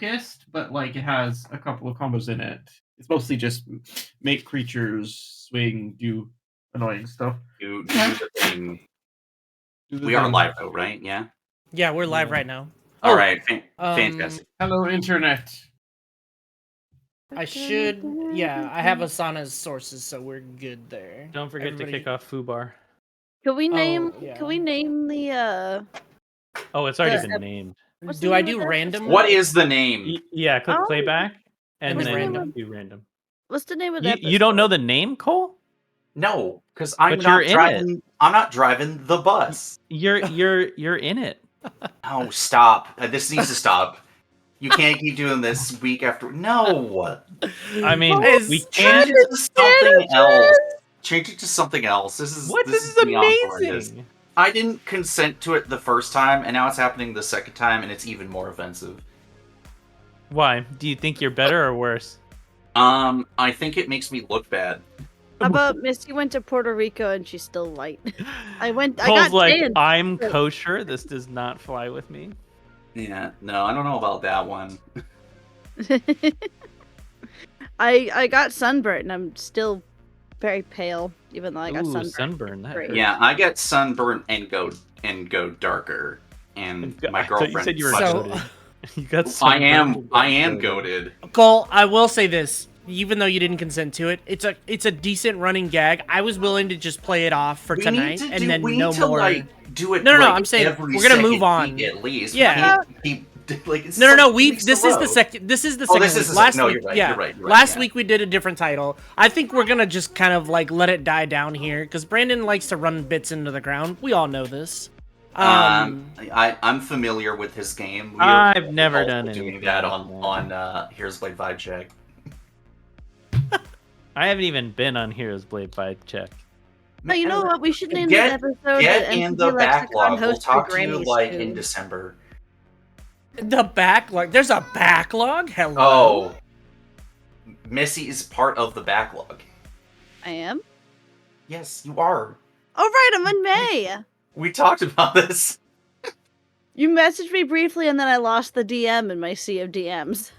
focused, but like it has a couple of combos in it. It's mostly just make creatures swing, do annoying stuff. Do the thing. We are live though, right? Yeah. Yeah, we're live right now. All right, fantastic. Hello, internet. I should. Yeah, I have Asana's sources, so we're good there. Don't forget to kick off Fubar. Can we name? yeah. Can we name the? Oh, it's already been named. Do I do random? What is the name? Yeah, click playback, and then random. do random. What's the name of that? You don't know the name, Cole? No, because I'm But not you're in driving. I'm not driving the bus. You're in it. Oh, stop! This needs to stop. You can't keep doing this week after. No. I mean, we change can. it to something else. Change it to something else. This is What? This is beyond glorious. amazing. I didn't consent to it the first time, and now it's happening the second time, and it's even more offensive. Why? Do you think you're better or worse? I think it makes me look bad. How about Missy went to Puerto Rico and she's still white? Cole's I got like, tan. I'm kosher. This does not fly with me. Yeah, no, I don't know about that one. I got sunburnt and I'm still very pale, even though I got sunburnt. That yeah, I get sunburnt and go darker, and my girlfriend. You said you were So- you got I sunburned. am goated. Cole, I will say this. Even though you didn't consent to it, it's a decent running gag. I was willing to just play it off for tonight and then no more. Like, do it. No, like, I'm saying every we're gonna move second on. week at least. Yeah. No. This is the second. This is the second. This is week. the Last no, week, you're right. yeah. You're right. Last week we did a different title. I think we're gonna just kind of like let it die down here because Brandon likes to run bits into the ground. We all know this. I'm familiar with his game. I've never done doing that on Here's Blade Vibe Check. I haven't even been on Heroes Blade Vibe Check. No, you know what? We should name this episode. Get in the backlog. We'll talk to you like soon. in December. The backlog. There's a backlog. Hello. Oh, Missy is part of the backlog. I am. Yes, you are. All right, I'm in May. We talked about this. You messaged me briefly, and then I lost the DM in my sea of DMs.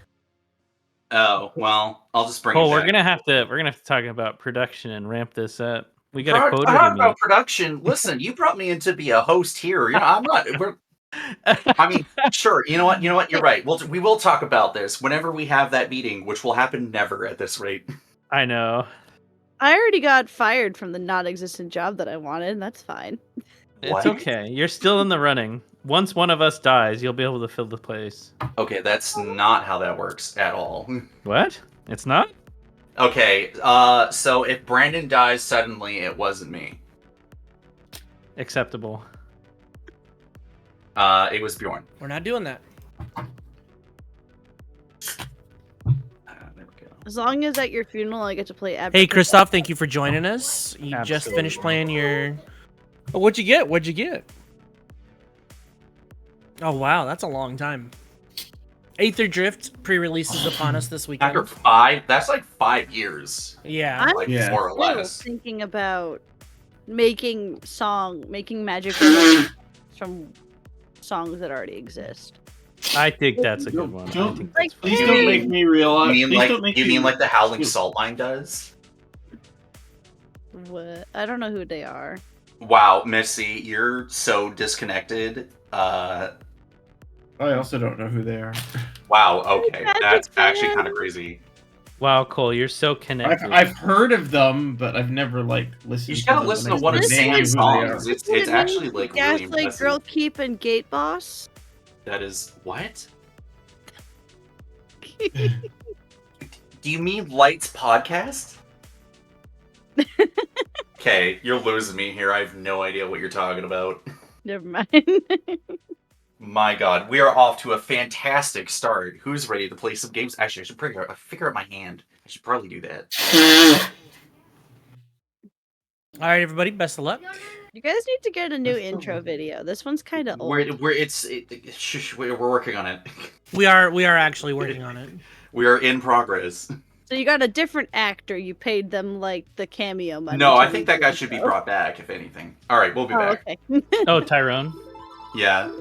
Oh well, I'll just bring. Oh, it we're back. gonna have to talk about production and ramp this up. We got a quota Talk to meet. about production. Listen, you brought me in to be a host here. You know, I'm not. I mean, sure. You know what? You're right. We will talk about this whenever we have that meeting, which will happen never at this rate. I know. I already got fired from the non-existent job that I wanted, and that's fine. It's okay. You're still in the running. Once one of us dies, you'll be able to fill the place. Okay, that's not how that works at all. What? It's not? Okay, so if Brandon dies suddenly, it wasn't me. Acceptable. It was Bjorn. We're not doing that. There we go. As long as at your funeral I get to play. Hey, Christoph, thank you for joining us. You just Absolutely. finished playing your. Oh, what'd you get? What'd you get? Oh wow, that's a long time. Aether Drift pre-release is upon us this weekend. After 5, that's like 5 years. Yeah. I'm Like Yeah. more or still less. thinking about making magic from songs that already exist. I think that's a good one. I think that's fun. Please don't make me realize. You mean like the Howling Salt Line does? What? I don't know who they are. Wow, Missy, you're so disconnected. I also don't know who they are. Wow, okay. Magic That's actually Man. kind of crazy. Wow, Cole, you're so connected. I've heard of them, but I've never like listened. You just to gotta them, listen and to one I of still Sam's know who they songs. are. It's actually like really Gaslight, impressive. Girl Keep, and Gate Boss. That is what? Do you mean Lights podcast? Okay, you're losing me here. I have no idea what you're talking about. Never mind. My God, we are off to a fantastic start. Who's ready to play some games? Actually, I should figure out my hand. I should probably do that. All right, everybody. Best of luck. You guys need to get a new intro video. This one's kind of old. We're working on it. We are actually working on it. We are in progress. So you got a different actor. You paid them like the cameo money. No, to I think that redo guy the should be show. brought back, if anything. All right, we'll be Oh, back. okay. Oh, Tyrone. Yeah.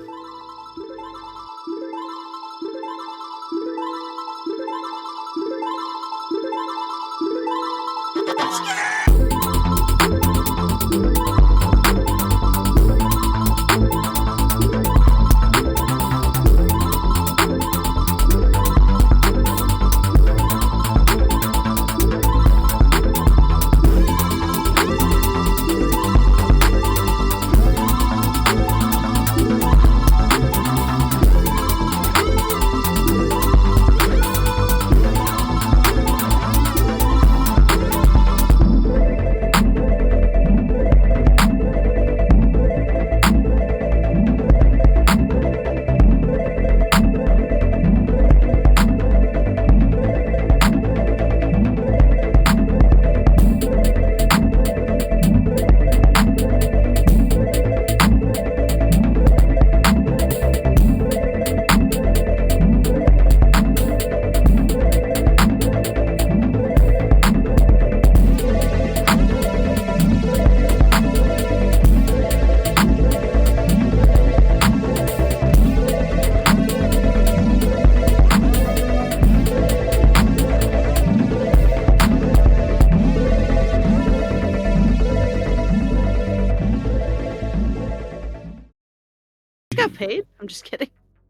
Got paid? I'm just kidding.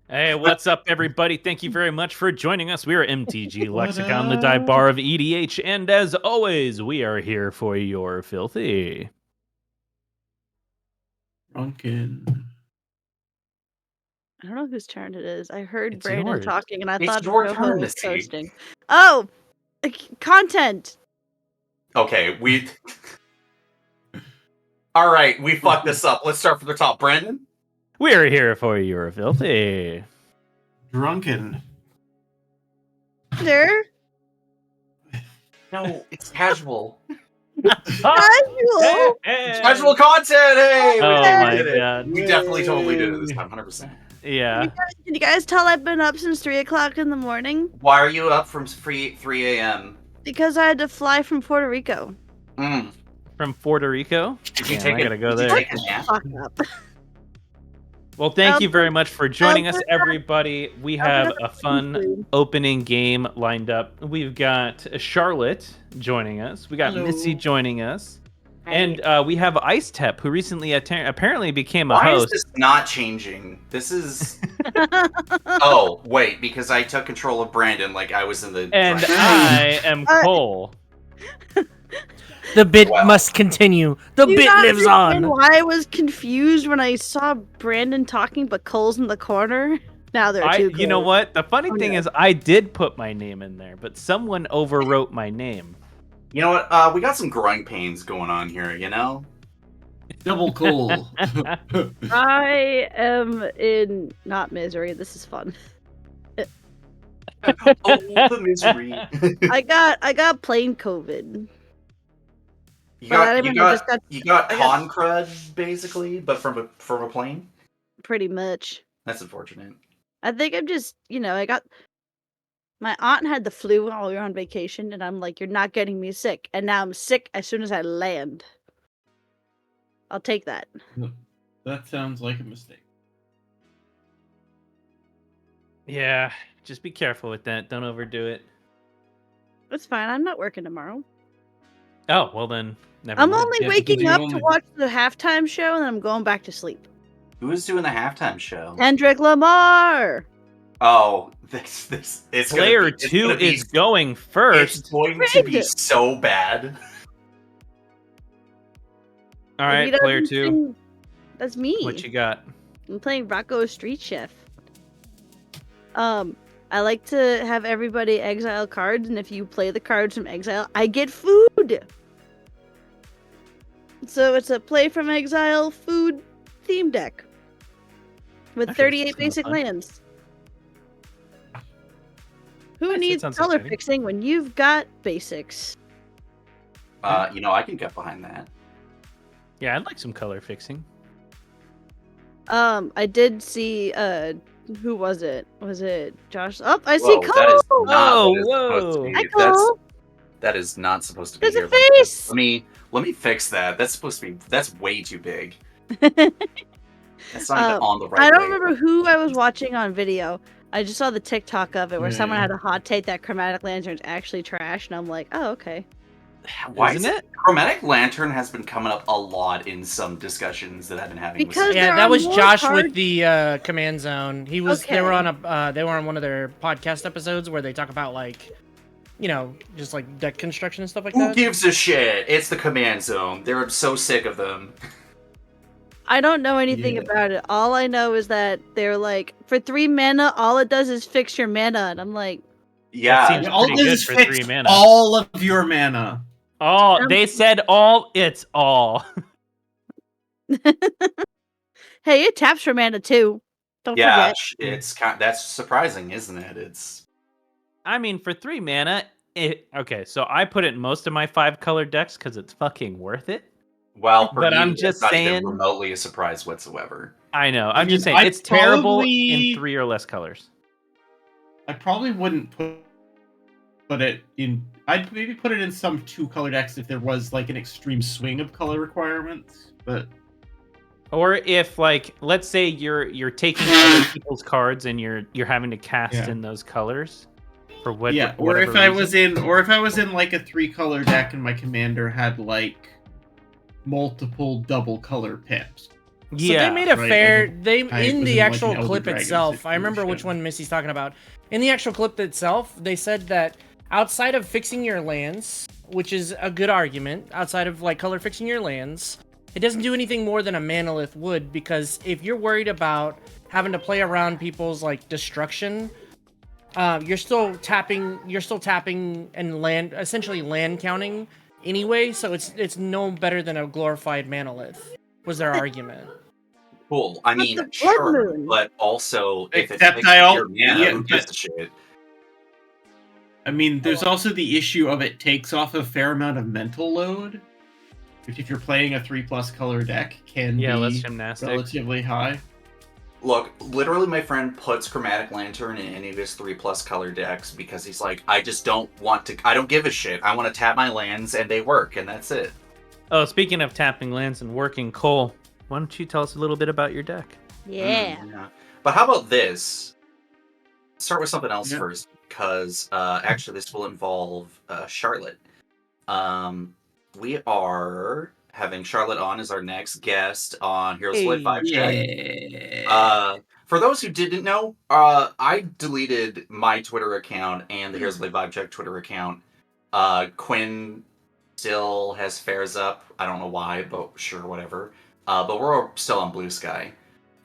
Hey, what's up, everybody? Thank you very much for joining us. We are MTG What Lexicon, the dive bar of EDH, and as always, we are here for your filthy. Drunken. I don't know whose turn it is. I heard It's Brandon yours. talking, and I It's thought your Joho turn, was Missy. hosting. Oh, content. Okay, we. All right, we fucked this up. Let's start from the top. Brandon? We are here for your filthy. Drunken. There. No, it's casual. Casual. Casual content, hey! Oh We my did it. god. We definitely totally did it this time, 100%. Yeah. Can you guys tell I've been up since 3 o'clock in the morning? Why are you up from 3 a.m.? Because I had to fly from Puerto Rico. From Puerto Rico? Did you Damn, take I gotta go did you there. take a nap? Fuck up. Well, thank you very much for joining us, I'll everybody. We I'll have put a up fun food. opening game lined up. We've got Charlotte joining us. We got Hello. Missy joining us. And we have Ice Tep, who recently apparently became a Why host. is this not changing? This is... Oh, wait, because I took control of Brandon like I was in the... And driver's I am Cole. The bit Wow. must continue. The Do you bit not lives understand on. why I was confused when I saw Brandon talking, but Cole's in the corner? Now there are two. You know Coles. what? The funny Oh, thing no. is, I did put my name in there, but someone overwrote my name. You know what? We got some growing pains going on here, you know? Double cool. I am in not misery. This is fun. Oh, the misery. I got plain COVID. You But I got, you mean, I just got, got- you got I got- con crud, basically, but from a plane? Pretty much. That's unfortunate. I think I'm just, I got. My aunt had the flu while we were on vacation, and I'm like, you're not getting me sick. And now I'm sick as soon as I land. I'll take that. That sounds like a mistake. Yeah, just be careful with that. Don't overdo it. It's fine. I'm not working tomorrow. Oh, well then, never I'm mind. only Yeah, waking because up you to only- watch the halftime show, and then I'm going back to sleep. Who was doing the halftime show? Kendrick Lamar! Oh, this it's Player gonna be, it's 2 gonna be, is going first. It's going to be Rigged. so bad. All If right, he doesn't player 2. sing, that's me. What you got? I'm playing Rocco Street Chef. I like to have everybody exile cards, and if you play the cards from exile, I get food! So it's a play from exile food theme deck. With Actually, 38 this is basic kinda fun. lands. Who Nice, that needs sounds color exciting. fixing when you've got basics? You know, I can get behind that. Yeah, I'd like some color fixing. I did see, who was it? Was it Josh? Oh, I see Whoa, Cole! that is not Oh, what it's supposed to whoa. be. Hi, Cole! That is not supposed to be There's a here. Let me- face! Let me fix that. That's supposed to be. That's way too big. That's not even on the right. I don't way. remember who I was watching on video. I just saw the TikTok of it where someone had a hot take that chromatic lantern's actually trash, and I'm like, oh, okay. Why Isn't is it? Chromatic Lantern has been coming up a lot in some discussions that I've been having. Because with Yeah, there that are was more Josh cards- with the Command Zone. They were Okay. on one of their podcast episodes where they talk about like, just like deck construction and stuff like Who that. gives a shit? It's the Command Zone. They're so sick of them. I don't know anything Yeah. about it. All I know is that they're like, for 3 mana, all it does is fix your mana, and I'm like, Yeah, seems All pretty it good is for fix 3 mana. all of your mana. Oh, they said all. It's all. hey, it taps for mana too. Don't yeah, forget. that's surprising, isn't it? It's I mean, for 3 mana, okay. So I put it in most of my 5-color decks because it's fucking worth it. well, for But you, I'm it's just not even saying- remotely a surprise whatsoever. I know. I I'm just mean, saying I'd it's terrible probably- in 3 or less colors. I probably wouldn't put it in. I'd maybe put it in some 2-color decks if there was like an extreme swing of color requirements. But Or if, like, let's say you're taking other people's cards and you're having to cast Yeah. in those colors for what? yeah, or if I was in like a 3-color deck and my commander had like multiple double color pips. So Yeah. they made a right, fair. like They I in was the in, like, an actual Elder clip Dragon itself. I remember which situation. one Missy's talking about. In the actual clip itself, they said that outside of fixing your lands, which is a good argument, outside of like color fixing your lands, it doesn't do anything more than a manalith would, because if you're worried about having to play around people's like destruction, you're still tapping and essentially land counting anyway, so it's no better than a glorified manalith, was their argument. Cool. I But mean, the Blood sure, Moon. but also if it's Except fixing I al- your mana, yeah, who gives but- a shit? I mean, there's also the issue of it takes off a fair amount of mental load, which if you're playing a 3+ color deck can less be gymnastics. relatively high. Look, literally, my friend puts Chromatic Lantern in any of his 3+ color decks because he's like, I just don't want to. I don't give a shit. I want to tap my lands and they work, and that's it. Oh, speaking of tapping lands and working, Cole, why don't you tell us a little bit about your deck? Yeah. Yeah. But how about this? Start with something else Yeah. first, because actually this will involve Charlotte. We are having Charlotte on as our next guest on Heroes of Light 5 Check. For those who didn't know, I deleted my Twitter account and the Heroes of Light Vibe Check Twitter account. Quinn still has fares up. I don't know why, but sure, whatever. But we're still on Blue Sky.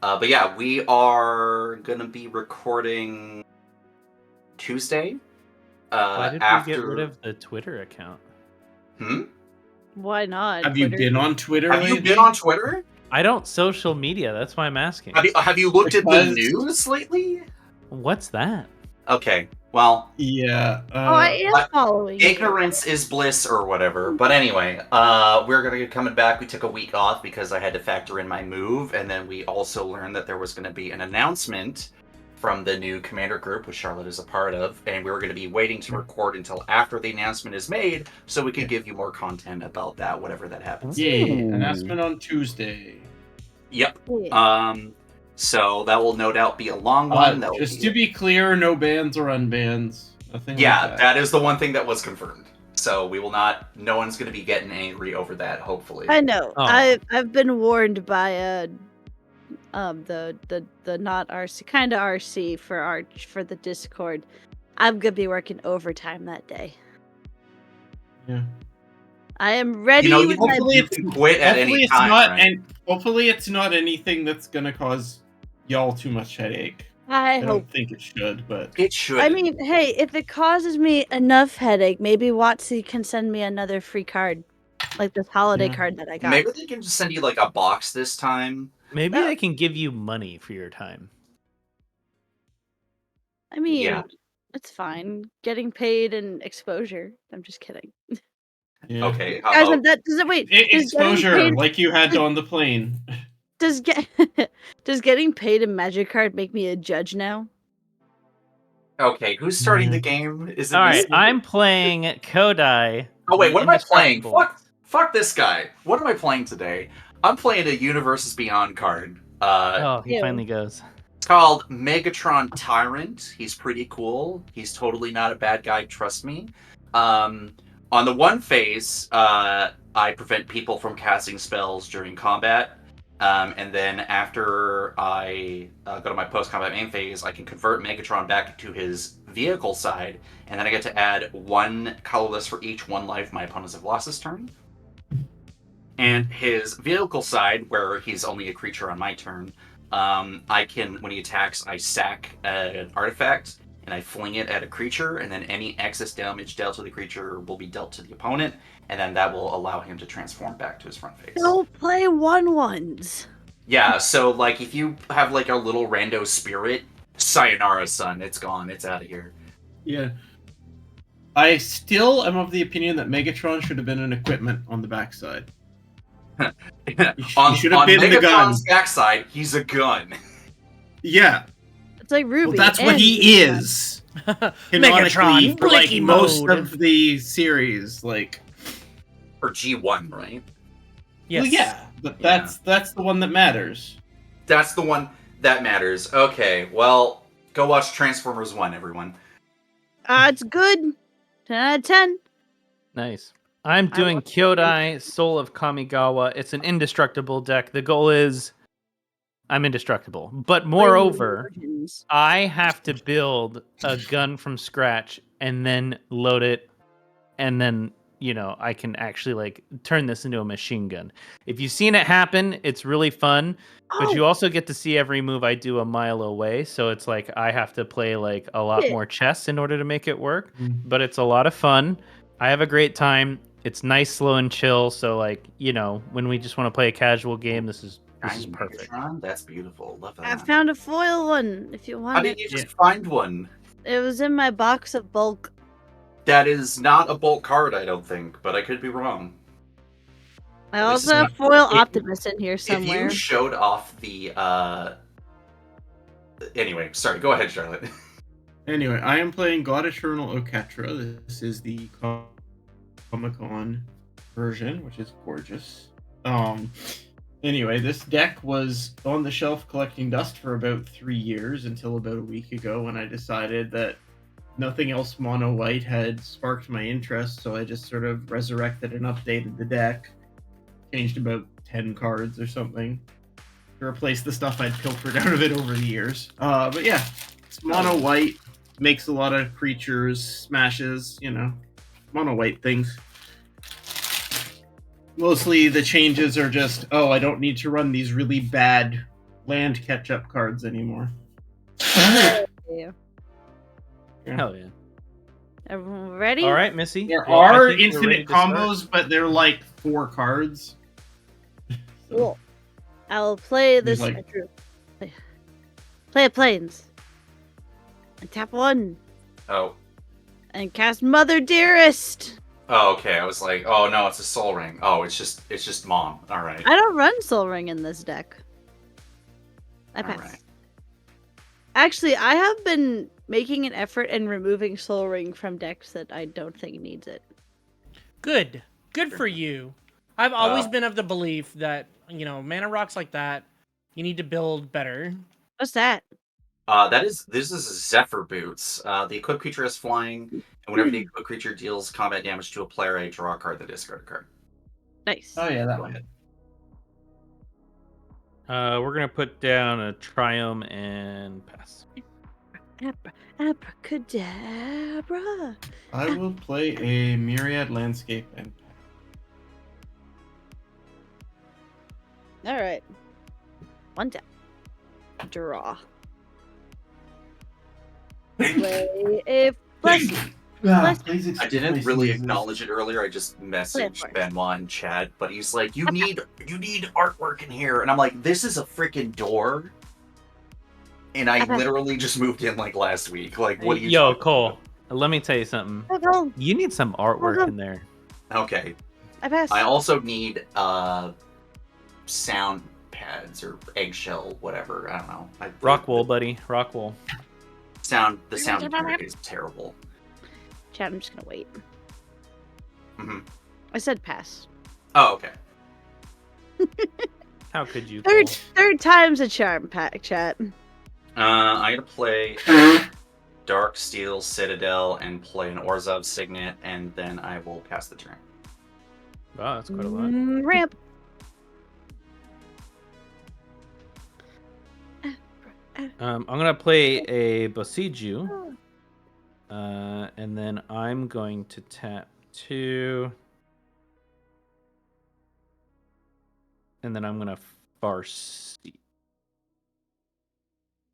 But yeah, we are gonna be recording Tuesday. Why did we get rid of the Twitter account? Why not? Have you Twitter? been on Twitter? Have you lately? been on Twitter? I don't social media. That's why I'm asking. Have you looked at the Because- news lately? What's that? Okay, well, Yeah. Oh, I am following. you. ignorance is bliss or whatever. But anyway, we're gonna get coming back. We took a week off because I had to factor in my move, and then we also learned that there was going to be an announcement from the new commander group, which Charlotte is a part of, and we were going to be waiting to record until after the announcement is made, so we could give you more content about that, whatever that happens. Yeah. Announcement on Tuesday. Yep. Yeah. So that will no doubt be a long one. That will Just to be clear, no bans or unbans. Nothing. yeah, like that is the one thing that was confirmed. So we will not. No one's going to be getting angry over that. Hopefully. I know. Oh. I've been warned by the not RC kind of RC for the Discord. I'm gonna be working overtime that day. Yeah. I am ready. You know, with my you can quit at any time. Right? and hopefully it's not anything that's gonna cause y'all too much headache. I I hope. don't think it should, but It should. I mean, hey, if it causes me enough headache, maybe WotC can send me another free card, like this holiday Yeah. card that I got. maybe they can just send you like a box this time. Maybe Well- they can give you money for your time. I mean, Yeah. it's fine. Getting paid and exposure. I'm just kidding. yeah. Okay. How Guys, about, that does it. Wait, does getting Exposure, paid- like you had on the plane. does get does getting paid in Magic card make me a judge now? okay, who's starting Mhm. the game? Is it All right, Missy? I'm playing Kodai. Oh wait, what am I playing? Indestructible. Fuck this guy. What am I playing today? I'm playing a Universes Beyond card. Oh, he Ew. finally goes. It's called Megatron Tyrant. He's pretty cool. He's totally not a bad guy, trust me. On the one phase, I prevent people from casting spells during combat. And then after I go to my post-combat main phase, I can convert Megatron back to his vehicle side, and then I get to add 1 colorless for each 1 life my opponents have lost this turn. And his vehicle side, where he's only a creature on my turn, I can, when he attacks, I sack an artifact, and I fling it at a creature, and then any excess damage dealt to the creature will be dealt to the opponent, and then that will allow him to transform back to his front face. Don't play 1/1s. Yeah, so like if you have like a little rando spirit, sayonara, son, it's gone, it's out of here. Yeah. I still am of the opinion that Megatron should have been an equipment on the backside. On should have been the gun. Megatron's backside, he's a gun. Yeah. It's like Ruby. Well, that's what and he is. Canonically, Megatron, for like blicky most mode. of the series, like. Or G1, right? Yes. Well, yeah, but Yeah. that's the one that matters. That's the one that matters. Okay, well, go watch Transformers 1, everyone. It's good. 10 out of 10. Nice. I'm doing love Kyodai, Soul of Kamigawa. It's an indestructible deck. The goal is I'm indestructible. But moreover, Versions. I have to build a gun from scratch and then load it, and then, you know, I can actually like turn this into a machine gun. If you've seen it happen, it's really fun, but Oh, you also get to see every move I do a mile away, so it's like I have to play like a lot Yeah. more chess in order to make it work, Mm. but it's a lot of fun. I have a great time. It's nice, slow, and chill, so like, you know, when we just want to play a casual game, this is Tiny perfect. Megatron? That's beautiful. Love that. I found a foil one if you How want did it. you just find one? It was in my box of bulk. That is not a bulk card, I don't think, but I could be wrong. I At least also have it's foil not- Optimus in here If somewhere. you showed off the Anyway, sorry, go ahead, Charlotte. Anyway, I am playing God Eternal Oketra. This is the Comic-Con version, which is gorgeous. Anyway, this deck was on the shelf collecting dust for about 3 years until about a week ago when I decided that nothing else mono white had sparked my interest, so I just sort of resurrected and updated the deck. Changed about 10 cards or something to replace the stuff I'd pilfered out of it over the years. But yeah, it's mono white, makes a lot of creatures, smashes, you know, mono white things. Mostly the changes are just, oh, I don't need to run these really bad land catch-up cards anymore. Yeah. Hell yeah. Everyone ready? All right, Missy. There Well, I are think we're ready infinite to start. combos, but they're like 4 cards. So, Cool. I'll play this. like- Play a planes. And tap 1. Oh. And cast Mother Dearest. Oh, okay. I was like, oh no, it's a Soul Ring. Oh, it's just Mom. All right. I don't run Soul Ring in this deck. I All pass. right. Actually, I have been making an effort in removing Soul Ring from decks that I don't think needs it. Good. Good for you. I've always Uh, been of the belief that, you know, mana rocks like that, you need to build better. What's that? This is Zephyr Boots. The equipped creature is flying, and whenever the equipped creature deals combat damage to a player, I draw a card, then discard a card. Nice. Oh yeah, that Go one. ahead. We're gonna put down a Triumph and pass. Abracadabra. I will play a Myriad Landscape and All right. 1 tap. Draw. Play a blessing. I didn't really acknowledge it earlier. I just messaged course. Benoit in chat, but he's like, "You need artwork in here," and I'm like, "This is a freaking door." And I Okay. literally just moved in like last week. Like, what are you? Yo, talking Cole, let me tell you something. Oh, You need some artwork go. in there. about? Okay. I pass. I also need sound pads or eggshell, whatever. I don't know. Rockwool, buddy. Rockwool. The sound interface is terrible. Chat, I'm just gonna wait. hmm I said pass. Oh, okay. How could you? Third Cole? third time's a charm, chat. I'm gonna play Darksteel Citadel and play an Orzhov Signet, and then I will pass the turn. Wow, that's quite a lot. Ramp. I'm gonna play a Bosiju, and then I'm going to tap 2, and then I'm gonna farce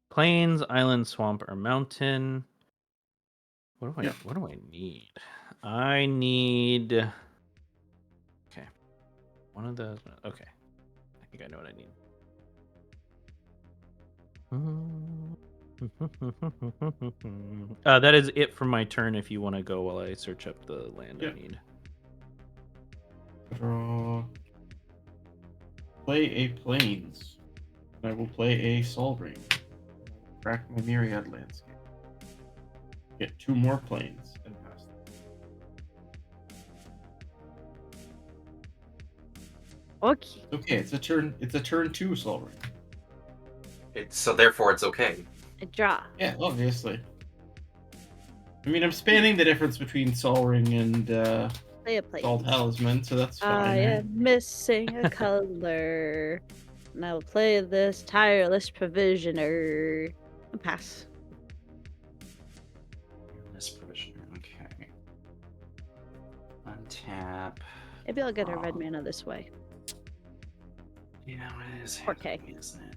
plains, island, swamp, or mountain. What do I need? I need. Okay, one of those. Okay, I think I know what I need. That is it for my turn. If you want to go while I search up the land I need. Draw. Play a plains. I will play a Sol Ring. Crack my Myriad landscape. Get 2 more plains and pass them. Okay. Okay, it's a turn 2 Sol Ring. So therefore it's okay. I draw. Yeah, obviously. I mean, I'm spanning the difference between Sol Ring and Play a place. Sol Talisman, so that's fine. I right? am missing a color. And I will play this tireless provisioner. And pass. This provisioner, okay. Untap. Maybe I'll get a red mana this way. Yeah, it is 4K. happening, isn't it?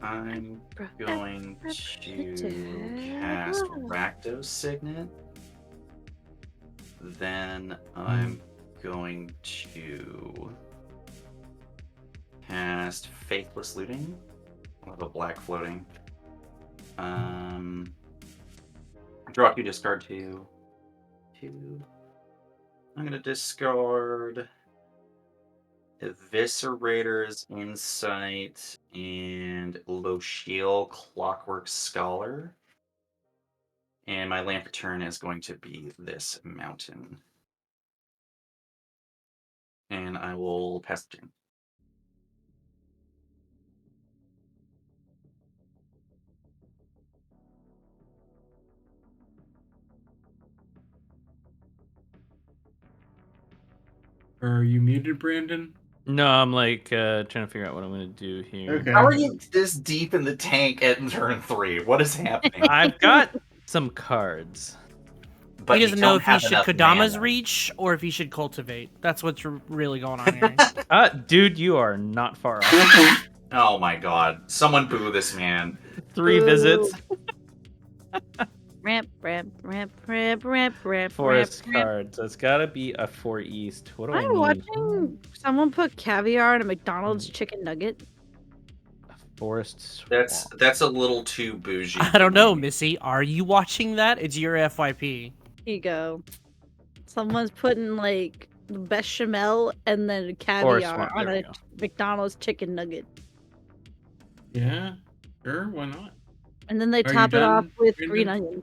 I'm going to cast Rakdos Signet. Then I'm going to cast Faithless Looting. I'll have a black floating. Draw 2, discard 2. I'm going to discard Eviscerator's Insight and Lochiel Clockwork Scholar. And my land for turn is going to be this mountain. And I will pass the turn. Are you muted, Brandon? No, I'm like trying to figure out what I'm gonna do here. Okay. How are you this deep in the tank at turn 3? What is happening? I've got some cards. But he you doesn't know don't if he have should enough Kodama's mana. reach or if he should cultivate. That's what's really going on here. Dude, you are not far off. Oh my god. Someone boo this man. 3 Boo. visits. Ramp. Forest ramp. card. So it's gotta be a 4 east. What do I I'm need? watching someone put caviar in a McDonald's chicken nugget. A forest swamp. That's a little too bougie. I don't know, Missy. Are you watching that? It's your FYP. Here you go. Someone's putting like bechamel and then caviar swamp, on there we a go. McDonald's chicken nugget. Yeah, sure, why not? And then they Are you top it off done, with Brandon? green onion.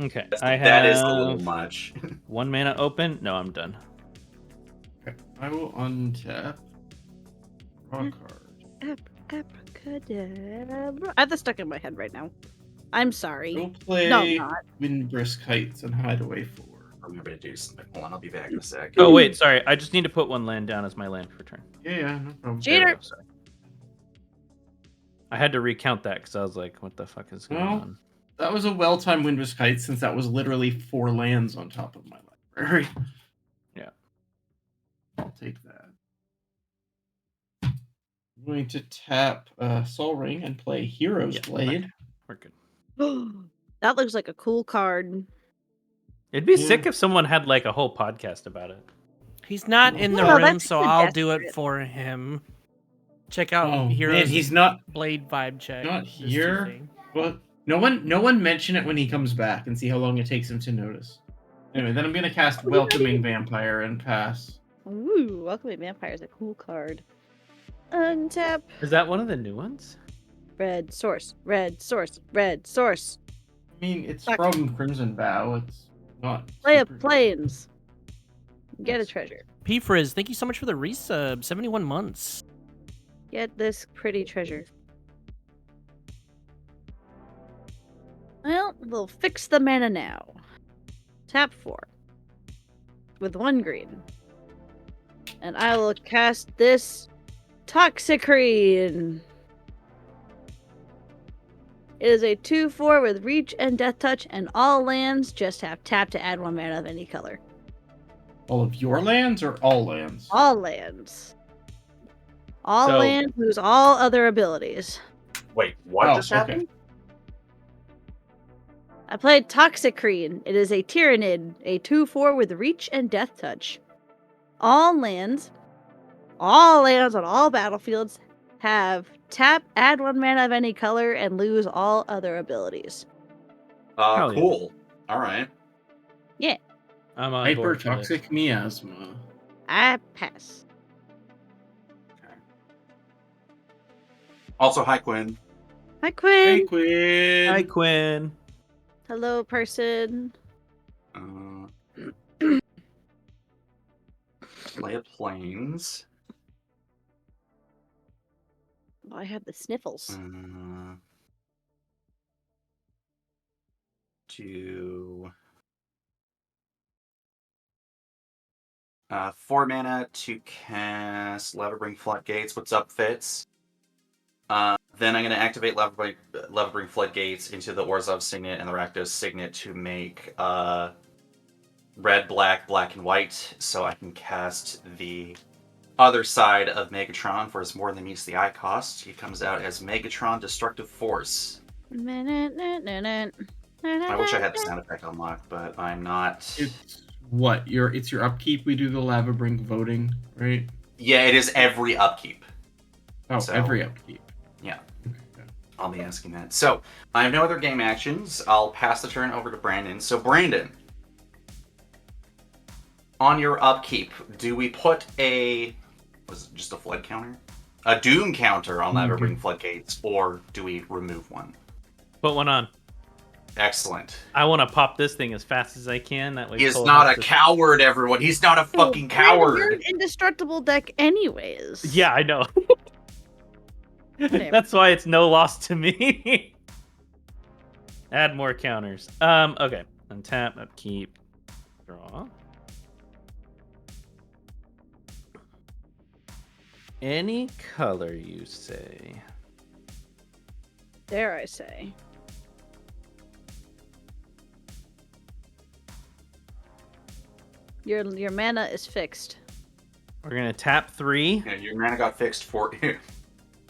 Okay, I have That is a little much. 1 mana open. No, I'm done. Okay, I will untap. Draw a card. Abracadabra. I have this stuck in my head right now. I'm sorry. We'll play No, I'm not. Windbrisk Heights and Hideaway 4. I'm going to do something. Hold on, I'll be back in a sec. Oh wait, sorry. I just need to put 1 land down as my land for turn. Yeah, no problem. Cheater. There we go, sorry. I had to recount that because I was like, "What the fuck is going Well, on?" That was a well-timed Windbrisk Heights since that was literally 4 lands on top of my library. Yeah. I'll take that. I'm going to tap Sol Ring and play Hero's Yeah, Blade. okay. We're good. That looks like a cool card. It'd be Yeah. sick if someone had like a whole podcast about it. He's not in the No, room, that's so too I'll do desperate. it for him. Check out Oh Heroes man, he's not Blade vibe check. not this here. Tuesday. Well, no one mention it when he comes back and see how long it takes him to notice. Anyway, then I'm gonna cast Welcoming Vampire and pass. Ooh, Welcoming Vampire is a cool card. Untap. Is that one of the new ones? Red source. Red source. Red source. I mean, it's Fuck. from Crimson Vow. It's not. Play a super- plains. Get a treasure. P Frizz, thank you so much for the resub. 71 months. get this pretty treasure? Well, we'll fix the mana now. Tap 4. With 1 green. And I will cast this Toxicrene. It is a 2/4 with Reach and Death Touch, and all lands just have tap to add 1 mana of any color. All of your lands or all lands? All lands. All So- lands lose all other abilities. Wait, what Oh, just okay. happened? I played Toxicrene. It is a Tyrannid, a 2/4 with Reach and Death Touch. All lands on all battlefields have tap, add 1 mana of any color, and lose all other abilities. Hell yeah. Cool. All right. I'm on board for this. Hypertoxic miasma. I pass. Also, hi, Quinn. Hi, Quinn. Hey, Quinn. Hi, Quinn. Hello, person. Play of Plains. Oh, I have the sniffles. To 4 mana to cast Leverbring Floodgates. What's up, Fitz? Then I'm going to activate Leverbring Floodgates into the Orzhov Signet and the Rakdos Signet to make red, black, black, and white, so I can cast the other side of Megatron for as more than meets the eye cost. He comes out as Megatron Destructive Force. I wish I had the sound effect unlocked, but I'm not. It's what? It's your upkeep. We do the Lavabrink voting, right? Yeah, it is every upkeep. Oh, So- every upkeep. Yeah. Okay. I'll be asking that. So, I have no other game actions. I'll pass the turn over to Brandon. So, Brandon, on your upkeep, do we put was it just a flood counter? A doom counter on Leverbring Floodgates, or do we remove one? Put one on. Excellent. I want to pop this thing as fast as I can. That way. He is Cole not has a to- coward, everyone. He's not a fucking Brandon, You're coward. an indestructible deck anyways. Yeah, I know. Whatever. That's why it's no loss to me. Add more counters. Okay. Untap, upkeep, draw. Any color, you say? Dare I say. Your mana is fixed. We're gonna tap 3, Yeah, your mana got fixed for you.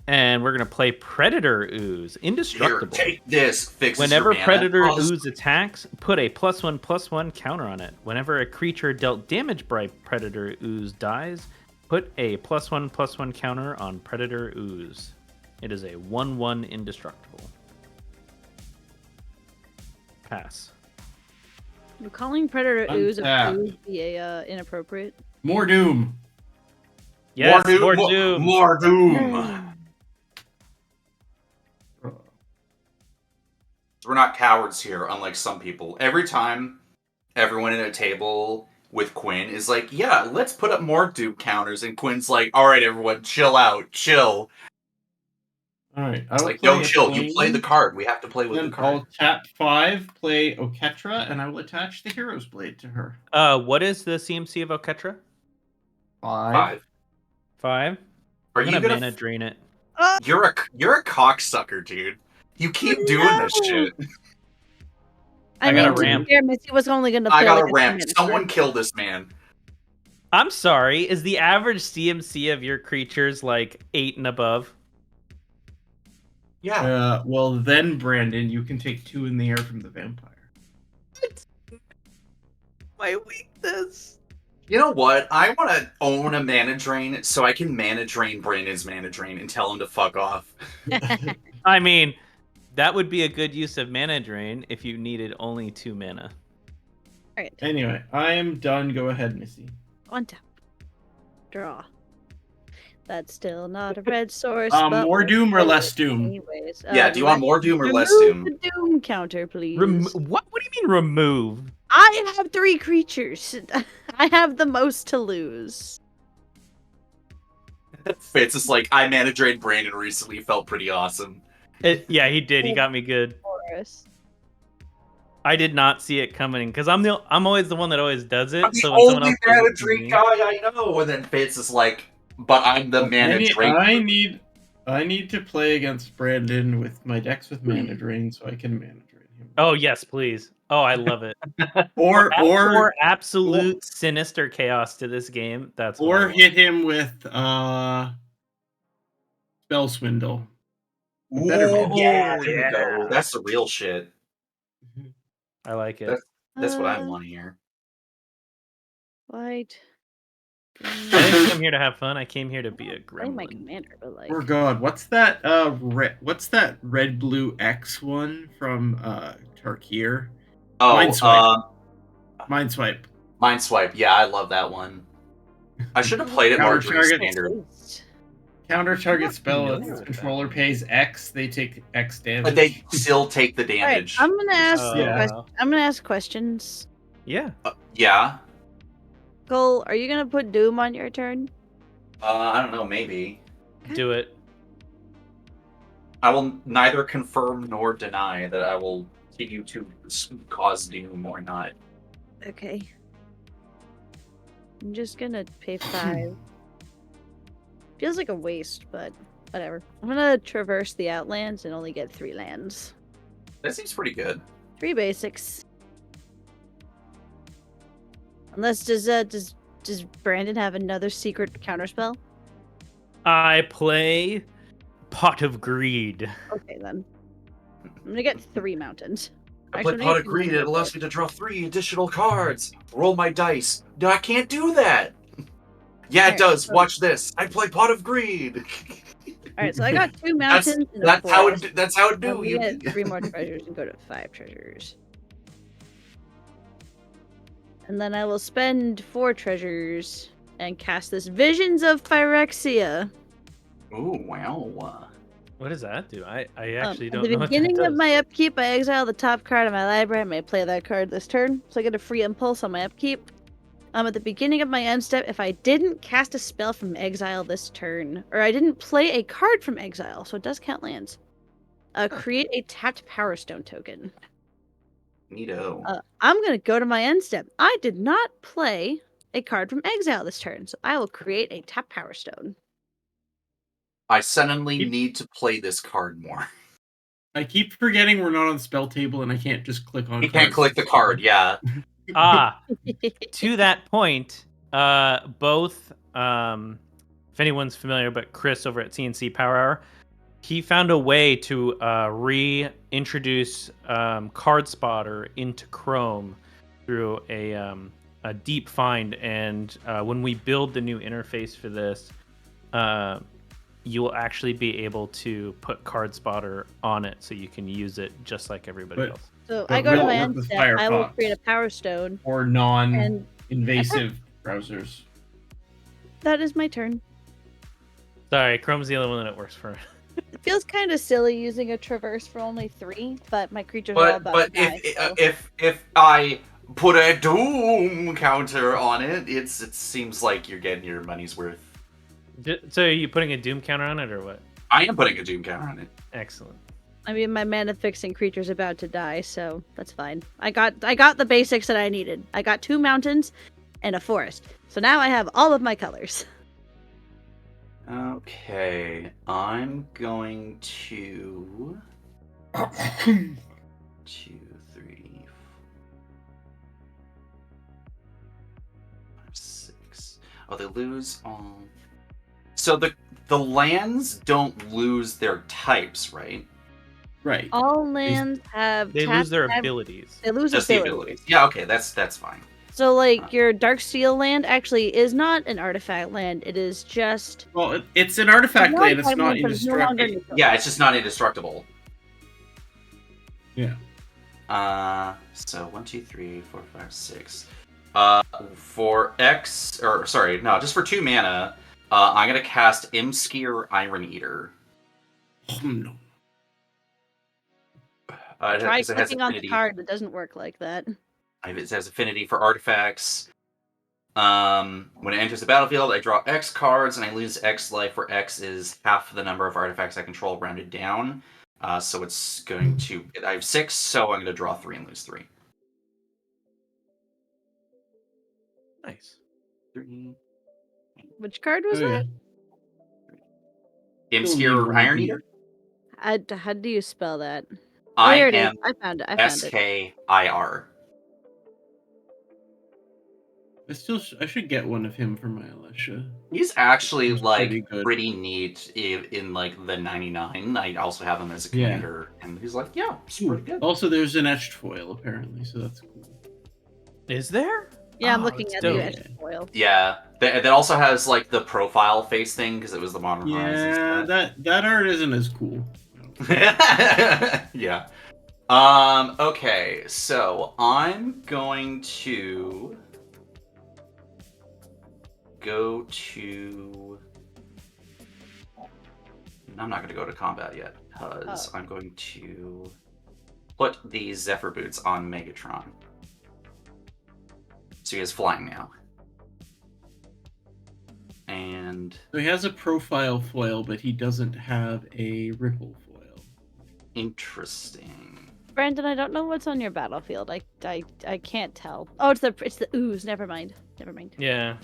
and we're gonna play Predator Ooze. Here, Indestructible. take this. Fixes Whenever your mana. Predator Oh, Ooze attacks, put a +1/+1 counter on it. Whenever a creature dealt damage by Predator Ooze dies, put a +1/+1 counter on Predator Ooze. It is a 1/1 indestructible. Pass. Would calling Predator Ooze Untap. be inappropriate? More doom. Yes, more Doom. Doom. More Doom. We're not cowards here, unlike some people. Every time everyone at a table with Quinn is like, yeah, let's put up more Doom counters, and Quinn's like, all right, everyone, chill out, chill. All right. I It's will like, play no, a chill. You play plane, the card. We have to play with Then the card. I'll tap 5, play Oketra, and I will attach the Hero's Blade to her. What is the CMC of Oketra? 5. 5. Are I'm you gonna gonna? mana drain it. You're a cocksucker, dude. You keep doing this shit. I got a to be ramp. fair, Missy was only going to play I got like a ramp. 10 minutes, Someone right? kill this man. I'm sorry. Is the average CMC of your creatures like 8 and above? Yeah. Well, then, Brandon, you can take 2 in the air from the vampire. My weakness. You know what? I want to own a mana drain so I can mana drain Brandon's mana drain and tell him to fuck off. I mean, that would be a good use of mana drain if you needed only 2 mana. Alright, Anyway, I am done. Go ahead, Missy. on tap. Draw. That's still not a red source. More but we'll Doom or play less it Doom? Anyways, Yeah, do you want more Doom or less remove Doom? the Doom counter, please. What do you mean remove? I have 3 creatures. I have the most to lose. Fitz is like, I mana drained Brandon recently, felt pretty awesome. Yeah, he did. He got me good. Forest. I did not see it coming because I'm always the one that always does it. I'm the So when someone only else does mana it to drain me, guy I know. And then Fitz is like, but I'm the mana drain. I need to play against Brandon with my decks with mana drain so I can mana drain him. oh yes, please. Oh, I love it. Or absolute sinister chaos to this game. That's what I or want. hit him with Spell Swindle. Better Ooh, mana. yeah, there you go. That's the real shit. I like it. That's what I want here. White. I didn't come here to have fun. I came here to be a Play my gremlin. commander, but like. Oh god, what's that red blue X one from Tarkir? Oh, Mindswipe. Mindswipe. Yeah, I love that one. I should have played it more Counter during target. standard. Counter target spell if familiar its with controller that. pays X, they take X damage. But they still take the All right, damage. I'm gonna ask. Yeah. I'm gonna ask questions. Yeah. Yeah. Cole, are you gonna put Doom on your turn? I don't know. Maybe. Do it. I will neither confirm nor deny that I will continue to cause doom or not. Okay. I'm just gonna pay 5. Feels like a waste, but whatever. I'm gonna traverse the Outlands and only get 3 lands. That seems pretty good. 3 basics. Unless does Brandon have another secret counterspell? I play Pot of Greed. Okay then. I'm gonna get 3 mountains. I play Actually, Pot maybe of Greed. one It more. allows me to draw 3 additional cards. Roll my dice. No, I can't do that. Yeah, it Alright, does. so- Watch this. I play Pot of Greed. Alright, so I got 2 mountains and a That's how forest. it. That's how it I'm do. gonna You. get 3 more treasures and go to 5 treasures. And then I will spend 4 treasures and cast this Visions of Phyrexia. Ooh, wow. What does that do? I actually At don't the know what that beginning of does. my upkeep, I exile the top card of my library. I may play that card this turn, so I get a free impulse on my upkeep. At the beginning of my end step, if I didn't cast a spell from exile this turn, or I didn't play a card from exile, so it does count lands, create a tapped Power Stone token. Neato. I'm gonna go to my end step. I did not play a card from exile this turn, so I will create a tapped Power Stone. I suddenly need to play this card more. I keep forgetting we're not on spell table and I can't just click on You can't cards. click the card, yeah. To that point, both if anyone's familiar, but Chris over at CNC Power Hour, he found a way to reintroduce Card Spotter into Chrome through a deep find, and when we build the new interface for this, you will actually be able to put Card Spotter on it, so you can use it just like everybody else. So But I go to will my it work end with step. I will Firefox? create a Power Stone. Or non-invasive browsers. That is my turn. Sorry, Chrome's the only one that it works for. It feels kind of silly using a traverse for only 3, but my creatures are all about But to die, so. if I put a doom counter on it, it seems like you're getting your money's worth. So are you putting a Doom counter on it, or what? I am putting a doom counter on it. Excellent. I mean, my mana fixing creature's about to die, so that's fine. I got the basics that I needed. I got 2 mountains and a forest. So now I have all of my colors. Okay, I'm going to 2, 3, 4, 5, 6. Oh, they lose all. So the lands don't lose their types, right? Right. All lands have They tapped- lose their abilities. They lose Just the abilities. abilities. Yeah, okay, that's fine. So, like, your Dark Steel land actually is not an artifact land. It is just... Well, it's an artifact land. It's not but it's no longer indestructible. neutral. Yeah, it's just not indestructible. Yeah. So 1, 2, 3, 4, 5, 6. For X, or sorry, no, just for 2 mana, I'm gonna cast Imskeer Iron Eater. No. Try 'cause it has clicking on the affinity. card. It doesn't work like that. It has affinity for artifacts. When it enters the battlefield, I draw X cards and I lose X life, where X is half the number of artifacts I control rounded down. So it's going to... I have 6, so I'm going to draw 3 and lose 3. Nice. 3. Which card was that? Imscure Iron Eater? How do you spell that? I here it am is. I found it. I found it. SKIR. I should get one of him for my Alicia. He's actually He's like good. pretty neat in like the 99. I also have him as a commander, and he's like, yeah, it's pretty good. Also, there's an etched foil apparently, so that's cool. Is there? Yeah, I'm Oh, looking that's at dope. the etched foil. Yeah, that also has like the profile face thing because it was the Modern Horizons. Yeah, that art isn't as cool. Yeah. Okay, so I'm going to go to... I'm not going to go to combat yet, because I'm going to put the Zephyr Boots on Megatron. So he is flying now. And... So he has a profile foil, but he doesn't have a ripple foil. Interesting. Brandon, I don't know what's on your battlefield. I can't tell. Oh, it's the ooze. Never mind. Yeah.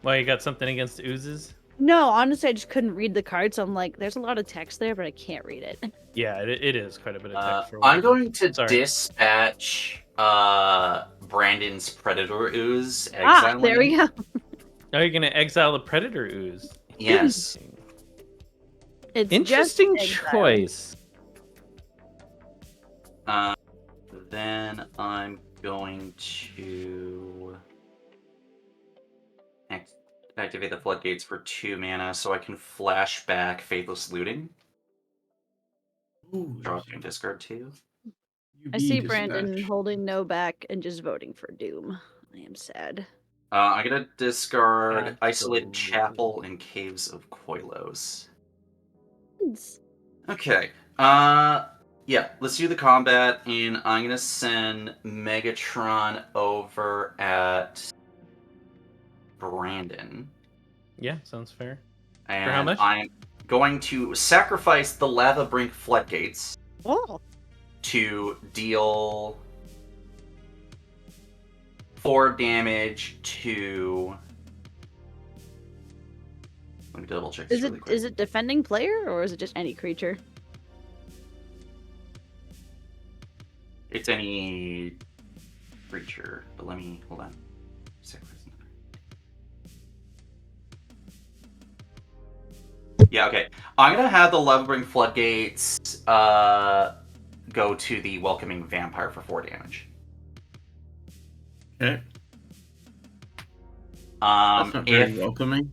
Why, you got something against oozes? No, honestly, I just couldn't read the card, so I'm like, there's a lot of text there, but I can't read it. Yeah, it is quite a bit of text. For I'm going to Sorry. dispatch Brandon's Predator Ooze. There we go. Oh, you're gonna exile the Predator Ooze. Yes. It's Interesting just exile. choice. Then I'm going to activate the floodgates for 2 mana so I can flash back Faithless Looting. Ooh, Draw 2 and discard 2. I see Brandon holding no back and just voting for Doom. I am sad. I'm going to discard Isolated Absolutely. Chapel and Caves of Koilos. It's- Okay. Yeah, let's do the combat, and I'm gonna send Megatron over at Brandon. Yeah, sounds fair. And For how much? I'm going to sacrifice the Lava Brink Floodgates Oh, to deal 4 damage to... Let me double check this really quick. is it defending player or is it just any creature? It's any creature, but let me... Hold on. Yeah, okay. I'm gonna have the Levering Floodgates go to the Welcoming Vampire for 4 damage. Okay. That's not very welcoming.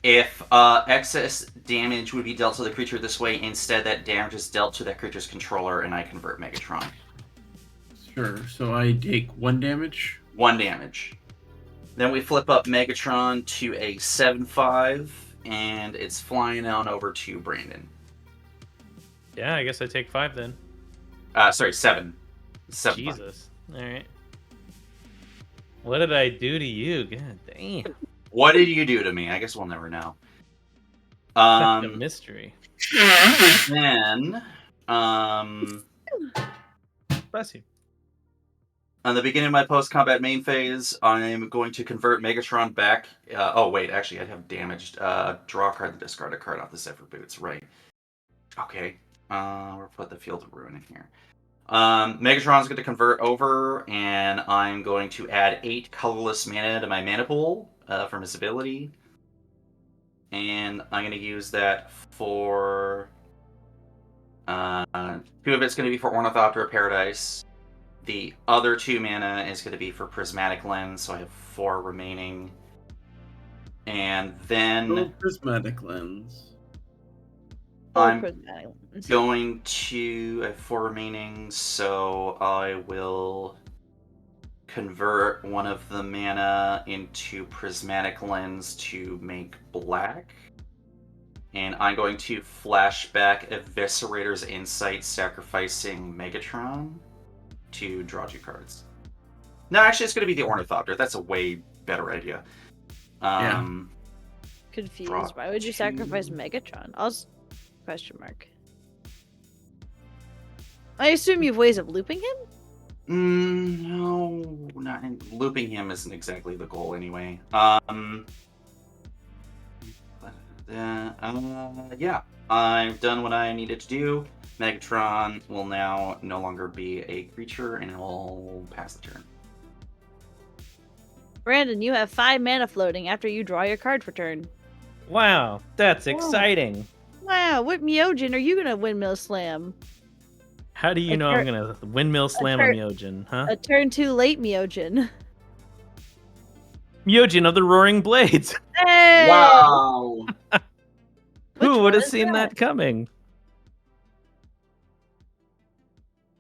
If excess damage would be dealt to the creature this way, instead that damage is dealt to that creature's controller, and I convert Megatron. Sure, so I take 1 damage? 1 damage. Then we flip up Megatron to a 7/5, and it's flying on over to Brandon. Yeah, I guess I take 5 then. Sorry, 7. 7/5. Jesus. Alright. What did I do to you? God damn. What did you do to me? I guess we'll never know. Such a mystery. Then, Bless you. on the beginning of my post-combat main phase, I'm going to convert Megatron back. Oh, wait, actually, I'd have damaged. Draw a card and discard a card off the Zephyr Boots, right. Okay. We'll put the Field of Ruin in here. Megatron's going to convert over, and I'm going to add 8 colorless mana to my mana pool from his ability. And I'm going to use that for... 2 of it's going to be for Ornithopter of Paradise. The other 2 mana is going to be for Prismatic Lens, so I have 4 remaining. And then... Oh, Prismatic Lens. I'm going to... I have 4 remaining, so I will convert one of the mana into Prismatic Lens to make black. And I'm going to flashback Eviscerator's Insight, sacrificing Megatron to draw 2 cards. No, actually, it's going to be the Ornithopter. That's a way better idea. Yeah. Confused. Drop Why would you sacrifice 2. Megatron? Question mark. I assume you have ways of looping him? No, not looping him isn't exactly the goal anyway. Yeah, I've done what I needed to do. Megatron will now no longer be a creature, and it will pass the turn. Brandon, you have 5 mana floating after you draw your card for turn. Wow, that's Wow. exciting. Wow, what Myojin are you gonna windmill slam? How do you A know I'm gonna windmill slam a Myojin, huh? A turn too late Myojin. Myojin of the Roaring Blades. Hey! Wow! Who Which would have one is seen that coming?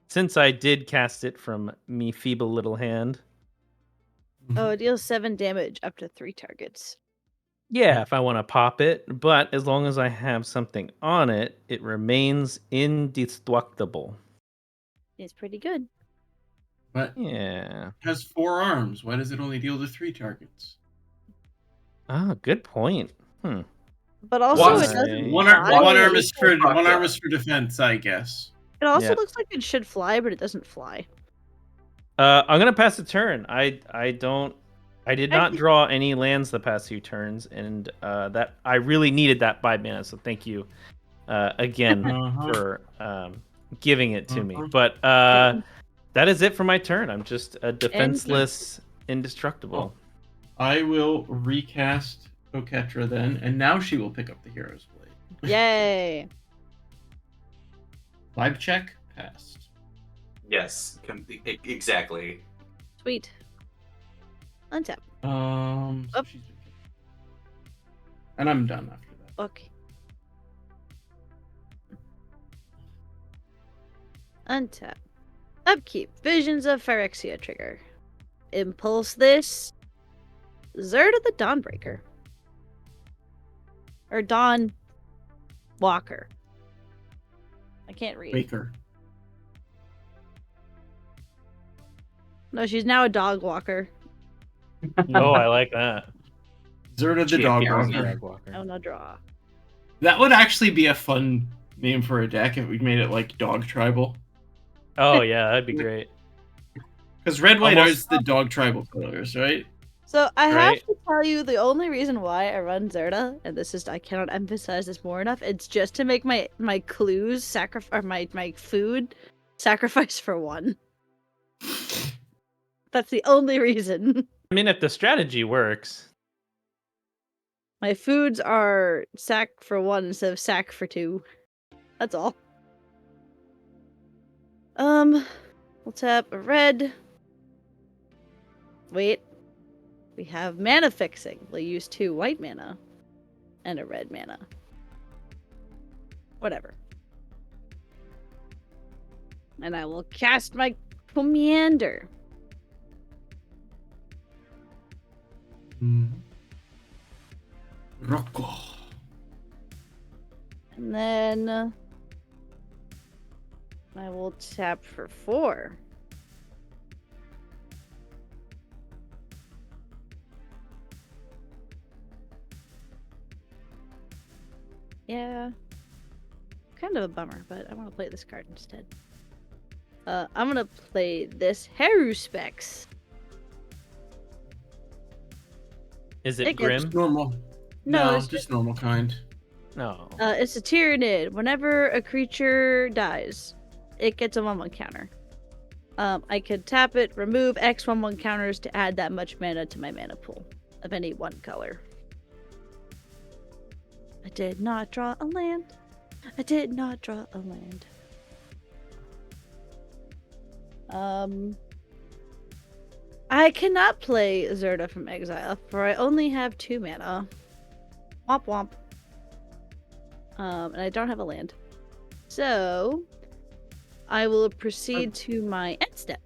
Since I did cast it from me feeble little hand. Oh, it deals 7 damage up to 3 targets. Yeah, if I want to pop it, but as long as I have something on it, it remains indestructible. It's pretty good. But Yeah. it has 4 arms. Why does it only deal to 3 targets? Ah, good point. But also Why? it doesn't One fly. arm is for defense, I guess. It also Yeah. looks like it should fly, but it doesn't fly. I'm gonna pass the turn. I did not Actually- draw any lands the past few turns, and that I really needed that 5 mana. So thank you again for giving it to me. But that is it for my turn. I'm just a defenseless indestructible. I will recast Oketra then, and now she will pick up the Hero's Blade. Yay! Vibe check passed. Yes, exactly. Sweet. Untap. So Oh. she's been kicked. And I'm done after that. Okay. Untap. Upkeep. Visions of Phyrexia trigger. Impulse this. Zerda the Dawnbreaker. Or Dawn Walker. I can't read. Baker. No, she's now a dog walker. Oh, I like that. Zerda the Dog Champion. Walker. Oh, no draw. That would actually be a fun name for a deck if we made it like Dog Tribal. Oh yeah, that'd be great. Because red, white Almost- are the Dog Tribal colors, right? So I have Right. to tell you the only reason why I run Zerda, and this is I cannot emphasize this more enough. It's just to make my clues sacrifice or my food sacrifice for 1. That's the only reason. I mean, if the strategy works. My foods are sack for 1 instead of sack for 2. That's all. We'll tap a red. Wait. We have mana fixing. We'll use 2 white mana and a red mana. Whatever. And I will cast my Commander. Rocco. And then I will tap for 4. Yeah. Kind of a bummer, but I want to play this card instead. I'm gonna play this Haruspex. Is It it gets- grim? Normal. No, No, it's just normal kind. No. It's a Tyrannid. Whenever a creature dies, it gets a 1/1 counter. I could tap it, remove X 1/1 counters to add that much mana to my mana pool of any one color. I did not draw a land. I did not draw a land. I cannot play Zerda from Exile, for I only have 2 mana. Womp womp. And I don't have a land. So, I will proceed to my end step.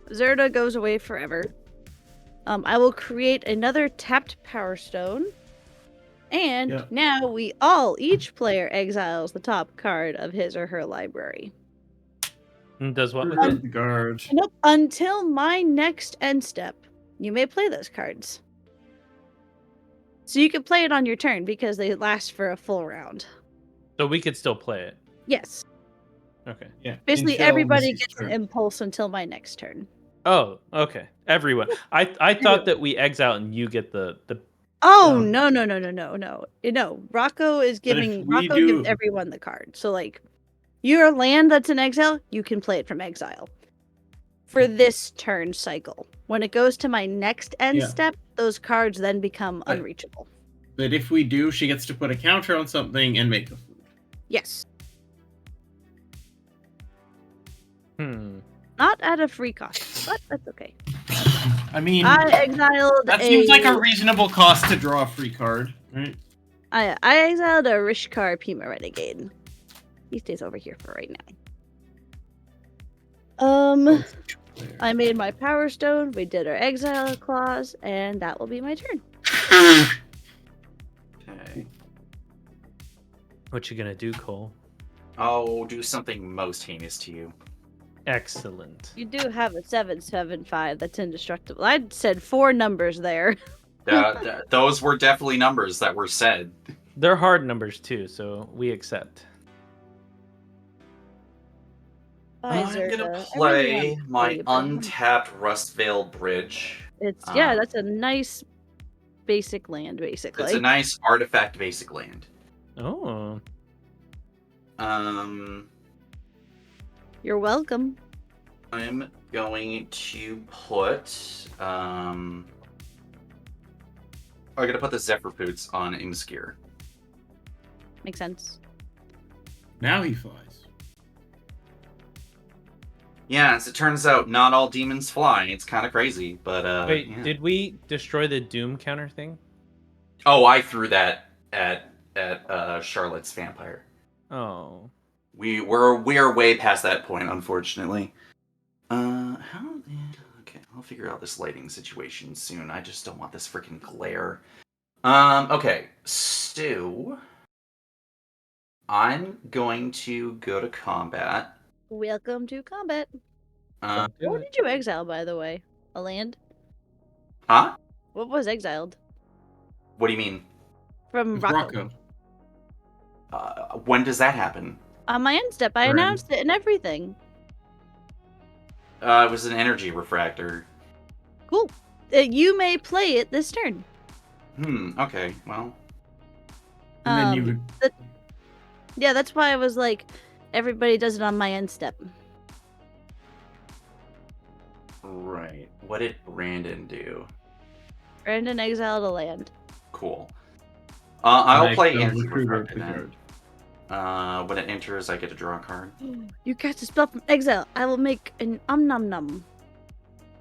Zerda goes away forever. I will create another tapped Power Stone. And now each player exiles the top card of his or her library. And does what with Remove it? the guard. Nope. Until my next end step, you may play those cards. So you can play it on your turn because they last for a full round. So we could still play it. Yes. Okay. Yeah. Basically, until everybody Missy's gets an turn. impulse until my next turn. Oh, okay. Everyone. I thought that we exile and you get the Oh, Um, no. No, Rocco is But if giving... we Rocco do- gives everyone the card. So, like, your land that's in exile, you can play it from exile. For this turn cycle. When it goes to my next end Yeah. step, those cards then become But- unreachable. But if we do, she gets to put a counter on something and make a food. Yes. Not at a free cost, but that's okay. I mean, I exiled that seems like a reasonable cost to draw a free card, right? I exiled a Rishkar Pima Renegade. He stays over here for right now. I made my Power Stone, we did our Exile Clause, and that will be my turn. Okay. What you gonna do, Cole? I'll do something most heinous to you. Excellent. You do have a 7/7/5 that's indestructible. I said 4 numbers there. Those were definitely numbers that were said. They're hard numbers too, so we accept. I'm Visor, gonna I play really want to my play, but I'm- untapped Rustvale Bridge. It's that's a nice basic land, basically. It's a nice artifact basic land. Oh. You're welcome. I'm going to put I'm gonna put the Zephyr Boots on Imskir. Makes sense. Now he flies. Yeah, as it turns out, not all demons fly. It's kind of crazy, but Wait, yeah. did we destroy the Doom counter thing? Oh, I threw that at Charlotte's vampire. Oh. We're way past that point, unfortunately. Okay, I'll figure out this lighting situation soon. I just don't want this freaking glare. Okay, so I'm going to go to combat. Welcome to combat. Uh, What did you exile, by the way? A land? huh? What was exiled? What do you mean? From Rocco. When does that happen? On my end step, I Right. announced it and everything. It was an energy refractor. Cool. You may play it this turn. Okay, well. And then you would. Yeah, that's why I was like, everybody does it on my end step. Right. What did Brandon do? Brandon exiled a land. Cool. I'll I play exiled energy the Kruger refractor then. card. When it enters, I get to draw a card. You cast a spell from exile. I will make an num num.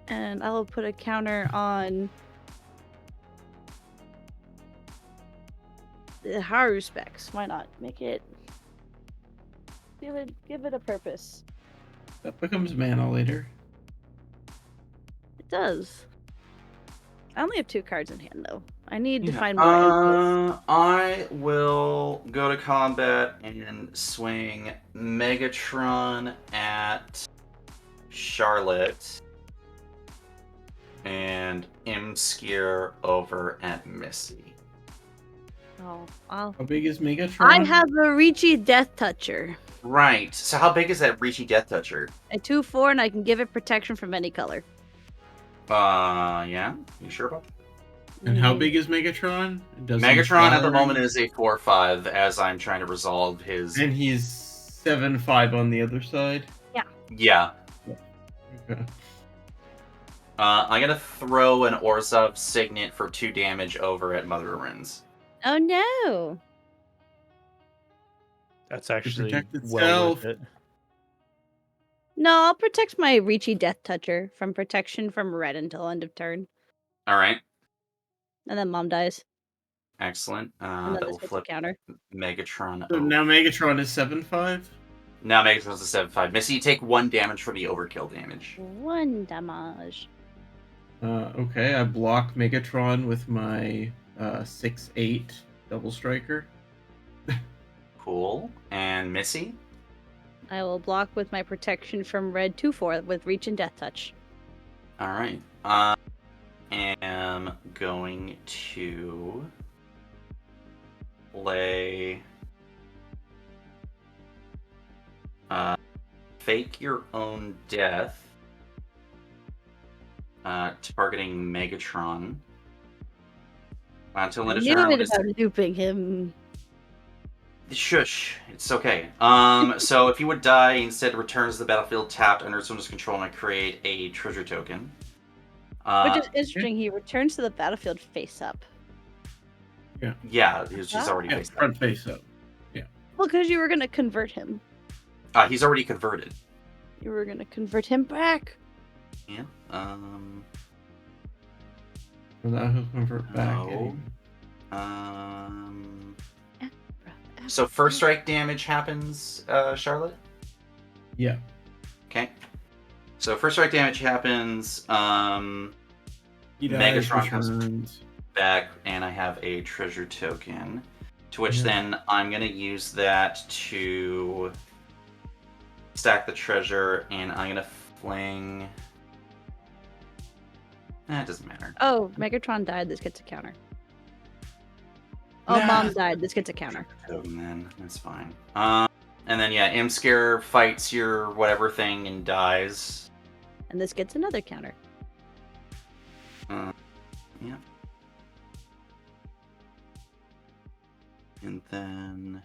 And I will put a counter on the Haru specs. Why not? Make it give it a purpose. That becomes mana later. It does. I only have 2 cards in hand though. I need to Yeah. find more info. I will go to combat and swing Megatron at Charlotte and Imskir over at Missy. Oh, How big is Megatron? I have a Ricci Death Toucher. Right. So how big is that Ricci Death Toucher? A 2/4, and I can give it protection from any color. Yeah. You sure about that? And how big is Megatron? Does he Megatron at the fly? moment is a 4/5 as I'm trying to resolve his. And he's 7/5 on the other side. Yeah. Okay. I'm gonna throw an Orzhov Signet for 2 damage over at Mother Ruins. Oh no! That's actually protect well itself. worth it. No, I'll protect my Ricci Death Toucher from protection from red until end of turn. All right. And then mom dies. Excellent. And then That will this gets a flip counter. Megatron. So now Megatron is 7/5. Now Megatron's a 7/5. Missy, you take 1 damage for the overkill damage. 1 damage. Okay, I block Megatron with my 6/8 double striker. Cool. And Missy? I will block with my protection from red 2/4 with Reach and Death Touch. All right. am going to play Fake Your Own Death, targeting Megatron. Until I end of knew turn, it about looping him. Shush, it's okay. So if he would die, he instead returns to the battlefield tapped under someone's control and I create a treasure token. Which is interesting. He returns to the battlefield face up. Yeah, he's already face up. Front face up. Well, because you were going to convert him. He's already converted. You were going to convert him back. Yeah. Now he'll convert back. No. So first strike damage happens, Charlotte? Yeah. Okay. So first strike damage happens, He dies, Megatron comes returns. back, and I have a treasure token. To which then I'm going to use that to stack the treasure, and I'm going to fling... it doesn't matter. Oh, Megatron died. This gets a counter. Oh, Nah. Mom died. This gets a counter. Token then, that's fine. And then Imscare fights your whatever thing and dies. And this gets another counter. Yeah. And then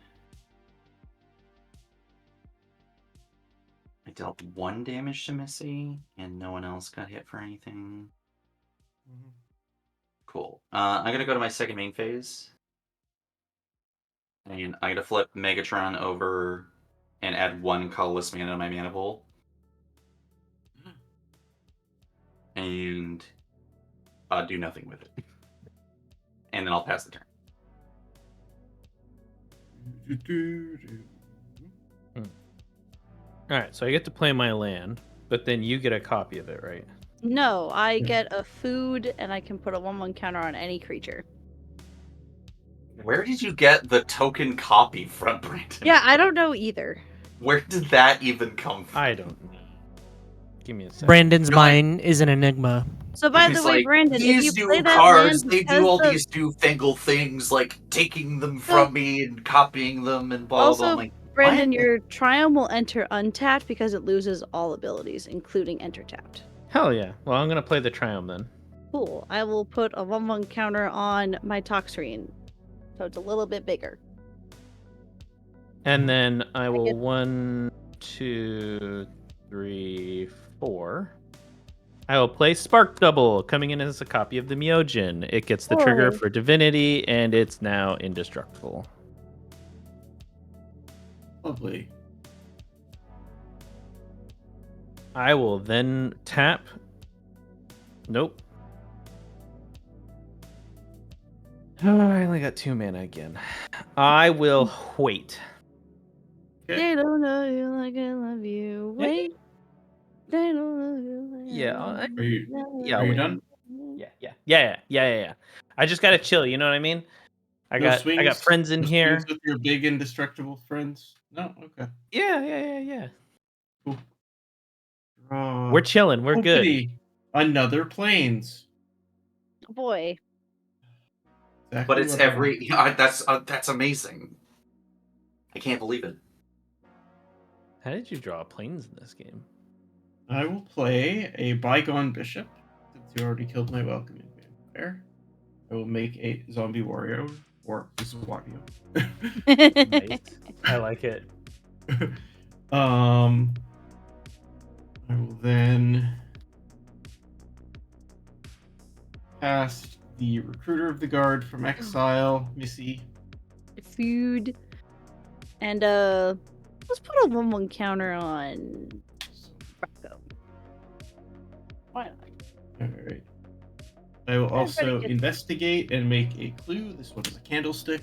I dealt 1 damage to Missy, and no one else got hit for anything. Cool. I'm gonna go to my second main phase. And I'm gonna flip Megatron over and add 1 colorless mana to my mana pool. And do nothing with it. And then I'll pass the turn. Alright, so I get to play my land, but then you get a copy of it, right? No, I get a food and I can put a 1/1 counter on any creature. Where did you get the token copy from, Brandon? Yeah, I don't know either. Where did that even come from? I don't know. Give me a second. Brandon's mind is an enigma. So by the It's way, like, Brandon, if these you new play that cards, land they because do all the- these newfangled things, like taking them from me and copying them and blah, blah, blah. Also, I'm like, Brandon, what? your Triumph will enter untapped because it loses all abilities, including enter tapped. Hell yeah. Well, I'm gonna play the Triumph then. Cool. I will put a 1/1 counter on my Toxtrine, so it's a little bit bigger. And then I will get- 1, 2, 3, 4. I will play Spark Double, coming in as a copy of the Myojin. It gets the trigger Oh. for Divinity, and it's now indestructible. Lovely. I will then tap. Nope. Oh, I only got 2 mana again. I will wait. They don't know you like I love you. Wait. They don't know you like I Yeah, love Are you? Yeah, Are you wait. done? Yeah. I just gotta chill. You know what I mean? I No got swings? friends in No here. swings with your big indestructible friends? No? Okay. Yeah. Cool. Draw. We're chilling. We're Oh, good. goody. Another planes. Oh, boy. Exactly But it's what I want. that's amazing. I can't believe it. How did you draw planes in this game? I will play a Bygone Bishop, since you already killed my Welcoming Vampire. I will make a Zombie Wario, or this is Wario. Nice. I like it. I will then cast the Recruiter of the Guard from Exile, Missy. Food. And let's put a 1/1 counter on Rocco. Why not? Alright. I will also investigate and make a clue. This one is a candlestick.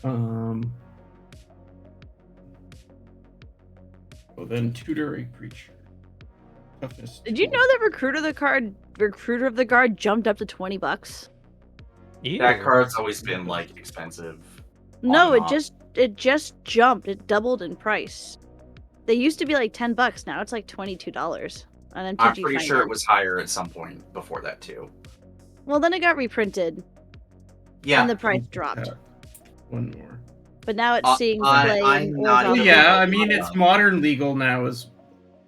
I'll then tutor a creature. Toughness Did you 12. know that Recruiter of the Guard jumped up to $20? That card's always been like expensive. No, On and it just jumped. It doubled in price. They used to be like $10. Now it's like $22. on I'm MTG pretty sure it Finance. was higher at some point before that too. Well, then it got reprinted, Yeah, and the price dropped. One more. But now it's seeing play I'm in not Well, even Orzhov. yeah, I looking mean it it's up. modern legal now as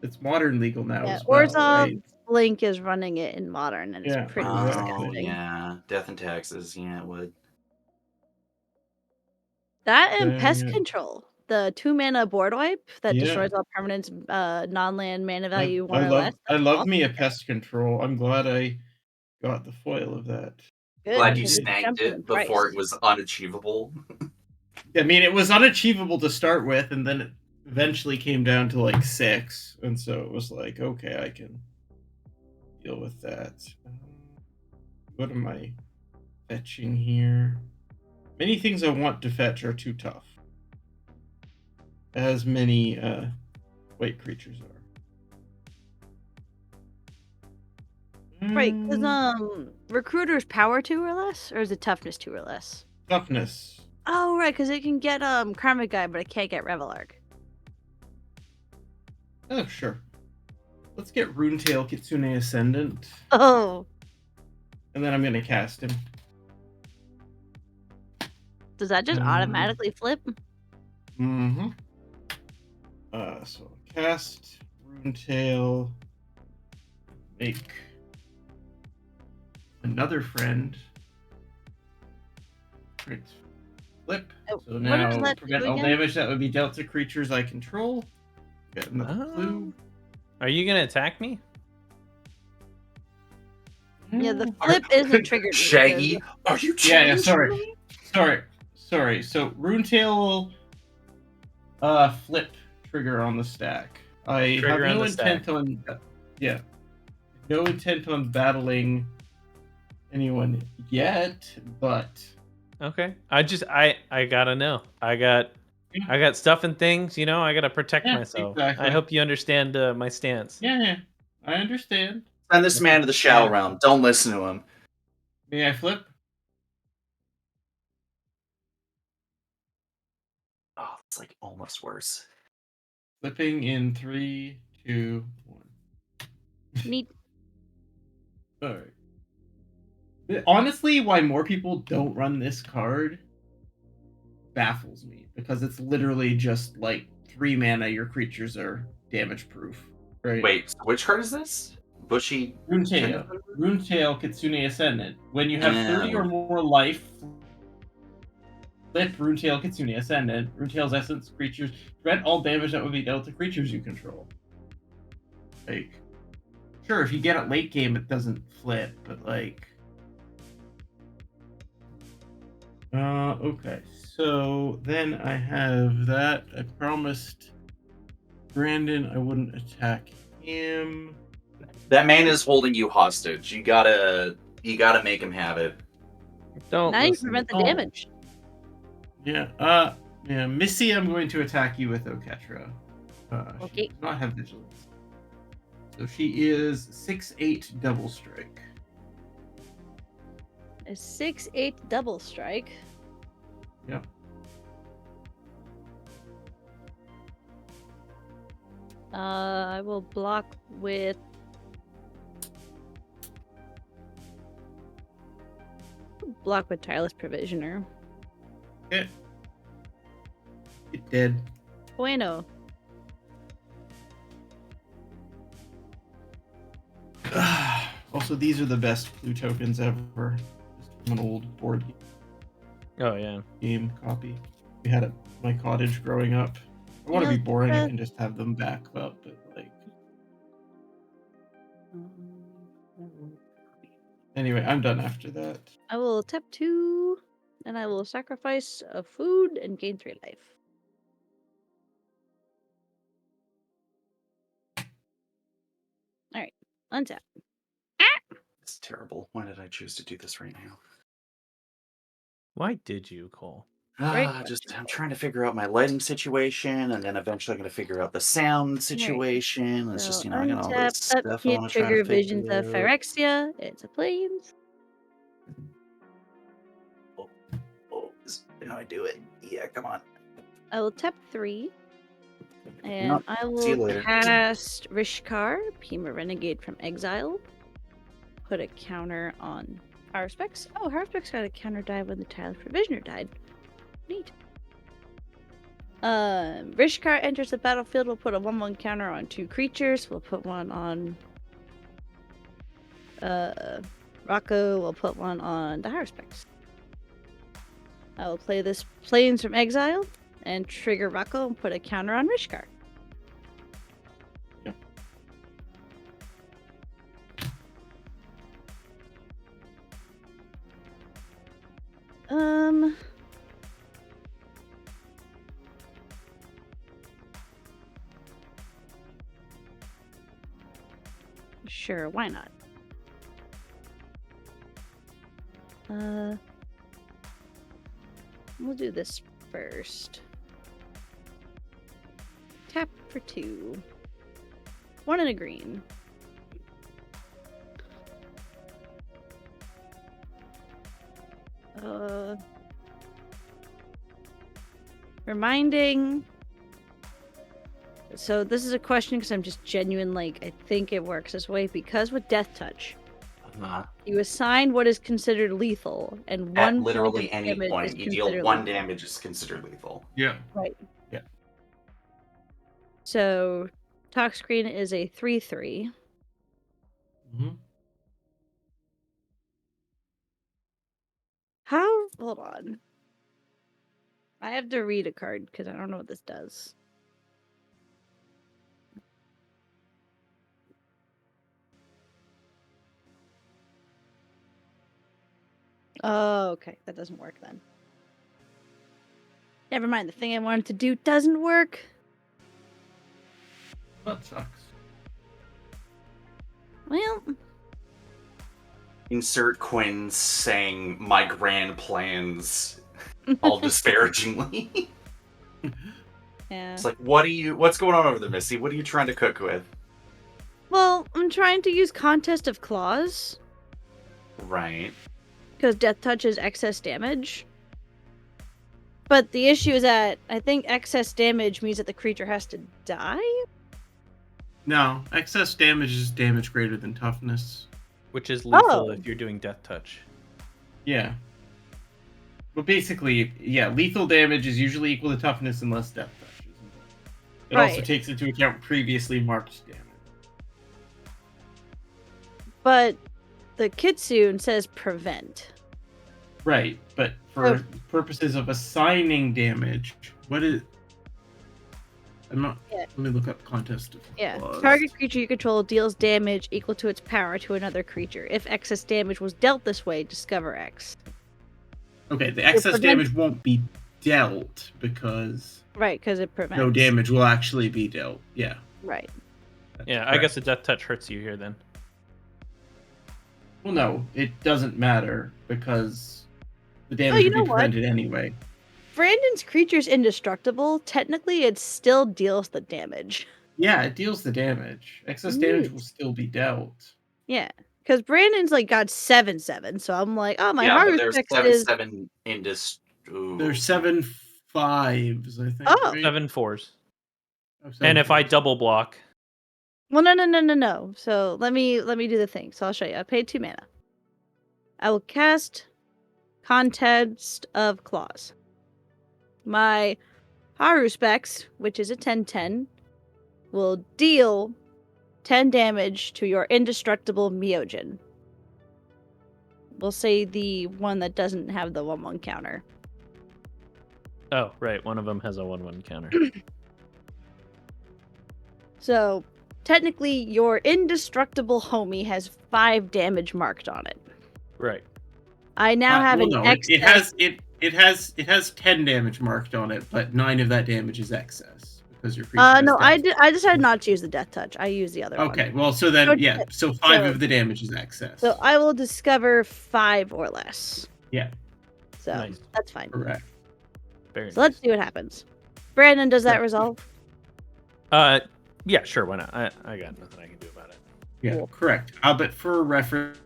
Yeah, as well, Orzhov right? Link is running it in modern, and Yeah, it's pretty exactly. Oh disgusting. yeah, death and taxes. Yeah, it would. That and Pest Yeah. Control, the 2-mana board wipe that Yeah. destroys all permanents, non-land mana value 1 I or love less. I That's love awesome. me a pest control. I'm glad I got the foil of that. Good, Glad you because it's snagged jumping in it before price. it was unachievable. I mean, it was unachievable to start with, and then it eventually came down to like 6, and so it was like, okay, I can deal with that. What am I fetching here? Many things I want to fetch are too tough. As many white creatures are. Right, because Recruiter's power 2 or less, or is it toughness 2 or less? Toughness. Oh, right, because it can get Karmic Guy, but it can't get Revelark. Oh, sure. Let's get Runetail Kitsune Ascendant, Oh, and then I'm gonna cast him. does that just Mm. automatically flip? Mm-hmm. So cast Runetail, make another friend. Print flip. Oh, So what does now that prevent do all again? damage that would be dealt to creatures I control. Get another clue. Are you gonna attack me? Yeah, the flip isn't triggered. Shaggy, are you Yeah, challenging sorry. me? Sorry. So Runetail flip trigger on the stack. I Trigger have on no the stack. intent on no intent on battling anyone yet, but Okay. I gotta know. I got stuff and things. You know, I gotta protect yeah, myself. exactly. I hope you understand my stance. Yeah, I understand. Send this man to the Shadow Realm. Don't listen to him. May I flip? Oh, it's like almost worse. Flipping in 3, 2, 1. Neat. All right. Honestly, why more people don't run this card baffles me, because it's literally just like 3 mana. Your creatures are damage proof, right? Wait, which card is this? Bushy. Runetail Kitsune Ascendant. When you have 30 or more life, flip Runetail Kitsune Ascendant. Runetail's essence creatures prevent all damage that would be dealt to creatures you control. Like, sure, if you get it late game, it doesn't flip, but like. Okay. So then I have that. I promised Brandon I wouldn't attack him. That man is holding you hostage. You gotta make him have it. Don't Now you listen. prevent the Oh. damage. Yeah. Missy, I'm going to attack you with Oketra. Okay. She does not have vigilance. So she is 6/8 double strike. A 6/8 double strike. Yep. I will block with Tireless Provisioner. Okay. It dead. Bueno. Also, these are the best blue tokens ever. Just from an old board Oh yeah. game copy. We had it at my cottage growing up. I want to be boring and just have them back up, but like. Anyway, I'm done after that. I will tap 2, and I will sacrifice a food and gain 3 life. Alright, untap. It's terrible. Why did I choose to do this right now? Why did you, Cole? Great I'm trying to figure out my lighting situation, and then eventually I'm going to figure out the sound situation. It's just, I got all this stuff I want to try trigger to figure Visions of out. Phyrexia. It's a plains. Oh, how do I do it? Yeah, come on. I will tap 3. And Yep. I See you will later. cast Rishkar, Pima Renegade from exile. Put a counter on Power Specs. Oh, Power Specs got a counter die when the Tireless Provisioner died. Neat. Rishkar enters the battlefield. We'll put a 1/1 counter on 2 creatures. We'll put one on Rocco. We'll put one on the Haruspex. I will play this Plains from exile and trigger Rocco and put a counter on Rishkar. Yeah. Sure, why not? We'll do this first. Tap for 2. 1 and a green. Reminding. So this is a question because I'm just genuine, like, I think it works this way because with Death Touch, you assign what is considered lethal, and At 1 literally point of any damage is point, you deal considered 1 lethal. damage is considered lethal. Yeah. Right. Yeah. So, Toxcreen is a 3/3. Mm-hmm. How? Hold on. I have to read a card because I don't know what this does. Oh, okay. That doesn't work then. Never mind. The thing I wanted to do doesn't work. That sucks. Well, Insert Quinn saying my grand plans all disparagingly. yeah. It's like, what's going on over there, Missy? What are you trying to cook with? Well, I'm trying to use Contest of Claws Right. because Death Touch is excess damage. But the issue is that I think excess damage means that the creature has to die? No, excess damage is damage greater than toughness. Which is lethal Oh. if you're doing Death Touch. Yeah. But basically, yeah, lethal damage is usually equal to toughness unless death touch. It also Right. takes into account previously marked damage. But the Kitsune says prevent. Right, but for purposes of assigning damage, what is... I'm not... Yeah. Let me look up contest of Yeah. claws. Target creature you control deals damage equal to its power to another creature. If excess damage was dealt this way, discover X. Okay, the excess prevent- damage won't be dealt because Right, because it prevents. no damage will actually be dealt. Yeah. Right. that's Yeah, I correct. guess the Death Touch hurts you here then. Well, no, it doesn't matter because the damage you will know be what? prevented anyway. Brandon's creature's indestructible. Technically, it still deals the damage. Yeah, it deals the damage. Excess damage will still be dealt. Yeah. Because Brandon's like got 7/7, so I'm like, oh, my yeah, heart but there's respect is 7/7 indus. Ooh. There's 7 5s, I think. Oh. right? 7 4s. Oh, 7 And if I 4s. double block, well, no. So let me do the thing. So I'll show you. I paid 2 mana. I will cast Contest of Claws. My Haruspex, which is a 10/10, will deal 10 damage to your indestructible Myojin. We'll say the one that doesn't have the 1/1 counter. oh right, one of them has a 1/1 counter. So technically, your indestructible homie has 5 damage marked on it. Right. I now have well, an no, excess. it has 10 damage marked on it, but 9 of that damage is excess because your creature has No, I death. decided not to use the Death Touch. I use the other one. Okay, well, so then, yeah, so 5 of the damage is excess. So I will discover 5 or less. Yeah. So Nice. that's fine. Correct. Very So let's see what happens. Brandon, does that Right. resolve? Yeah, sure, why not? I got nothing I can do about it. Yeah, Cool. correct. But for reference,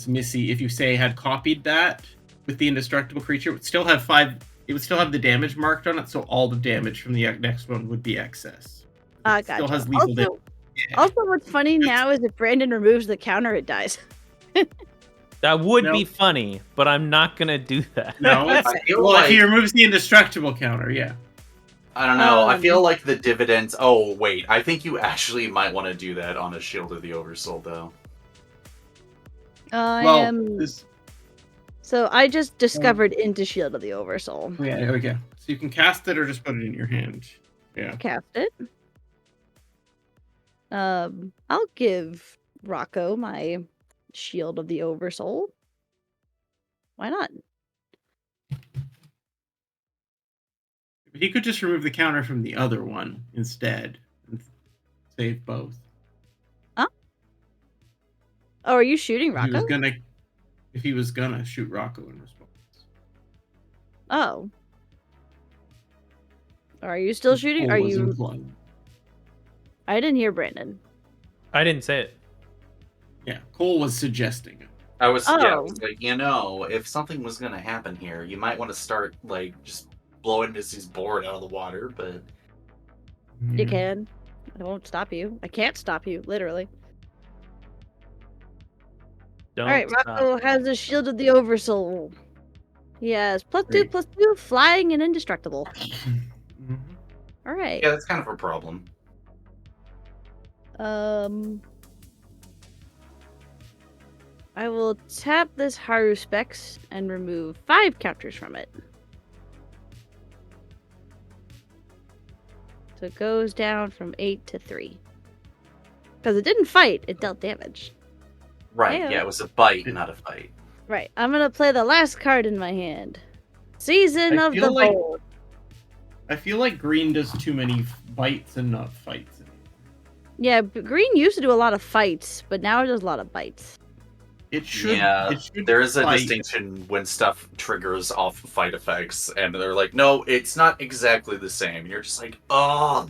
Missy, if you say had copied that with the indestructible creature, it would still have 5 it would still have the damage marked on it, so all the damage from the next one would be excess. It Gotcha. still has lethal damage. Yeah. Also, what's funny now is if Brandon removes the counter, it dies. That would No. be funny, but I'm not gonna do that. No, I feel well, like if he removes the indestructible counter, yeah. I don't know. I Um, feel like the dividends. Oh wait, I think you actually might want to do that on a Shield of the Oversoul, though. So I just discovered into Shield of the Oversoul. Yeah, okay. So you can cast it or just put it in your hand. Yeah. Cast it. I'll give Rocco my Shield of the Oversoul. Why not? He could just remove the counter from the other one instead and save both. Huh? Oh, are you shooting If he was Rocco? if he was gonna shoot Rocco in response. Oh. Are you still shooting? Cole was implied. I didn't hear Brandon. I didn't say it. Yeah, Cole was suggesting it. I was Oh. like, if something was gonna happen here, you might want to start like just blowing Missy's board out of the water, but You can. I won't stop you. I can't stop you, literally. Don't Alright, stop. Rocco has the Shield of the Oversoul. He has +2, Great. +2, flying and indestructible. Mhm. Alright. yeah, that's kind of a problem. I will tap this Haru Specs and remove 5 counters from it. So it goes down from 8 to 3. Because it didn't fight, it dealt damage. Right? Yeah. Yeah, it was a bite, not a fight. Right, I'm gonna play the last card in my hand. Season I of feel the like- Bold. I feel like green does too many bites and not fights. Yeah, green used to do a lot of fights, but now it does a lot of bites. It should. Yeah, It should there is a fight. distinction when stuff triggers off fight effects, and they're like, no, it's not exactly the same. You're just like, oh.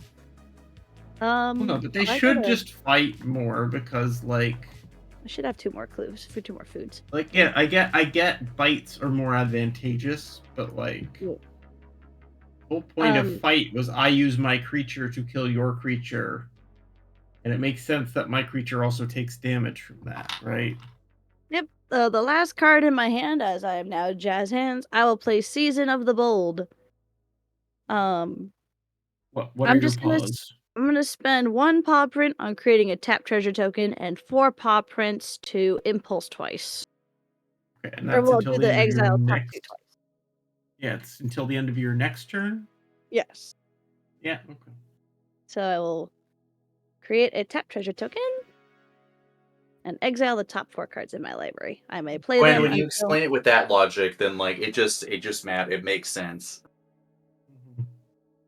Well, no, but they should just fight more because, like, I should have 2 more clues for 2 more foods. like yeah, I get bites are more advantageous, but like, Yeah. the whole point of fight was I use my creature to kill your creature, and it makes sense that my creature also takes damage from that, right? Yep. The last card in my hand, as I am now Jazz Hands, I will play Season of the Bold. What I'm are your just gonna paws? I'm gonna spend 1 paw print on creating a tap treasure token and 4 paw prints to impulse twice. Okay, and Or that's we'll until do the the end of your exile top 2 next. twice. Yeah, it's until the end of your next turn. Yes. Yeah. Okay. So I will create a tap treasure token and exile the top 4 cards in my library. I may play them When you until... explain it with that logic, then like it just it makes sense.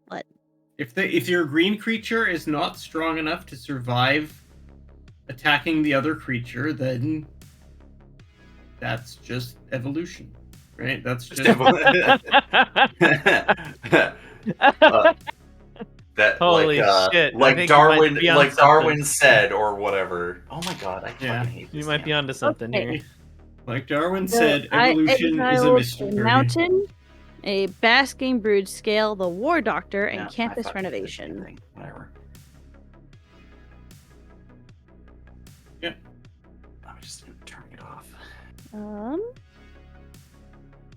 What? If your green creature is not strong enough to survive attacking the other creature, then that's just evolution, right? That's just That Holy shit, I like think you might Darwin, be on like something. Darwin said, or whatever. Oh my god, I Yeah. fucking hate this. You might be onto something Okay. here. like Darwin So said. I Evolution is a exiled mystery. a mountain, a basking brood scale, the war doctor, and Yeah, I campus fucking hate this renovation. thing. Whatever. Yep. I'm just gonna turn it off.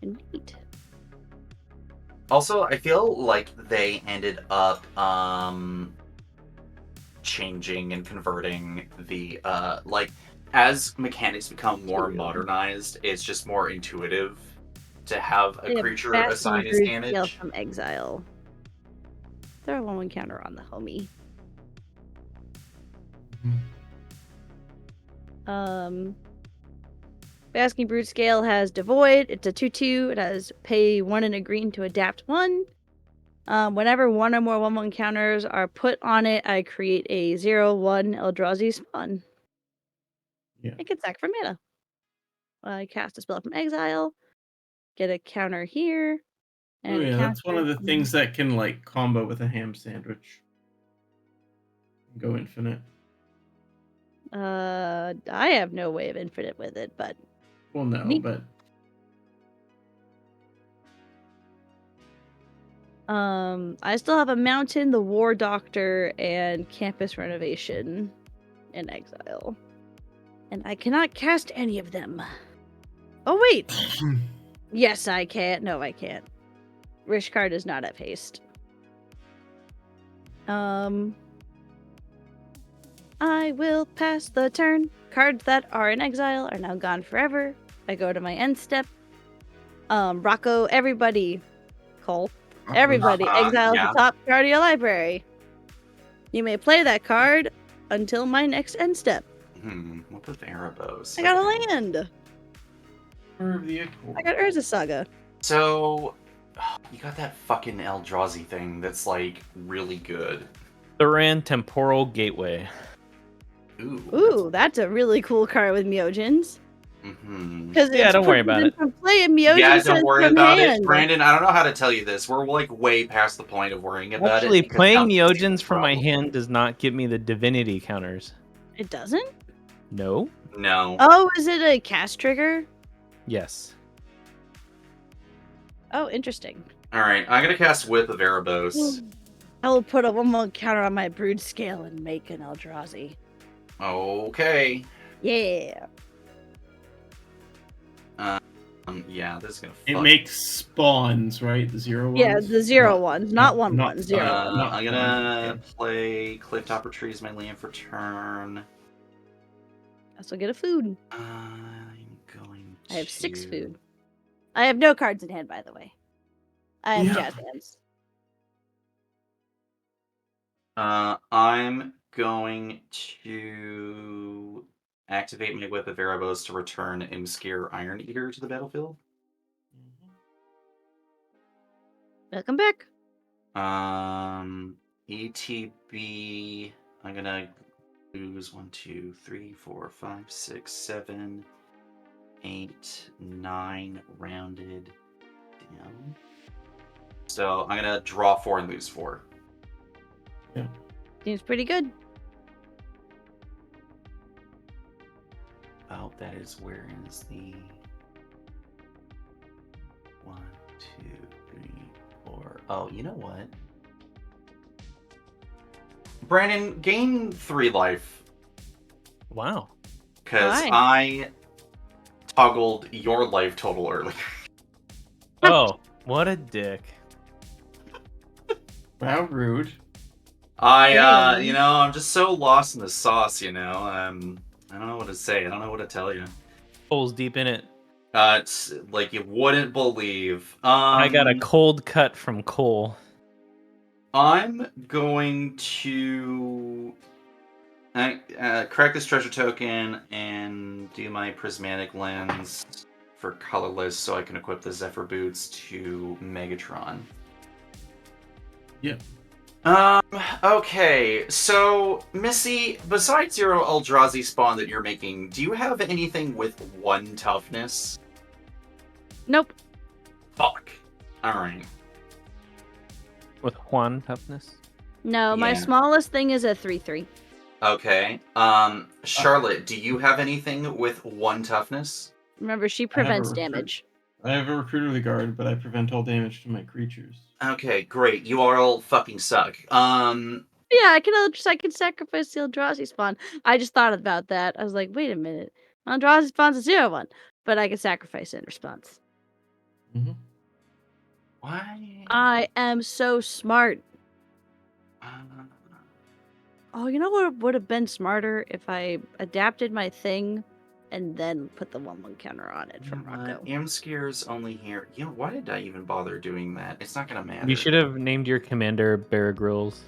Neat. Also, I feel like they ended up changing and converting the like as mechanics become more modernized, it's just more intuitive to have a creature assign his Scale damage. from exile. Throw 1 counter on the homie. Basking Brood Scale has Devoid. It's a 2/2. It has pay 1 and a green to adapt 1. Whenever 1 or more 1/1 counters are put on it, I create a 0/1 Eldrazi spawn. Yeah. It gets sacked for mana. I cast a spell from exile, get a counter here, and Oh a yeah, that's one of the counter- things that can like combo with a ham sandwich. Go infinite. I have no way of infinite with it, but Well, no, Neat. but I still have a mountain, the war doctor, and campus renovation in exile. And I cannot cast any of them. Oh, wait. Yes, I can. No, I can't. Rishkar does not have haste. I will pass the turn. Cards that are in exile are now gone forever. I go to my end step. Rocco, everybody. Cole. Everybody. Exile yeah. the top card of your library. You may play that card until my next end step. What with Erebos? I got a land. I got Urza Saga. So, you got that fucking Eldrazi thing that's like really good. Thuran Temporal Gateway. Ooh, that's a really cool card with Myojins. Because don't worry about it. From play and Myojin Yeah, don't worry about hand. it, Brandon. I don't know how to tell you this. We're like way past the point of worrying about Actually, it. playing Myojins from my hand does not give me the divinity counters. It doesn't? No. No. Oh, is it a cast trigger? Yes. Oh, interesting. All right, I'm gonna cast Whip of Erebos. I will put a 1/1 counter on my brood scale and make an Eldrazi. Okay. Yeah. Yeah, this is gonna. It makes spawns, right? The 0 ones. Yeah, the 0 ones, not 1/1. 0. I'm gonna play Clifftopper Tree as my land for turn. Also get a food. I'm going. I have 6 food. I have no cards in hand, by the way. I have jazz hands. I'm going to activate my Whip of Erebos to return Imskir Iron Eater to the battlefield. Welcome back. ETB. I'm gonna lose 1, 2, 3, 4, 5, 6, 7, 8, 9 rounded down. So I'm gonna draw 4 and lose 4. Yeah. Seems pretty good. Oh, that is where is the 1, 2, 3, 4. Oh, you know what? Brandon, gain 3 life. Wow. Because I toggled your life total earlier. Oh, what a dick. Wow, rude. I'm just so lost in the sauce, I don't know what to say. I don't know what to tell you. Cole's deep in it. It's like you wouldn't believe. I got a cold cut from Cole. I'm going to crack this treasure token and do my prismatic lens for colorless so I can equip the Zephyr boots to Megatron. Yep. Okay, so Missy, besides your Eldrazi spawn that you're making, do you have anything with 1 toughness? Nope. Fuck. Alright. With Juan toughness? No, my Yeah. smallest thing is a 3/3. Okay. Charlotte, do you have anything with 1 toughness? Remember, she prevents damage. I have a Recruiter of the Guard, but I prevent all damage to my creatures. Okay, great. You all fucking suck. Yeah, I can sacrifice the Eldrazi spawn. I just thought about that. I was like, wait a minute. Eldrazi spawn's a 0/1, but I can sacrifice it in response. Mm-hmm. Why? I am so smart. Oh, you know what would have been smarter if I adapted my thing and then put the 1/1 counter on it from Rocco. Imskir's only here. Why did I even bother doing that? It's not gonna matter. You should have named your commander Bear Grylls.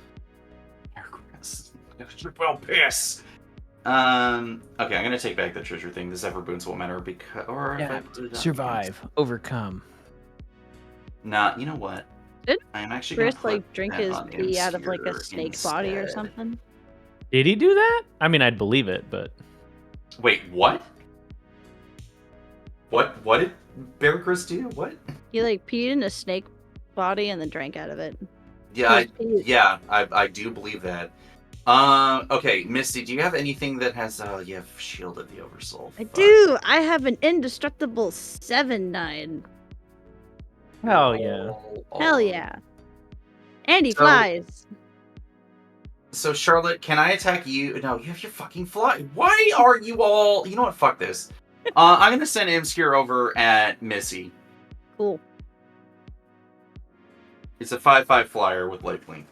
Well, piss. Okay, I'm gonna take back the treasure thing. The Zephyr boots won't matter because, or if I put it on Survive. Overcome. Nah, you know what? Did I'm actually Chris gonna put drink that his on pee out of like a Imskir snake body or instead. something? Did he do that? I mean, I'd believe it, but... Wait, what? What did Bear Grylls do? What? He like peed in a snake body and then drank out of it. Yeah, I do believe that. Okay, Misty, do you have anything that has you have shielded the Oversoul? I do. I have an indestructible 7/9. Hell yeah. Hell yeah. And he So- flies. So Charlotte, can I attack you? No, you have your fucking fly. Why are you all? You know what? Fuck this. I'm gonna send Imscure over at Missy. Cool. It's a 5/5 flyer with lifelink.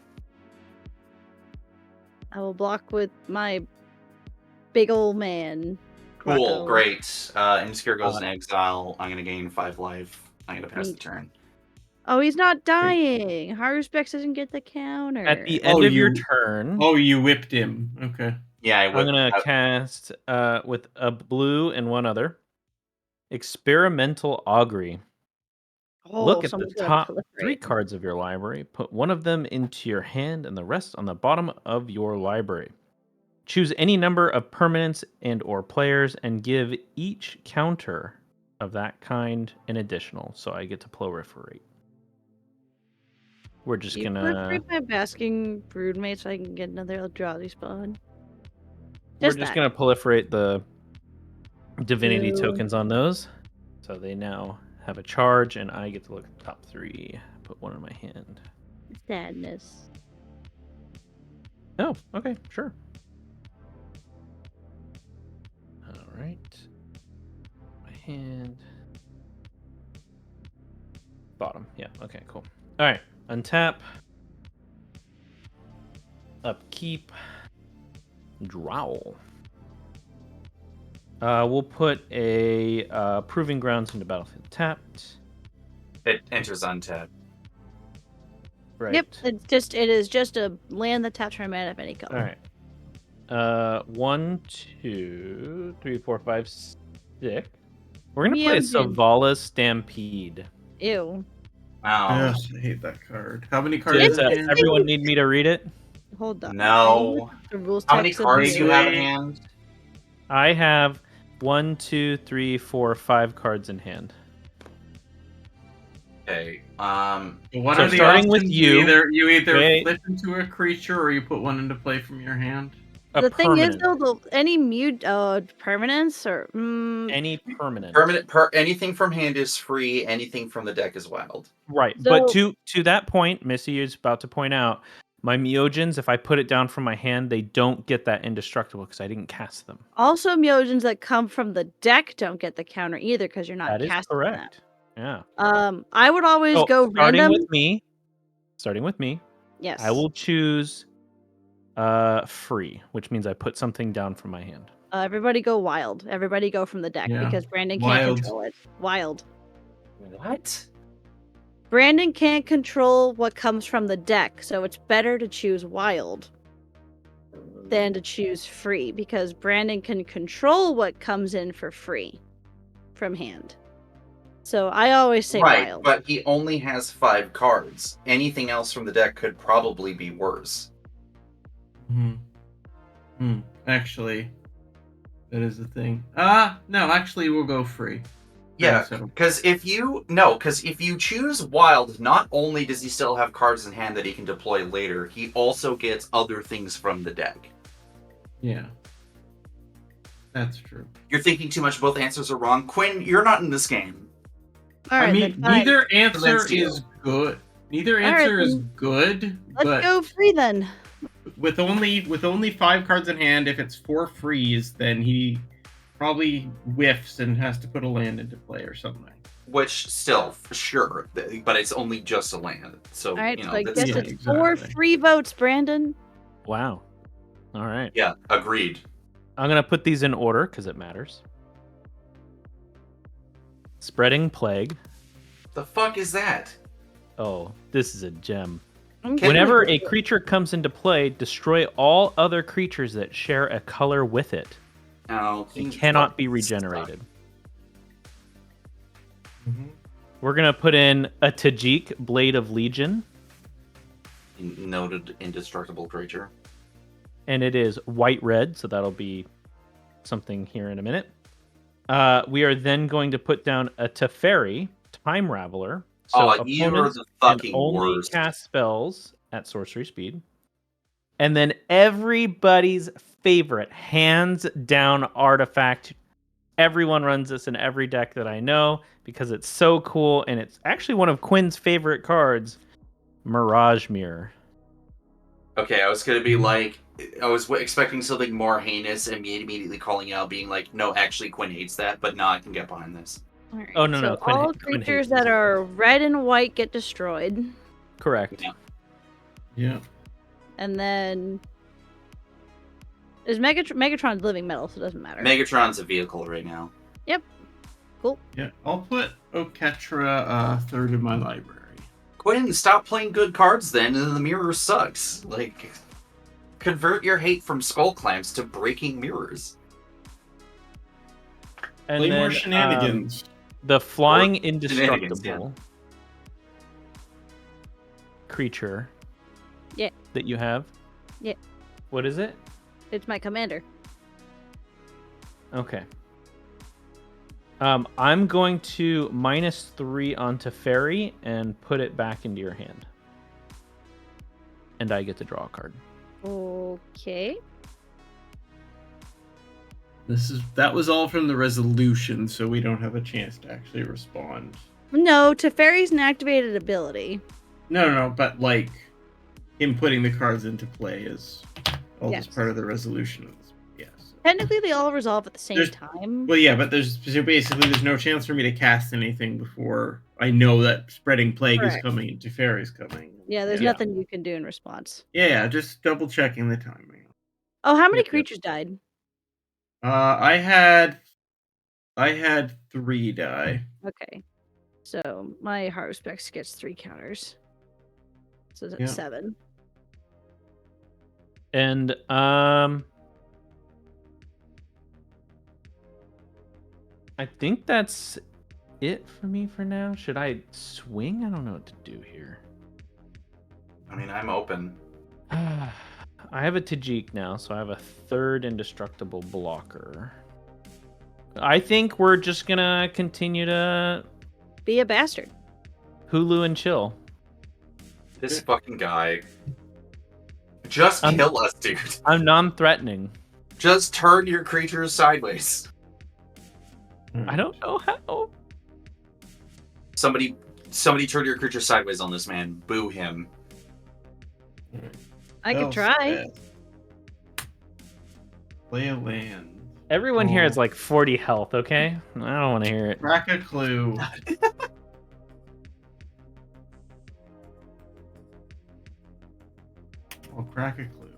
I will block with my big old man. Cool, Rocco. great. Imscure goes in exile. I'm gonna gain 5 life. I'm gonna pass the Neat. turn. Oh, he's not dying. Haruspex doesn't get the counter. At the end of your turn, Oh, you whipped him. Okay. Yeah, I I'm whipped gonna out. cast with a blue and one other. Experimental Augury. Oh, Look at the someone's gonna top proliferate. 3 cards of your library. Put one of them into your hand and the rest on the bottom of your library. Choose any number of permanents and or players and give each counter of that kind an additional. So I get to proliferate. We're just You gonna. proliferate my basking broodmate so I can get another drowsy spawn. We're Just just that. gonna proliferate the divinity Blue. tokens on those. So they now have a charge, and I get to look at the top 3. Put one in my hand. Sadness. Oh, okay, sure. All right. My hand. Bottom. Yeah. Okay. Cool. All right. Untap. Upkeep. Drowl. We'll put a Proving Grounds into battlefield tapped. It enters untapped. Right. Yep, it is just a land that taps for a mana of any color. All right. 1, 2, 3, 4, 5, 6. We're gonna play a Myojin. Savala Stampede. Ew. Yes, I hate that card. How many cards Does in hand? everyone need me to read it? Hold on. No. The rules How many text of cards the- do you have in hand? I have 1, 2, 3, 4, 5 cards in hand. Okay. What So are the starting with options? you, You either they- flip into a creature or you put one into play from your hand. The thing is, Permanent. though, any mute permanence or Any permanent. Anything from hand is free. Anything from the deck is wild. Right. But to that point, Missy is about to point out, my Myojins, if I put it down from my hand, they don't get that indestructible because I didn't cast them. also Myojins that come from the deck don't get the counter either because you're not That is casting correct. Yeah. them. I would always So, go random. starting with me, Yes. I will choose free, which means I put something down from my hand. Everybody go wild. Everybody go from the deck Yeah. because Brandon Wild. can't control it. Wild. What? Brandon can't control what comes from the deck, so it's better to choose wild than to choose free because Brandon can control what comes in for free from hand. So I always say Right, wild. but he only has 5 cards. Anything else from the deck could probably be worse. Actually, that is the thing. No, actually, we'll go free. Yeah, So- because if you choose wild, not only does he still have cards in hand that he can deploy later, he also gets other things from the deck. Yeah. That's true. You're thinking too much. Both answers are wrong. Quinn, you're not in this game. All right, I mean, then fine. neither answer Let's do is good. Neither All right, answer is then. good, Let's but go free then. with only 5 cards in hand, if it's 4 frees, then he probably whiffs and has to put a land into play or something. Which still, sure, but it's only just a land. So All right, you so know, I that's guess yeah, it's 4 exactly. free votes, Brandon. Wow. All right. yeah, agreed. I'm going to put these in order because it matters. Spreading Plague. The fuck is that? Oh, this is a gem. Okay. Whenever a creature comes into play, destroy all other creatures that share a color with it. Oh, It cannot be regenerated. We're going to put in a Tajik, Blade of Legion, Noted indestructible creature. and it is white-red, so that'll be something here in a minute. We are then going to put down a Teferi, Time Raveler. So You're opponents the can fucking only worst. cast spells at sorcery speed. And then everybody's favorite, hands down artifact. Everyone runs this in every deck that I know because it's so cool, and it's actually one of Quinn's favorite cards. Mirage Mirror. Okay, I was gonna be like, I was expecting something more heinous and me immediately calling out, being like, no, actually, Quinn hates that, but no, I can get behind this. All right, Oh, no, so no, Quinn all Quinn hates creatures this. that are red and white get destroyed, Correct. Yeah. Yeah. and then is Megatron's living metal, so it doesn't matter. Megatron's a vehicle right now. Cool. Yeah. I'll put Oketra third in my library. Quinn, stop playing good cards then, and the mirror sucks. Like, convert your hate from skull clamps to breaking mirrors. And Play then, more shenanigans. the flying Or shenanigans, indestructible creature. Yeah. That you have. Yeah. What is it? It's my commander. Okay. I'm going to -3 onto Fairy and put it back into your hand. And I get to draw a card. Okay. That was all from the resolution, so we don't have a chance to actually respond. No, Teferi's an activated ability. No, but like him putting the cards into play is all Yes. just part of the resolution of this. Yes. Technically, they all resolve at the same time. Well, yeah, but there's no chance for me to cast anything before I know that spreading plague is Correct. coming and Teferi's coming. Yeah, there's Yeah. nothing you can do in response. Yeah, just double checking the timing. Oh, how many Yep. creatures died? I had 3 die. Okay. So my Heart Respects gets 3 counters. So that's Yeah. 7. And I think that's it for me for now. Should I swing? I don't know what to do here. I mean, I'm open. I have a Tajik now, so I have a 3rd indestructible blocker. I think we're just gonna continue to Be a bastard. Hulu and chill. This fucking guy. Just kill us, dude. I'm non-threatening. Just turn your creatures sideways. I don't know how. Somebody turn your creature sideways on this man. Boo him. I could try. Play a land. Everyone here is like 40 health, okay? I don't want to hear it. Crack a clue. I'll crack a clue.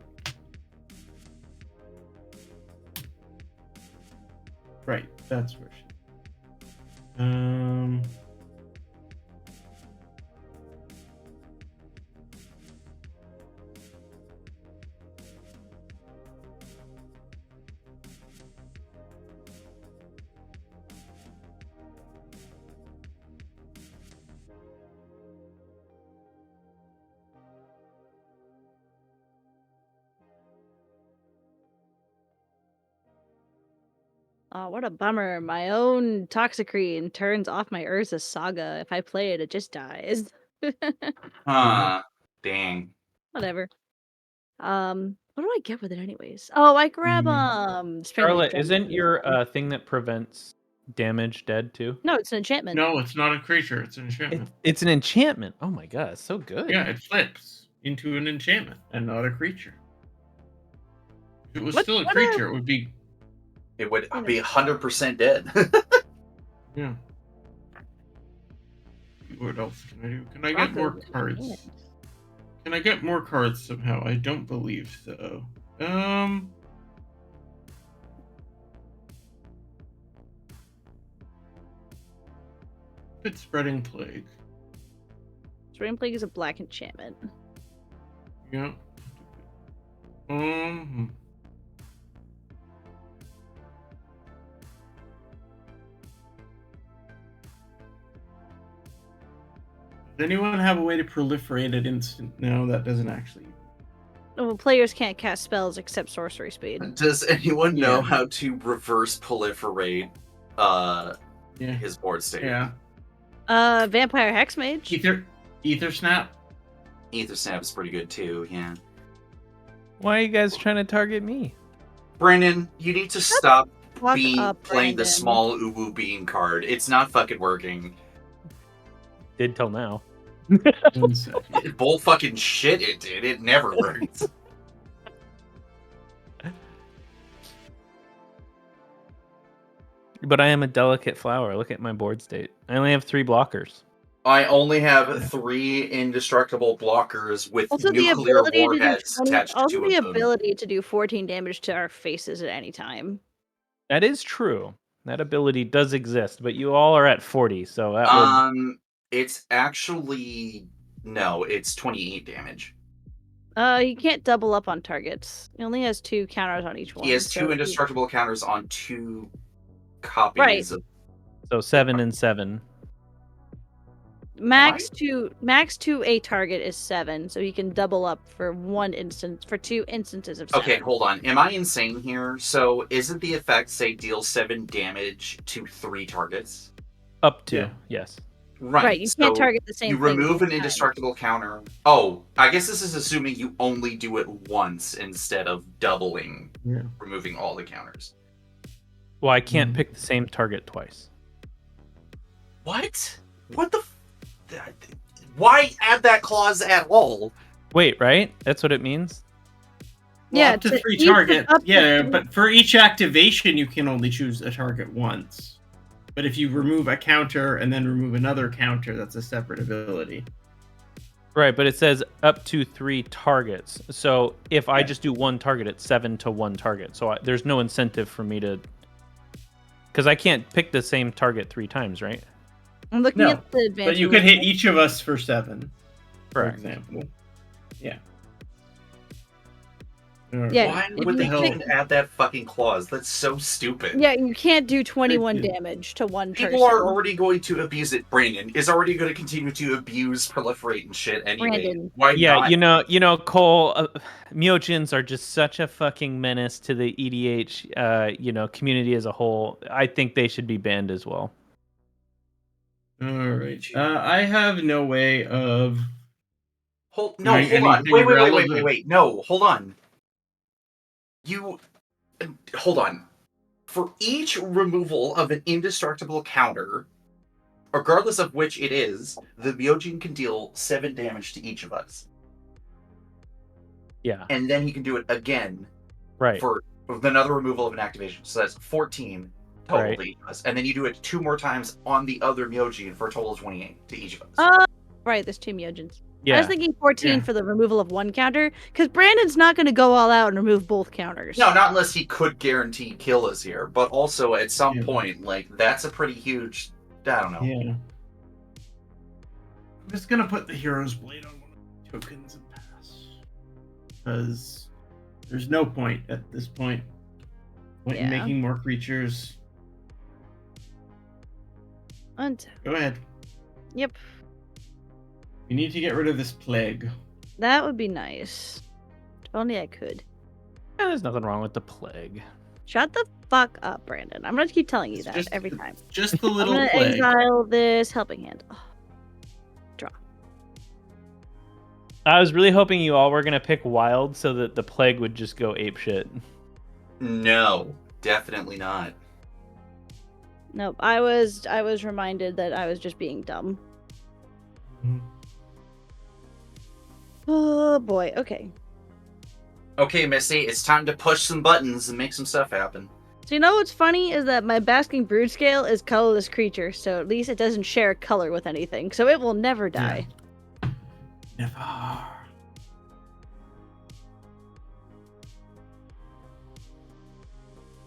Right, that's where she. Oh, what a bummer. My own Toxicrene turns off my Urza Saga. If I play it, it just dies. Huh. Dang. Whatever. What do I get with it anyways? Oh, I grab Charlotte, Gem. isn't your thing that prevents damage dead too? No, it's an enchantment. No, it's not a creature. It's an enchantment. It's an enchantment. Oh my god, it's so good. Yeah, it flips into an enchantment and not a creature. If it was still a creature, it would be. It would be 100% dead. Yeah. What else can I do? Can I get more cards? Can I get more cards somehow? I don't believe so. It's Spreading Plague. Spreading Plague is a black enchantment. Yeah. Does anyone have a way to proliferate at instant? No, that doesn't actually. Well, players can't cast spells except sorcery speed. Does anyone know how to reverse proliferate his board state? Yeah. Vampire Hexmage. Ether Snap. Ether Snap is pretty good too, yeah. Why are you guys trying to target me? Brandon, you need to stop playing Brandon. the small uwu bean card. It's not fucking working. Did till now. 1 second. Bull fucking shit it did. It never worked. But I am a delicate flower. Look at my board state. I only have 3 blockers. I only have 3 indestructible blockers with Also, the nuclear ability to do warheads 20, attached also to the them. ability to do 14 damage to our faces at any time. That is true. That ability does exist, but you all are at 40, so that would... It's actually... No, it's 28 damage. He can't double up on targets. He only has 2 counters on each one. He has 2 so indestructible counters on 2 copies Right. of... So 7 and 7. Max to a target is 7, so he can double up for 2 instances of 7. Okay, hold on. Am I insane here? So, isn't the effect, say, deal 7 damage to 3 targets? Up to, Yeah. yes. Right, you can't target the same you thing. remove an indestructible counter. Oh, I guess this is assuming you only do it once instead of doubling, removing all the counters. Well, I can't pick the same target twice. What? What the... Why add that clause at all? Wait, right? That's what it means? Well, up to 3 targets. Yeah, but for each activation, you can only choose a target once. But if you remove a counter and then remove another counter, that's a separate ability. Right, but it says up to 3 targets. So if I just do 1 target, it's 7 to 1 target. So there's no incentive for me to... Because I can't pick the same target 3 times, right? I'm looking at the advantage. But you could hit each of us for 7, for Correct. example. Yeah. Yeah, Why if would you they pick- even add that fucking clause? That's so stupid. Yeah, you can't do 21 damage to one person. People are already going to abuse it. Brandon is already going to continue to abuse, proliferate, and shit anyway. Brandon. Why Yeah, not? you know, Cole, Myojins are just such a fucking menace to the EDH, community as a whole. I think they should be banned as well. All right. I have no way of... Hold on. Wait. No, hold on. Hold on. For each removal of an indestructible counter, regardless of which it is, the Myojin can deal 7 damage to each of us. Yeah. And then he can do it again. Right. For another removal of an activation. So that's 14 total to each of us. And then you do it 2 more times on the other Myojin for a total of 28 to each of us. Right, there's 2 Myojins. Yeah. I was thinking 14 for the removal of 1 counter, because Brandon's not going to go all out and remove both counters. No, not unless he could guarantee kill us here. But also, at some point, that's a pretty huge... I don't know. Yeah. I'm just going to put the Hero's Blade on one of the tokens and pass. Because there's no point at this point. In making more creatures. Go ahead. Yep. We need to get rid of this plague. That would be nice. If only I could. Yeah, there's nothing wrong with the plague. Shut the fuck up, Brandon. I'm going to keep telling you that every time. Just the little I'm plague. exile this helping hand. Oh. Draw. I was really hoping you all were going to pick wild so that the plague would just go apeshit. No, definitely not. Nope. I was reminded that I was just being dumb. Oh boy, okay. Okay, Missy, it's time to push some buttons and make some stuff happen. So you know what's funny is that my Basking Brood Scale is colorless creature, so at least it doesn't share color with anything, so it will never die. Never.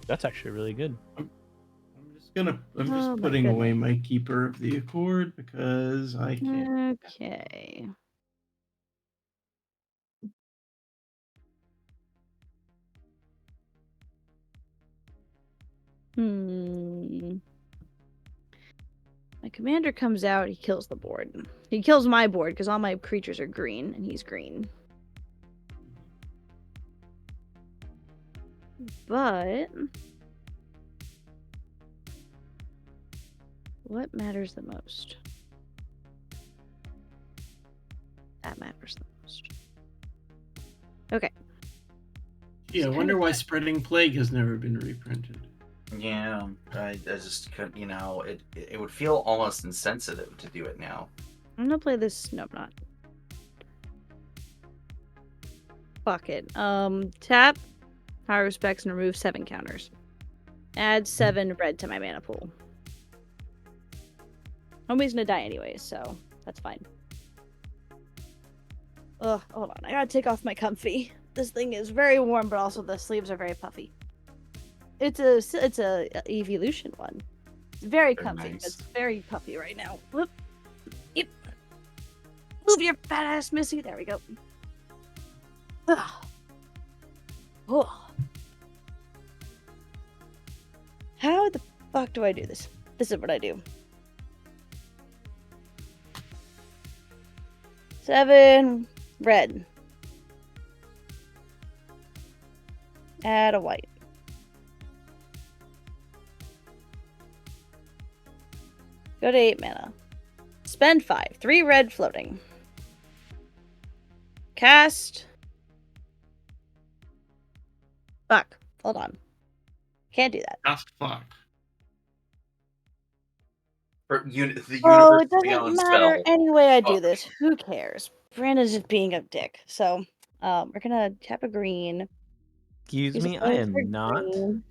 That's actually really good. I'm just putting away my Keeper of the Accord because I can't. Okay. My commander comes out, he kills the board. He kills my board because all my creatures are green and he's green. But what matters the most? That matters the most. Okay. Yeah, I wonder why Spreading Plague has never been reprinted. Yeah, I just couldn't, it would feel almost insensitive to do it now. I'm gonna play this. No, I'm not. Fuck it. Tap, power specs, and remove 7 counters. Add 7 red to my mana pool. Nobody's gonna die anyways, so that's fine. Ugh, hold on. I gotta take off my comfy. This thing is very warm, but also the sleeves are very puffy. It's a evolution one. It's very comfy. nice. It's very puffy right now. Whoop. Yep. Move your fat ass, Missy. There we go. Ugh. Ugh. How the fuck do I do this? This is what I do. 7 red. Add a white. Go to 8 mana. Spend 5. 3 red floating. Cast. Fuck. Hold on. Can't do that. Just fuck. The Oh, universe it doesn't beyond matter spell. any way I do Fuck. this. Who cares? Brandon's just being a dick. So, we're gonna tap a green. Excuse Use a me, I point for am not. green.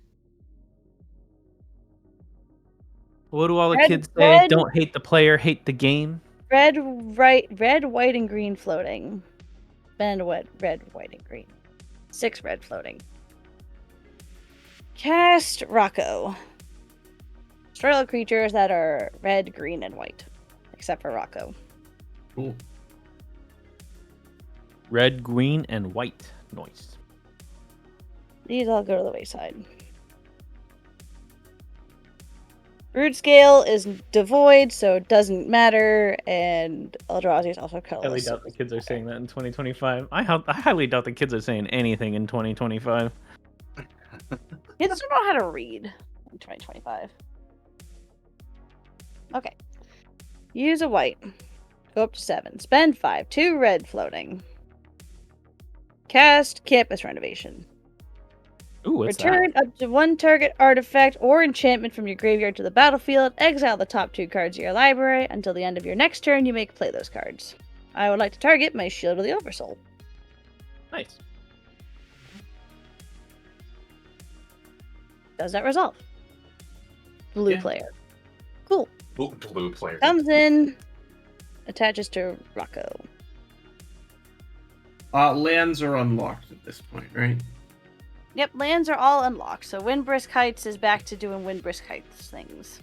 What do all the Red, kids say? red. Don't hate the player, hate the game. Red, white, and green floating. Spend red, white, and green. 6 red floating. Cast Rocco. Destroy all creatures that are red, green, and white. Except for Rocco. Cool. Red, green, and white. Nice. These all go to the wayside. Root scale is devoid, so it doesn't matter, and Eldrazi is also I highly colorless. doubt the kids are saying that in 2025. I highly doubt the kids are saying anything in 2025. Kids don't know how to read in 2025. Okay. Use a white. Go up to 7. Spend 5. 2 red floating. Cast Campus Renovation. Ooh, what's Return that? up to 1 target artifact or enchantment from your graveyard to the battlefield. Exile the top 2 cards of your library. Until the end of your next turn, you may play those cards. I would like to target my Shield of the Oversoul. Nice. Does that resolve? Blue Yeah. player. Cool. Blue player. Comes in. Attaches to Rocco. Lands are unlocked at this point, right? Yep, lands are all unlocked, so Windbrisk Heights is back to doing Windbrisk Heights things.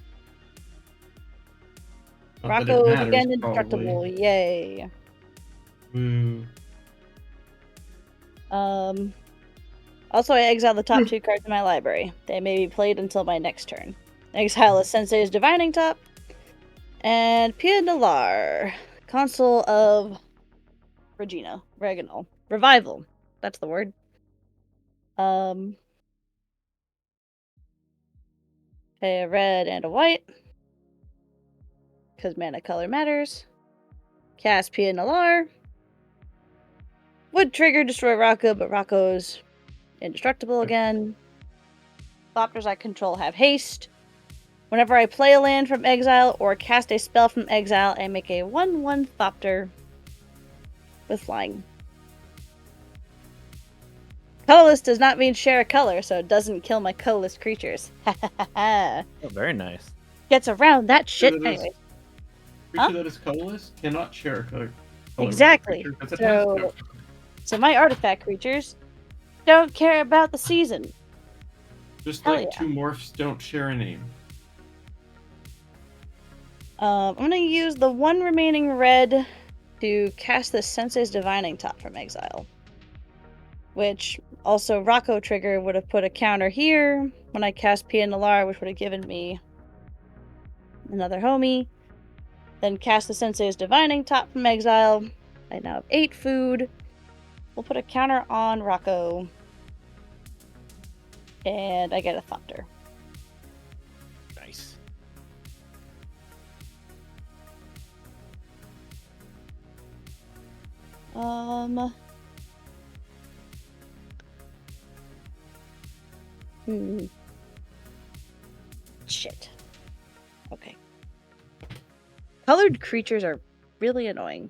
Not that it Rocco is matters, again indestructible, probably. yay. Woo. Also, I exile the top 2 cards in my library. They may be played until my next turn. Exile a Sensei's Divining Top. And Pia Nalar. Consul of Reginal. Revival. That's the word. Okay, a red and a white. Because mana color matters. Cast Pia Nalar. Would trigger destroy Rocco, but Rocco's indestructible again. Thopters I control have haste. Whenever I play a land from exile or cast a spell from exile, I make a 1/1 Thopter with flying. Colorless does not mean share a color, so it doesn't kill my colorless creatures. Oh, very nice. Gets around that shit Creature that is- anyway. Creature Huh? that is colorless cannot share a color. Exactly. Creature, 'cause it has So- no- So my artifact creatures don't care about the season. Just hell like yeah. 2 morphs don't share a name. I'm gonna use the 1 remaining red to cast the Sensei's Divining Top from exile. Which also Rocco trigger would have put a counter here when I cast Pia Nalar, which would have given me another homie. Then cast the Sensei's Divining Top from exile. I now have 8 food. We'll put a counter on Rocco. And I get a Thopter. Nice. Shit. Okay. Colored creatures are really annoying.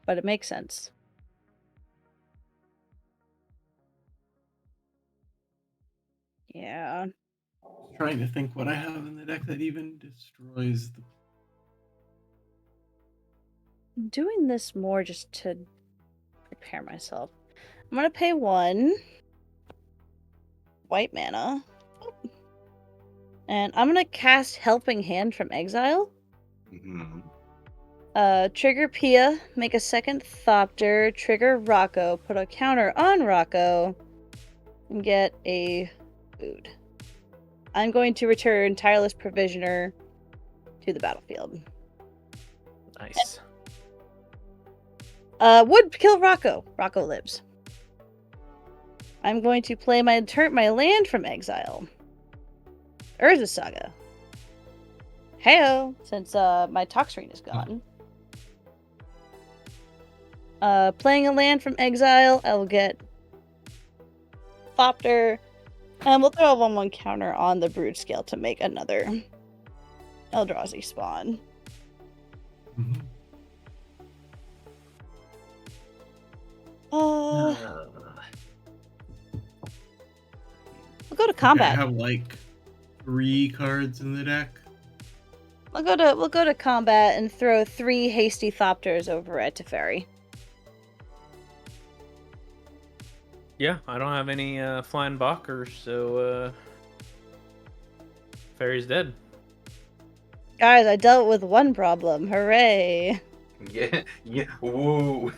But it makes sense. Yeah. Trying to think what I have in the deck that even destroys the. I'm doing this more just to prepare myself. I'm gonna pay 1 white mana. And I'm gonna cast Helping Hand from Exile. Trigger Pia, make a second Thopter, trigger Rocco, put a counter on Rocco, and get a food. I'm going to return Tireless Provisioner to the battlefield. Nice. Would kill Rocco. Rocco lives. I'm going to play my land from Exile. Urza Saga. Heyo, since my Toxtrine is gone. Playing a land from Exile, I will get Thopter, and we'll throw a 1/1 counter on the Brood Scale to make another Eldrazi spawn. Mhm. We'll go to combat. I have like 3 cards in the deck. We'll go to combat and throw 3 hasty Thopters over at Teferi. Yeah, I don't have any flying Balkers, so Fairy's dead. Guys, I dealt with one problem. Hooray! Yeah, woo.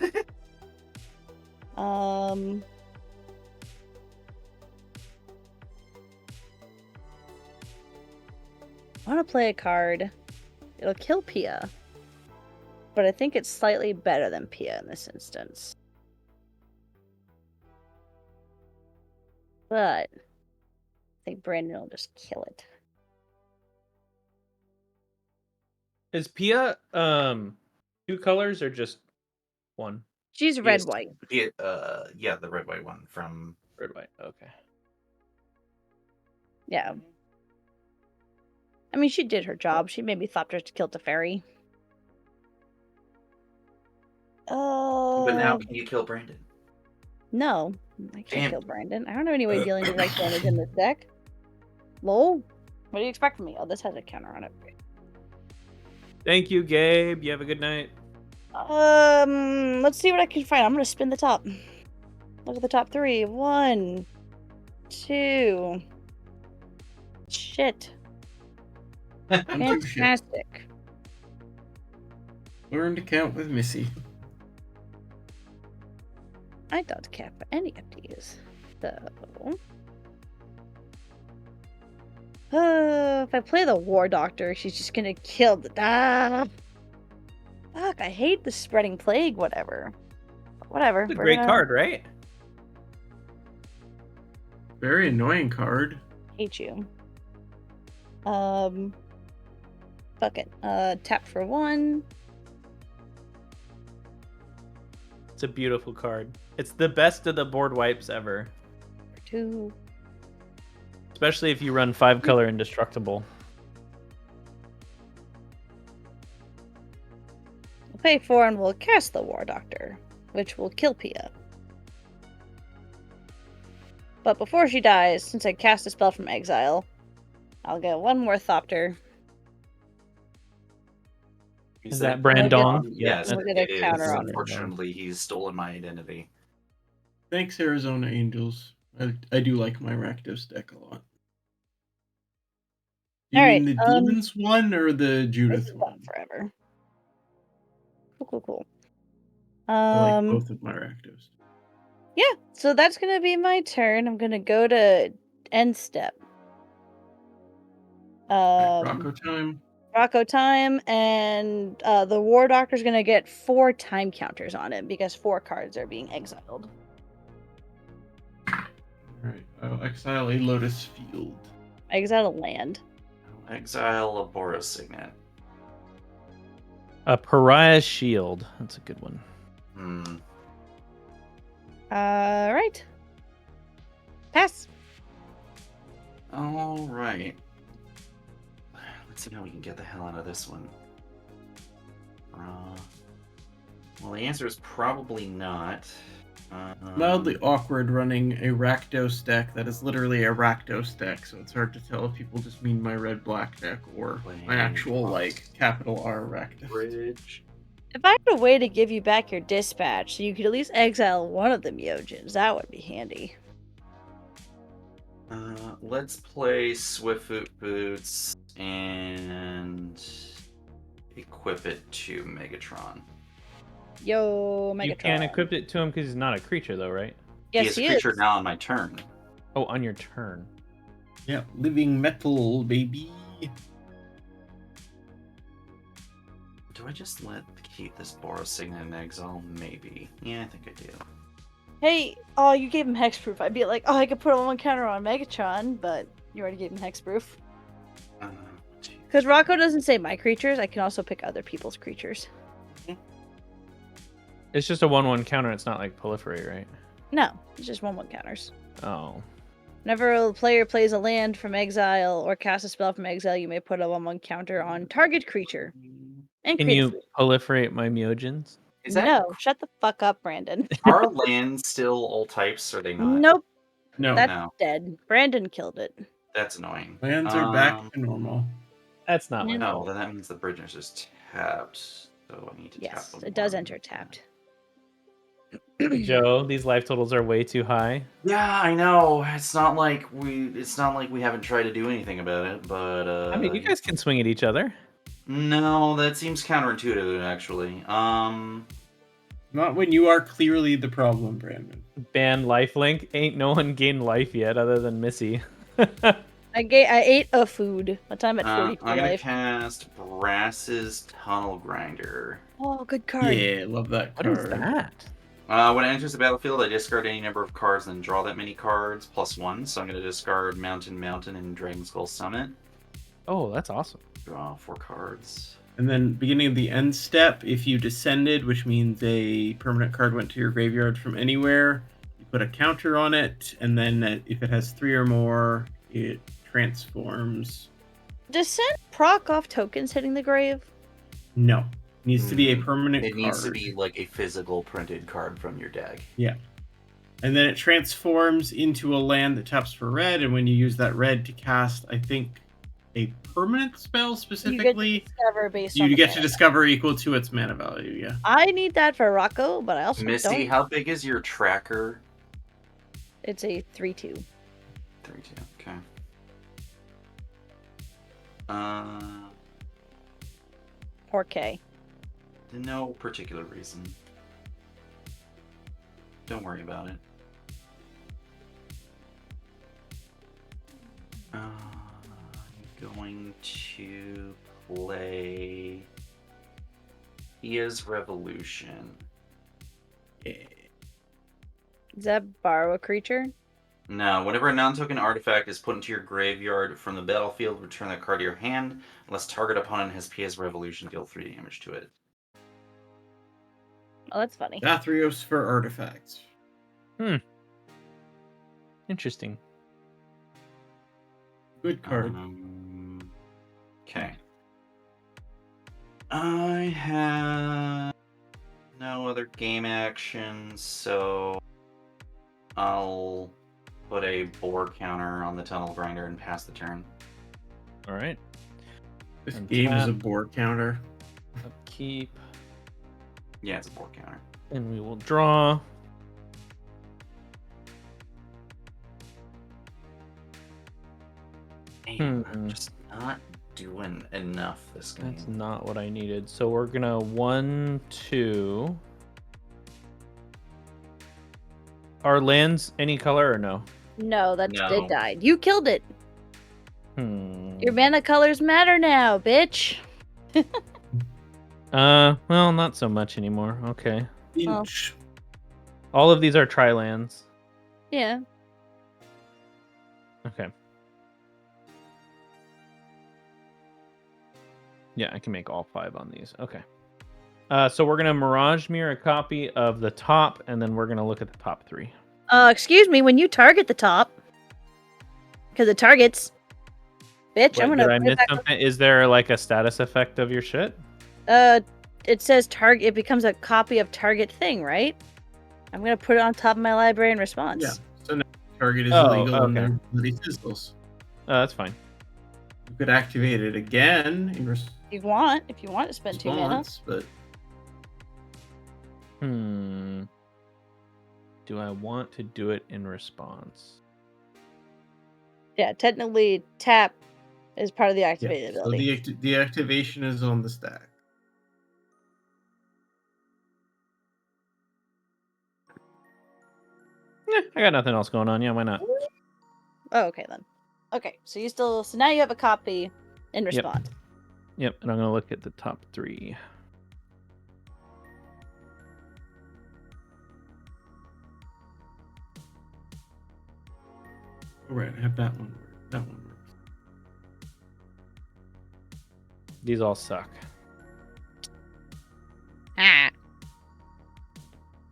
I want to play a card. It'll kill Pia, but I think it's slightly better than Pia in this instance. But I think Brandon will just kill it. Is Pia 2 colors or just 1? She's red white. Yeah, the red white one from Red white. Okay. Yeah. I mean, she did her job. She maybe Thopter to kill Teferi. But now can you kill Brandon? No, I can't Damn. kill Brandon. I don't have any way of dealing with right damage in this deck. Lol. What do you expect from me? Oh, this has a counter on it. Thank you, Gabe. You have a good night. Let's see what I can find. I'm gonna spin the top. Look at the top 3. 1, 2. Shit. Fantastic. Learn to count with Missy. I don't care for any of these. So, if I play the War Doctor, she's just gonna kill the. Fuck! I hate the Spreading Plague. Whatever. Whatever. It's a great card, right? Very annoying card. Hate you. Fuck it. Tap for 1. It's a beautiful card. It's the best of the board wipes ever. For 2. Especially if you run 5-color Indestructible. We'll pay 4 and we'll cast the War Doctor, which will kill Pia. But before she dies, since I cast a spell from Exile, I'll get 1 more Thopter. Is that Brandon? Yes, We'll get a it is. counter on it. Unfortunately, he's stolen my identity. Thanks, Arizona Angels. I do like my Rakdos deck a lot. You mean the Demons one or the Judith one? Forever. Cool. I like both of my Rakdos. Yeah, so that's gonna be my turn. I'm gonna go to end step. Rocco time, and the War Doctor's gonna get 4 time counters on it because 4 cards are being exiled. Alright, I'll exile a Lotus Field. Exile a land. I'll exile a Boros Signet. A Pariah's Shield. That's a good one. Right. Pass. All right. Let's see how we can get the hell out of this one. Well, the answer is probably not. Mildly awkward running a Rakdos deck that is literally a Rakdos deck, so it's hard to tell if people just mean my red-black deck or my actual, like, capital R Rakdos. Bridge. If I had a way to give you back your dispatch, so you could at least exile one of the Myojins, that would be handy. Let's play Swiftfoot Boots and equip it to Megatron. Yo, Megatron. You can't equip it to him because he's not a creature, though, right? Yes, he is a creature now on my turn. Oh, on your turn. Yeah, living metal, baby. Do I just keep this Boros Signet in exile? Maybe. Yeah, I think I do. Hey, oh, you gave him hexproof. I'd be like, oh, I could put one counter on Megatron, but you already gave him hexproof. Because Rocco doesn't say my creatures, I can also pick other people's creatures. It's just a 1/1 counter. It's not like proliferate, right? No, it's just 1/1 counters. Oh. Whenever a player plays a land from exile or casts a spell from exile, you may put a 1/1 counter on target creature. And Can you proliferate my Myojins? No, shut the fuck up, Brandon. Are lands still all types, or are they not? Nope. No. That's dead. Brandon killed it. That's annoying. Lands are back to normal. That's not my No, then that means the Bridger's is tapped. So I need to tap Yes, them. it does enter tapped. Joe, these life totals are way too high. Yeah, I know. It's not like we haven't tried to do anything about it, but I mean, you guys can swing at each other. No, that seems counterintuitive actually. Not when you are clearly the problem, Brandon. Ban lifelink. Ain't no one gained life yet other than Missy. I ate a food. I'm at 43 I'm gonna life. cast Brass's Tunnel Grinder. Oh, good card. Yeah, love that card. What is that? When it enters the battlefield, I discard any number of cards and draw that many cards +1. So I'm going to discard Mountain, and Dragon Skull Summit. Oh, that's awesome. Draw 4 cards. And then beginning of the end step, if you descended, which means a permanent card went to your graveyard from anywhere, you put a counter on it, and then if it has 3 or more, it transforms. Descent proc off tokens hitting the grave? No. It needs to be a permanent It card. needs to be like a physical printed card from your deck. Yeah. And then it transforms into a land that taps for red, and when you use that red to cast, I think, a permanent spell specifically, you get to discover equal to its mana value, yeah. I need that for Rocco, but I also Missy, don't. how big is your tracker? It's a 3/2. 3/2, okay. 4K. No particular reason. Don't worry about it. I'm going to play Iya's Revolution. Yeah. Does that borrow a creature? No, whenever a non-token artifact is put into your graveyard from the battlefield, return that card to your hand. Unless target opponent has Pia's Revolution, deal 3 damage to it. Oh, that's funny. Dathrios for artifacts. Interesting. Good card. Okay. I have no other game actions, so I'll put a boar counter on the Tunnel Grinder and pass the turn. All right. This And game is tap. a board counter. Upkeep. Yeah, it's a boar counter. And we will draw. Man, I'm just not doing enough this game. That's not what I needed. So we're gonna 1, 2. Are lands any color or no? No, it No. died. You killed it. Hmm. Your mana colors matter now, bitch. Well, not so much anymore. Okay. Inch. All of these are tri-lands. Yeah. Okay. Yeah, I can make all 5 on these. Okay. So we're gonna Mirage Mirror a copy of the top, and then we're gonna look at the top 3. Excuse me, when you target the top, because it targets, bitch, Wait, I'm gonna did I put it miss back up. something? Is there like a status effect of your shit? it says target. It becomes a copy of target thing, right? I'm gonna put it on top of my library in response. Yeah. So now target is Oh, illegal and okay. there bloody fizzles. That's fine. You could activate it again in If you want to spend 2 mana. response, but Do I want to do it in response? Yeah, technically tap is part of the yeah. activated So ability. the activation is on the stack. I got nothing else going on. Yeah, why not? Oh, okay then. Okay, so now you have a copy in response. Yep, and I'm gonna look at the top 3. All right, I have that one. That one works. These all suck. Ah.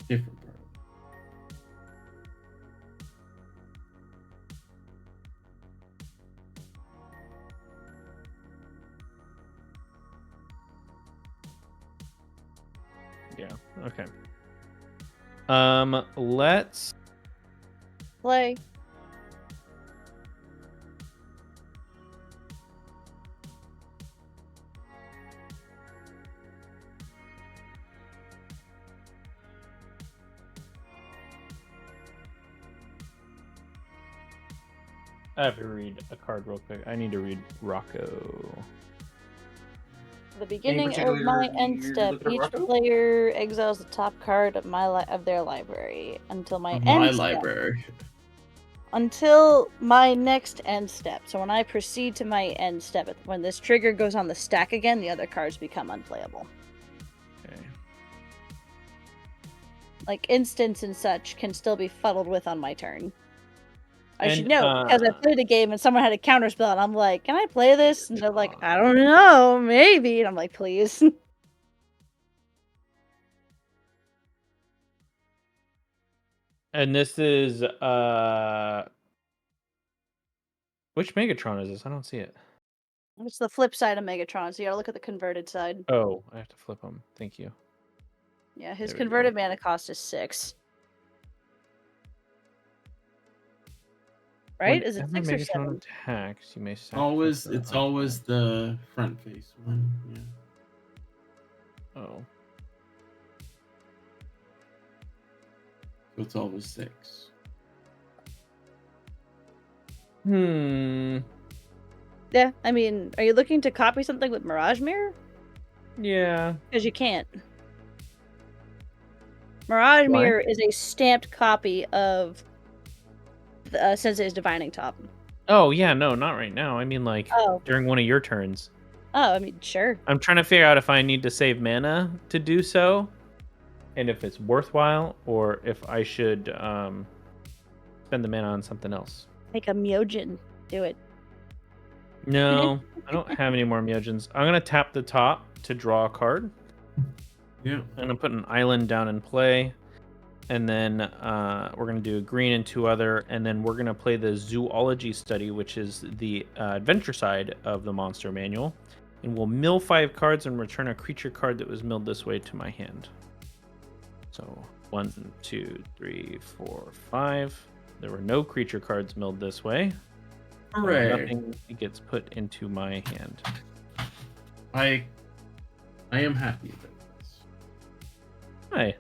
Different part. Yeah. Okay. Let's Play. I have to read a card real quick. I need to read Rocco. The beginning of particular my year end you're step, looking at each Rocco? player exiles the top card of of their library until my Of end my step. library. Until my next end step. So when I proceed to my end step, when this trigger goes on the stack again, the other cards become unplayable. Okay. Like instants and such can still be fuddled with on my turn. I And, should know because I played a game and someone had a counterspell, and I'm like, "Can I play this?" And they're like, "I don't know, maybe." And I'm like, "Please." And this is which Megatron is this? I don't see it. It's the flip side of Megatron, so you gotta look at the converted side. Oh, I have to flip them. Thank you. Yeah, his There we converted go. mana cost is 6. Right? Is it Whenever 6 or Megatron 7? attacks, you may sacrifice Always, the it's icon. always the front face one. Yeah. Oh. So it's always 6. Yeah, I mean, are you looking to copy something with Mirage Mirror? Yeah. Because you can't. Mirage Why? Mirror is a stamped copy of Sensei's Divining Top. Oh, yeah, no, not right now. I mean, like, Oh. during one of your turns. Oh, I mean, sure. I'm trying to figure out if I need to save mana to do so, and if it's worthwhile, or if I should spend the mana on something else. Make a Myojin. Do it. No, I don't have any more Myojins. I'm going to tap the top to draw a card. Yeah. I'm going to put an island down in play. And then we're going to do a green and 2 other. And then we're going to play the Zoology Study, which is the adventure side of the monster manual. And we'll mill 5 cards and return a creature card that was milled this way to my hand. So 1, 2, 3, 4, 5. There were no creature cards milled this way. Hooray. Nothing gets put into my hand. I am happy about this. Hi.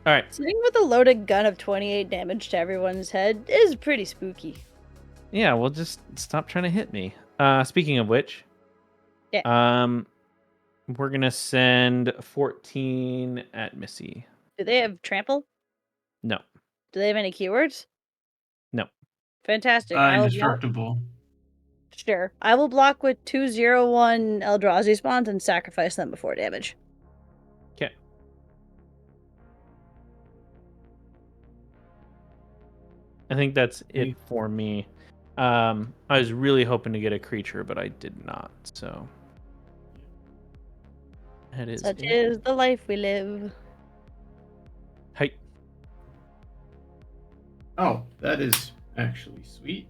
All right. Sitting with a loaded gun of 28 damage to everyone's head is pretty spooky. Yeah, well, just stop trying to hit me. Speaking of which, we're gonna send 14 at Missy. Do they have trample? No. Do they have any keywords? No. Fantastic. Indestructible. Sure. I will block with 2/01 Eldrazi spawns and sacrifice them before damage. Okay. I think that's it for me. I was really hoping to get a creature, but I did not. So that is Such it. is the life we live. Hey. Oh, that is actually sweet.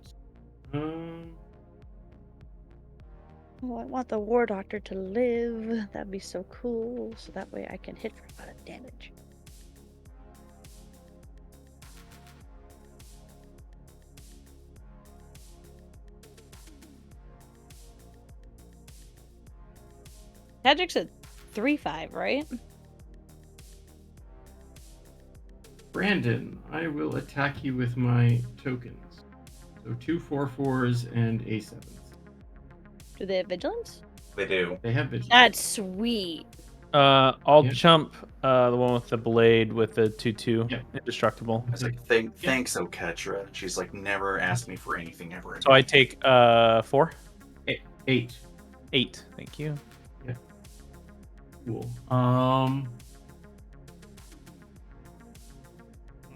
Oh, I want the War Doctor to live. That'd be so cool. So that way I can hit for a lot of damage. Magic's a 3/5, right? Brandon, I will attack you with my tokens. So 2 4/4s and a 7th. Do they have vigilance? They do. They have vigilance. That's sweet. I'll Yeah. chump the one with the blade with the 2/2 Yeah. indestructible. I was like, thanks, Oketra. She's like, never asked me for anything ever. So I take 4? 8. 8. Thank you. Cool.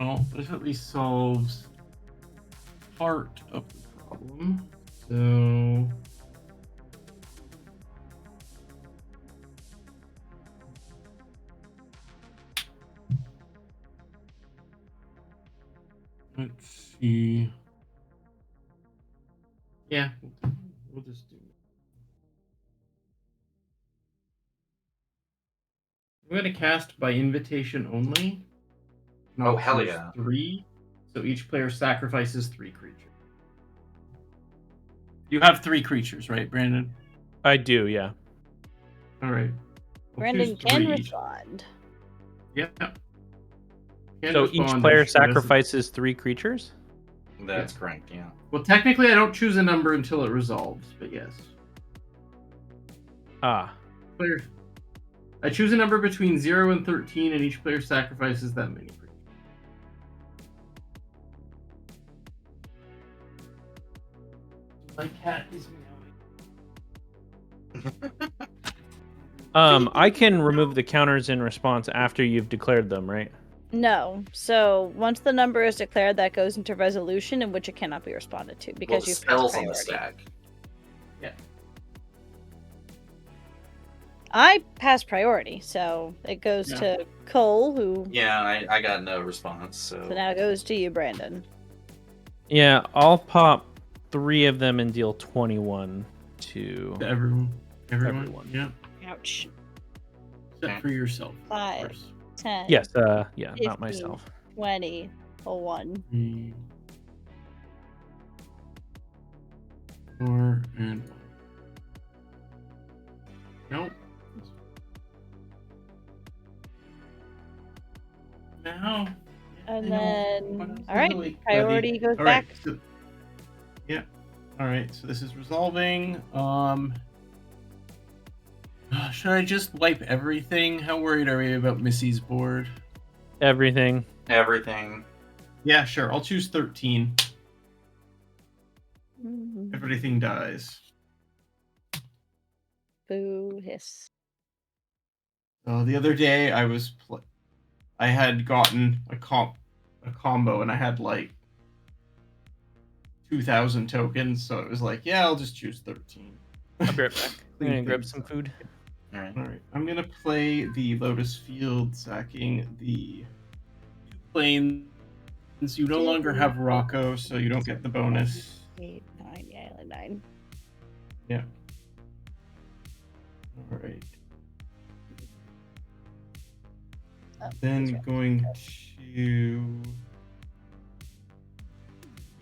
Well, this at least solves part of the problem. So let's see. Yeah, we'll just do it. I'm going to cast by invitation only. And Oh, I'll hell choose yeah. 3. So each player sacrifices 3 creatures. You have 3 creatures, right, Brandon? I do, yeah. All right. I'll Brandon choose can 3. respond. Yeah. Can So each respond player if she doesn't- sacrifices 3 creatures? That's correct, yeah. Well, technically, I don't choose a number until it resolves, but yes. Ah. Player. I choose a number between 0 and 13, and each player sacrifices that many creatures. My cat is meowing. I can remove the counters in response after you've declared them, right? No. So once the number is declared, that goes into resolution, in which it cannot be responded to because Well, you've spells passed on the priority. stack. Yeah. I passed priority, so it goes Yeah. to Cole, who. Yeah, I got no response, so. So now it goes to you, Brandon. Yeah, I'll pop 3 of them and deal 21 to To everyone. Everyone. Yeah. Ouch. Except for yourself. of 5, course. 10. Yes, yeah, 15, not myself. 20, a 1. 3, 4, and 1. Nope. Now. And I know. then, What else all right, is really priority bloody- goes all back. right, so- yeah. All right. So this is resolving. Should I just wipe everything? How worried are we about Missy's board? Everything. Everything. Yeah, sure. I'll choose 13. Mhm. Everything dies. Boo hiss. The other day I had gotten a combo and I had like 2,000 tokens, so it was like, yeah, I'll just choose 13. I'll be right back. I'm Clean gonna grab things some up. food. All right. All right, I'm gonna play the Lotus Field, sacking the 2 planes. You no longer have Rocco, so you don't get the bonus. 8, 9, yeah, like 9. Yeah. All right. Oh, Then that's right. going to.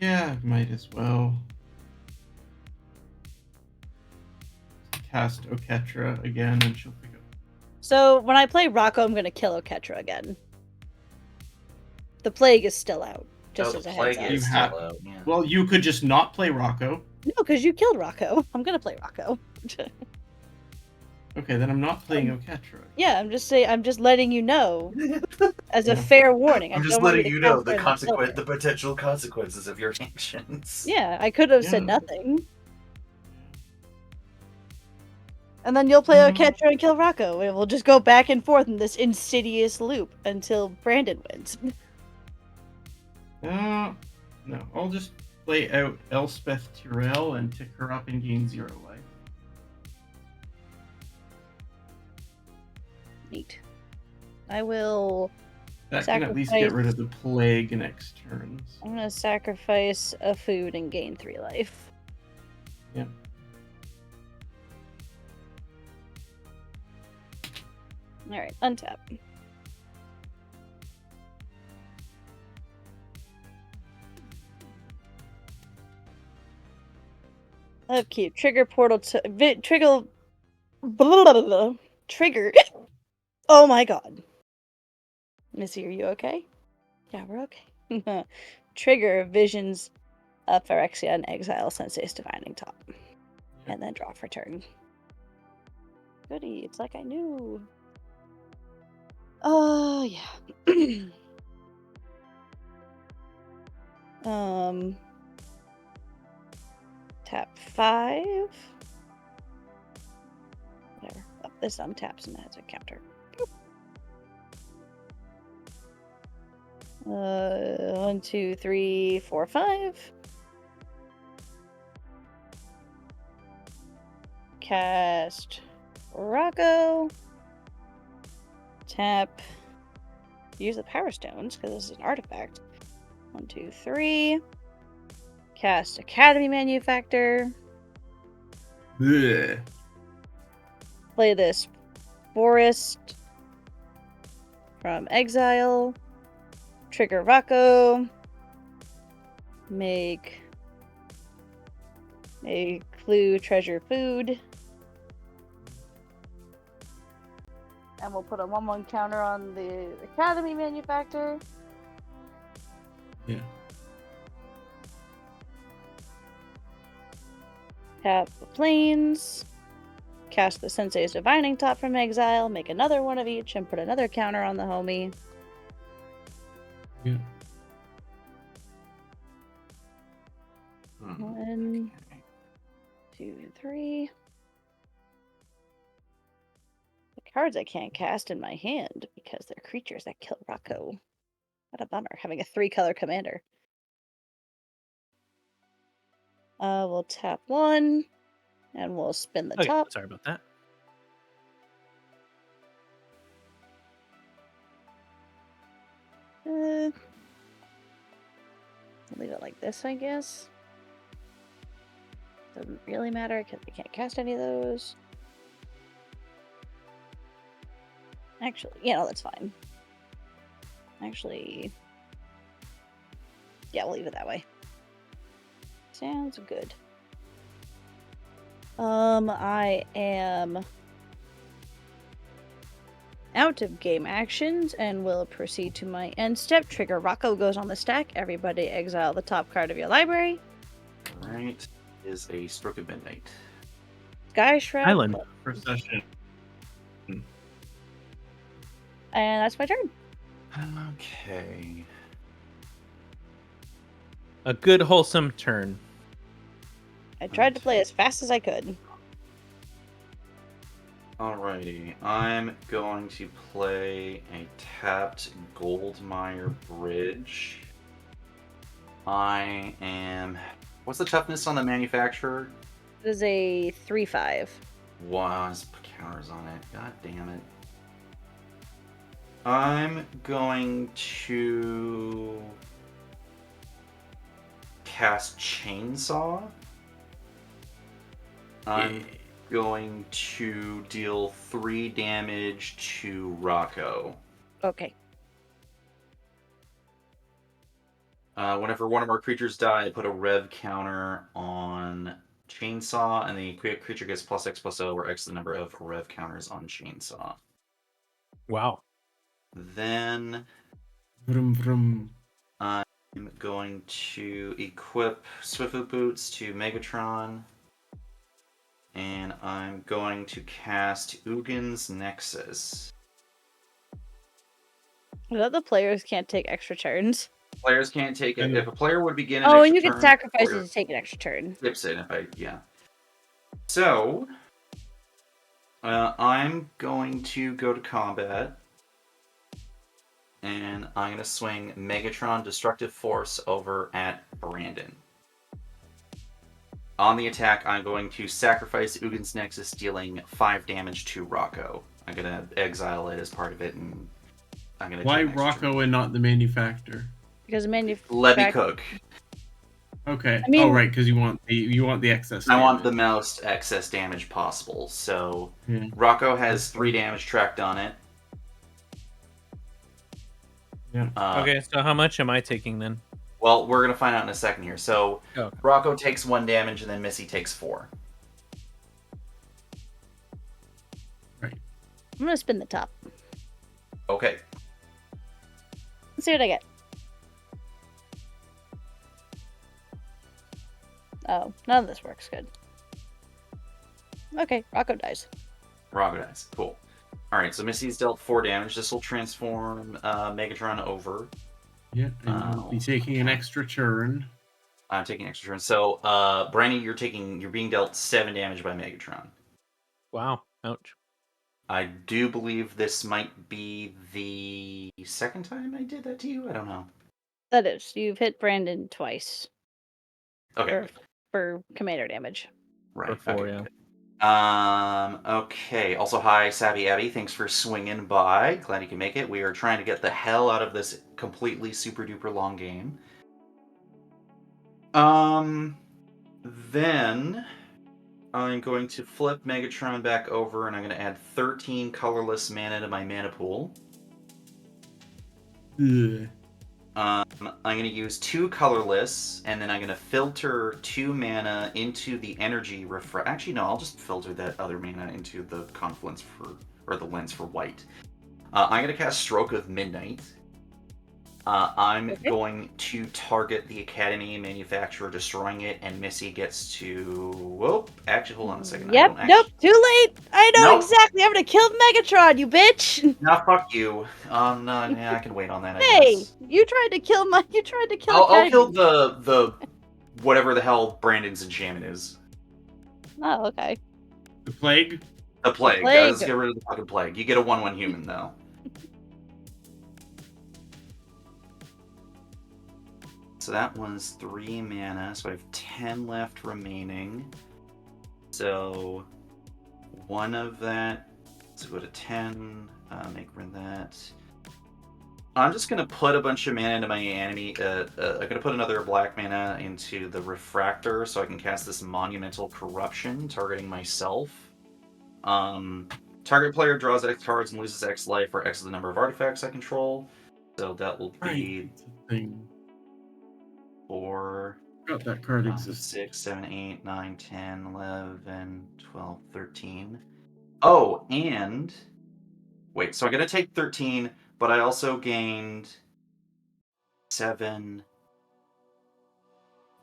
Yeah, might as well. Cast Oketra again, and she'll pick up. So when I play Rocco, I'm gonna kill Oketra again. The plague is still out, just Oh, as the a plague heads up. is You still have- out, yeah. Well, you could just not play Rocco. No, because you killed Rocco. I'm gonna play Rocco. Okay, then I'm not playing Oketra. Yeah, I'm just letting you know as a Yeah. fair warning. I I'm just don't want letting to you know the cast fire and the potential consequences of your actions. Yeah, I could have said Yeah. nothing. And then you'll play Oketra and kill Rocco, and we'll just go back and forth in this insidious loop until Brandon wins. No, I'll just play out Elspeth Tyrell and tick her up and gain 0 life. Neat. I will. That can at least get rid of the plague next turn. I'm gonna sacrifice a food and gain 3 life. Yeah. Alright, untap. Upkeep. Trigger portal to... Trigger... Trigger. Oh my god. Missy, are you okay? Yeah, we're okay. Trigger visions of Phyrexia and exile Sensei's Divining Top. And then draw for turn. Goody, it's like I knew. Oh, yeah. Tap 5. Whatever. Oh, this untaps and that has a counter. 1, 2, 3, 4, 5. Cast Rocco. Tap. Use the Power Stones because this is an artifact. 1, 2, 3. Cast Academy Manufactor. Blech. Play this Forest from exile. Trigger Rocco. Make a clue treasure food. And we'll put a 1/1 counter on the Academy Manufactor. Yeah. Tap the plains. Cast the Sensei's Divining Top from exile. Make another one of each and put another counter on the homie. Yeah. 1, 2, 3. The cards I can't cast in my hand because they're creatures that kill Rocco. What a bummer, having a 3-color commander. We'll tap 1, and we'll spin the top. Sorry about that. Leave it like this, I guess. Doesn't really matter because we can't cast any of those. Actually, that's fine. Actually, yeah, we'll leave it that way. Sounds good. I am out of game actions and will proceed to my end step. Trigger Rocco goes on the stack. Everybody exile the top card of your library. Alright. Is a Stroke of Midnight. Sky Shroud. Island. Procession. And that's my turn. Okay. A good wholesome turn. I tried to play as fast as I could. Alrighty. I'm going to play a tapped Goldmire Bridge. I am... What's the toughness on the manufacturer? It is a 3/5. Wow, let's put counters on it. God damn it. I'm going to cast Chainsaw. I'm going to deal 3 damage to Rocco. Okay. Whenever one of our creatures die, I put a rev counter on Chainsaw, and the creature gets +X/+0, where X is the number of rev counters on Chainsaw. Wow. Then Vroom, vroom. I'm going to equip Swiftfoot Boots to Megatron, and I'm going to cast Ugin's Nexus. Is that the players can't take extra turns? Players can't take it. If a player would begin an Oh, extra and you can turn, sacrifice or it to take an extra turn. skips it. So, I'm going to go to combat, and I'm going to swing Megatron Destructive Force over at Brandon. On the attack, I'm going to sacrifice Ugin's Nexus, dealing 5 damage to Rocco. I'm going to exile it as part of it, and I'm going to. Why Rocco and not the manufacturer? Because Let me cook. Okay. I mean- right, because you want the excess. I want the damage. most excess damage possible. So Yeah. Rocco has 3 damage tracked on it. Yeah. Okay, so how much am I taking then? Well, we're gonna find out in a second here. So Okay. Rocco takes 1 damage, and then Missy takes 4. Right. I'm gonna spin the top. Okay. Let's see what I get. Oh, none of this works good. Okay, Rocco dies. Rocco dies. Cool. All right. So Missy's dealt 4 damage. This will transform Megatron over. Yeah, and you'll be taking an extra turn. I'm taking extra turn. So, Brandy, you're being dealt 7 damage by Megatron. Wow. Ouch. I do believe this might be the second time I did that to you. I don't know. That is, you've hit Brandon twice. Okay. For commander damage. Right. For 4, okay. yeah. Good. Okay. Also, hi, Savvy Abby. Thanks for swinging by. Glad you can make it. We are trying to get the hell out of this completely super duper long game. Then I'm going to flip Megatron back over, and I'm going to add 13 colorless mana to my mana pool. Ugh. I'm going to use 2 colorless, and then I'm going to filter 2 mana into the energy refresh. Actually, no, I'll just filter that other mana into the confluence or the lens for white. I'm going to cast Stroke of Midnight. I'm going to target the Academy manufacturer, destroying it, and Missy gets to. Whoop! Actually, hold on a second. Yep. Nope. Too late. I know Nope. exactly. I'm gonna kill Megatron, you bitch. Nah, fuck you. No, yeah, I can wait on that. I Hey, guess. you tried to kill I'll Academy. kill the whatever the hell Brandon's enchantment is. Oh, okay. The plague? The plague. plague. Let's get rid of the fucking plague. You get a 1/1 human though. So that was 3 mana. So I have 10 left remaining. So one of that. So go to 10. Make rid of that. I'm just gonna put a bunch of mana into my enemy. I'm gonna put another black mana into the Refractor, so I can cast this Monumental Corruption, targeting myself. Target player draws X cards and loses X life, or X is the number of artifacts I control. So that will be Right. 4, Got that card 5, exists. 6, 7, 8, 9, 10, 11, 12, 13. Oh, and wait, so I'm gonna take 13, but I also gained 7.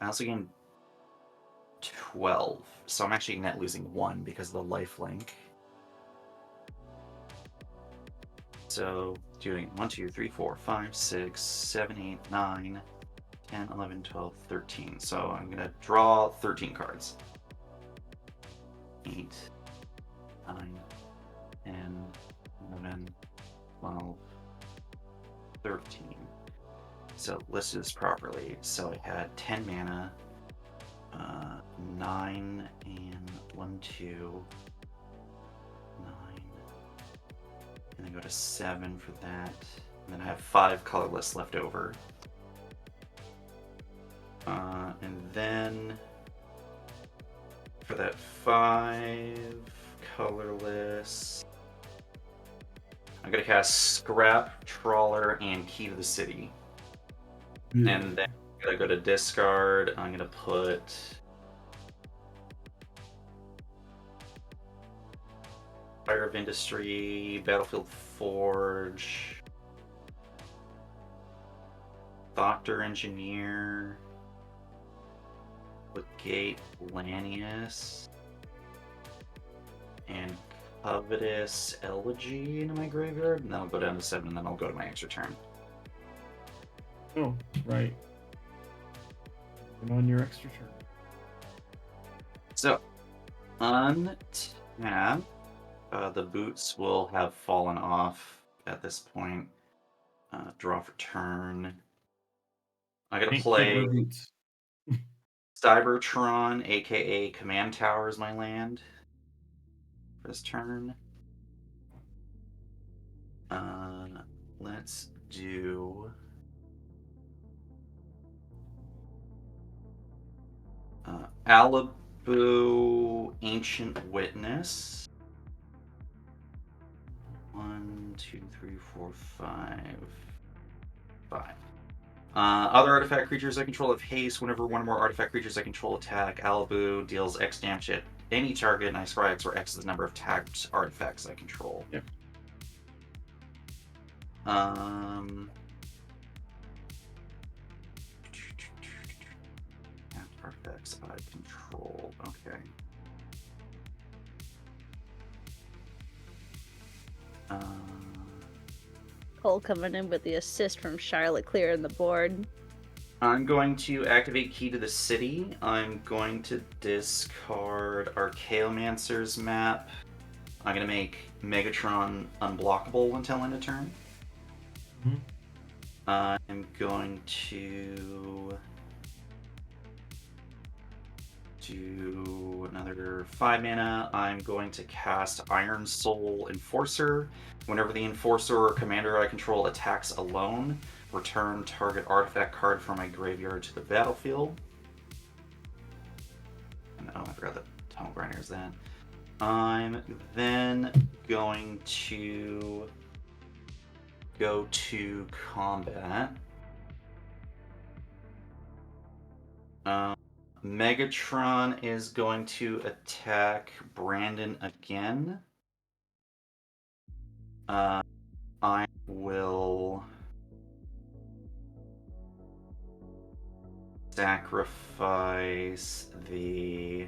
I also gained 12. So I'm actually net losing 1 because of the life link. So doing 1, 2, 3, 4, 5, 6, 7, 8, 9, 10, 11, 12, 13. So I'm going to draw 13 cards. 8, 9, 10, 11, 12, 13. So let's do this properly. So I had 10 mana, 9 and 1, 2, 9, and then go to 7 for that. And then I have 5 colorless left over. And then for that 5 colorless, I'm gonna cast Scrap, Trawler, and Key to the City. Ugh. And then I'm gonna go to discard. I'm gonna put Fire of Industry, Battlefield Forge, Doctor Engineer, with Gate Lanius, and Covetous Elegy into my graveyard, and then I'll go down to 7, and then I'll go to my extra turn. Oh, right. And on your extra turn. So, untap. The boots will have fallen off at this point. Draw for turn. I gotta play Cybertron, aka Command Tower, is my land for this turn. Let's do Alibu, Ancient Witness. 1, 2, 3, 4, 5. 5. Other artifact creatures I control have haste. Whenever one or more artifact creatures I control attack, Alabu deals X damage at any target, and I scry X, where X is the number of tagged artifacts I control. Yep. Artifacts I control. Okay. Cole coming in with the assist from Charlotte clearing the board. I'm going to activate Key to the City. I'm going to discard Archaeomancer's map. I'm going to make Megatron unblockable until end of turn. Mhm. I'm going to do another 5 mana. I'm going to cast Iron Soul Enforcer. Whenever the Enforcer or commander I control attacks alone, return target artifact card from my graveyard to the battlefield. And I forgot that Tunnel Grinder is then. I'm then going to go to combat. Megatron is going to attack Brandon again. I will sacrifice the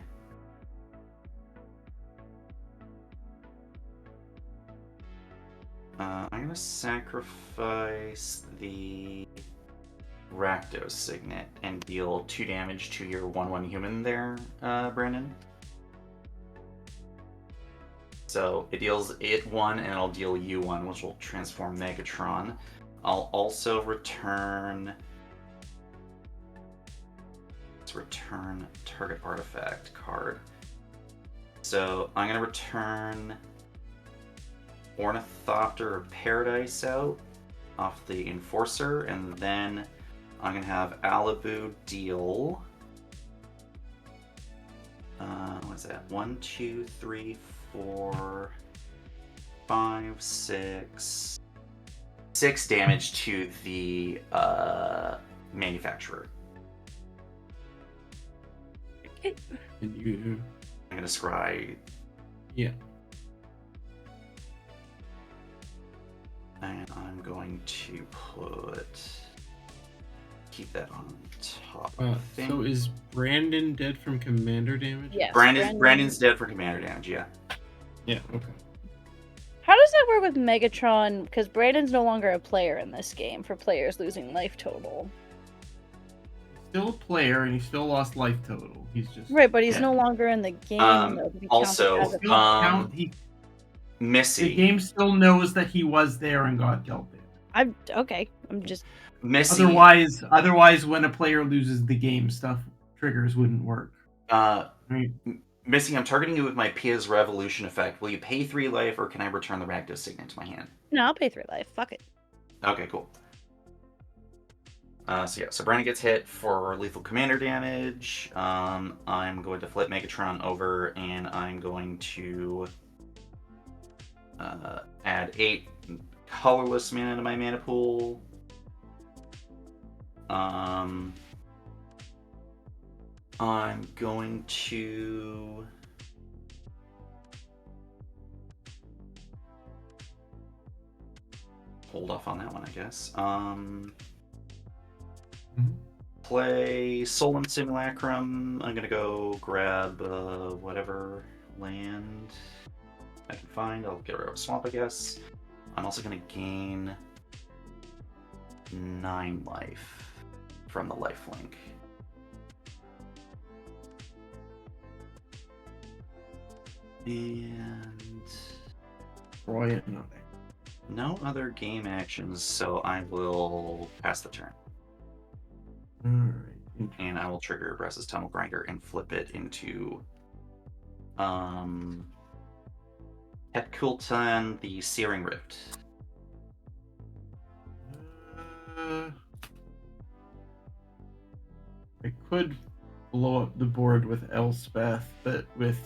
I'm going to sacrifice the Rakdos Signet and deal 2 damage to your 1/1 human there, Brandon. So it deals it 1 and I'll deal you 1, which will transform Megatron. I'll also return target artifact card. So I'm going to return Ornithopter of Paradise out off the Enforcer, and then I'm going to have Alabu deal... what is that? 1, 2, 3, 4, 5, 6... 6 damage to the manufacturer. And you... I'm going to scry... Yeah. And I'm going to keep that on top. So is Brandon dead from commander damage? Yes. Brandon's dead for commander damage, yeah. Yeah, okay. How does that work with Megatron? Because Brandon's no longer a player in this game for players losing life total. Still a player, and he still lost life total. He's just... Right, but he's Yeah. no longer in the game. though, to be Also, counted as a Still player. count, Missy. the game still knows that he was there and got dealt it. I'm okay. I'm just Missy. Otherwise, when a player loses the game, stuff triggers wouldn't work. Right? Missy, I'm targeting you with my Pia's Revolution effect. Will you pay 3 life, or can I return the Rakdos Signet to my hand? no. I'll pay 3 life. Fuck it. Okay, cool. So Brandon gets hit for lethal commander damage. I'm going to flip Megatron over, and I'm going to add 8 colorless mana to my mana pool. I'm going to hold off on that one, I guess. Play Solemn Simulacrum. I'm gonna go grab whatever land I can find. I'll get rid of a swamp, I guess. I'm also gonna gain 9 life from the lifelink. And Roy, nothing. no other game actions, so I will pass the turn. Alright. And I will trigger Bress's Tunnel Grinder and flip it into Hekultan, the Searing Rift. I could blow up the board with Elspeth, but with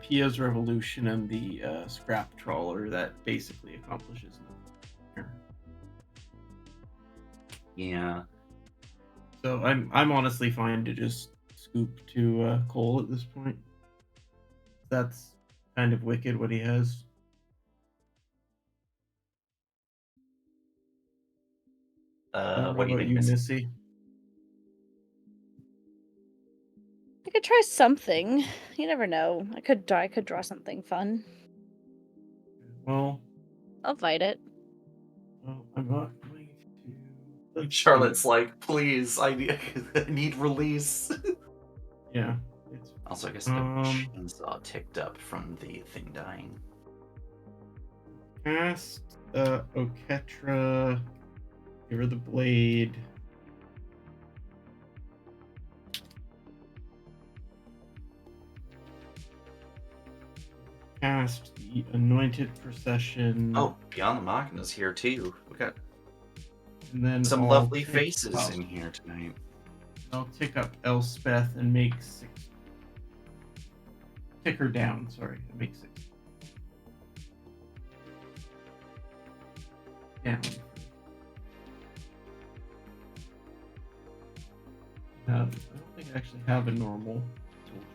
Pia's Revolution and the Scrap Trawler, that basically accomplishes nothing. Yeah. So I'm honestly fine to just scoop to Cole at this point. That's kind of wicked what he has. What do you think, you, Missy? Missy? I could try something. You never know. I could draw something fun. Well, I'll fight it. I'm not going to. Let's Charlotte's see. like, please, I need release. Yeah. It's Also, I guess the chainsaw ticked up from the thing dying. cast Oketra. Give her the blade. Cast the Anointed Procession. Oh, Beyond the Machina's here too. We got and then some I'll lovely tick faces up- in here tonight. I'll tick up Elspeth and make 6. Tick her down, sorry. And make 6. Down. I don't think I actually have a normal soldier.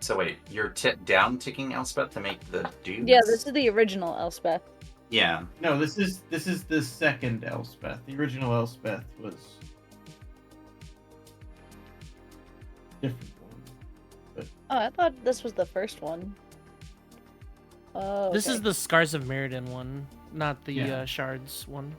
So wait, you're down ticking Elspeth to make the dudes? Yeah, this is the original Elspeth. Yeah. No, this is the second Elspeth. The original Elspeth was different one. But Oh, I thought this was the first one. Oh, This is okay. the Scars of Meriden one, not the Yeah. Shards one.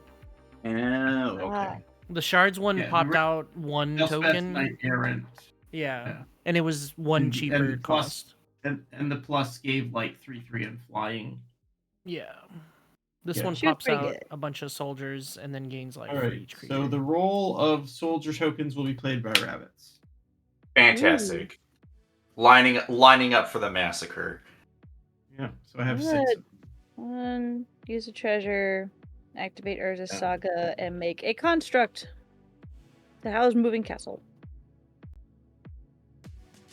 Oh, okay. Ah. The Shards one Yeah, the popped out one Elspeth token. Knight Errant. Yeah. Yeah. And it was one And- cheaper and plus- cost. And the plus gave like 3/3 and flying. Yeah. This Yeah. one She was pops pretty out good. a bunch of soldiers and then gains life All for right. each creature. So the role of soldier tokens will be played by rabbits. Fantastic. Lining up for the massacre. Yeah. So I have Good. 6. of them. 1, use a treasure, activate Urza's Yeah. Saga, and make a construct to house moving castle.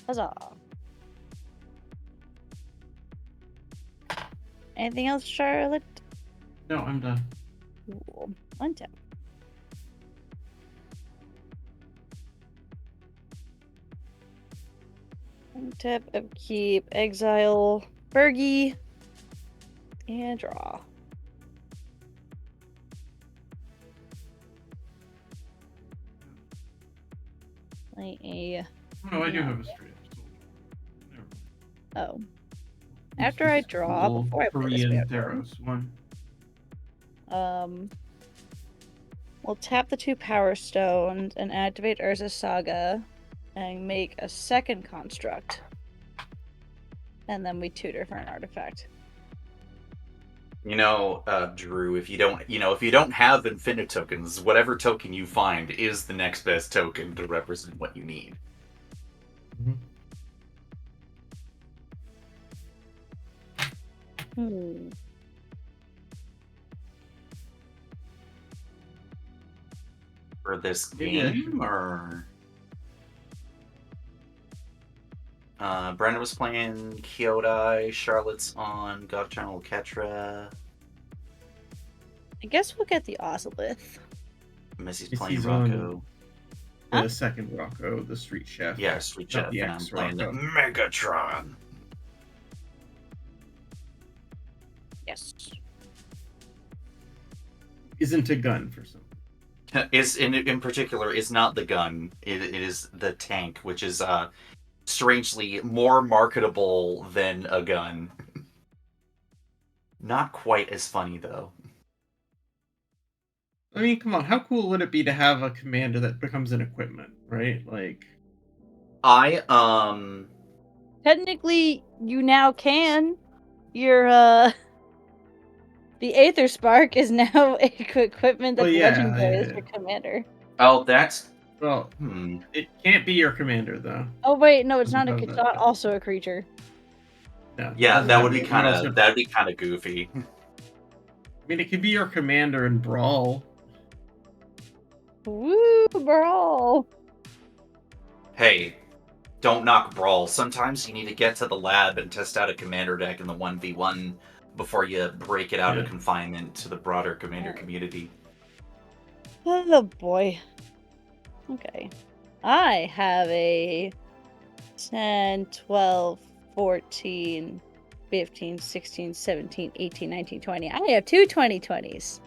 Huzzah. Anything else, Charlotte? No, I'm done. Cool. Untap. Untap, upkeep, exile, Fergie, and draw. Play a. Oh, I do Yeah. have a straight up soldier. Never mind. Oh. Use After I this draw, cool before I play this, we Korean have to- Theros one. We'll tap the 2 Power Stones and activate Urza's Saga and make a second construct. And then we tutor for an artifact. You know, Drew, if you don't have infinite tokens, whatever token you find is the next best token to represent what you need. Hmm. For this Yeah. game, or Brandon was playing Kyodai, Charlotte's on God Channel Ketra, I guess we'll get the Ozolith. Missy's Missy's playing on- Rocco. The Huh? second Rocco, the Street Chef. Yeah, Street Not Chef, the and I'm X playing the Rocco. Megatron. Yes. Isn't a gun for some. Is in particular is not the gun. It is the tank, which is strangely more marketable than a gun. Not quite as funny though. I mean, come on, how cool would it be to have a commander that becomes an equipment, right? Like, I Technically, you now can. Your, the Aether Spark is now equipment that's Well, yeah, legendary as yeah. your commander. oh that's well, it can't be your commander though. Oh, wait, no, it's not Doesn't it's have not that. also a creature. No, yeah, doesn't that have would be it. kind Also- of that'd be kind of goofy. I mean, it could be your commander in Brawl. Woo, brawl. Hey, don't knock Brawl. Sometimes you need to get to the lab and test out a commander deck in the 1v1 before you break it out of Yeah. confinement to the broader commander community. Oh boy. Okay. I have a 10, 12, 14, 15, 16, 17, 18, 19, 20. I have two 2020s.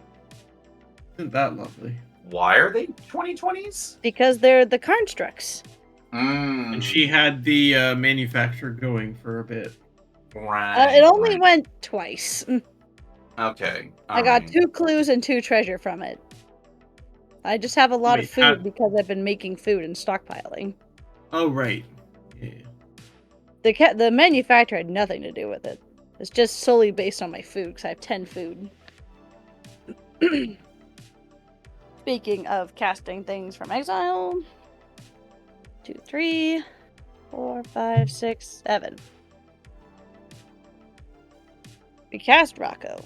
Isn't that lovely? Why are they 2020s? Because they're the constructs. And she had the manufacturer going for a bit. Right. It only right. went twice. Okay. I got alright. 2 clues and 2 treasure from it. I just have a lot of Wait, food because I've been making food and stockpiling. Oh, right. Yeah. The manufacturer had nothing to do with it. It's just solely based on my food because I have 10 food. Speaking of casting things from exile, 2, 3, 4, 5, 6, 7. We cast Rocco.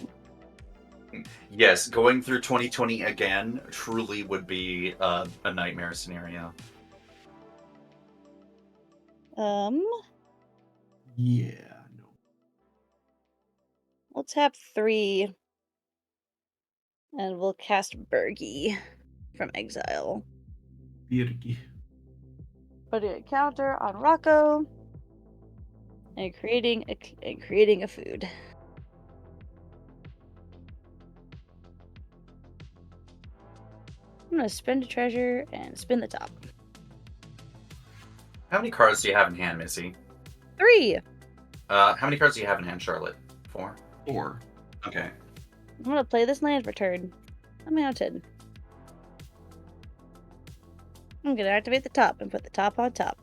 Yes, going through 2020 again truly would be a nightmare scenario. Yeah. No. Let's have 3, and we'll cast Bergie from exile. Birgi. Putting a counter on Rocco, and creating a food. I'm gonna spend a treasure and spin the top. How many cards do you have in hand, Missy? 3. How many cards do you have in hand, Charlotte? 4? 4. Okay. I'm gonna play this land for turn. I'm mounted. I'm gonna activate the top and put the top on top.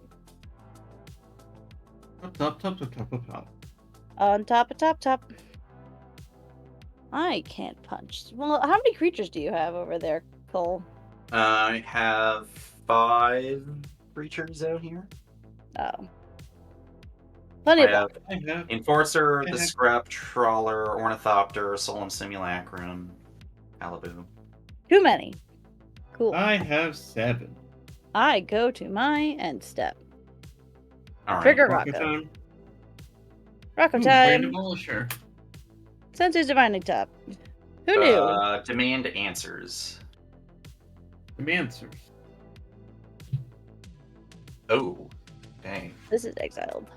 Top. On top of top. I can't punch. Well, how many creatures do you have over there, Cole? I have 5 creatures out here. Oh. Plenty I of have I have. Enforcer, I the have- Scrap Trawler, Ornithopter, Solemn Simulacrum, Malibu. Too many. Cool. I have 7. I go to my end step. Alright. Trigger Rocket Rocco. time. Rocco Ooh, time. Brand Demolisher. Senses Divining Top. Who knew? Demand answers. Demancers. Oh. Dang. This is exiled.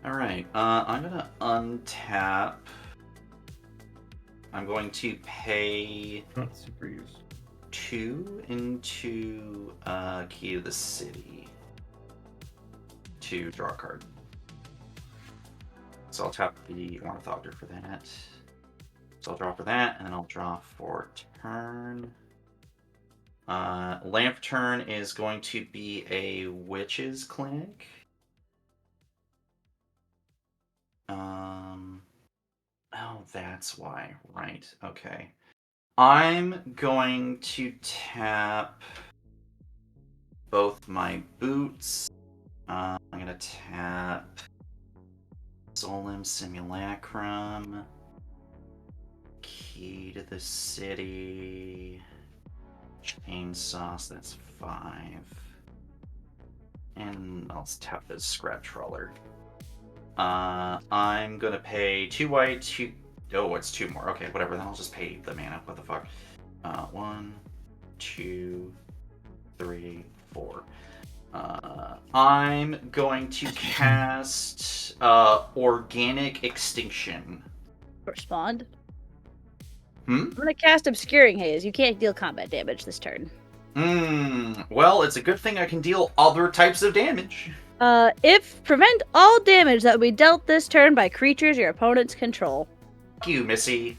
Alright, I'm gonna untap. I'm going to pay Not super used. 2 into Key to the City to draw a card. So I'll tap the Ornithopter for that. So I'll draw for that, and then I'll draw for turn. Lamp turn is going to be a Witch's Clinic. Oh, that's why. Right. Okay. I'm going to tap both my boots. I'm gonna tap Solemn Simulacrum. Key to the City. Chainsaws, that's 5. And I'll tap the Scrap Trawler. I'm gonna pay 2 white, 2... Oh, it's 2 more. Okay, whatever, then I'll just pay the mana. What the fuck? 1, 2, 3, 4. I'm going to cast Organic Extinction. Respond. Hmm? I'm gonna cast Obscuring Haze. You can't deal combat damage this turn. Well, it's a good thing I can deal other types of damage. If prevent all damage that will be dealt this turn by creatures your opponents control. Fuck you, Missy.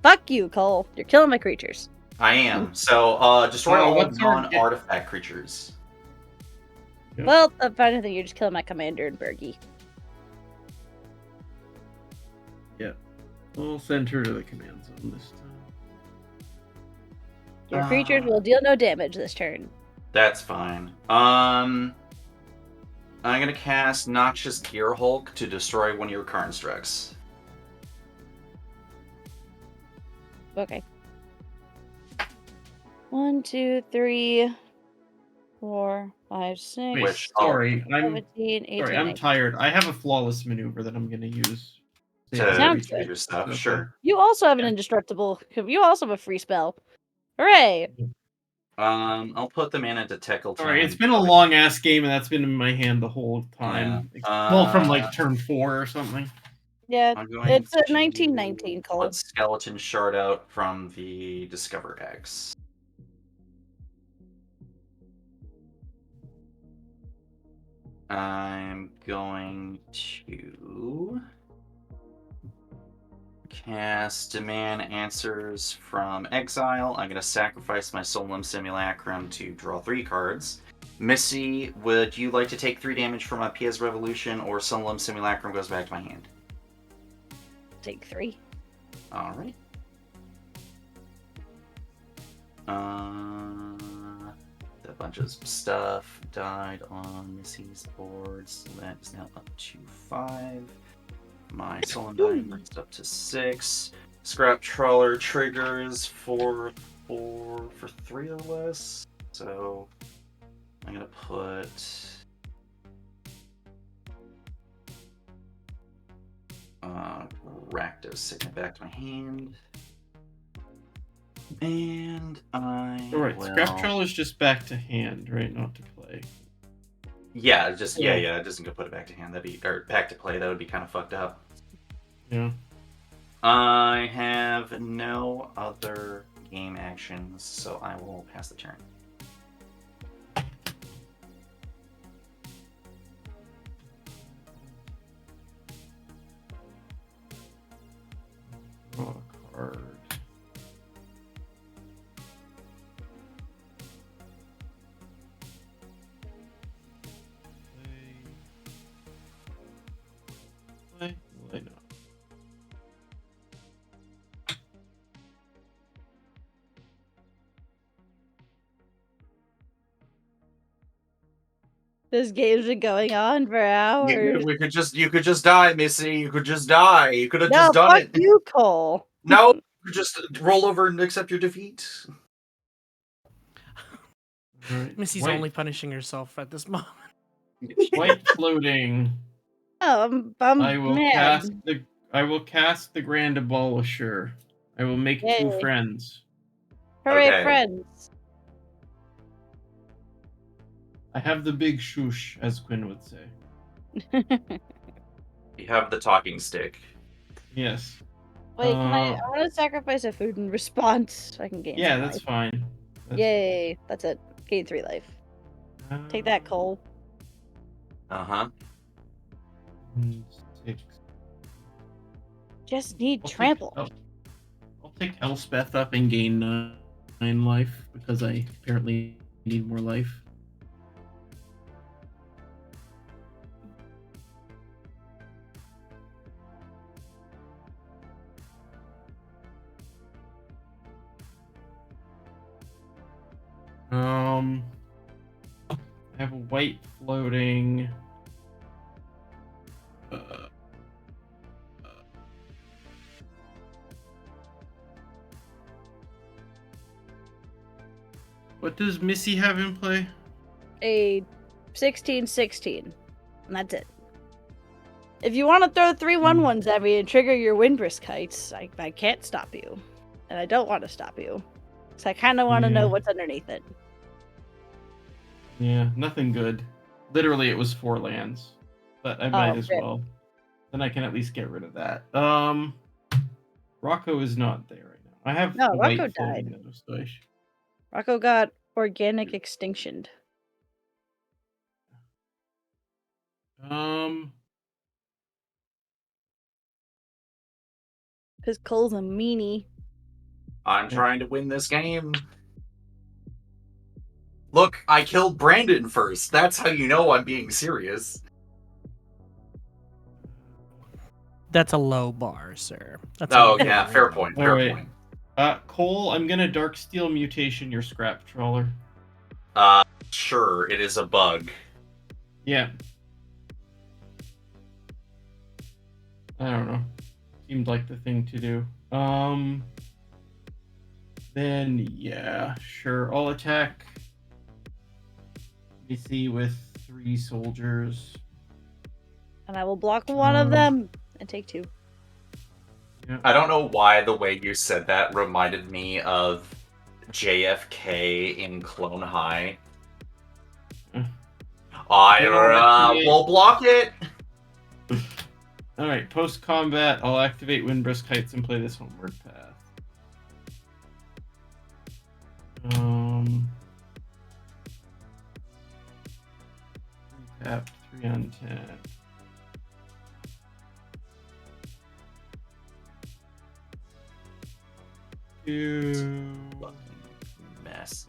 Fuck you, Cole. You're killing my creatures. I am. So, destroy all what's our- non-artifact creatures. Yep. Well, if anything, you're just killing my commander and Bergie. Yeah. We'll send her to the command zone this time. Your creatures will deal no damage this turn. That's fine. I'm gonna cast Noxious Gear Hulk to destroy one of your constructs. Okay. 1, 2, 3, 4, 5, 6, Wait, Which- sorry, 17, 18, sorry, I'm 19. tired. I have a flawless maneuver that I'm gonna use. to Sounds do good. your stuff. Okay. Sure. You also have an Yeah. indestructible. You also have a free spell. Hooray! I'll put them in into Tickle Time. Sorry, it's been a long ass game, and that's been in my hand the whole time. Yeah. Well, from like turn 4 or something. Yeah, I'm going it's a to 1919 Cole. Put Skeleton Shard out from the Discover X. I'm going to cast Demand Answers from Exile. I'm going to sacrifice my Solemn Simulacrum to draw 3 cards. Missy, would you like to take 3 damage from a PS Revolution, or Solemn Simulacrum goes back to my hand? Take 3. Alright. A bunch of stuff died on Missy's board, so that is now up to 5. My Solemn Dying brings it up to 6. Scrap Trawler triggers for 3 or less. So I'm gonna put Rakdos Signet back to my hand. And I Alright, will... Scrap Troll is just back to hand, right? Not to play. Yeah, just yeah, it doesn't go put it back to hand. Or back to play. That would be kind of fucked up. Yeah. I have no other game actions, so I will pass the turn. Draw a card. Play. Play not. This game's been going on for hours. You could just die, Missy. You could just die. You could have No, just done fuck it. you, Cole. No, you could just roll over and accept your defeat. Alright. Missy's only punishing herself at this moment. White floating. Oh, I'm I will mad. cast the Grand Abolisher. I will make 2 Yay. friends. Hooray, Okay. friends. I have the big shoosh, as Quinn would say. You have the talking stick. Yes. Wait, I want to sacrifice a food in response so I can gain Yeah, some that's life. fine. Yay, that's it. Gain 3 life. Take that, Cole. Uh-huh. 6. Just need I'll trample. I'll take Elspeth up and gain 9 life because I apparently need more life. I have a white floating. What does Missy have in play? A 16-16. And that's it. If you want to throw 3 1/1s at me and trigger your Windbrisk Kites, I can't stop you. And I don't want to stop you. So I kind of want to know Yeah. what's underneath it. Yeah, nothing good. Literally, it was 4 lands, but I might as rip. well. Then I can at least get rid of that. Rocco is not there right now. I have No, the white Rocco floating died. though, so I Rocco got organic extinctioned. Because Cole's a meanie. I'm trying to win this game. Look, I killed Brandon first. That's how you know I'm being serious. That's a low bar, sir. That's Oh, a yeah, very fair low point. bar. Fair Alright. point. Cole, I'm gonna Darksteel Mutation your Scrap Trawler. Sure, it is a bug. Yeah. I don't know. Seemed like the thing to do. Then yeah, sure. I'll attack AC with 3 soldiers. And I will block one of them and take 2. Yep. I don't know why the way you said that reminded me of JFK in Clone High. I will block it. Alright, post combat, I'll activate Windbrisk Heights and play this Homeward Path. Tap 3 on 10. Mess.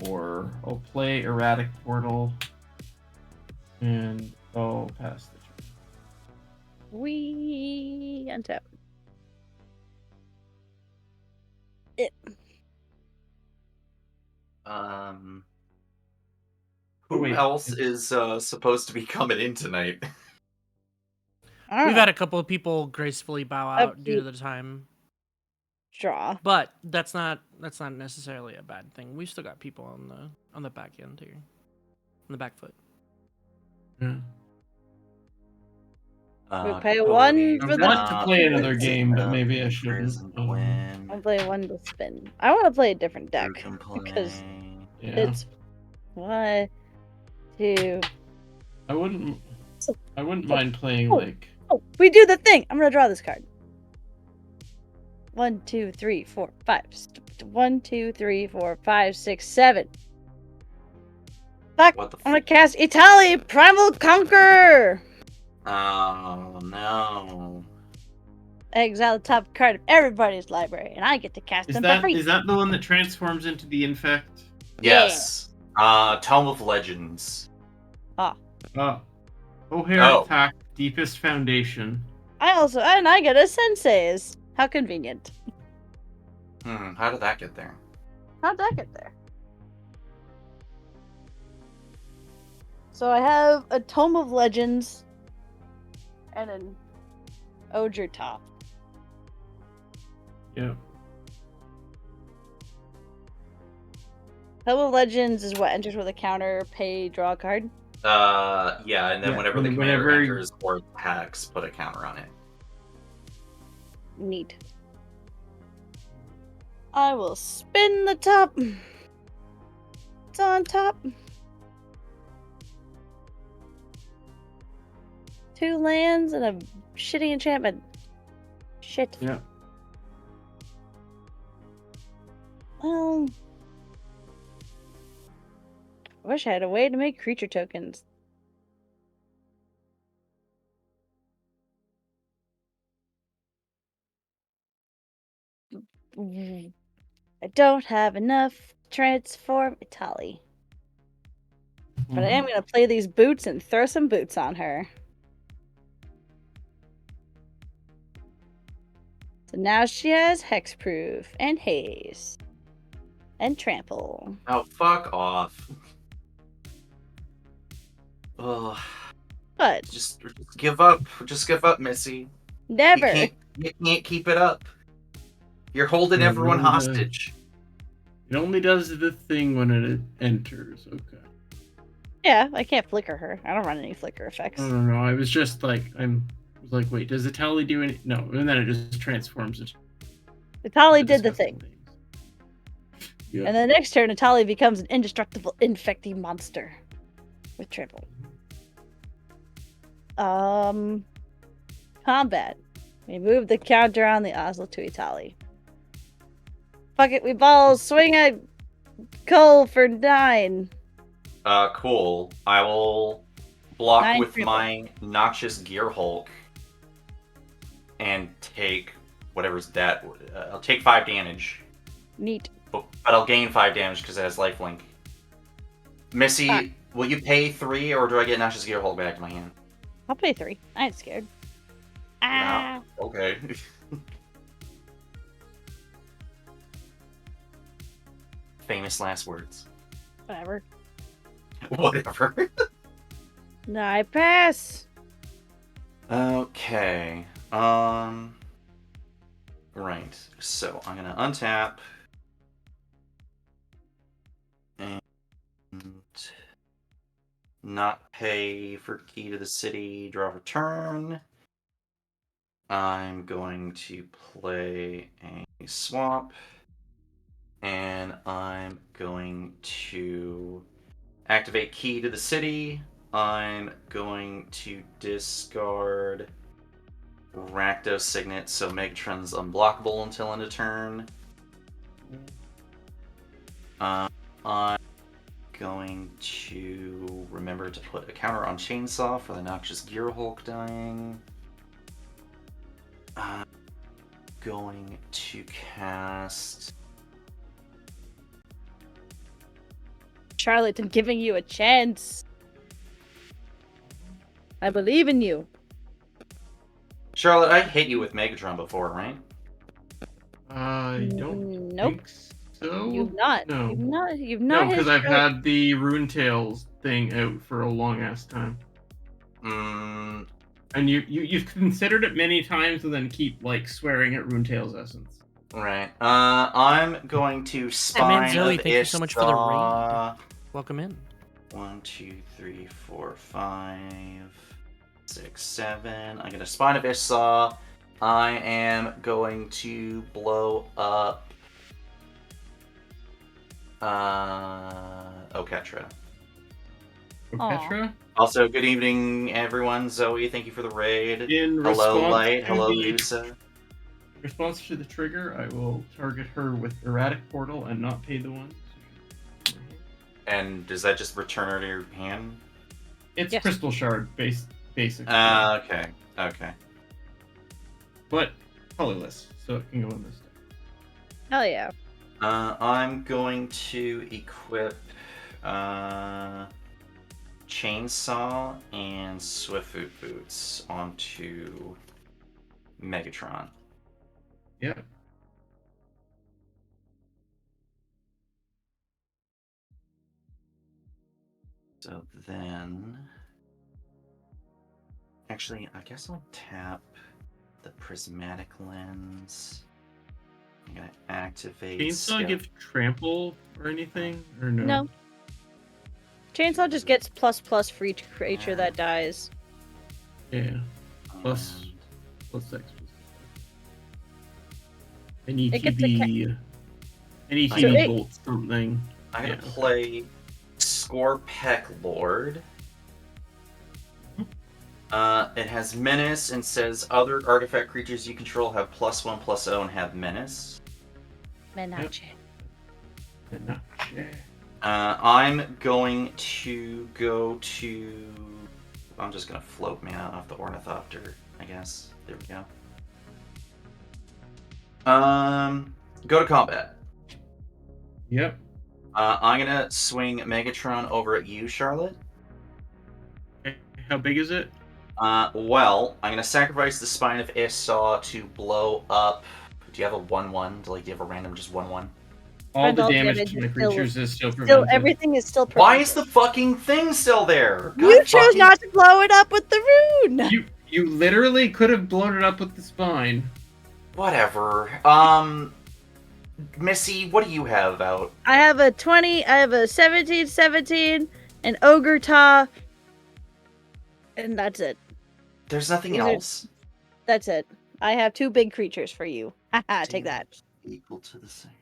4. I'll play Erratic Portal. And I'll pass the turn. We untap. Who wait, else is supposed to be coming in tonight? We've had a couple of people gracefully bow out due to the time, draw. but that's not necessarily a bad thing. We've still got people on the back end here, on the back foot. Yeah. We pay 1 for I the. want to play another game, but maybe I shouldn't. I'll play 1 to spin. I want to play a different deck because it's 1, 2. I wouldn't mind playing like. Oh, we do the thing. I'm gonna draw this card. 1, 2, 3, 4, 5. 1, 2, 3, 4, 5, 6, 7. Fuck! I'm gonna cast Italy Primal Conqueror. Oh no! Exile the top card of everybody's library, and I get to cast them for free. Is that the one that transforms into the Infect? Yes. Tome of Legends. O'Hare attack, Deepest Foundation. I get a Sensei's. How convenient. How did that get there? How'd that get there? So I have a Tome of Legends and an Ogre top. Yeah. Tome of Legends is what enters with a counter, pay, draw a card. Yeah, and then whenever the commander whenever enters or attacks, put a counter on it. Neat. I will spin the top. It's on top. 2 lands and a shitty enchantment. Shit. Yeah. Well, I wish I had a way to make creature tokens. I don't have enough to transform Italy. But I am going to play these boots and throw some boots on her. So now she has Hexproof and Haze and Trample. Oh, fuck off. Ugh. But Just give up. Just give up, Missy. never. You can't keep it up. You're holding everyone hostage. It only does the thing when it enters. Okay. Yeah, I can't flicker her. I don't run any flicker effects. No. I was just like, wait, does Italy do any? No, and then it just transforms it. Italy did the thing. Yeah. And the next turn, Italy becomes an indestructible infecting monster with trample. Combat. We move the counter on the Oslo to Italy. Fuck it, we balls swing at Cole for 9. Cool. I will block 9 with trample. my Noxious Gear Hulk and take whatever's that. I'll take 5 damage. Neat. But I'll gain 5 damage because it has lifelink. Missy, will you pay 3 or do I get Noxious Gear Hulk back in my hand? I'll pay 3. I ain't scared. Ah. Yeah, okay. Famous last words. Whatever. Whatever. No, I pass. Okay. Right. So I'm gonna untap. And not pay for key to the city, draw a turn. I'm going to play a swamp. And I'm going to activate key to the city. I'm going to discard Rakdos Signet, so Megatron's unblockable until end of turn. I'm going to remember to put a counter on Chainsaw for the Noxious Gear Hulk dying. I'm going to cast... Charlotte, I'm giving you a chance. I believe in you. Charlotte, I hit you with Megatron before, right? I don't Nope. think so. You've not. No. You've No, not. because hit I've Charlotte. had the Rune Tales thing out for a long ass time. And you've considered it many times and then keep like swearing at Rune Tales essence. Right. I'm going to Hey, man, Spine Zoe, of thank you so much for the Ishtar. raid. Welcome in. 1, 2, 3, 4, 5, 6, 7. I get a Spine of Ishtar. I am going to blow up Oketra. Oketra? Also, good evening, everyone. Zoe, thank you for the raid. In Hello, response Light. to Hello, the- Yusa. In response to the trigger, I will target her with Erratic Portal and not pay the one. And does that just return her to your hand? It's Yes. Crystal Shard basically. Okay. Okay. But colorless, so it can go in this deck. Hell yeah. I'm going to equip Chainsaw and Swiftfoot Boots onto Megatron. Yeah. So then... Actually, I guess I'll tap the Prismatic Lens. I'm gonna activate... Chainsaw give trample or anything? Or no? No. Chainsaw just gets ++ for each creature that dies. Yeah. Plus X. Any It gets a TB. Any So TB it- bolt something. I'm gonna Yeah. play Scorpec Lord. It has Menace and says other artifact creatures you control have +1/+0 and have Menace. Menage. I'm going to go to... I'm just gonna float mana off the Ornithopter, I guess. There we go. Go to combat. Yep. I'm gonna swing Megatron over at you, Charlotte. Okay. How big is it? Well, I'm gonna sacrifice the Spine of Ishtar to blow up. Do you have a 1/1? Do you have a random just 1/1? All the All damage damage to my is still- creatures is still Still, prevented. everything is still Why prevented. is the fucking thing still there? You God chose fucking- not to blow it up with the rune! You literally could have blown it up with the spine. Whatever. Missy, what do you have out? I have a 20, I have a 17, an Ogre Ta, and that's it. There's nothing These are- else. That's it. I have 2 big creatures for you. Haha, take that. Equal to the same.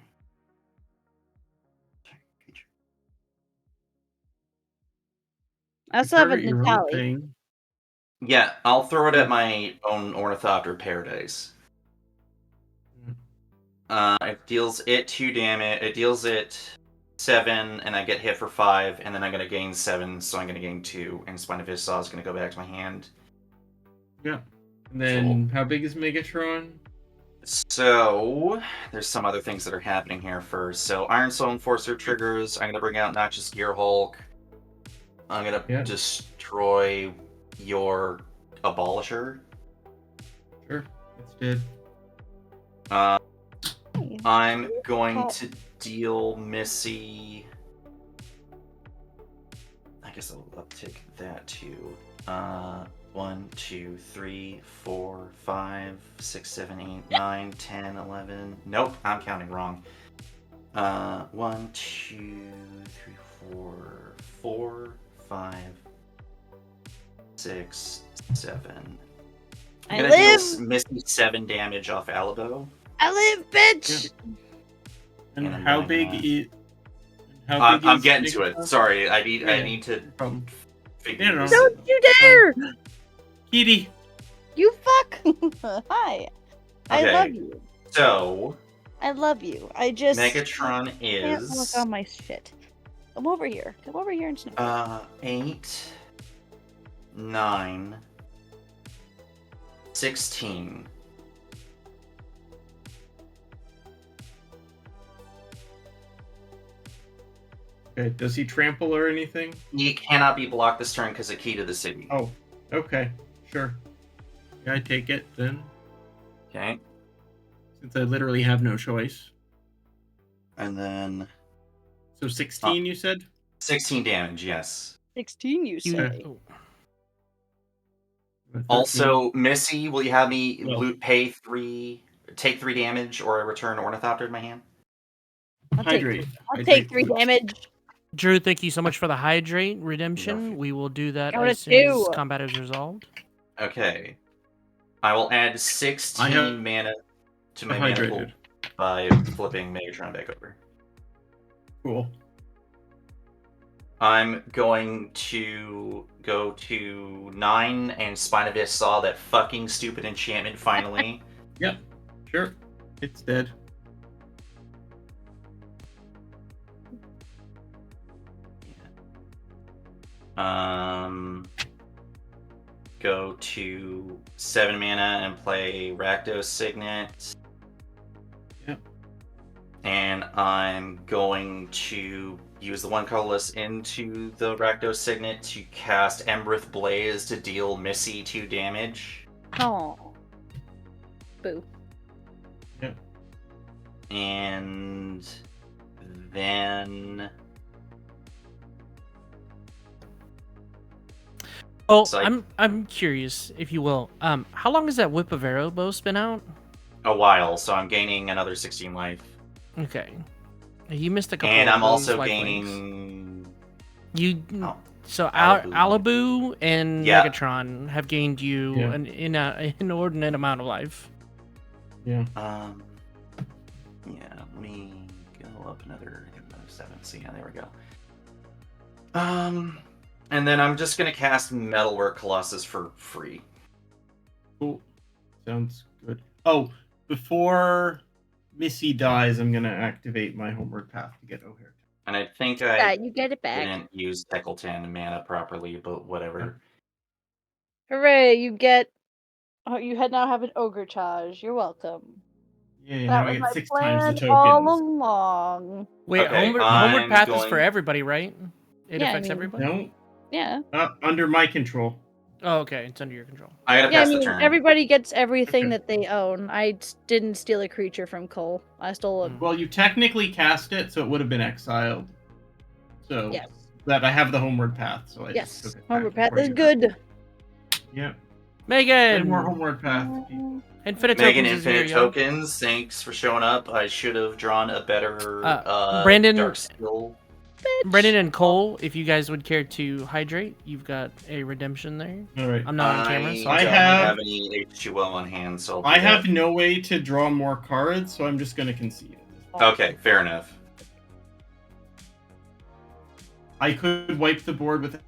I also have a Target your own Natali. thing. Yeah, I'll throw it at my own Ornithopter Paradise. It deals it 2 damage. It deals it 7, and I get hit for 5, and then I'm gonna gain 7, so I'm gonna gain 2, and Spine of Ishtar is gonna go back to my hand. Yeah. And then how big is Megatron? So there's some other things that are happening here first. So Iron Soul Enforcer triggers. I'm gonna bring out Noxious Gear Hulk. I'm gonna destroy your Abolisher. Sure. It's dead. I'm going to deal Missy. I guess I'll uptick that too. 1, 2, 3, 4, 5, 6, 7, 8, 9, 10, 11. Nope, I'm counting wrong. 1, 2, 3, 4, 5, 6, 7. I'm gonna deal Misty 7 damage off Alabo. I live, bitch. And I'm how doing big that. is? I'm getting to it. Sorry, I need to figure No. this Don't out. you dare! Kitty. You fuck. Hi. I Okay. love you. So I love you. I just Megatron can't look is on my shit. Come over here. Come over here and sniff. 8, 9, 16. Okay. Does he trample or anything? He cannot be blocked this turn because of Key to the City. Oh. Okay. Sure. Yeah, I take it then, Okay. since I literally have no choice. And then So 16, you said? 16 damage, yes. 16, you You- say? oh. Also, Missy, will you have me No. take 3 damage, or I return Ornithopter to my hand? I'll take Hydrate. three. I'll take 3 damage. Drew, thank you so much for the hydrate redemption. Lovely. We will do that Got as it soon as too. combat is resolved. Okay. I will add 16 mana to my mana pool hydrated. by flipping Megatron back over. Cool. I'm going to go to 9 and Spine Abyss saw that fucking stupid enchantment finally. Yep. Sure. It's dead. Go to 7 mana and play Rakdos Signet. Yep. And I'm going to use the 1 colorless into the Rakdos Signet to cast Embereth Blaze to deal Missy 2 damage. Oh. Boo. Yep. And then Oh, So I'm curious, if you will. How long has that Whip of Arrow bow been out? a while, so I'm gaining another 16 life. Okay. You missed a couple. And of I'm those also life gaining. links. Oh, So Alabu. Alabu and Yeah. Megatron have gained you Yeah. an inordinate amount of life. Yeah. Yeah, let me go up another 7. So yeah, there we go. And then I'm just gonna cast Metalwork Colossus for free. Cool. Sounds good. Oh, before Missy dies, I'm gonna activate my homeward path to get O'Hare. And I think Yeah, I you get it back. didn't use Teckleton mana properly, but whatever. Hooray, you get... Oh, you now have an Ogre charge. You're welcome. Yeah, That now I was get my 6 times the plan all tokens. along. Wait, Okay, homeward I'm path is going- for everybody, right? It Yeah, I affects mean- everybody. No, Yeah. under my control. Oh, okay, it's under your control. I gotta Yeah, I pass the mean, turn. everybody gets everything Okay. that they own. didn't steal a creature from Cole. I stole a... Well, you technically cast it, so it would have been exiled. So Yes. that I have the homeward path, so I just Yes. took it. Homeward back path is before you- good. Yeah. Megan! Play more homeward path. Infinite Megan, tokens is here, Infinite y'all. Tokens, thanks for showing up. I should have drawn a better Brandon- Dark Skill. Brendan and Cole, if you guys would care to hydrate, you've got a redemption there. All right. I'm not on camera, so I I don't have- have any H2O on hand, so I'll do I that. have no way to draw more cards, so I'm just gonna concede. Okay, fair enough. I could wipe the board with.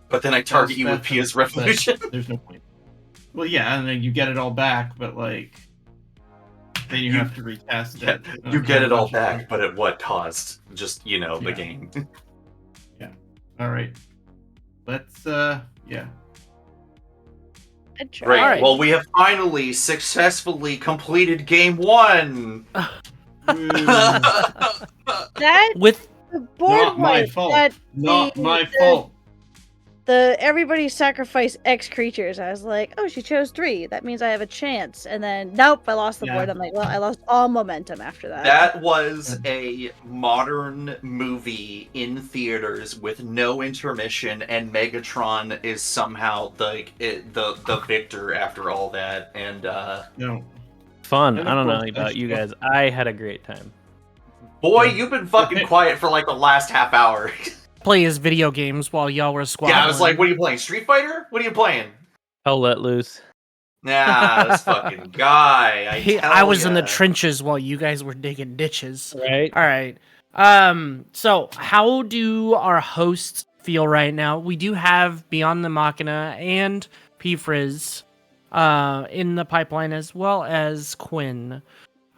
But then I target you with That's- Pia's Revolution. There's no point. Well, yeah, and then you get it all back, but like, then you have to retest it. You get it all back, but at what cost? Just, the Yeah. game. All right. Let's. Yeah. Good try. Great. Alright. Well, we have finally successfully completed game 1. Woo. That With the board Not my wipe fault. that Not the- my the- fault. The everybody sacrifice X creatures. I was like, oh, she chose 3. That means I have a chance. And then nope, I lost the Yeah. board. I'm like, well, I lost all momentum after that. That was a modern movie in theaters with no intermission, and Megatron is somehow the victor after all that. And No. Fun. And I of don't know course, about that's you just- guys. I had a great time. Boy, you've been fucking quiet for like the last half hour. Play his video games while y'all were squabbling. Yeah, I was like, what are you playing? Street Fighter? What are you playing? Hell let loose. Nah, this fucking guy. I was in the trenches while you guys were digging ditches. Right. All right. So how do our hosts feel right now? We do have Beyond the Machina and P-Frizz in the pipeline, as well as Quinn.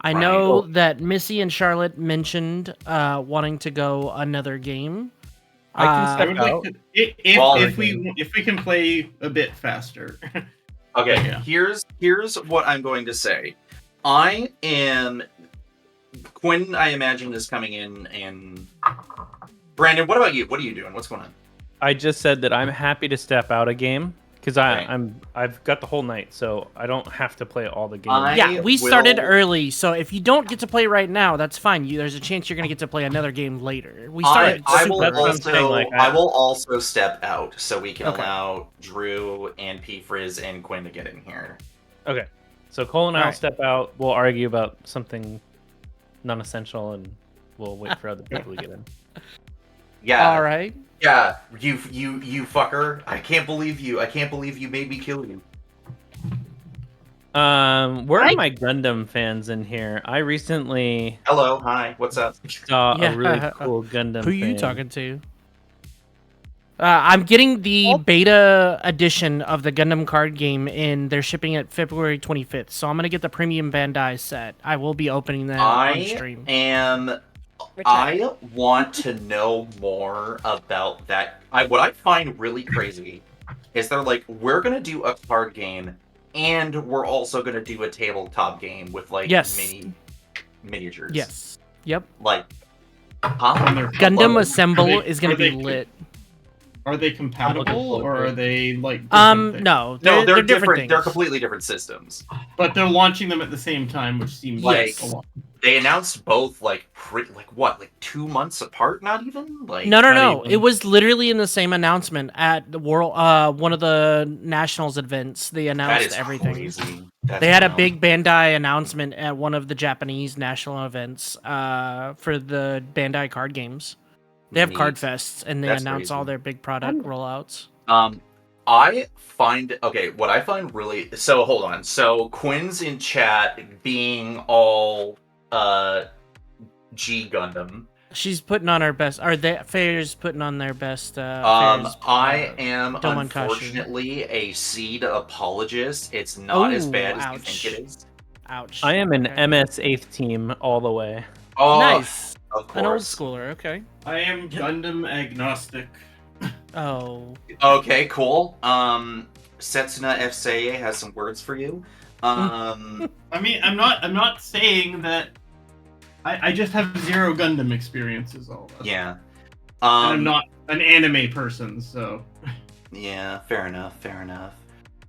I know that Missy and Charlotte mentioned wanting to go another game. I can I step would out. like to, if we can play a bit faster. Okay, Yeah. here's what I'm going to say. I am Quinn. I imagine is coming in, and Brandon. What about you? What are you doing? What's going on? I just said that I'm happy to step out a game because I've got the whole night, so I don't have to play all the games. Yeah, we started early, so if you don't get to play right now, that's fine. There's a chance you're gonna get to play another game later. We started I super will early. I will also step out so we can allow Drew and P Frizz and Quinn to get in here. Okay, so Cole and I will step out. We'll argue about something non-essential, and we'll wait for other people to get in. Yeah. All right. Yeah, you fucker! I can't believe you made me kill you. Where are my Gundam fans in here? I recently Hello, hi, what's up? saw a really cool Gundam. Who are you fan. talking to? I'm getting the beta edition of the Gundam card game, and they're shipping it February 25th. So I'm gonna get the premium Bandai set. I will be opening that on stream. I want to know more about that. What I find really crazy is they're like, we're gonna do a card game, and we're also gonna do a tabletop game with like miniatures. Yes. Yep. Like, Gundam Assemble is gonna be lit. Are they compatible or are they like different things? No, they're different things. They're completely different systems. But they're launching them at the same time, which seems like a lot. They announced both like 2 months apart, not even? Like No. It was literally in the same announcement at the world one of the Nationals events. They announced everything. Crazy. They had a big Bandai announcement at one of the Japanese national events for the Bandai card games. They have card fests, and they announce all their big product rollouts. what I find really hold on. So Quinn's in chat being all G Gundam. She's putting on her best. Fair's putting on their best. I am Domonkashi. unfortunately a seed apologist. It's not as bad as you think it is. Ouch. I am an MS 8th team all the way. Oh, Nice. of course. An old schooler. Okay. I am Gundam agnostic. Oh. Okay, cool. Setsuna FCA has some words for you. I mean, I'm not saying that. I just have zero Gundam experiences. All that. Yeah. And I'm not an anime person, so. Yeah, fair enough.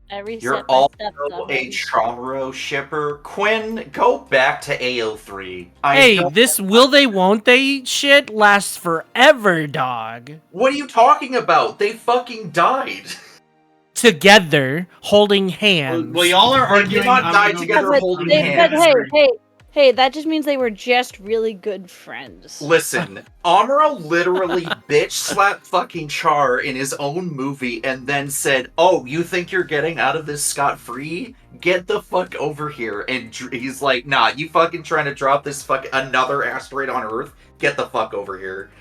Every You're step by also step, a Charo shipper. Quinn, go back to AO3. This will they, won't they shit lasts forever, dog. What are you talking about? They fucking died. Together, holding hands. Well, y'all are They arguing. did not die together holding hands. But hey, that just means they were just really good friends. Listen, Amuro literally bitch slapped fucking Char in his own movie and then said, "Oh, you think you're getting out of this scot-free? Get the fuck over here." And he's like, "Nah, you fucking trying to drop this another asteroid on Earth? Get the fuck over here."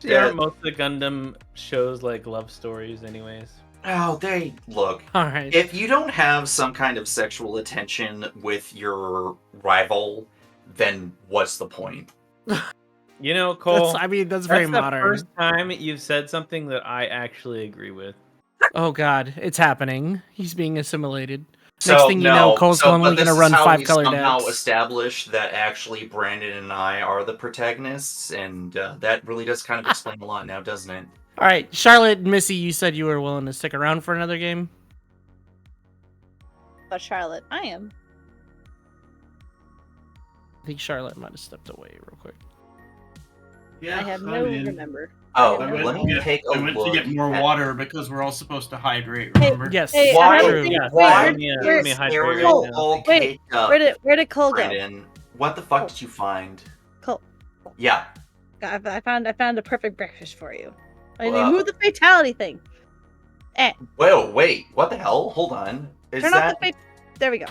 Yeah, most of the Gundam shows like love stories, anyways. Oh, look. All right. If you don't have some kind of sexual attention with your rival, then what's the point? You know, Cole. That's very modern. The first time you've said something that I actually agree with. Oh God, it's happening. He's being assimilated. Next thing you know, Cole's only going to run 5 color decks. Somehow established that actually Brandon and I are the protagonists, and that really does kind of explain a lot now, doesn't it? All right, Charlotte, Missy, you said you were willing to stick around for another game. But Charlotte, I am. I think Charlotte might have stepped away real quick. Yeah, I have no remember. Oh, I let me take a went look. to get more water because we're all supposed to hydrate. Remember? Yes. Hey, Why? I have a thing. Yeah, Why? let me hydrate Cole, right now. wait, where did Cole go? Brandon, what the fuck did you find? Cool. Yeah. I found the perfect breakfast for you. I remove the fatality thing. Whoa, wait, what the hell? Hold on. Is Turn that off the There we go.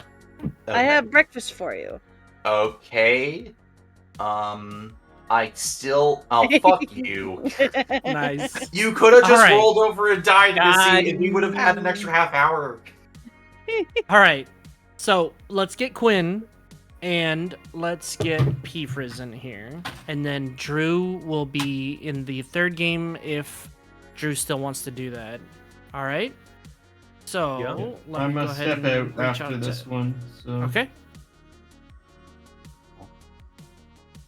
I okay? have breakfast for you. Okay. I still. Oh, fuck you. Nice. You could have just Alright. rolled over and died, God. Missy, and we would have had an extra half hour. All right. So let's get Quinn, and let's get P-Frizz in here, and then Drew will be in the third game if Drew still wants to do that. All right. So Yeah. let I me go must ahead step and out reach after out this to... one. So. Okay.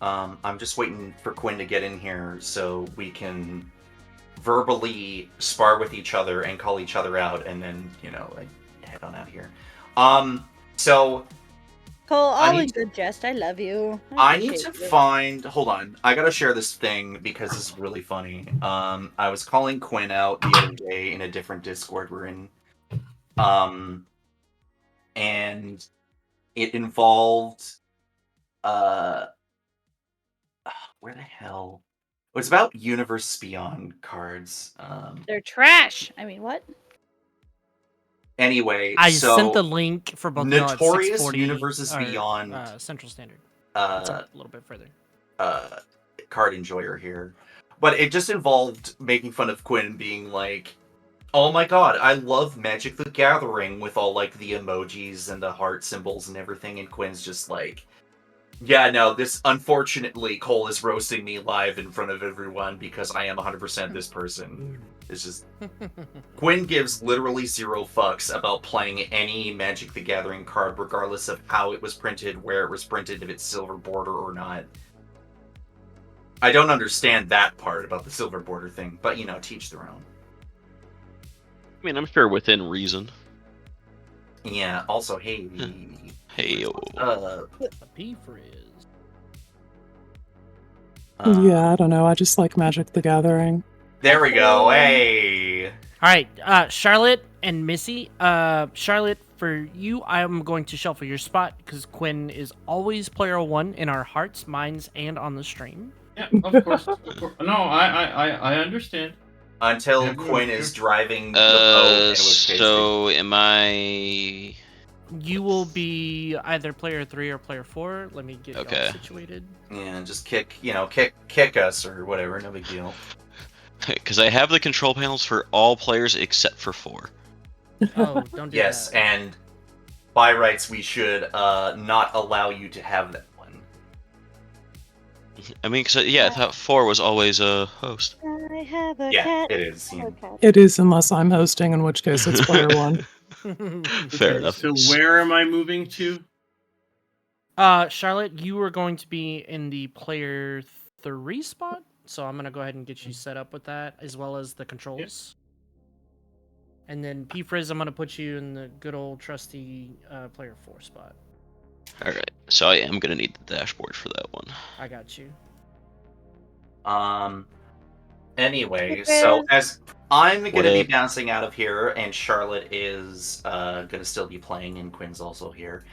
I'm just waiting for Quinn to get in here so we can verbally spar with each other and call each other out, and then like head on out of here. So Cole, all need in good jest. I love you. I need to appreciate you. find. Hold on, I gotta share this thing because it's really funny. I was calling Quinn out the other day in a different Discord we're in, and it involved where the hell? It was about Universe Beyond cards. They're trash. I mean, what? Anyway, I so sent the link for both y'all at Notorious 640 Universes or, Beyond Central Standard. It's uh up a little bit further. card enjoyer here. But it just involved making fun of Quinn being like, "Oh my god, I love Magic the Gathering," with all like the emojis and the heart symbols and everything, and Quinn's just like, "Yeah, no, this unfortunately Cole is roasting me live in front of everyone because I am 100% this person." It's just Quinn gives literally zero fucks about playing any Magic the Gathering card, regardless of how it was printed, where it was printed, if it's silver border or not. I don't understand that part about the silver border thing, but teach their own. I mean, I'm sure within reason. Yeah, also, hey, Hey, P-Frizz. Yeah, I don't know. I just like Magic the Gathering. There we go. Hey. All right, Charlotte and Missy. Charlotte, for you, I'm going to shuffle your spot because Quinn is always player one in our hearts, minds, and on the stream. Yeah, of course. No, I understand. Until Quinn is driving the boat, in which case so am I? You will be either player 3 or player 4. Let me get y'all situated. Yeah, just kick us or whatever. No big deal. Because I have the control panels for all players except for 4. Oh, don't do yes, that. and by rights, we should not allow you to have that one. I mean, because I thought 4 was always a host. I have a cat. It is. Yeah. It is, unless I'm hosting, in which case it's player one. Fair enough. So where am I moving to? Charlotte, you are going to be in the player 3 spot, so I'm gonna go ahead and get you set up with that, as well as the controls. Yep. And then P-Frizz, I'm gonna put you in the good old trusty player 4 spot. All right, so I am gonna need the dashboard for that one. I got you. Anyway, so as I'm gonna be bouncing out of here, and Charlotte is gonna still be playing, and Quinn's also here.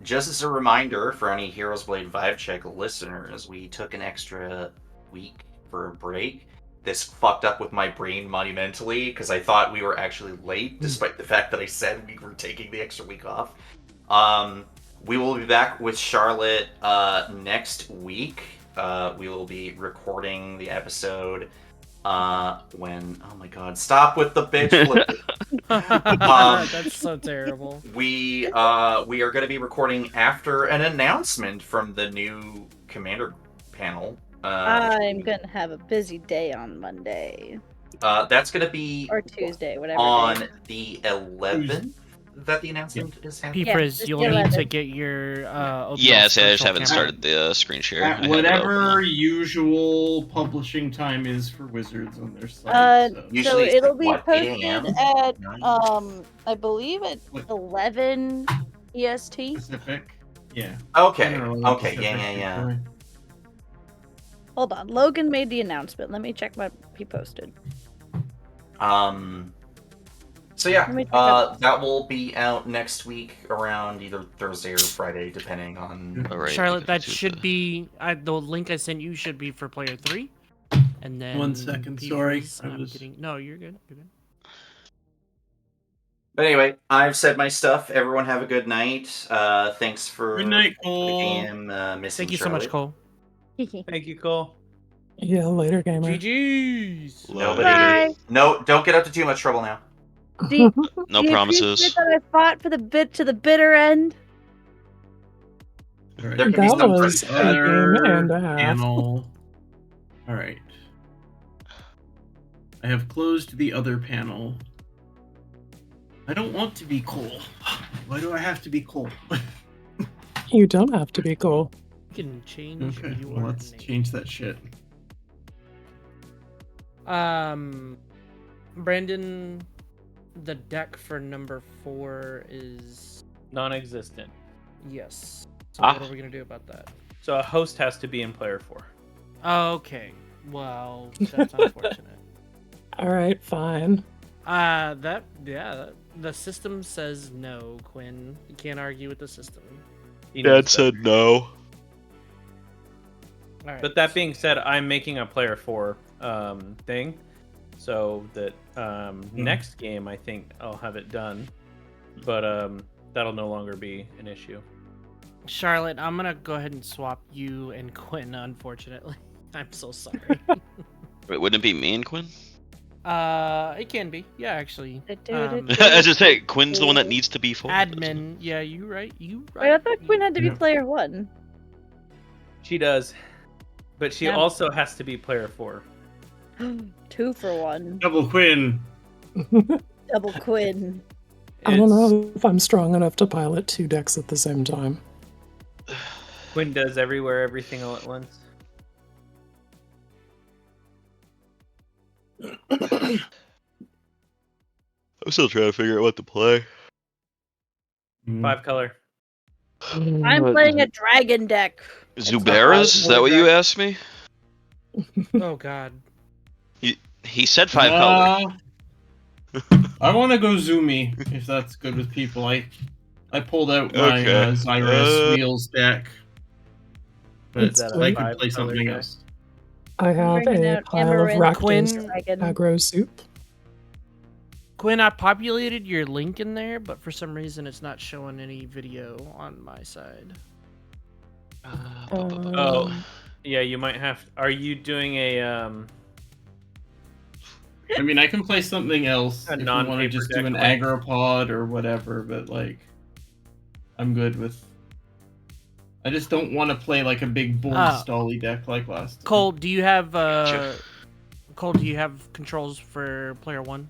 Just as a reminder for any Heroes Blade Vibe Check listeners, we took an extra week for a break. This fucked up with my brain monumentally because I thought we were actually late, despite the fact that I said we were taking the extra week off. We will be back with Charlotte next week. We will be recording the episode when... Oh my god, stop with the bitch flip. That's so terrible. We are going to be recording after an announcement from the new Commander panel. I'm gonna have a busy day on Monday. That's going to be... Or Tuesday, whatever on day. the 11th that the announcement is happening. P-Frizz, you'll need to get your Yes, I just haven't started the screen share. At whatever usual publishing time is for Wizards on their site. So Usually it's it'll like, be what, 8 posted a.m.? at I believe at 11 EST. Pacific. Yeah. Okay. Generally Okay. Pacific, Yeah. usually. Hold on, Logan made the announcement. Let me check what he posted. So yeah, Let me check out- that will be out next week around either Thursday or Friday, depending on. All right, Charlotte, that to should the- be the link I sent you should be for player 3, and then 1 second, sorry. P-Freeze, I I'm was- getting. No, you're good. You're good. But anyway, I've said my stuff. Everyone have a good night. Thanks for Good night, the Cole. game. Missing Thank you so much, Charlotte. Cole. Thank you, Cole. Yeah, later, gamer. GG's. Nobody. Bye. No, don't get up to too much trouble now. Do you, No do you promises. appreciate that I fought for the bit to the bitter end? All right. There could be That some was person- a game and a half. panel. All right. I have closed the other panel. I don't want to be Cole. Why do I have to be Cole? You don't have to be cool. You can change Okay, your well, let's name. change that shit. Brandon, the deck for number 4 is Non-existent. yes. So Ah. what are we gonna do about that? So a host has to be in player 4. Okay. Well, that's unfortunate. All right, fine. The system says no, Quinn. You can't argue with the system. He knows Dad said better. no. All right. But that being said, I'm making a player 4 thing, so that next game I think I'll have it done, but that'll no longer be an issue. Charlotte, I'm gonna go ahead and swap you and Quinn. Unfortunately, I'm so sorry. Wait, wouldn't it be me and Quinn? It can be. Yeah, actually. I just say Quinn's the one that needs to be forward. Admin. Yeah, you right. Wait, I thought Quinn had to be Yeah. player 1. She does, but she Yeah. also has to be player 4. 2 for 1. Double Quinn. Double Quinn. I don't know if I'm strong enough to pilot 2 decks at the same time. Quinn does everywhere, everything all at once. I'm still trying to figure out what to play. 5 color. I'm playing a dragon deck. Zuberas? Is that what you asked me? Oh God. He said 5 color. I want to go Zoomy if that's good with people. I pulled out my Okay. Zyrus Wheels deck, but Is that I a could play 5 color something deck? else. I have Bringing a out pile of Amaranth Quinn. Rakdos Dragon. aggro soup. Quinn, I populated your link in there, but for some reason it's not showing any video on my side. Oh, yeah, you might have. Are you doing a I mean, I can play something else A if you want to non-paper just deck do an like- agropod or whatever, but like, I'm good with. I just don't want to play like a big board stally deck like last time. Cole, do you have Gotcha. Cole, do you have controls for player 1?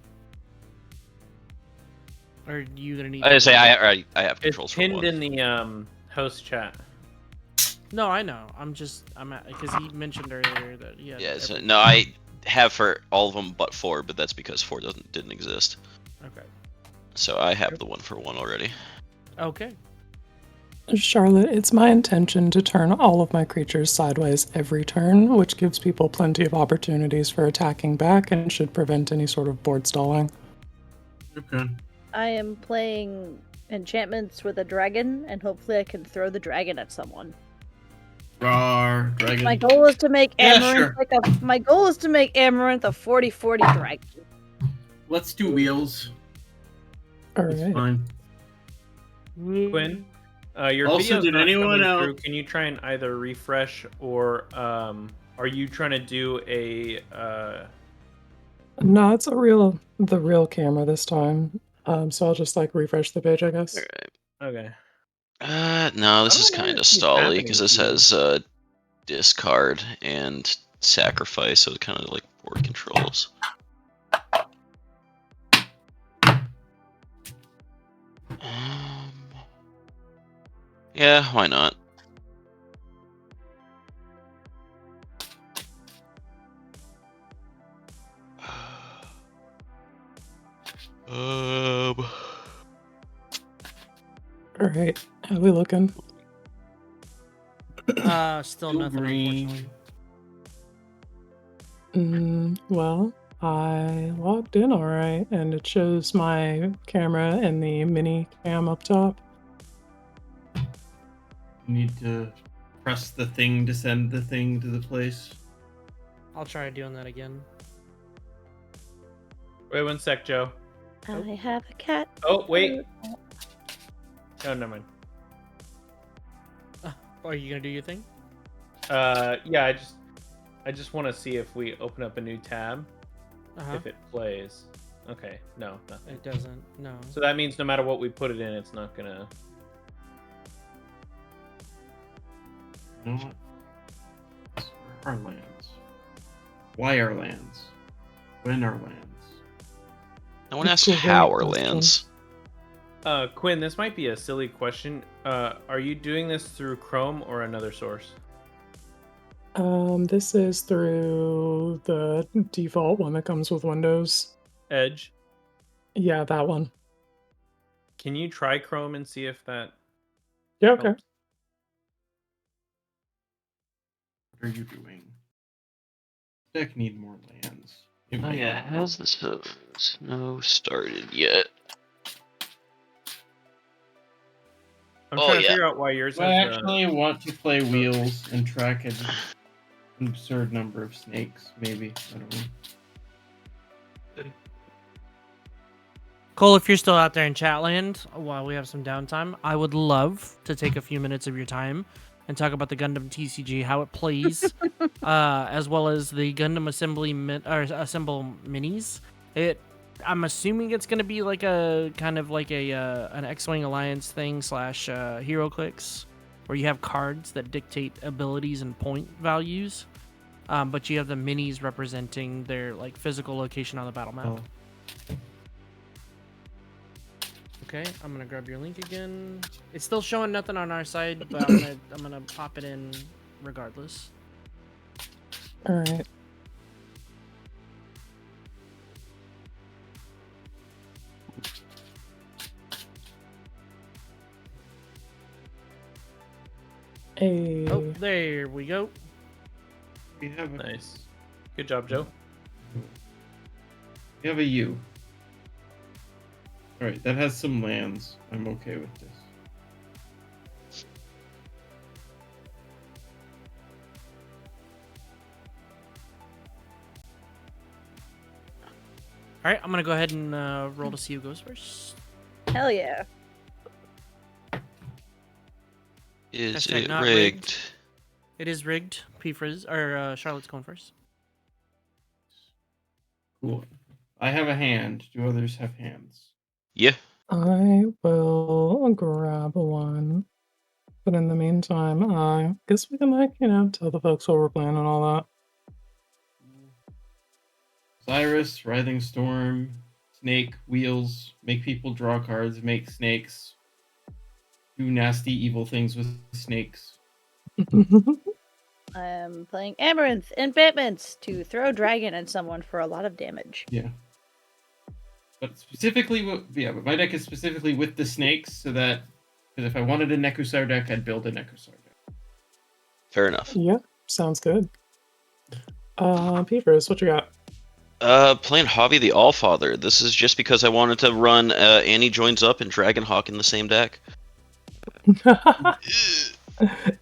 Or are you gonna need? I say I have it's controls for pinned one. in the host chat. No, I know. I'm because he mentioned earlier that yeah. Yeah, so, no, I have for all of them but 4, but that's because 4 didn't exist. Okay. So I have the 1 for 1 already. Okay. Charlotte, it's my intention to turn all of my creatures sideways every turn, which gives people plenty of opportunities for attacking back and should prevent any sort of board stalling. Okay. I am playing enchantments with a dragon, and hopefully I can throw the dragon at someone. Rawr, dragon. My goal is to make Yeah, Amaranth sure. my goal is to make Amaranth a 40/40 dragon. Let's do wheels. All It's right. fine. Quinn, your Also, video's did not anyone coming else- through. Can you try and either refresh or are you trying to do a No, it's the real camera this time. So I'll just like refresh the page, I guess. Okay. No, this I is don't know kind of what keeps stally happening because to this you. has discard and sacrifice, so it's kind of like board controls. Yeah, why not? All right. How we looking? Still Still nothing. green. Unfortunately. Well, I logged in all right, and it shows my camera and the mini cam up top. You need to press the thing to send the thing to the place. I'll try doing that again. Wait 1 sec, Joe. I have a cat. Oh, wait. Oh, never mind. Are you gonna do your thing? Yeah, I just want to see if we open up a new tab, if it plays. Okay, no, nothing. It doesn't. No. So that means no matter what we put it in, it's not gonna. You know what? Where are lands? Why are lands? When are lands? No one asked That's a great how are question. lands. Quinn, this might be a silly question. Are you doing this through Chrome or another source? This is through the default one that comes with Windows. Edge. Yeah, that one. Can you try Chrome and see if that Yeah, okay. helps? What are you doing? Deck need more lands. It Oh might yeah, not. has the snow started yet? I'm Oh, trying to yeah. figure out why yours I has actually want to play wheels and track an absurd number of snakes. Maybe, I don't know. Cole, if you're still out there in Chatland while we have some downtime, I would love to take a few minutes of your time and talk about the Gundam TCG, how it plays, as well as the Gundam Assemble minis. I'm assuming it's going to be like a kind of like an X-Wing Alliance thing / Hero Clicks, where you have cards that dictate abilities and point values, but you have the minis representing their like physical location on the battle map. Oh. Okay, I'm gonna grab your link again. It's still showing nothing on our side, but I'm gonna pop it in regardless. All right. Hey. Oh, there we go. We have a Nice. Good job, Joe. We have a U. Alright, that has some lands. I'm okay with this. Alright, I'm gonna go ahead and roll to see who goes first. Hell yeah. Is Hashtag it not rigged? rigged. It is rigged. Charlotte's going first. Cool. I have a hand. Do others have hands? Yeah. I will grab one. But in the meantime, I guess we can, like, tell the folks what we're playing and all that. Cyrus, Writhing Storm, Snake, Wheels, make people draw cards, make snakes, do nasty, evil things with snakes. I'm playing Amaranth and Batmans to throw dragon at someone for a lot of damage. Yeah. But specifically, but my deck is specifically with the snakes, so that, because if I wanted a Nekusar deck, I'd build a Nekusar deck. Fair enough. Yep, sounds good. Peepers, what you got? Playing Hobby the Allfather. This is just because I wanted to run Annie Joins Up and Dragonhawk in the same deck.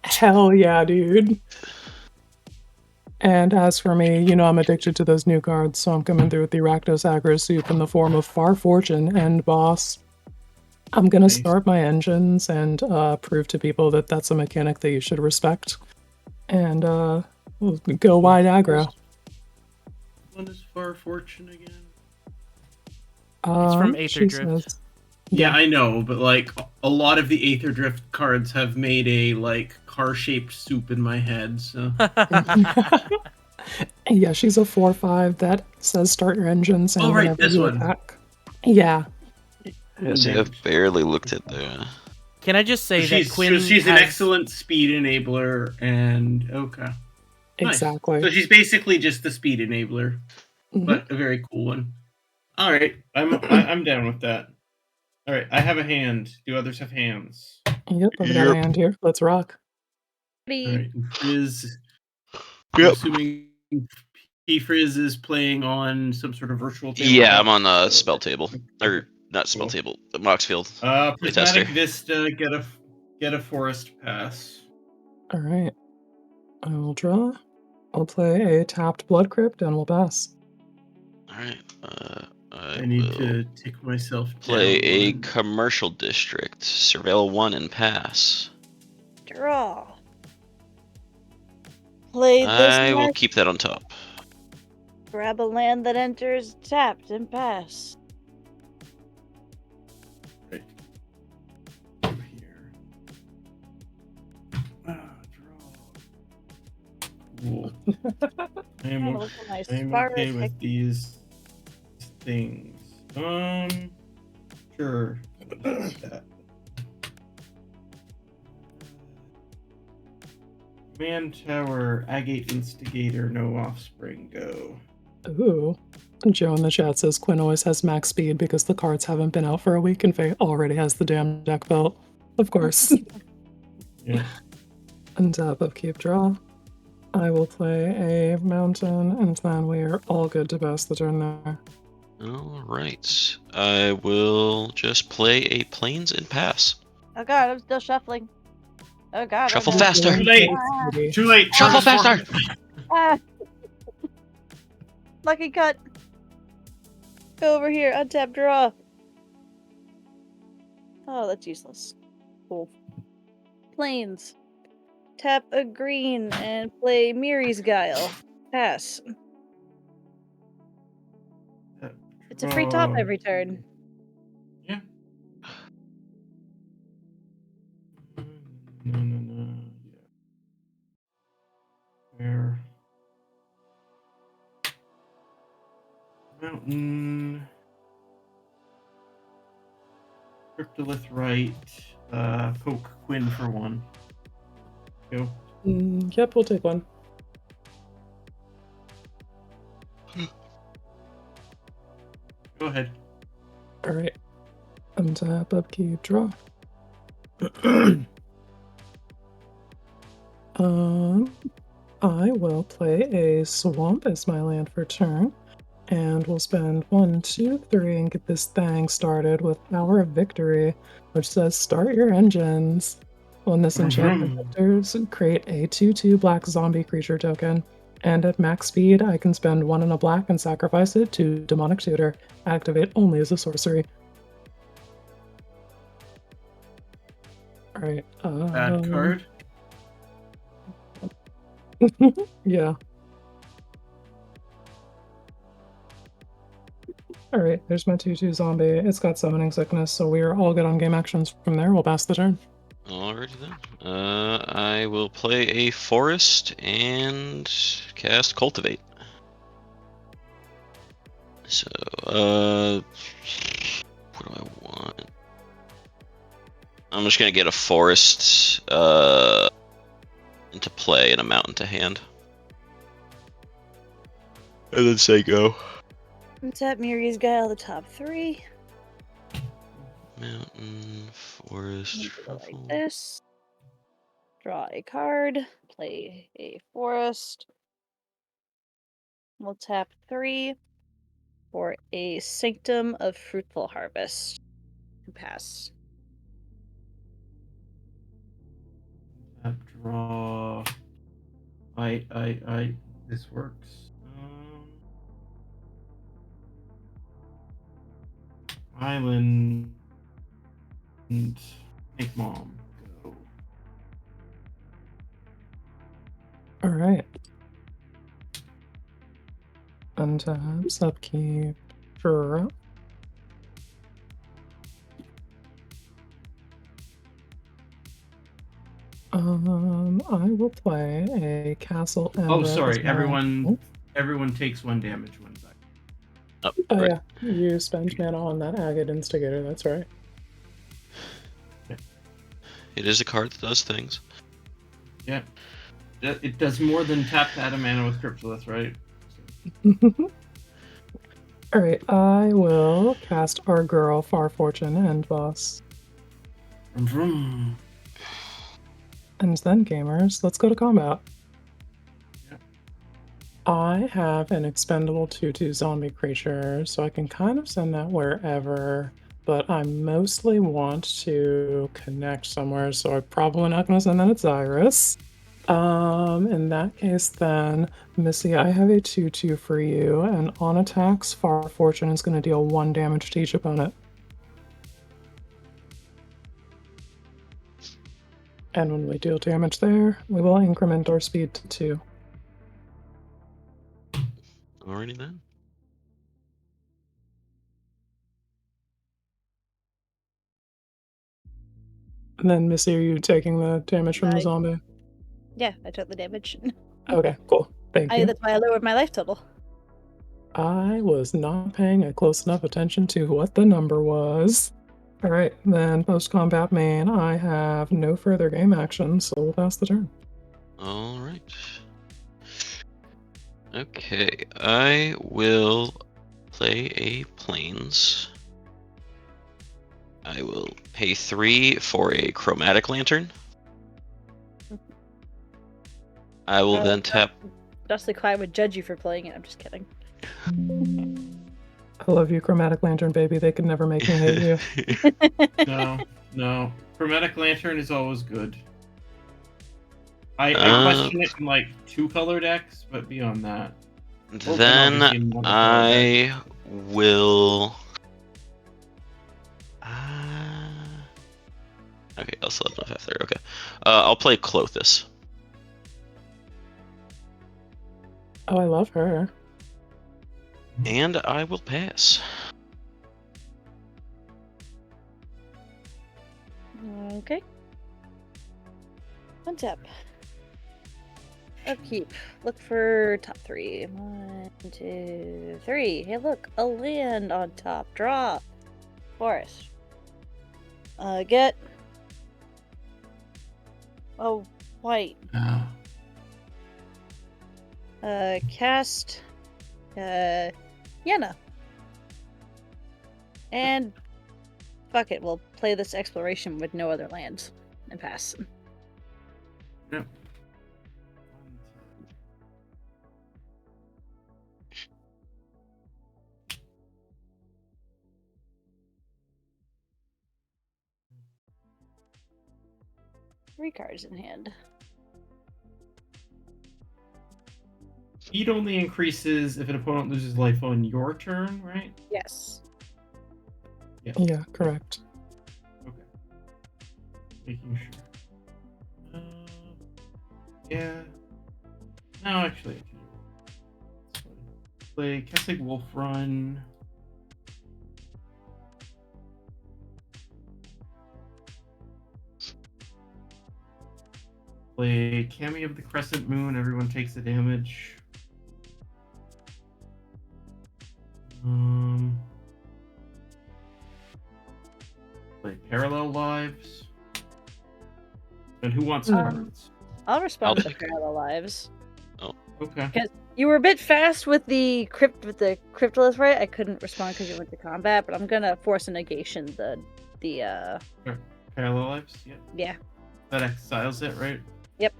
Hell yeah, dude. And as for me, I'm addicted to those new cards, so I'm coming through with the Rakdos aggro soup in the form of Far Fortune and Boss. I'm gonna Nice. start my engines and prove to people that that's a mechanic that you should respect. And we'll go wide aggro. What is Far Fortune again? It's from Aether she Drift. says- Yeah, I know, but like a lot of the Aether Drift cards have made a like car-shaped soup in my head. So Yeah, she's a 4/5 that says start your engines and Oh, right, whenever this you one. attack. Yeah. See, I've barely looked at the. Can I just say that she's Quinn she's an has- excellent speed enabler, and okay, Nice. Exactly. So she's basically just the speed enabler, Mhm. but a very cool one. All right, I'm down with that. All right, I have a hand. Do others have hands? Yep, I've got a hand here. Let's rock. All right, is Yep. assuming Frizz is playing on some sort of virtual table. Yeah, right? I'm on a So- spell table. Or not spell Cool. table, the Moxfield. Prismatic playtester. Vista, get a forest pass. All right. I will draw. I'll play a tapped Blood Crypt and we'll pass. Alright. I need to take myself play down a one. commercial district. Surveil 1 and pass. Draw. Play this I will next. keep that on top. Grab a land that enters tapped and pass. Right. Over here. Draw. Cool. I am Kinda look at my I'm Spark okay with Hex- these things. Sure. Let's do that. Man Tower, Agate Instigator, no offspring, go. Ooh. Joe in the chat says Quinn always has max speed because the cards haven't been out for a week and Faye already has the damn deck built. Of course. Yeah. Untap upkeep draw. I will play a mountain and then we are all good to pass the turn there. Alright. I will just play a plains and pass. Oh god, I'm still shuffling. Oh god. Shuffle oh god. faster. Too late. Too late. Shuffle Turn is faster. Ah. Lucky cut. Go over here, untap draw. Oh, that's useless. Cool. Plains. Tap a green and play Miri's Guile. Pass. It's a free top every turn. Yeah. No. Yeah. Where? Mountain. Cryptolith right. Poke Quinn for one. Go. Yep, we'll take one. Go ahead. All right. Untap upkeep draw. I will play a swamp as my land for turn, and we'll spend 1, 2, 3 and get this thing started with Hour of Victory, which says start your engines. When this enchantment enters, create a 2/2 black zombie creature token, and at max speed, I can spend 1 and a black and sacrifice it to Demonic Tutor. Activate only as a sorcery. All right. Bad card. Yeah. Alright, there's my 2/2 zombie. It's got summoning sickness, so we are all good on game actions from there. We'll pass the turn. Alrighty then. I will play a forest and cast Cultivate. So, what do I want? I'm just gonna get a forest into play and a mountain to hand. And then say go. Untap Miri's Guile, the top 3. Mountain, forest, Go like shuffle. this. Draw a card. Play a forest. We'll tap 3 for a Sanctum of Fruitful Harvest. And pass. Draw. This works. Island. And make mom go. Alright. Untap, upkeep, draw. I will play a castle and Oh, sorry. Everyone takes 1 damage when back. Oh Right. yeah, you spend mana on that Agate Instigator, that's right. It is a card that does things. Yeah. It does more than tap to add a mana with Cryptolith, right? Alright, I will cast our girl, Far Fortune, and boss. Vroom. And then, gamers, let's go to combat. I have an expendable 2/2 zombie creature, so I can kind of send that wherever, but I mostly want to connect somewhere, so I'm probably not going to send that at Xyrus. In that case, then, Missy, I have a 2/2 for you, and on attacks, Far Fortune is going to deal 1 damage to each opponent. And when we deal damage there, we will increment our speed to 2. Alrighty then. And then, Missy, are you taking the damage from the I- zombie? Yeah, I took the damage. Okay, cool. Thank you. That's why I lowered my life total. I was not paying a close enough attention to what the number was. Alright, then post-combat main, I have no further game action, so we'll pass the turn. Alright. Okay, I will play a Plains. I will pay 3 for a Chromatic Lantern. I will then tap. Justly Quiet would judge you for playing it. I'm just kidding. I love you, Chromatic Lantern baby. They could never make me hate you. No. Chromatic Lantern is always good. I question it in like 2-color decks, but beyond that. Then I will. Okay, I'll still have enough there. Okay, I'll play Clothis. Oh, I love her. And I will pass. Okay. Untap. Upkeep. Look for top 3. 1, 2, 3. Hey, look, a land on top. Draw. Forest. Get. Oh, white. Cast. Yenna. And fuck it, we'll play this exploration with no other lands and pass. Yep. 3 cards in hand. Speed only increases if an opponent loses life on your turn, right? Yes. Yeah, correct. Okay. Making sure. Yeah. No, actually, I can do it. Play Kessig Wolf Run. Play Cameo of the Crescent Moon. Everyone takes the damage. Play Parallel Lives. And who wants cards? I'll respond I'll to the take Parallel Lives. Okay. Because you were a bit fast with the Cryptolith, right? I couldn't respond because you went to combat, but I'm gonna force a negation the Parallel Lives? Yeah. Yeah. That exiles it, right? Yep.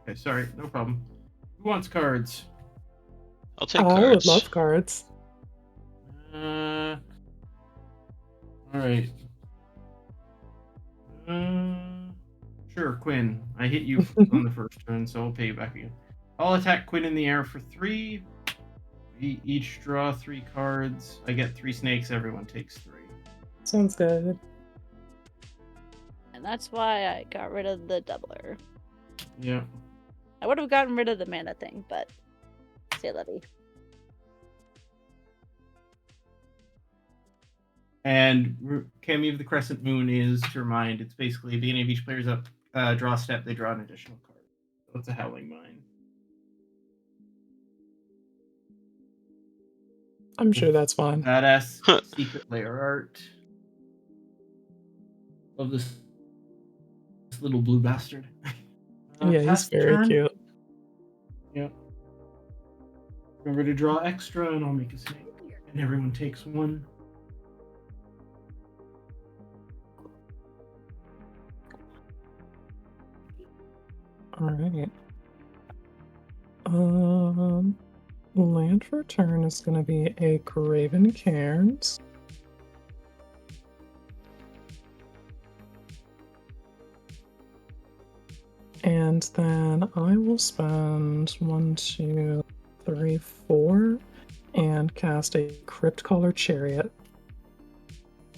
Okay, sorry, no problem. Who wants cards? I'll take I cards. would love cards. Alright. Sure, Quinn. I hit you on the first turn, so I'll pay you back again. I'll attack Quinn in the air for 3. We each draw 3 cards. I get 3 snakes, everyone takes 3. Sounds good. And that's why I got rid of the doubler. Yeah. I would have gotten rid of the mana thing, but say levy. And Cameo of the Crescent Moon is, to remind, it's basically at the beginning of each player's draw step, they draw an additional card. So it's a Howling Mine. I'm sure that's fine. Badass secret layer art of this little blue bastard. Yeah, he's very cute. Yep. Remember to draw extra, and I'll make a snake. And everyone takes 1. Alright. Land for turn is going to be a Graven Cairns. And then I will spend 1, 2, 3, 4 and cast a Crypt Caller Chariot.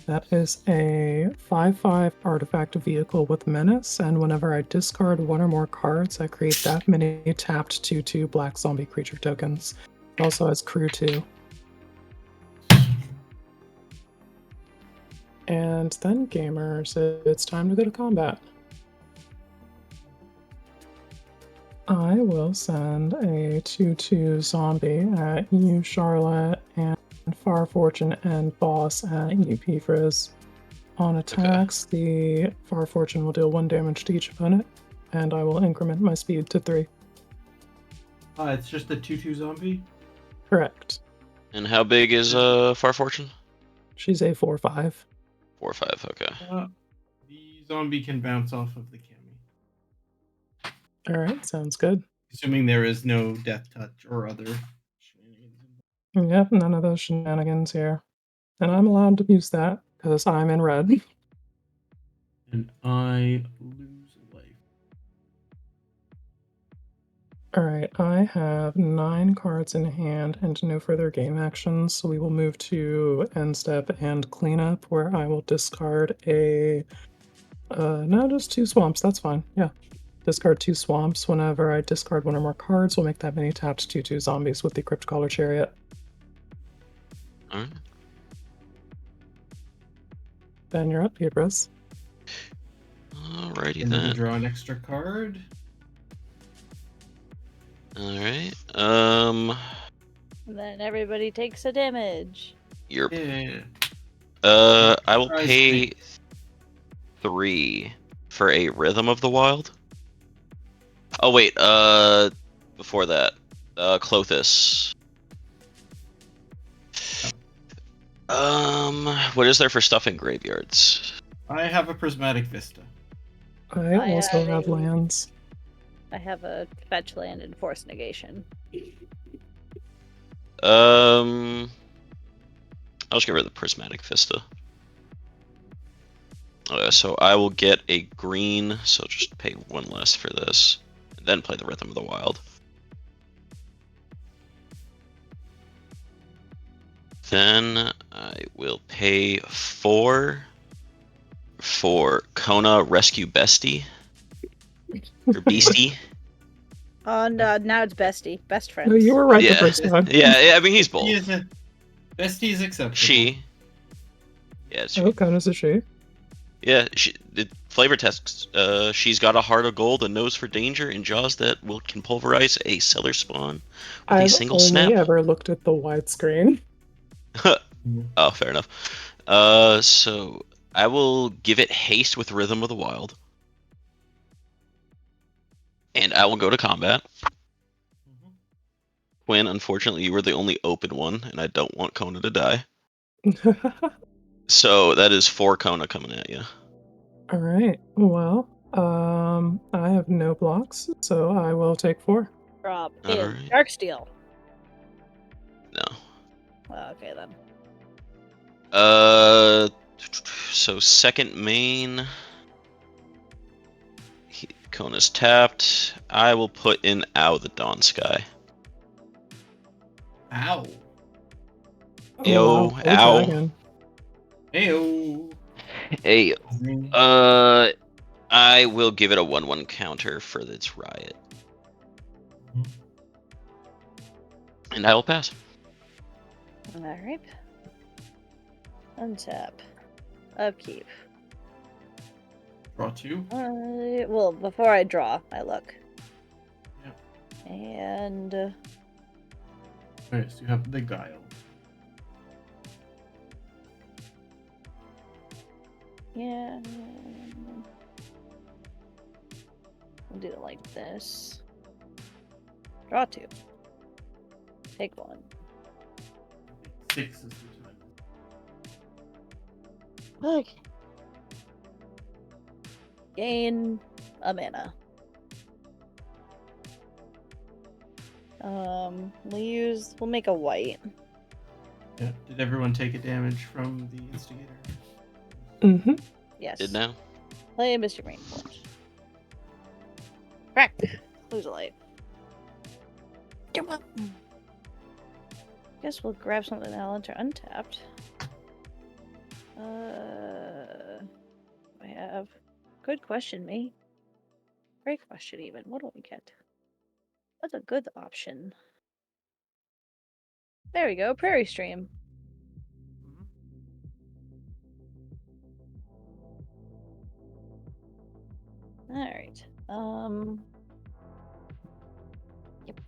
That is a 5/5 artifact vehicle with menace, and whenever I discard one or more cards, I create that many tapped 2/2 black zombie creature tokens. It also has crew 2. And then, gamers, it's time to go to combat. I will send a 2/2 zombie at you, Charlotte, and Far Fortune and Boss at you, P-Frizz. On attacks, the Far Fortune will deal 1 damage to each opponent, and I will increment my speed to 3. It's just a 2/2 zombie? Correct. And how big is Far Fortune? She's a 4/5. 4/5. Okay. The zombie can bounce off of the cami. Alright, sounds good. Assuming there is no death touch or other shenanigans. Yep, none of those shenanigans here. And I'm allowed to use that, because I'm in red. And I lose life. Alright, I have 9 cards in hand and no further game actions, so we will move to end step and cleanup, where I will discard a... no, just 2 swamps, that's fine, yeah. Discard 2 swamps. Whenever I discard 1 or more cards, we'll make that many tapped 2/2 zombies with the Crypt Caller Chariot. Alright. Then you're up, Hebras. Alrighty And then then. draw an extra card. Alright. And then everybody takes a damage. You're. Yeah. I will Surprise pay me. 3 for a Rhythm of the Wild. Oh wait, before that, Clothis. What is there for stuff in graveyards? I have a Prismatic Vista. I I also have have a- lands. I have a fetch land and force negation. I'll just get rid of the Prismatic Vista. So I will get a green, so just pay 1 less for this, and then play the Rhythm of the Wild. Then I will pay 4 for Kona Rescue Bestie. Or Beastie. Oh no, now it's bestie. Best friends. No, you were right Yeah. the first time. Yeah, I mean, he's both. Bestie is acceptable. She. Yeah, it's Oh, Kona's a she. Yeah, the flavor tests. She's got a heart of gold, a nose for danger, and jaws that can pulverize a cellar spawn with a I've single only snap. ever looked at the widescreen. Oh, fair enough. So I will give it haste with Rhythm of the Wild, and I will go to combat. Quinn, unfortunately, you were the only open one, and I don't want Kona to die. So that is 4 Kona coming at you. All right. Well, I have no blocks, so I will take 4. Drop in Alright. Darksteel. No. Well, okay then. So second main. Kona's tapped. I will put in Ow the Dawn Sky. Ow. Ayo, wow, ow. dragon. Ayo. Hey, I will give it a 1/1 counter for its riot. And I will pass. Alright. Untap. Upkeep. Draw 2. Well, before I draw, I look. Yep. And Alright, so you have the Guile. yeah. We'll do it like this. Draw 2. Take 1. 6 is the time. Okay. Gain a mana. We'll make a white. Yeah. Did everyone take a damage from the instigator? Mm-hmm. Yes. Did now? Play Mr. Rainforest. Correct. Lose a life. Guess we'll grab something that'll enter untapped. I have. Good question, me. Great question, even. What do we get? What's a good option? There we go. Prairie Stream. Alright. Yep.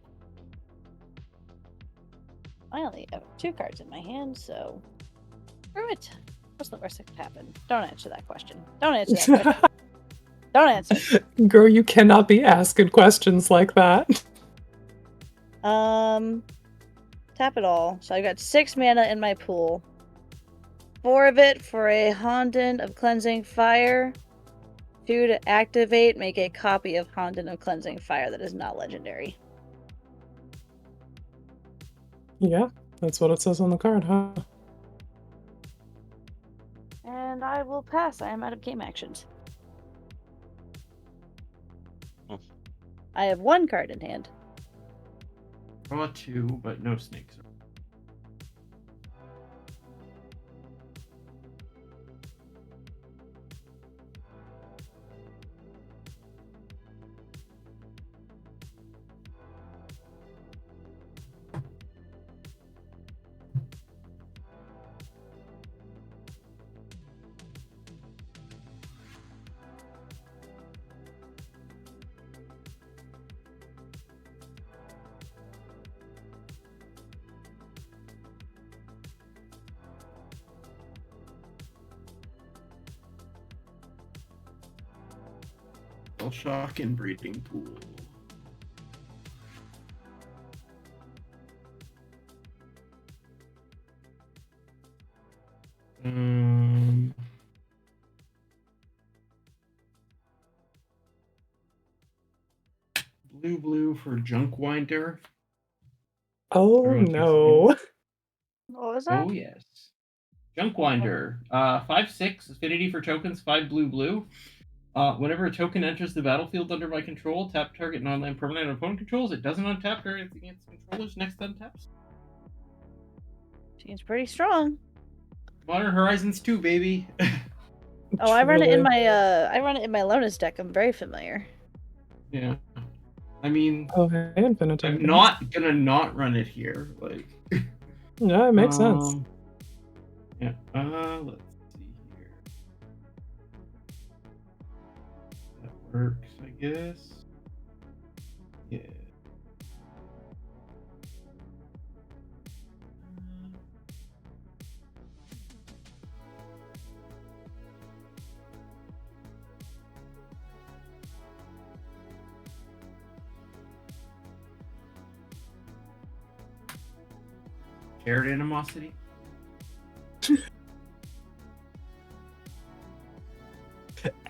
I only have 2 cards in my hand, so screw it. What's the worst that could happen? Don't answer that question. Don't answer that question. Don't answer. Girl, you cannot be asking questions like that. Tap it all. So I got 6 mana in my pool. 4 of it for a Honden of Cleansing Fire. 2 to activate, make a copy of Honden of Cleansing Fire that is not legendary. Yeah, that's what it says on the card, huh? And I will pass. I am out of game actions. Oh. I have 1 card in hand. Draw 2, but no snakes. Shock and breeding pool. Blue for Junkwinder. Oh Everyone no. What was that? Oh yes. Junkwinder. 5/6 affinity for tokens, 5 blue. Whenever a token enters the battlefield under my control, tap target non-land permanent opponent controls. It doesn't untap target against controllers next untaps. Seems pretty strong. Modern Horizons 2, baby. Oh, I run it in Truly. my Lonas deck. I'm very familiar. Yeah. I mean, Oh, hey, Infinite. I'm not gonna not run it here. Like, Yeah, it makes sense. Yeah. Let's see here. That works, I guess. Yeah. Shared animosity.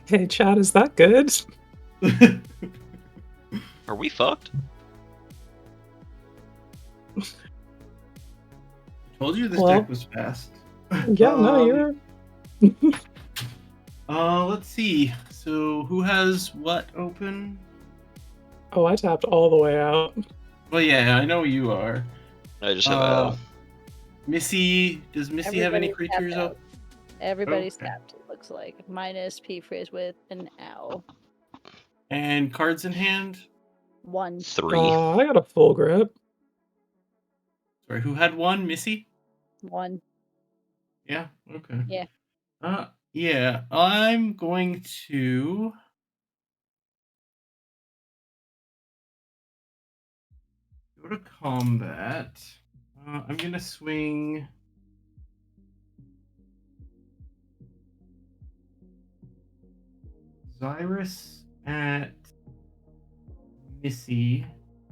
Hey, Chad, is that good? Are we fucked? Told you this Well, deck was fast. Yeah, no, you're. Let's see. So who has what open? Oh, I tapped all the way out. Well, yeah, I know you are. I just have Missy, does Missy have any Everybody's creatures tapped up? Everybody's Okay. tapped, it looks like. Minus P freeze with an owl. And cards in hand? 1. 3. I got a full grip. Sorry, who had 1? Missy? 1. Yeah, okay. Yeah. Yeah, I'm going to go to combat. I'm gonna swing Zyrus at Missy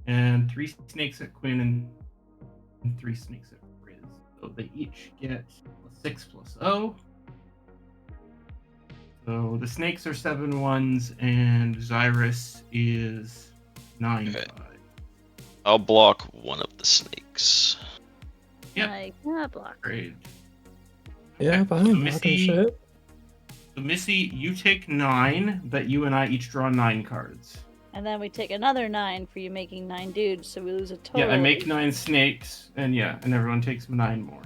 and 3 snakes at Quinn and 3 snakes at Riz. So they each get +6/+0. So the snakes are 7/1s and Zyrus is 9/5. I'll block one of the snakes. Yep. Like, yeah, block. Great. Yeah, Okay, fine. so Blocking shit. So Missy, you take 9, but you and I each draw 9 cards. And then we take another 9 for you making 9 dudes, so we lose a total. Yeah, I make 9 snakes, and everyone takes 9 more.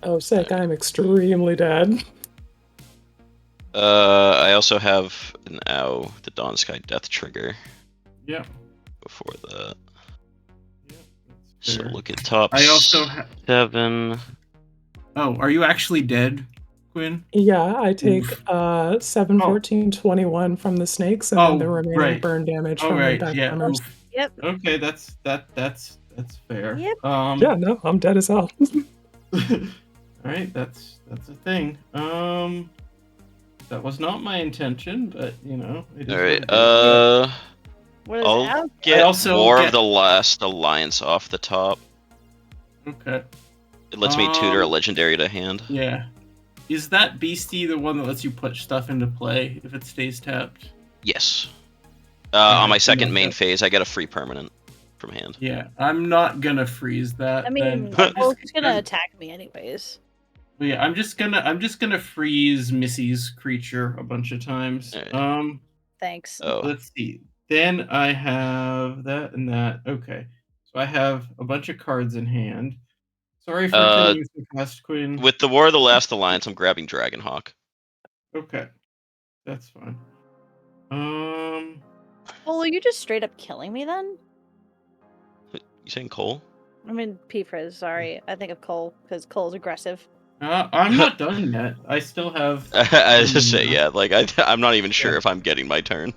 Oh, sick. I'm extremely dead. I also have an the Dawn Sky Death trigger. Yep. Before that. Yep. So look at top I also 7. Oh, are you actually dead, Quinn? Yeah, I take Oof. 7, 14, 21 from the snakes, and then the remaining burn damage from the death armors. Yep. Okay, that's fair. Yep. Yeah, no, I'm dead as hell. Alright, that's a thing. That was not my intention, but it is. Alright, What is I'll out? get War get... of the Last Alliance off the top. Okay. It lets me tutor a legendary to hand. Yeah. Is that beastie the one that lets you put stuff into play if it stays tapped? Yes. On my second main phase, I get a free permanent from hand. Yeah, I'm not gonna freeze that. I mean, it's gonna attack me anyways. Yeah, I'm just gonna freeze Missy's creature a bunch of times. Right. Thanks. Oh. Let's see. Then I have that and that. Okay, so I have a bunch of cards in hand. Sorry for killing you so fast, Queen. With the War of the Last Alliance, I'm grabbing Dragonhawk. Okay, that's fine. Well, are you just straight up killing me then? You saying Cole? I mean, P-Frizz, sorry. I think of Cole, because Cole's aggressive. I'm not done yet. I still have... I was just say, yeah, like, I'm not even sure if I'm getting my turn.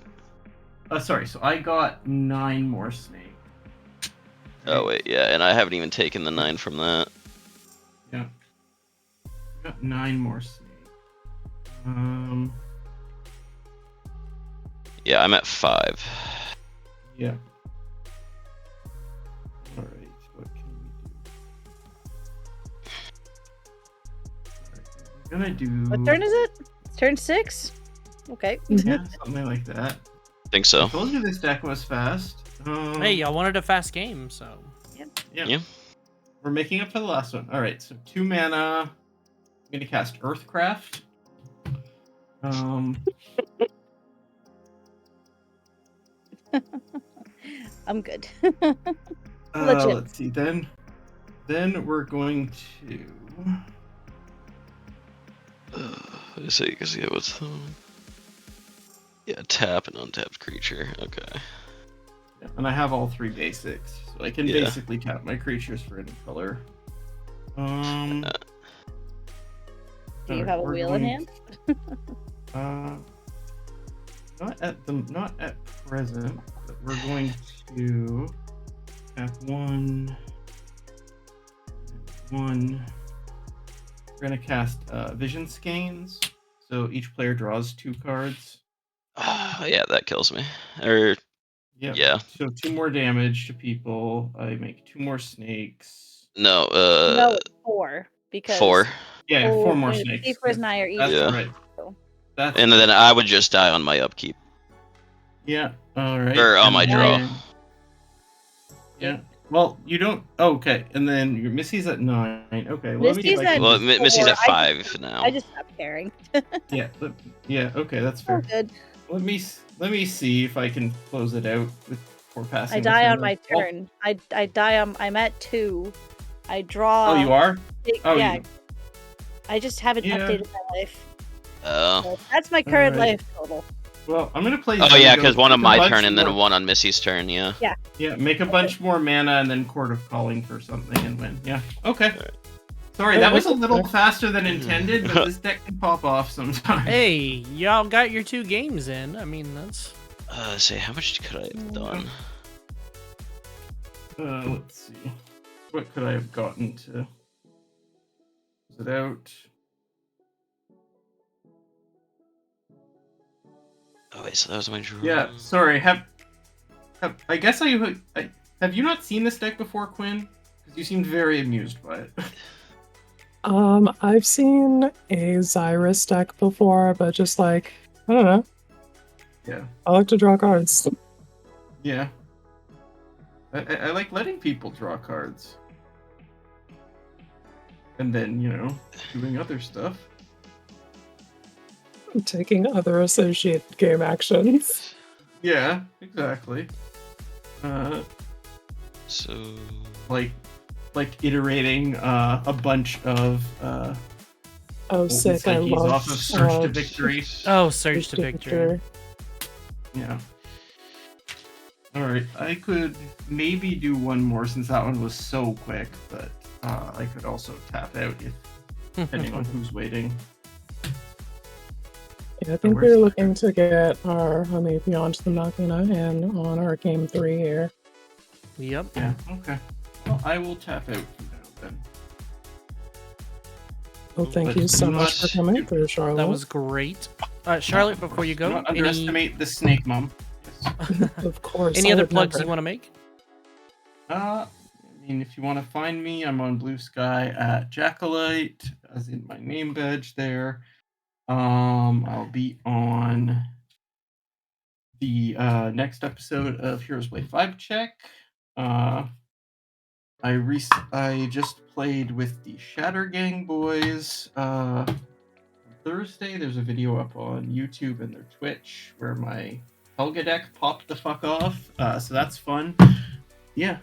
Sorry, so I got 9 more snakes. Oh, wait, yeah, and I haven't even taken the 9 from that. Yeah. Got 9 more snakes. Yeah, I'm at 5. Yeah. Alright, what can we do? Alright, I'm gonna do... What turn is it? Turn 6? Okay. Yeah, something like that. Think so. I told you this deck was fast. Hey, y'all wanted a fast game, so... Yeah. We're making up for the last one. Alright, so 2 mana. I'm gonna cast Earthcraft. I'm good. Let's see. Then we're going to. Let's see, because yeah, what's tap an untapped creature. Okay. Yeah, and I have all 3 basics, so I can basically tap my creatures for any color. Do you have a wheel in hand? Not at present, but we're going to tap 1. We're gonna cast Vision Skeins, so each player draws 2 cards. Yeah, that kills me. Or yeah. So 2 more damage to people. I make 2 more snakes. No, no, 4 because 4. Yeah, 4 more snakes. P-Frizz and I are each. That's right. And then I would just die on my upkeep. Yeah. All right. Or on my draw. Yeah. Well, you don't. Oh, okay. And then your Missy's at 9. Okay. Well, Missy's at Missy's at 5 now. I just stopped caring. Yeah. Yeah. Okay, that's fair. Good. Let me see if I can close it out before passing. I die on my turn. I die on. I'm at 2. I draw. Oh, you are. Yeah. I just haven't updated my life. Oh. So that's my current life total. Well, I'm gonna play. Oh yeah, because one on my turn and then one on Missy's turn. Yeah. Yeah. Yeah. Make a bunch more mana and then Court of Calling for something and win. Yeah. Okay. Sorry, that was a little faster than intended, but this deck can pop off sometimes. Hey, y'all got your 2 games in. I mean, that's... Say, how much could I have done? Let's see. What could I have gotten to... Is it out? Oh wait, so that was my draw. Yeah, sorry. I guess have you not seen this deck before, Quinn? Because you seemed very amused by it. I've seen a Xyrus deck before, but just like, I don't know. Yeah. I like to draw cards. Yeah. I like letting people draw cards. And then, doing other stuff. Taking other associated game actions. Yeah, exactly. So Like iterating a bunch of Oh, sick! I he's love off of Search to Victory. Oh, Surge to Victory. Yeah. Alright, I could maybe do one more since that one was so quick, but I could also tap out if depending on who's waiting. Yeah, I think we're looking to get our Beyond the Machina in on our game 3 here. Yep. Yeah, okay. Well, I will tap out for now then. Well, thank you so much for coming through, Charlotte. That was great. Charlotte, before you Do go, not underestimate the snake mom. Yes. Of course. any I other would plugs never. you want to make? I mean, if you want to find me, I'm on Blue Sky at Jackalite, as in my name badge there. I'll be on the next episode of Heroes Play 5 Check. I just played with the Shatter Gang boys. Thursday, there's a video up on YouTube and their Twitch where my Helga deck popped the fuck off. So that's fun. Yeah.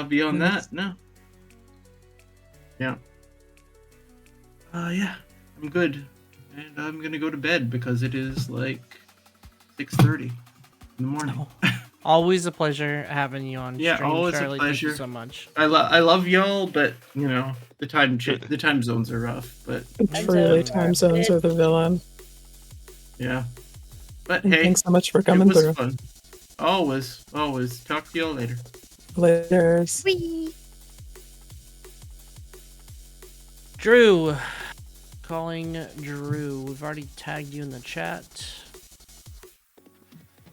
Beyond that, no. Yeah. Yeah. I'm good, and I'm gonna go to bed because it is like 6:30 in the morning. Always a pleasure having you on Yeah, stream, always Charlie. a Thank you pleasure. so much. I love y'all, but the time zones are rough. But Truly, time zones are the villain. yeah. But And hey, thanks so much for it coming was through. fun. Always. Talk to y'all later. Laters. Whee! Drew. Calling Drew. We've already tagged you in the chat.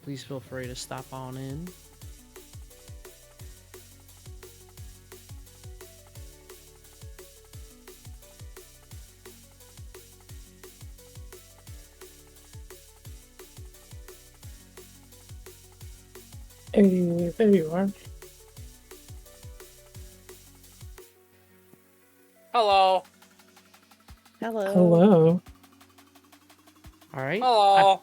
Please feel free to stop on in. Hey, there you are. Hello. Hello. Hello. All right. Hello.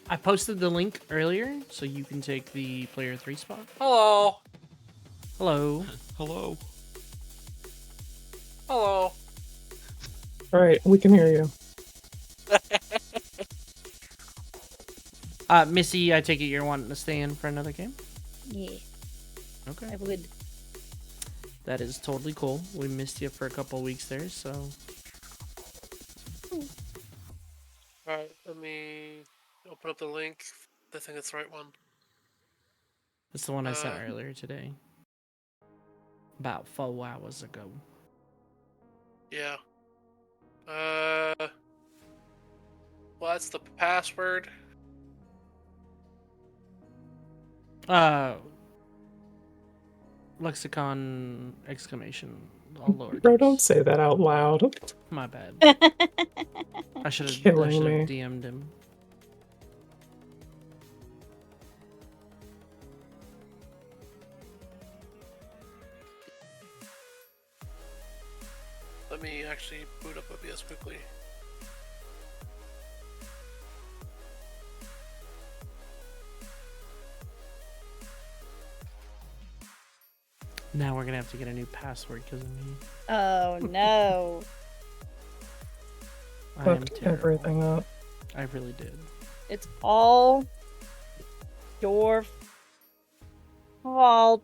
I posted the link earlier, so you can take the player 3 spot. Hello. Hello. hello. Hello. All right, we can hear you. Missy, I take it you're wanting to stay in for another game? Yeah, Okay. I would. That is totally cool. We missed you for a couple weeks there, so... Alright, let me open up the link. I think it's the right one. It's the one I sent Uh, earlier today. About 4 hours ago. Yeah. What's the password? Lexicon exclamation all lowercase. Bro, don't say that out loud. My bad. I should have Killing me. DM'd him. Let me actually boot up OBS quickly. Now we're gonna have to get a new password because of me. Oh no. I am Fucked terrible. everything up. I really did. It's all your fault.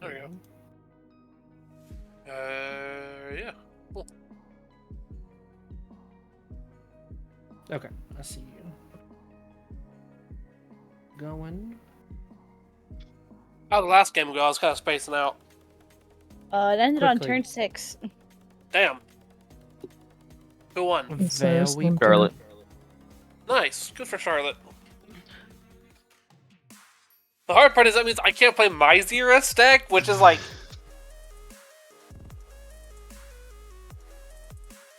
There we go. Yeah. Cool. Okay, I see you. Going. How'd the last game go? I was kind of spacing out. It ended on Quickly. turn 6. Damn. Who won? It's, There we same Charlotte. Nice. Good for Charlotte. The hard part is that means I can't play my Xerus deck, which is like...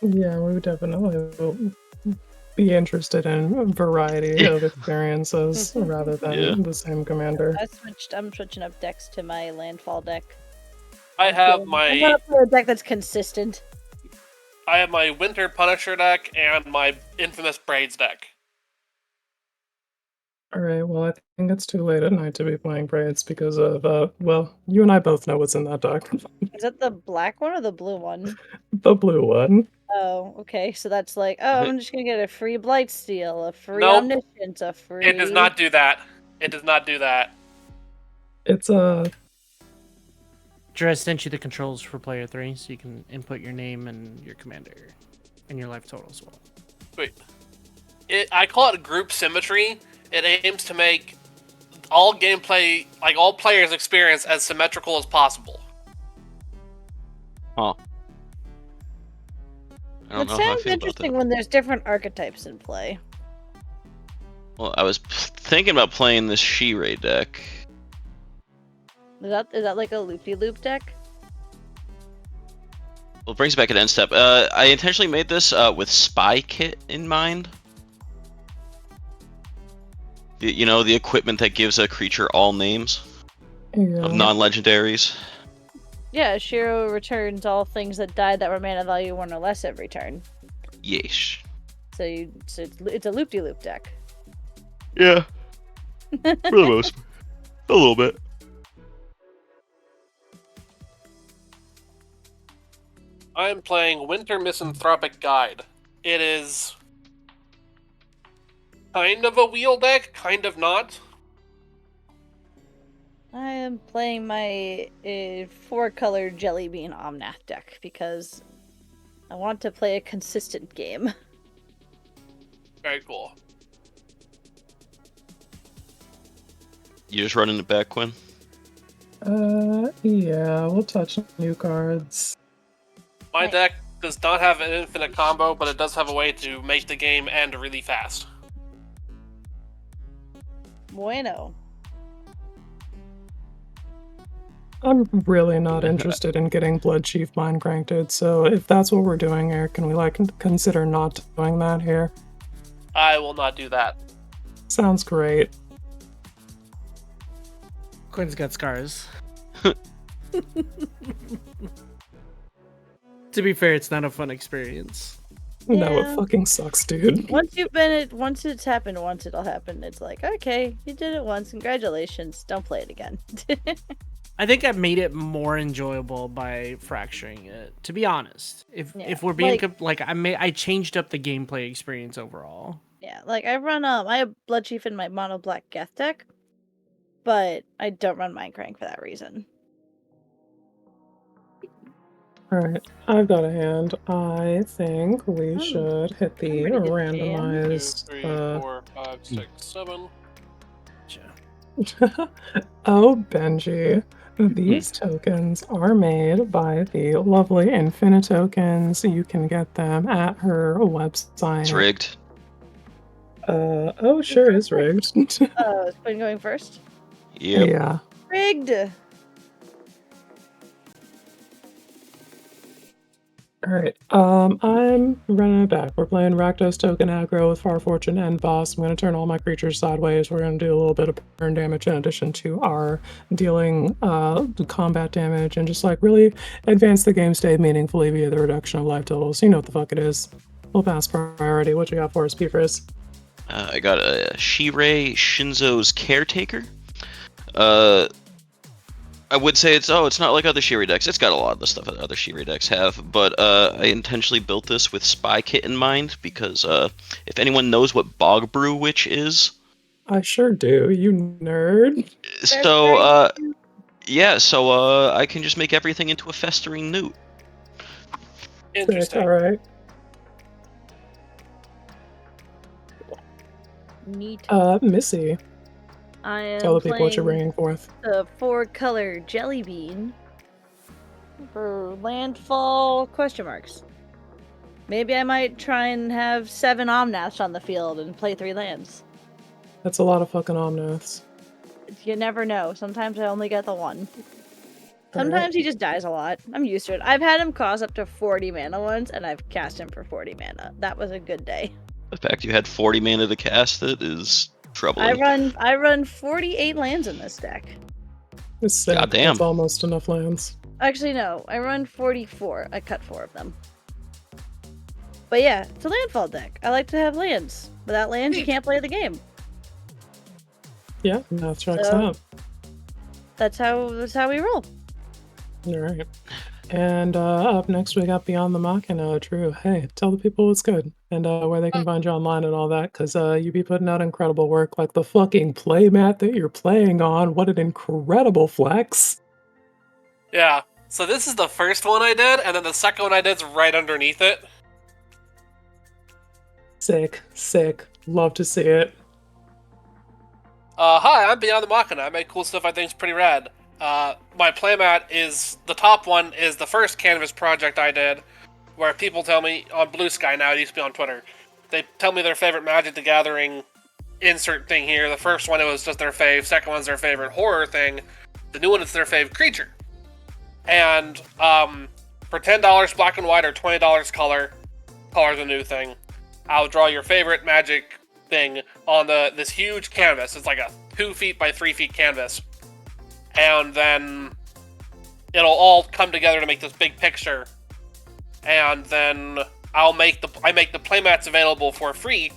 Yeah, we would definitely be interested in a variety of experiences rather than the same commander. I'm switching up decks to my landfall deck. I want to play a deck that's consistent. I have my Winter Punisher deck and my infamous Braids deck. Alright, well, I think it's too late at night to be playing Braids because of, well, you and I both know what's in that deck. Is that the black one or the blue one? The blue one. Oh, okay. So that's like, oh, I'm just gonna get a free Blightsteel, a free Nope. Omniscience, a free. It does not do that. It does not do that. It's Dre sent you the controls for player 3, so you can input your name and your commander and your life total as well. Wait. I call it group symmetry. It aims to make all gameplay, like all players' experience, as symmetrical as possible. Huh. I don't It know how I sounds feel about interesting that. when there's different archetypes in play. Well, I was thinking about playing this She-Ray deck. Is that like a loopy-loop deck? Well, it brings back an end step. I intentionally made this with Spy Kit in mind. The equipment that gives a creature all names of non-legendaries. Yeah, Shiro returns all things that died that were mana value 1 or less every turn. Yeesh. So it's a loop-de-loop deck. Yeah. For the most part. A little bit. I'm playing Winter Misanthropic Guide. It is kind of a wheel deck, kind of not. I am playing my 4-color Jellybean Omnath deck because I want to play a consistent game. Very cool. You just running it back, Quinn? Yeah, we'll touch on new cards. My deck does not have an infinite combo, but it does have a way to make the game end really fast. Bueno. I'm really not interested in getting Blood Chief Mind Cranked, so if that's what we're doing here, can we consider not doing that here? I will not do that. Sounds great. Quinn's got scars. To be fair, it's not a fun experience. No, Yeah. it fucking sucks, dude. Once it's happened once, it'll happen. It's like, okay, you did it once, congratulations. Don't play it again. I think I made it more enjoyable by fracturing it. To be honest, if we're being I changed up the gameplay experience overall. Yeah, like I have Blood Chief in my mono black Geth deck, but I don't run Mindcrank for that reason. Alright, I've got a hand. I think we should hit the ready to randomized. 2, 3, 4, 5, 6, 7. Oh, Benji. These tokens are made by the lovely Infinitokens. You can get them at her website. It's rigged. Oh, sure is rigged. Is Quinn going first? Yep. Yeah. Rigged! Alright, I'm running it back. We're playing Rakdos Token aggro with Far Fortune and Boss. I'm going to turn all my creatures sideways. We're going to do a little bit of burn damage in addition to our dealing combat damage and just really advance the game state meaningfully via the reduction of life totals. You know what the fuck it is. We'll pass priority. What you got for us, P-Frizz? I got a She-Ray Shinzo's Caretaker. I would say it's not like other She-Ray decks. It's got a lot of the stuff that other She-Ray decks have, but I intentionally built this with Spy Kit in mind because if anyone knows what Bog Brew Witch is, I sure do, you nerd. So I can just make everything into a festering newt. Interesting. All right. Neat. Missy. I am Tell the people what you're playing bringing forth. the 4-color Jellybean for landfall ? Maybe I might try and have 7 Omnaths on the field and play 3 lands. That's a lot of fucking Omnaths. You never know. Sometimes I only get the one. Sometimes he just dies a lot. I'm used to it. I've had him cost up to 40 mana once, and I've cast him for 40 mana. That was a good day. The fact you had 40 mana to cast it is troubling. I run 48 lands in this deck. It's sick. Goddamn. That's almost enough lands. Actually, no. I run 44. I cut 4 of them. But yeah, it's a landfall deck. I like to have lands. Without lands, you can't play the game. Yeah, that checks So- out. That's how we roll. All right. And up next, we got Beyond the Machina. Drew, hey, tell the people what's good and where they can find you online and all that, because you be putting out incredible work, like the fucking playmat that you're playing on. What an incredible flex. Yeah. So this is the first one I did, and then the second one I did is right underneath it. Sick, sick. Love to see it. Hi, I'm Beyond the Machina. I make cool stuff I think is pretty rad. My playmat is, the top one is the first canvas project I did, where people tell me, on Blue Sky now, it used to be on Twitter, they tell me their favorite Magic the Gathering insert thing here. The first one, it was just their fave. Second one's their favorite horror thing. The new one is their fave creature. And for $10 black and white or $20 color's a new thing. I'll draw your favorite Magic thing on this huge canvas. It's like a 2 feet by 3 feet canvas, and then it'll all come together to make this big picture. And then I make the playmats available for free.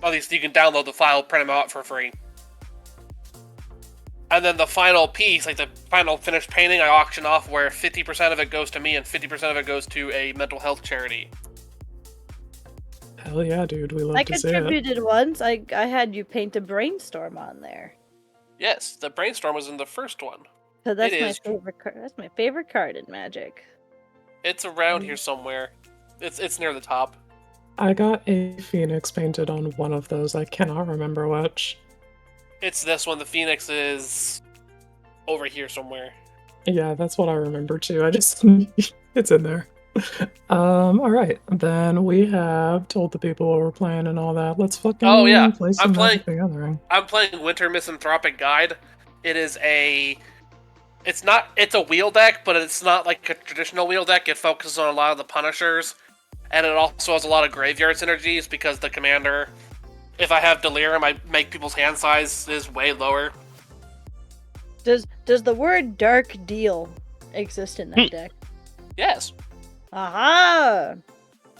At least you can download the file, print them out for free. And then the final piece, like the final finished painting, I auction off, where 50% of it goes to me and 50% of it goes to a mental health charity. Hell yeah, dude. We love I to see it. contributed once. I had you paint a brainstorm on there. Yes, the brainstorm was in the first one. So that's It my is. favorite card. That's my favorite card in Magic. It's around here somewhere. It's near the top. I got a phoenix painted on one of those. I cannot remember which. It's this one. The Phoenix is over here somewhere. Yeah, that's what I remember too. I just it's in there. All right. Then we have told the people what we're playing and all that. Let's fucking play some Magic the Gathering. I'm playing Winter Misanthropic Guide. It's a wheel deck, but it's not like a traditional wheel deck. It focuses on a lot of the Punishers, and it also has a lot of graveyard synergies because the commander, if I have Delirium, I make people's hand size is way lower. Does the word dark deal exist in that deck? Yes. Aha!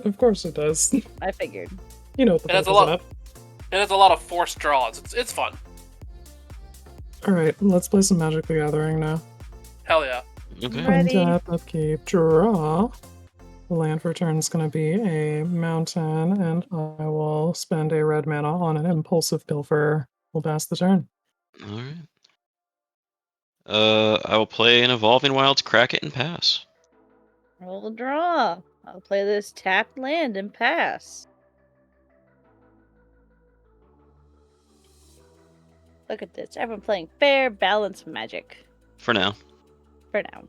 Of course it does. I figured. You know what the It has fuck a is lot. up. It has a lot of forced draws. It's fun. All right, let's play some Magic the Gathering now. Hell yeah. Okay. Ready. Untap, upkeep, draw. The land for turn is going to be a mountain, and I will spend a red mana on an impulsive pilfer. We'll pass the turn. All right. I will play an Evolving Wilds, crack it, and pass. Roll a draw. I'll play this tapped land and pass. Look at this. Everyone playing fair, balanced Magic. For now. For now.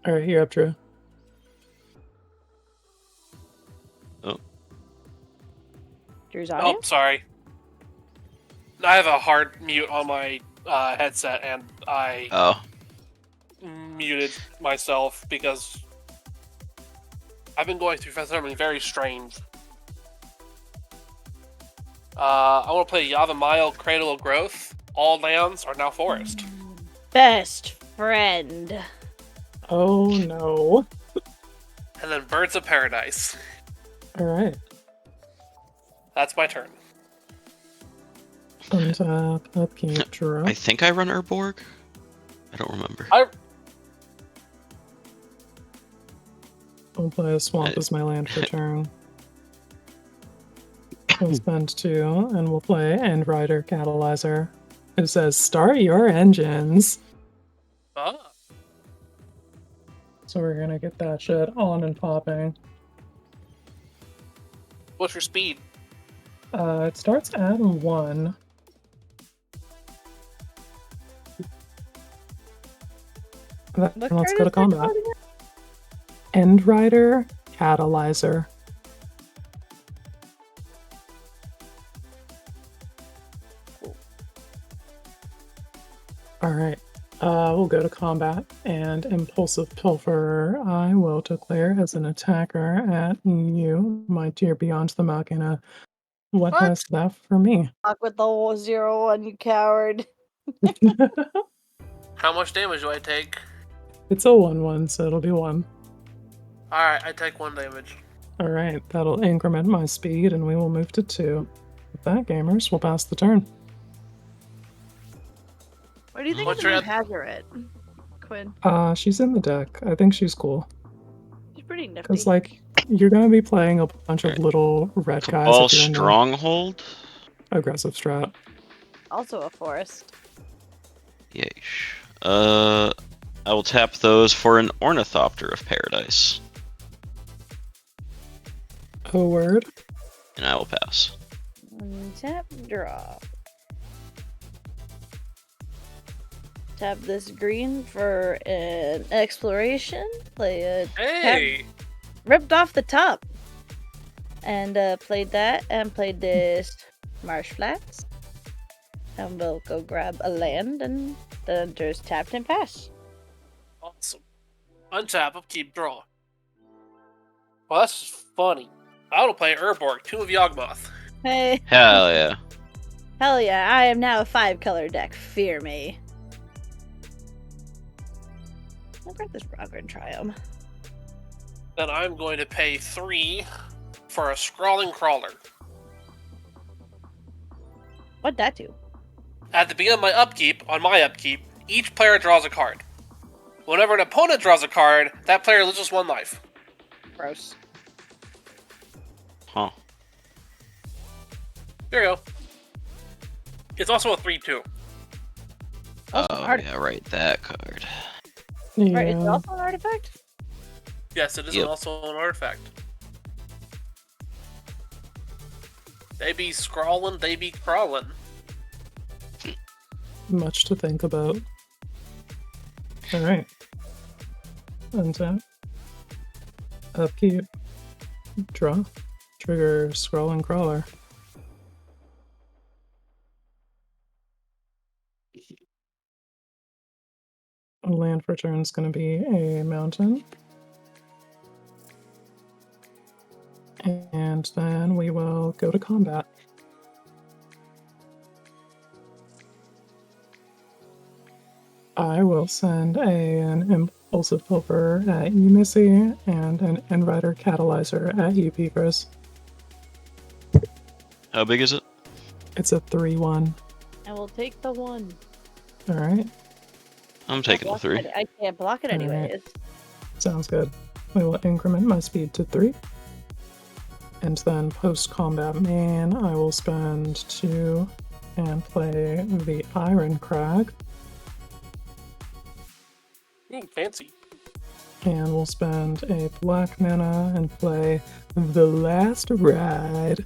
All right, you're up, Drew. Drew's audio? Oh, sorry. I have a hard mute on my headset, and I Oh. muted myself because I've been going through something very strange. I want to play Yavimaya, Cradle of Growth. All lands are now forest. Best friend. Oh no. And then Birds of Paradise. All right. That's my turn. Untap, upkeep, draw. I think I run Urborg. I don't remember. I'll play a swamp as my land for turn. We'll spend 2, and we'll play End Rider Catalyzer. It says, start your engines. Ah. So we're gonna get that shit on and popping. What's your speed? It starts at 1. What Let's card go is to that combat. called again? End Rider Catalyzer. Alright. We'll go to combat, and Impulsive Pilfer I will declare as an attacker at you, my dear Beyond the Machina. What hast thou for me? Fuck with the 0-1, you coward. How much damage do I take? It's a 1/1, so it'll be 1. Alright, I take 1 damage. Alright, that'll increment my speed, and we will move to 2. With that, gamers, we'll pass the turn. What do you think What's of the your new Hazoret, Quinn? She's in the deck. I think she's cool. She's pretty nifty. Because, like, you're gonna be playing a bunch of little red guys Cabal if you're in the Stronghold? aggressive strat. Also a forest. Yeesh. I will tap those for an Ornithopter of Paradise. Oh, word. And I will pass. Tap, draw. Tap this green for an exploration. Play a Hey! ripped off the top. And played that, and played this Marsh Flats. And we'll go grab a land, and then just tapped and pass. Awesome. Untap, upkeep, draw. Well, that's just funny. I will play Urborg, Tomb of Yawgmoth. Hey. Hell yeah. Hell yeah, I am now a 5-color deck. Fear me. I'll grab this Rocker and try them. Then I'm going to pay 3 for a Scrawling Crawler. What'd that do? At the beginning of my upkeep, on my upkeep, each player draws a card. Whenever an opponent draws a card, that player loses 1 life. Gross. Huh. There you go. It's also a 3/2. Oh, art- yeah, right, that card. Yeah. Right, is it also an artifact? Yes, it is Yep. also an artifact. They be scrawling, they be crawling. Much to think about. Alright. Untap. Upkeep. Draw. Trigger Scrawling Crawler. Land for turn is going to be a mountain. And then we will go to combat. I will send an Impulsive Pilfer at you, Missy, and an Endrider Catalyzer at you, Peepers. How big is it? It's a 3/1. I will take the 1. Alright, I'm taking the 3. I can't block it Alright. anyways. sounds good. We will increment my speed to 3. And then post-combat main, I will spend 2 and play the Iron Crag. Ooh, fancy. And we'll spend a black mana and play The Last Ride.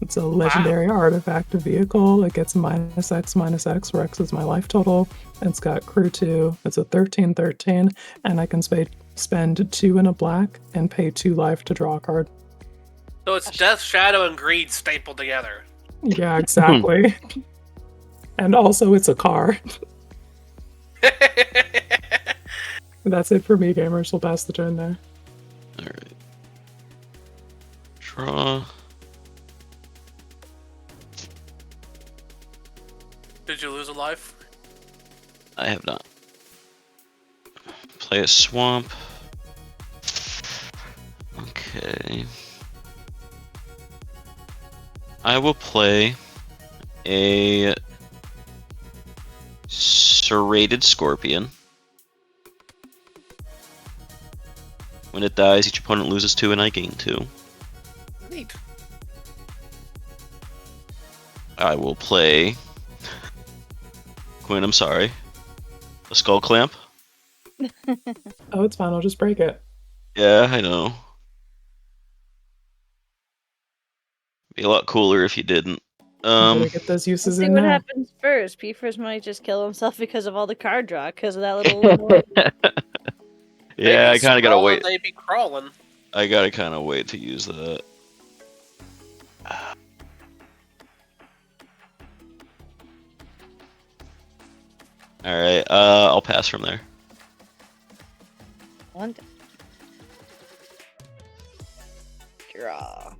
It's a legendary artifact vehicle. It gets -X, where X is my life total. It's got crew 2. It's a 13/13, and I can spend 2 in a black and pay 2 life to draw a card. So it's Death, Shadow, and Greed stapled together. Yeah, exactly. And also, it's a car. That's it for me, gamers. We'll pass the turn there. Alright. Draw. Did you lose a life? I have not. Play a swamp. Okay. I will play a Serrated Scorpion. When it dies, each opponent loses 2 and I gain 2. Neat. I will play... Quinn, I'm sorry. A Skull Clamp? Oh, it's fine. I'll just break it. Yeah, I know. Be a lot cooler if you didn't. Better get those uses See in what now. happens first. P-First might just kill himself because of all the card draw, because of that little... Yeah, I They be kind of gotta scrawling, wait. They be crawling. I gotta kind of wait to use that. All right. I'll pass from there. One. Draw.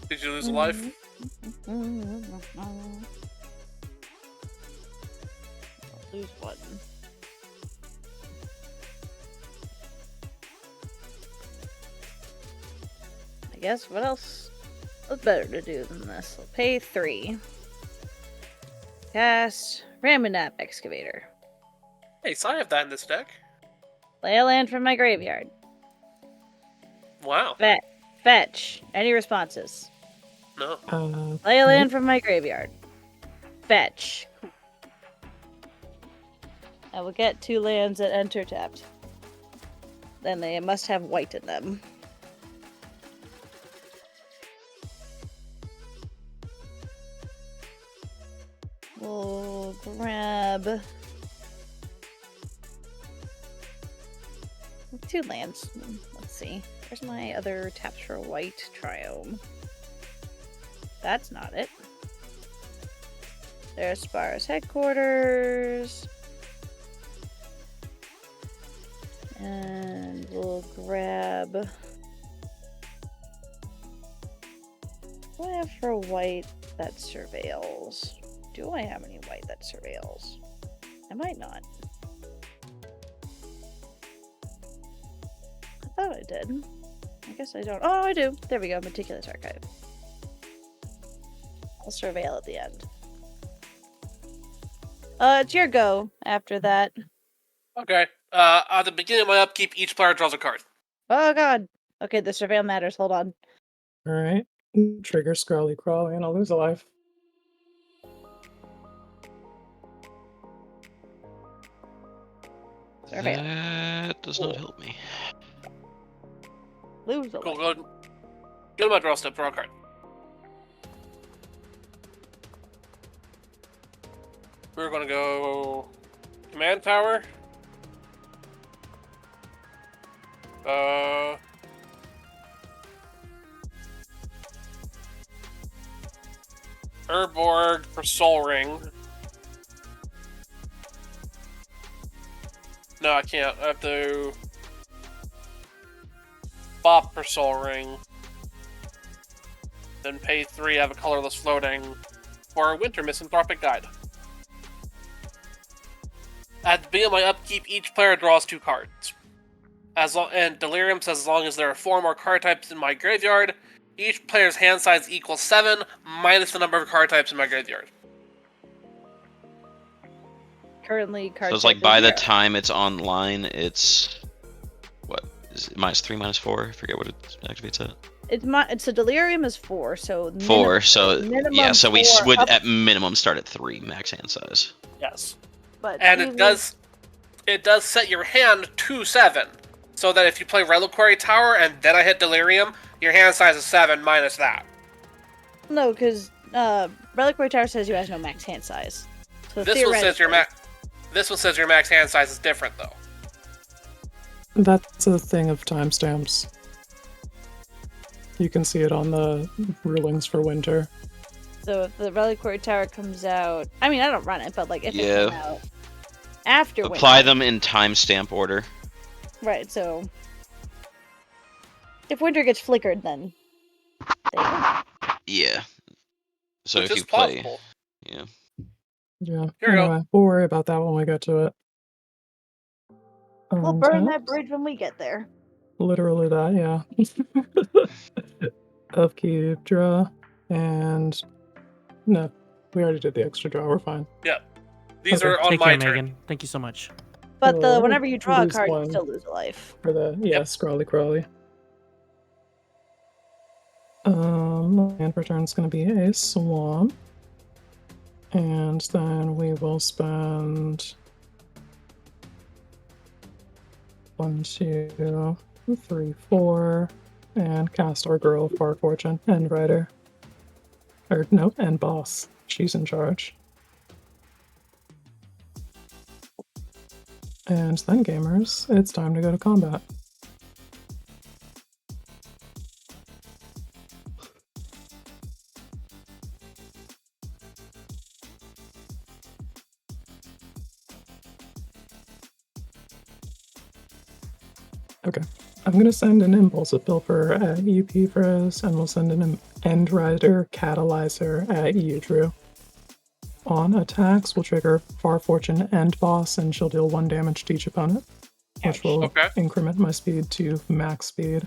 Did you lose a life? I'll lose one. I guess what else? What's better to do than this? I'll pay 3. Cast Ramunap Excavator. Hey, so I have that in this deck. Play a land from my graveyard. Wow. Fetch. Any responses? No. Play a land from my graveyard. Fetch. I will get 2 lands that enter tapped. Then they must have white in them. We'll grab 2 lands. Let's see. Where's my other taps for white triome? That's not it. There's Spar's headquarters. And we'll grab... What do I have for white that surveils? Do I have any white that surveils? I might not. I thought I did. I guess I don't. Oh, I do. There we go. Meticulous Archive. I'll surveil at the end. It's your go after that. Okay. At the beginning of my upkeep, each player draws a card. Oh god. Okay, the surveil matters. Hold on. Alright. Trigger Scrawly Crawly and I'll lose a life. Surveil. That does not help me. Lose a Cool, life. go to my draw step, draw a card. We're gonna go Command Tower. Urborg for Soul Ring. No, I can't. I have to Bop for Soul Ring. Then pay 3, have a colorless floating for a Winter Misanthropic Guide. At the beginning of my upkeep, each player draws 2 cards. And Delirium says as long as there are 4 more card types in my graveyard, each player's hand size equals 7 minus the number of card types in my graveyard. Currently, card So it's type like is by the 0. time it's online, it's what is it, -3, -4? I forget what it activates at. It's a Delirium is 4, so 4. So minimum yeah, so we 4 would up- at minimum start at 3 max hand size. Yes. But And even- it does set your hand to 7. So that if you play Reliquary Tower and then I hit Delirium, your hand size is 7 minus that. No, because Reliquary Tower says you have no max hand size. So This one says your theoretically- This one says your max hand size is different though. That's a thing of timestamps. You can see it on the rulings for winter. So if the Reliquary Tower comes out, I mean I don't run it, but like if it Yeah. comes out after Apply winter, them in timestamp order. right? So if winter gets flickered, then they win. Yeah. So Which if is you play, possible. yeah. Yeah. Here we go. Anyway, we'll worry about that when we get to it. We'll burn Untap. that bridge when we get there. Literally that, yeah. Upkeep, draw, and no, we already did the extra draw. We're fine. These Okay, are on Take my care, turn. Megan. Thank you so much. But Oh, whenever you draw a lose card, one. you still lose a life. For the Yep. Scrawly Crawly. Land return's gonna be a swamp. And then we will spend 1, 2, 3, 4, and cast our Girl of Far Fortune and Rider. Or no, and Boss. She's in charge. And then, gamers, it's time to go to combat. Okay. I'm going to send an Impulsive Pilfer at you, Pfros, and we'll send an End Rider Catalyzer at you, Drew. On attacks, we'll trigger Far Fortune End Boss, and she'll deal 1 damage to each opponent, which will increment my speed to max speed.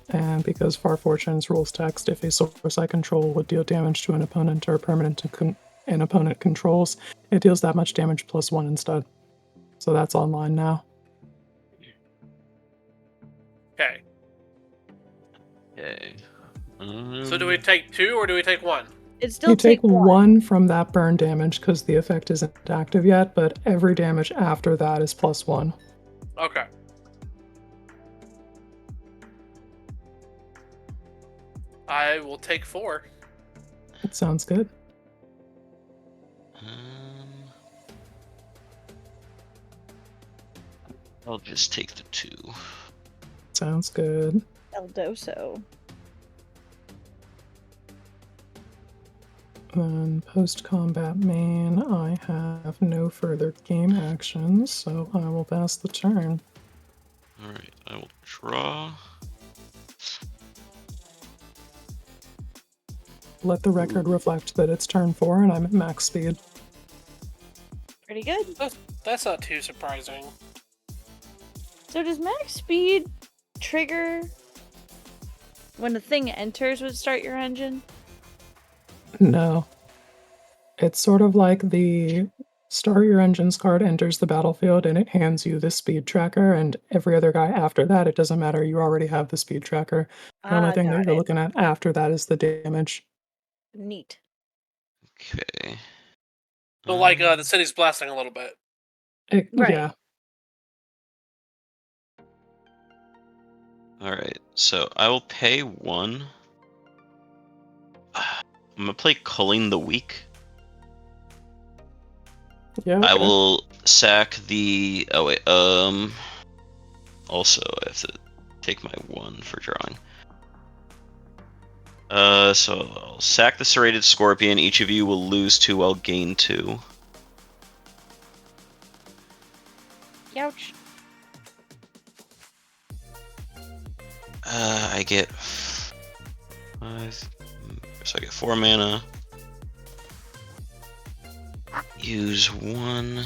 And because Far Fortune's rules text, if a source I control would deal damage to an opponent or a permanent an opponent controls, it deals that much damage plus 1 instead. So that's online now. Okay. Okay. So do we take 2 or do we take 1? It's still You take 1 from that burn damage because the effect isn't active yet, but every damage after that is plus 1. Okay. I will take 4. That sounds good. I'll just take the 2. Sounds good. El Doso. Then post-combat main, I have no further game actions, so I will pass the turn. Alright, I will draw. Let the record reflect that it's turn 4 and I'm at max speed. Pretty good. That's not too surprising. So does max speed trigger when the thing enters would start your engine? No. It's sort of like the Start Your Engines card enters the battlefield and it hands you the speed tracker, and every other guy after that, it doesn't matter, you already have the speed tracker. The only thing that you're looking at after that is the damage. Neat. Okay. So like the city's blasting a little bit. Right. Yeah. Alright, so I will pay 1. I'm gonna play Culling the Weak. Yeah. Okay. I will sack the. Oh wait. Also, I have to take my 1 for drawing. So I'll sack the Serrated Scorpion. Each of you will lose 2. I'll gain 2. Ouch. I get 5. So I get 4 mana. Use 1.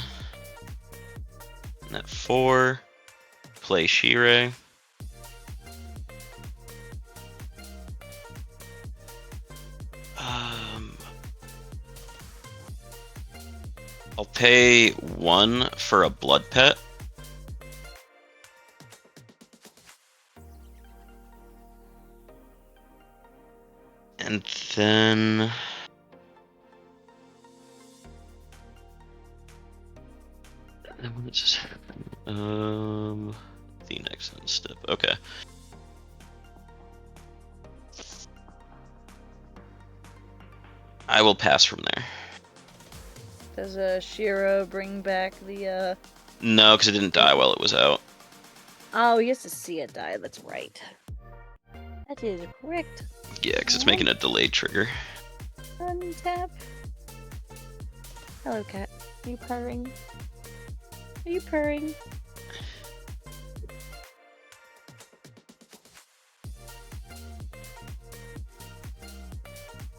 Net 4. Play Shirei. I'll pay 1 for a Blood Pet. And then what does this happen? The next step. Okay. I will pass from there. Does Shiro bring back the No, because it didn't die while it was out. Oh, he has to see it die, that's right. That is correct. Yeah, because it's making a delayed trigger. Untap. Hello, cat. Are you purring? Are you purring?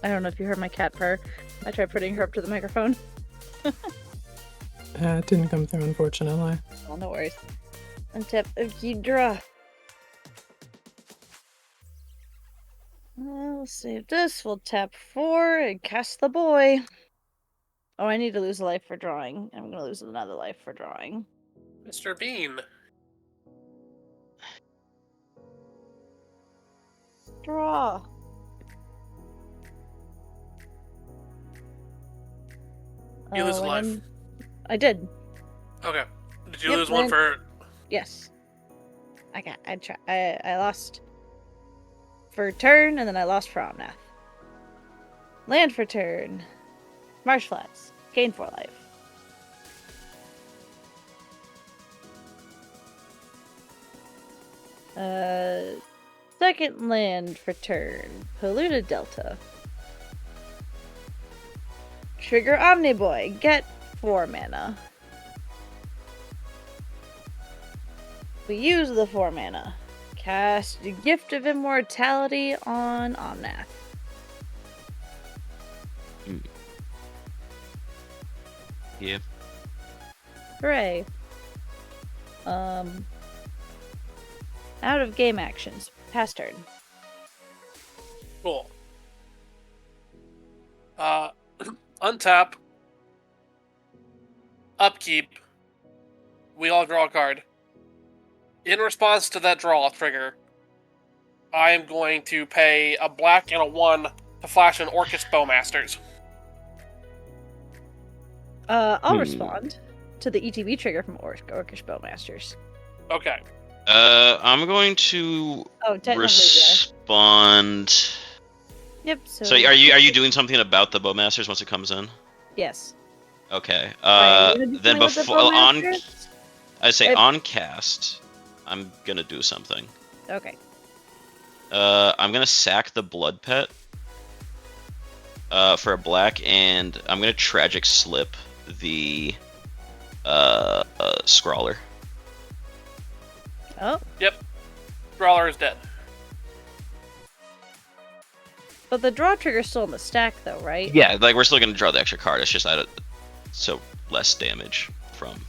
I don't know if you heard my cat purr. I tried putting her up to the microphone. It didn't come through, unfortunately. Oh, no worries. Untap Ghidra. We'll save this. We'll tap 4 and cast the boy. Oh, I need to lose a life for drawing. I'm gonna lose another life for drawing. Mr. Bean. Draw. You lose a life. I did. Okay. Did you lose 1 for? Yes. I lost for turn, and then I lost for Omnath. Land for turn. Marsh Flats. Gain 4 life. Second land for turn. Polluted Delta. Trigger Omniboy. Get 4 mana. We use the 4 mana. Cast Gift of Immortality on Omnath. Yeah. Hooray. Out of game actions. Pass turn. Cool. Untap. Upkeep. We all draw a card. In response to that draw trigger, I am going to pay a black and a 1 to flash an Orcish Bowmasters. I'll respond to the ETB trigger from Orcish Bowmasters. Okay. I'm going to technically, respond. Yep. So are you doing something about the Bowmasters once it comes in? Yes. Okay. Right, you Then with the before on, Bowmasters? I say on cast, I'm gonna do something. Okay. I'm gonna sack the Blood Pet. For a black, and I'm gonna Tragic Slip the Scrawler. Oh. Yep. Brawler is dead. But the draw trigger's still in the stack, though, right? Yeah, like we're still gonna draw the extra card. It's just so less damage from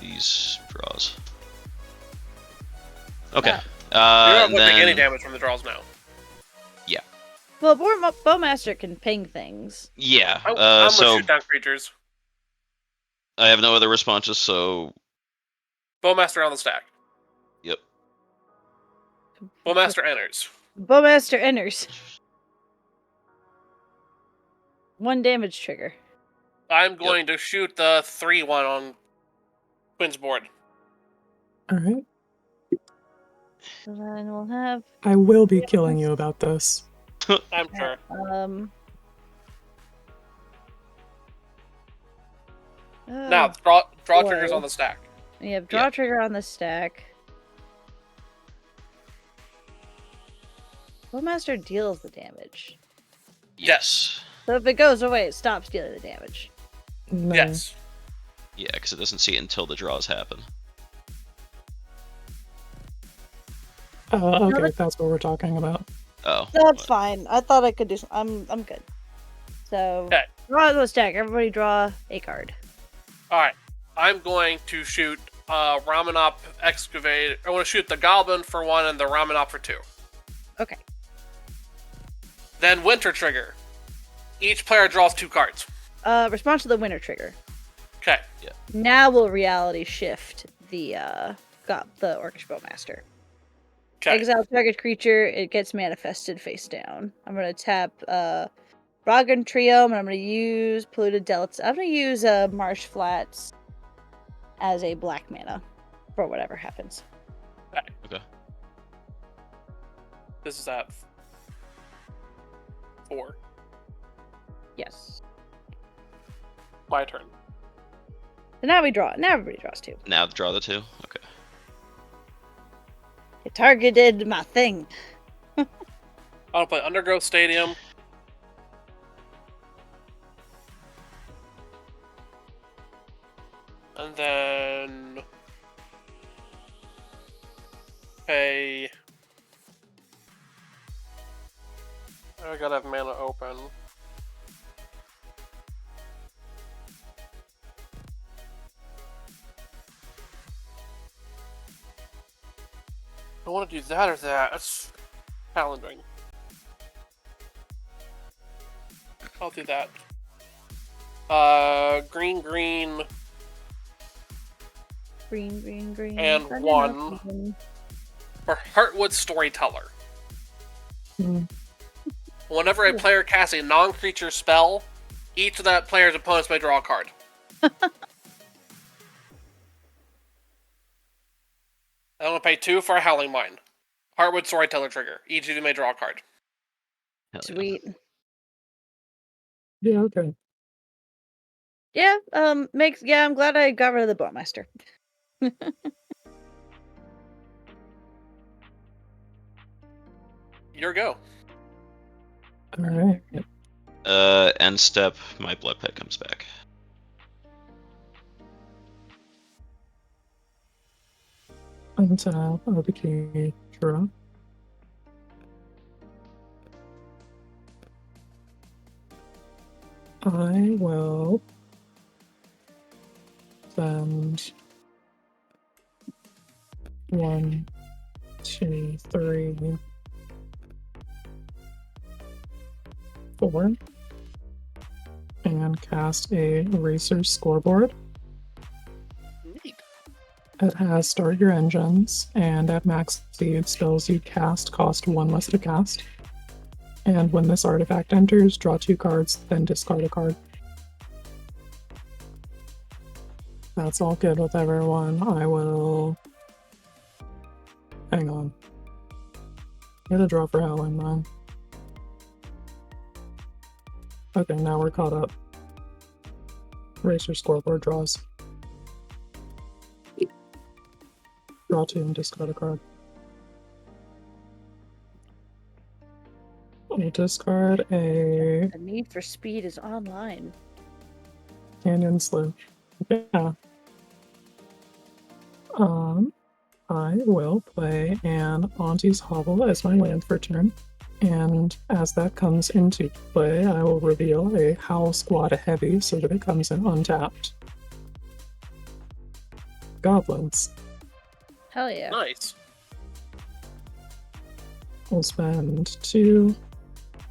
these draws. Okay. You're not going to take any then damage from the draws now. yeah. Well, Bowmaster can ping things. Yeah. I'm gonna So shoot down creatures. I have no other responses. So Bowmaster on the stack. yep. Bowmaster enters. Bowmaster enters. 1 damage trigger. I'm going to shoot the 3-1 on Quinn's board. All right. So then we'll have. I will be killing you about this. I'm sure. Now, draw triggers on the stack. We have draw trigger on the stack. Bowmaster deals the damage. Yes. So if it goes away, it stops dealing the damage. No. Yes. Yeah, because it doesn't see it until the draws happen. Okay, that's what we're talking about. Oh. That's fine. I thought I could do. I'm good. So Okay. draw the stack. Everybody draw a card. All right. I'm going to shoot Ramanop Excavate. I want to shoot the Goblin for 1 and the Ramanop for 2. Okay. Then Winter Trigger. Each player draws 2 cards. Response to the winter trigger. Okay. Yeah. Now we'll reality shift the Orcish Bowmaster. Okay. Exile target creature, it gets manifested face down. I'm gonna tap Bragan Trio, and I'm gonna use Polluted Delta. I'm gonna use Marsh Flats as a black mana for whatever happens. Okay. This is at 4. Yes. My turn. So now we draw. Now everybody draws 2. Now draw the 2. Okay. It targeted my thing. I'll play Undergrowth Stadium. And then pay. I gotta have mana open. I want to do that or that. That's challenging. I'll do that. Green, Green. and 1 for Heartwood Storyteller. Whenever a player casts a non-creature spell, each of that player's opponents may draw a card. I'm going to pay 2 for a Howling Mine. Heartwood Storyteller trigger. Each of you may draw a card. Sweet. Yeah, okay. Yeah, I'm glad I got rid of the Bowmaster. Your go. All right. End step, my Blood Pet comes back. Untap OBK draw. I will send 1, 2, 3, 4, and cast a Racer Scoreboard. Neat. It has Start Your Engines, and at max speed, spells you cast cost 1 less to cast. And when this artifact enters, draw 2 cards, then discard a card. That's all good with everyone. I will... Hang on. Get a draw for Howling Mine. Okay, now we're caught up. Racer Scoreboard draws. Draw 2 and discard a card. We'll discard a The need for speed is online. Canyon Slough. Yeah. I will play an Auntie's Hovel as my land for turn. And as that comes into play, I will reveal a Howl Squad Heavy so that it comes in untapped. Goblins. Hell yeah. Nice. We'll spend 2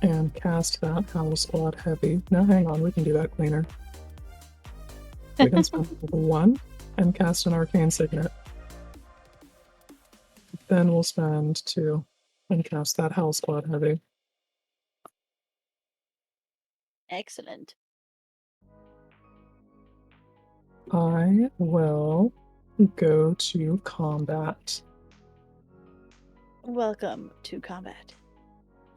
and cast that Howl Squad Heavy. No, hang on, we can do that cleaner. We can spend 1 and cast an Arcane Signet. Then we'll spend 2 and cast that Howl Squad Heavy. Excellent. I will go to combat. Welcome to combat.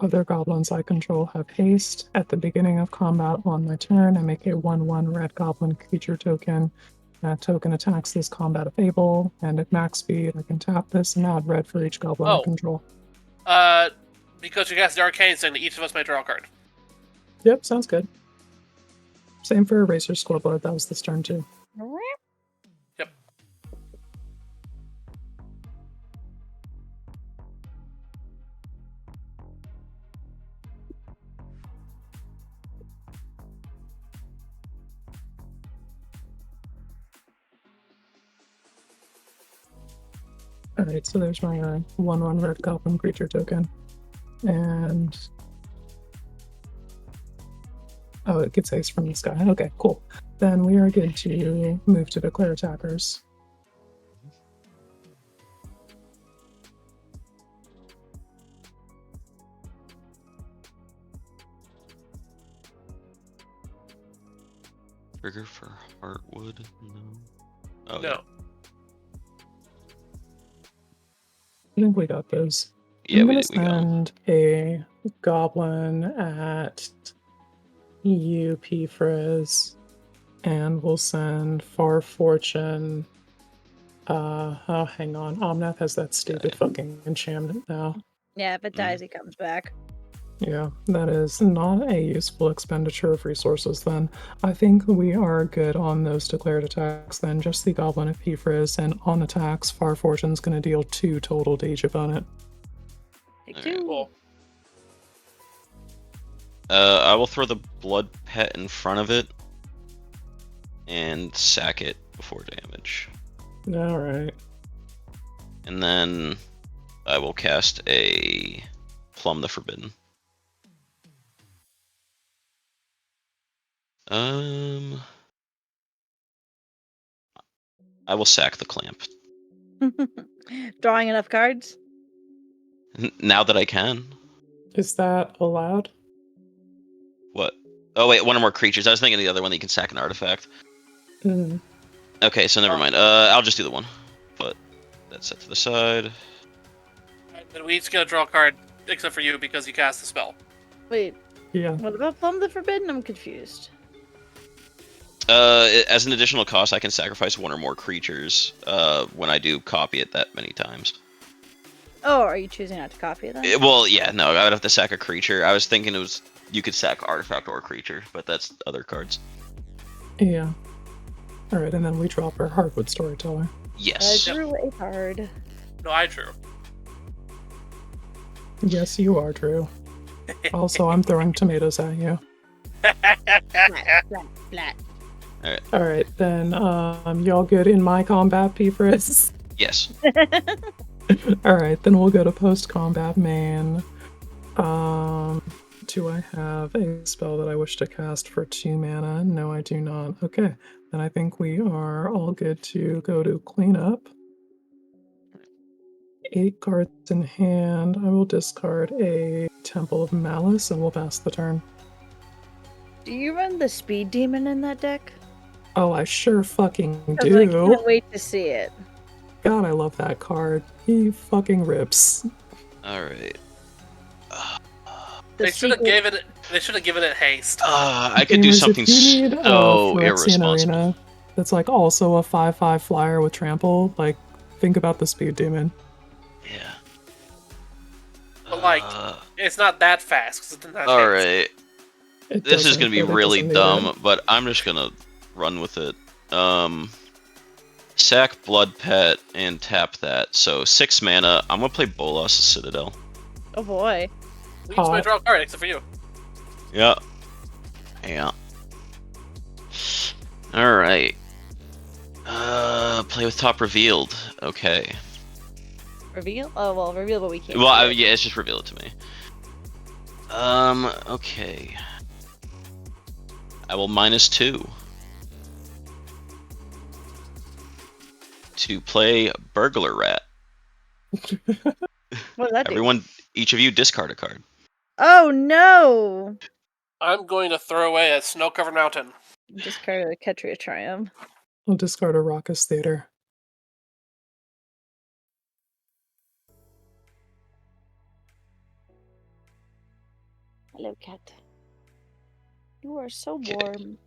Other goblins I control have haste. At the beginning of combat on my turn, I make a 1/1 red goblin creature token. That token attacks this combat Fable, and at max speed, I can tap this and add red for each goblin I control. Because you cast the Arcane Signet, each of us may draw a card. Yep, sounds good. Same for Eraser Scoreboard, that was this turn too. Yep. Alright, so there's my 1/1 red goblin creature token. And... oh, it gets haste from this guy. Okay, cool. Then we are good to move to declare attackers. Trigger for Heartwood? No. Oh, No. I think we got those. Yeah, I'm we gonna did. We got 'em. send a goblin at UP Frizz, and we'll send Far Fortune. Oh, hang on. Omnath has that stupid fucking enchantment now. Yeah, if it dies, he comes back. Yeah, that is not a useful expenditure of resources then. I think we are good on those declared attacks then. Just the Goblin of P-Frizz, and on attacks, Far Fortune's going to deal 2 total to each opponent. Take 2. Cool. I will throw the Blood Pet in front of it and sack it before damage. Alright. And then I will cast a Plumb the Forbidden. I will sack the Clamp. Drawing enough cards? Now that I can. Is that allowed? What? Oh wait, one or more creatures. I was thinking the other one that you can sack an artifact. Mm. Okay, so never mind. I'll just do the one. But that's set to the side. And we each get to draw a card, except for you, because you cast the spell. Wait, Yeah. what about Plumb the Forbidden? I'm confused. As an additional cost, I can sacrifice one or more creatures when I do copy it that many times. Oh, are you choosing not to copy it then? Well, yeah, no, I would have to sack a creature. I was thinking it was you could sack artifact or creature, but that's other cards. Yeah. Alright, and then we drop our Hardwood Storyteller. Yes. I drew a card. No, I drew. Yes, you are, Drew. Also, I'm throwing tomatoes at you. Flat, flat. All right, then. Y'all good in my combat, P-Frizz? Yes. All right, then we'll go to post-combat main. Do I have a spell that I wish to cast for 2 mana? No, I do not. Okay, then I think we are all good to go to cleanup. 8 cards in hand. I will discard a Temple of Malice and we'll pass the turn. Do you run the Speed Demon in that deck? Oh, I sure fucking 'Cause I do. can't wait to see it. God, I love that card. He fucking rips. All right. The They should have secret- given it. They should have given it haste. I could do Gamers, something if you need so Phyrexian irresponsible. Arena that's like also a 5/5 flyer with trample, like think about the Speed Demon. Yeah. But like, it's not that fast. 'Cause it didn't have All haste. right. It This is doesn't, gonna be but it really doesn't need dumb, it. but I'm just gonna run with it. Sack Blood Pet and tap that. So 6 mana. I'm gonna play Bolas Citadel. Oh boy. We just might draw a card except for you. Yeah. Yeah. All right. Play with top revealed. Okay. Reveal? Oh well, reveal, but we can't. Well, see it. yeah, it's just reveal it to me. Okay. I will -2 to play Burglar Rat. What does that do? Everyone, each of you discard a card. Oh no! I'm going to throw away a snow-covered mountain. Discard a Ketria Triumph. I'll discard a Raucous Theater. Hello, cat. You are so Okay. warm.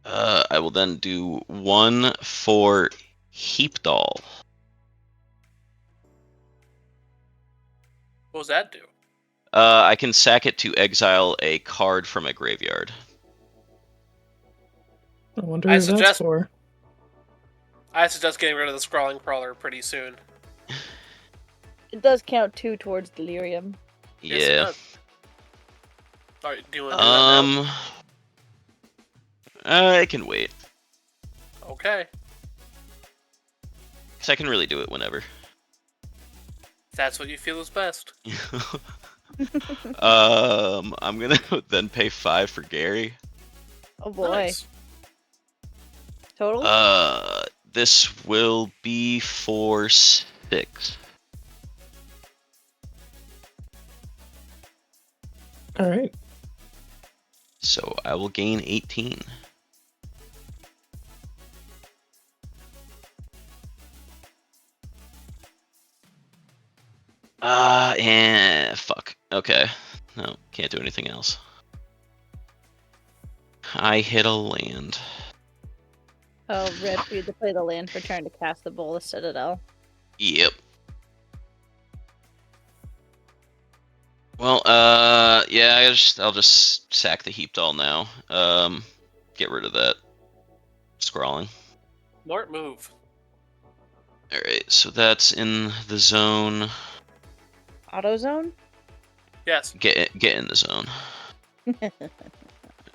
I will then do 1 for Heap Doll. What does that do? I can sack it to exile a card from a graveyard. I wonder I who that's suggest- for. I suggest getting rid of the Scrawling Crawler pretty soon. It does count 2 towards Delirium. Yes, it Yeah. does. Alright, do you want to do that I can wait. now? Okay. Because I can really do it whenever. That's what you feel is best. I'm gonna then pay 5 for Gary. Oh boy. Nice. Total? This will be for 6. All right. So I will gain 18. And fuck. Okay. No, can't do anything else. I hit a land. Oh, rip. You had to play the land for turn to cast the Bowl of Citadel. Yep. Well, yeah, I'll just sack the Heap Doll now. Get rid of that scrawling. Smart move. Alright, so that's in the zone. AutoZone? Yes. Get in the zone.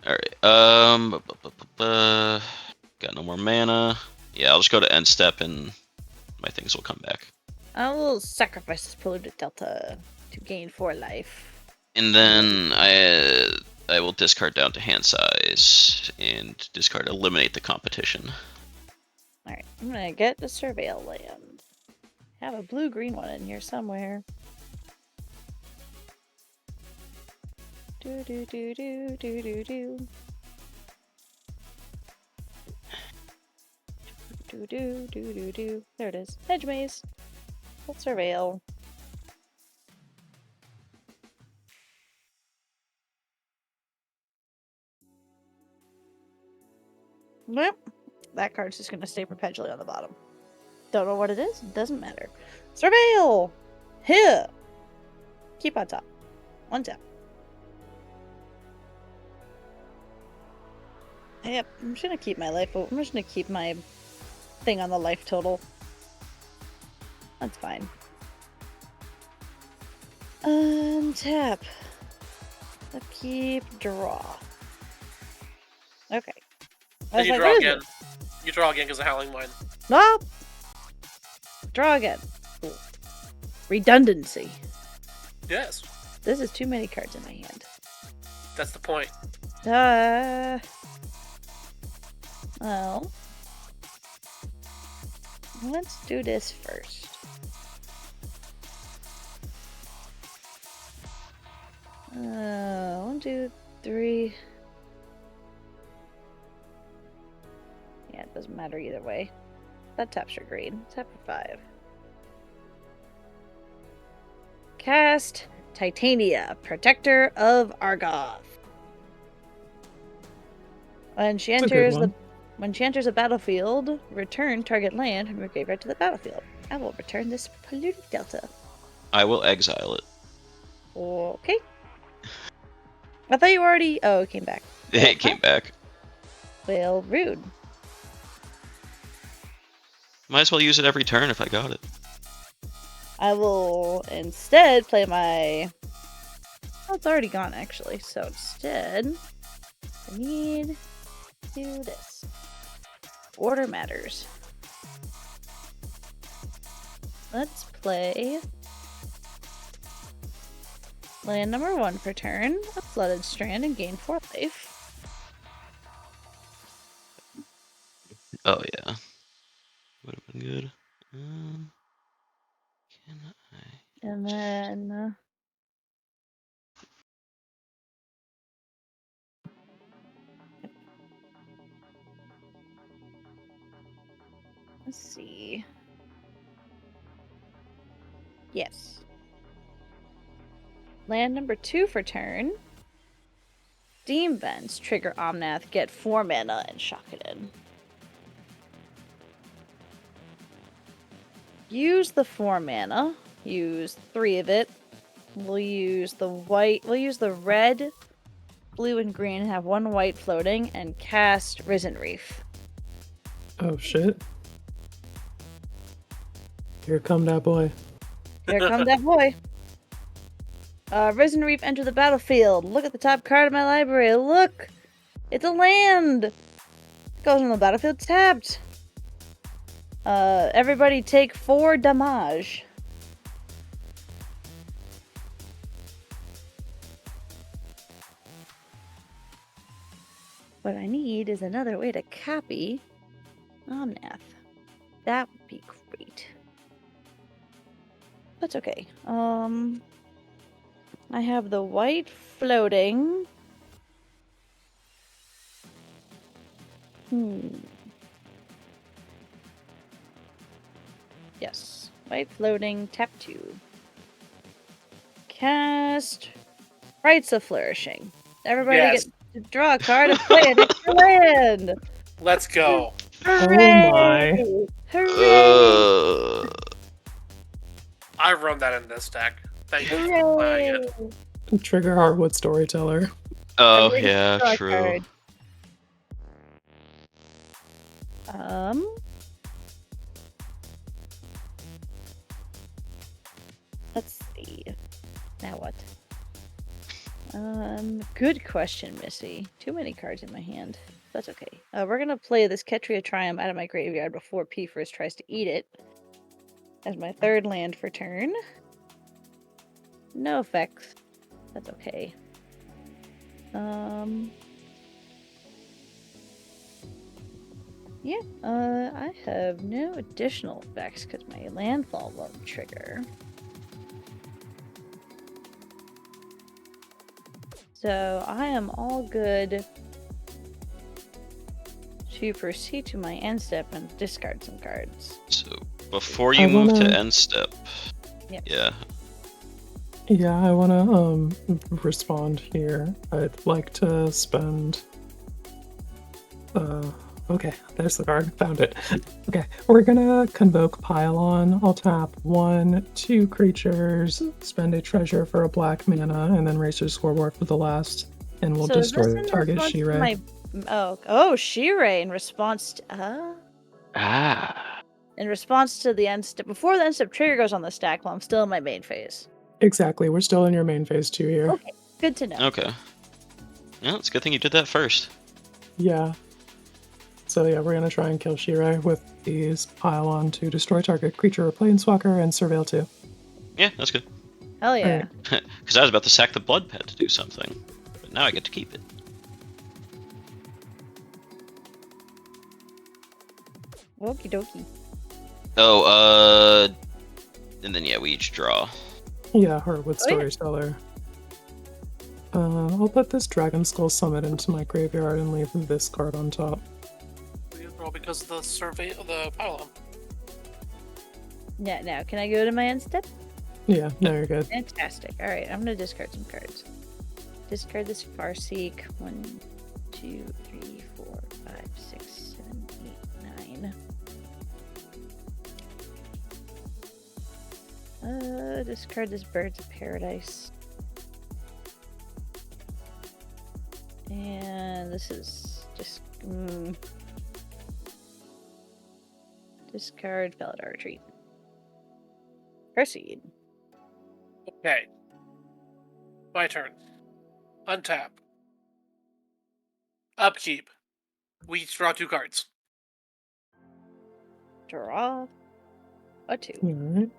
Alright, got no more mana. Yeah, I'll just go to end step and my things will come back. I will sacrifice this polluted delta to gain 4 life. And then I will discard down to hand size and discard eliminate the competition. Alright, I'm gonna get the Surveil land. Have a blue-green one in here somewhere. Do do do do do do do. Do do do do do. There it is. Hedge maze. Let's Surveil. Nope. That card's just gonna stay perpetually on the bottom. Don't know what it is. Doesn't matter. Surveil! Here! Keep on top. 1 tap. Yep, I'm just gonna keep my life. I'm just gonna keep my thing on the life total. That's fine. Untap. Upkeep, draw. Okay. Then you draw again. You draw again because of Howling Mine. Nope. Draw again. Cool. Redundancy. Yes. This is too many cards in my hand. That's the point. Well, let's do this first. One, two, three. Yeah, it doesn't matter either way. That taps your green. Tap for 5. Cast Titania, Protector of Argoth. When she enters the battlefield, return target land from your graveyard to the battlefield. I will return this polluted delta. I will exile it. Okay. I thought you already. Oh, it came back. It came back. Well, rude. Might as well use it every turn if I got it. I will instead play my. Oh, it's already gone actually. So instead, I need to do this. Order matters. Let's play land number 1 per turn, a Flooded Strand, and gain 4 life. Oh yeah, would have been good. Can I? And then let's see. Yes. Land number 2 for turn. Steam Vents, trigger Omnath, get 4 mana, and shock it in. Use the 4 mana. Use 3 of it. We'll use the white. We'll use the red, blue, and green. Have 1 white floating and cast Risen Reef. Oh shit. Here come that boy. Here comes that boy. Risen Reef, enter the battlefield. Look at the top card of my library. Look! It's a land! It goes on the battlefield tapped. Everybody take 4 damage. What I need is another way to copy Omnath. That would be great. That's okay. I have the white floating. Yes. White floating, tap 2. Cast Rites of Flourishing. Everybody Yes. gets to draw a card and play an extra land. Let's go. Hooray! Oh my. Hooray! I run that in this deck. Thank you for playing it. Trigger Heartwood Storyteller. Oh Everybody yeah, draw a true. card. Let's see. Now what? Good question, Missy. Too many cards in my hand. That's okay. We're gonna play this Ketria Triumph out of my graveyard before P first tries to eat it. As my 3rd land for turn. No effects. That's okay. Yeah, I have no additional effects because my landfall won't trigger. So I am all good to proceed to my end step and discard some cards. So before you move to end step, Yep. yeah. Yeah, I want to respond here. I'd like to spend. Okay, there's the card. Found it. Okay, we're gonna convoke Pylon. I'll tap 1, 2 creatures, spend a treasure for a black mana, and then raise your scoreboard for the last, and we'll So is destroy this the in target response to Shirei. Oh, Shirei in response to. Ah. in response to the end step, before the end step trigger goes on the stack while I'm still in my main phase. Exactly. We're still in your main phase 2 here. Okay, good to know. Okay. Yeah, it's a good thing you did that first. Yeah. So yeah, we're gonna try and kill Shirai with these pile-on to destroy target creature or planeswalker and surveil 2. Yeah, that's good. Hell yeah. Because I was about to sack the blood pet to do something, but now I get to keep it. Okie dokie. Oh, and then yeah, we each draw. Yeah, her with Oh, yeah. Storyteller. I'll put this Dragon Skull Summit into my graveyard and leave this card on top. Well, because of the survey of the pylon. Yeah, now can I go to my end step? Yeah, no, you're good. Fantastic. Alright, I'm gonna discard some cards. Discard this Farseek. 1, 2, 3, 4, 5, 6, 7, 8, 9. Discard this Birds of Paradise. And this is just discard Felidar Retreat. Proceed. Okay. My turn. Untap. Upkeep. We each draw 2 cards. Draw a 2. Alright.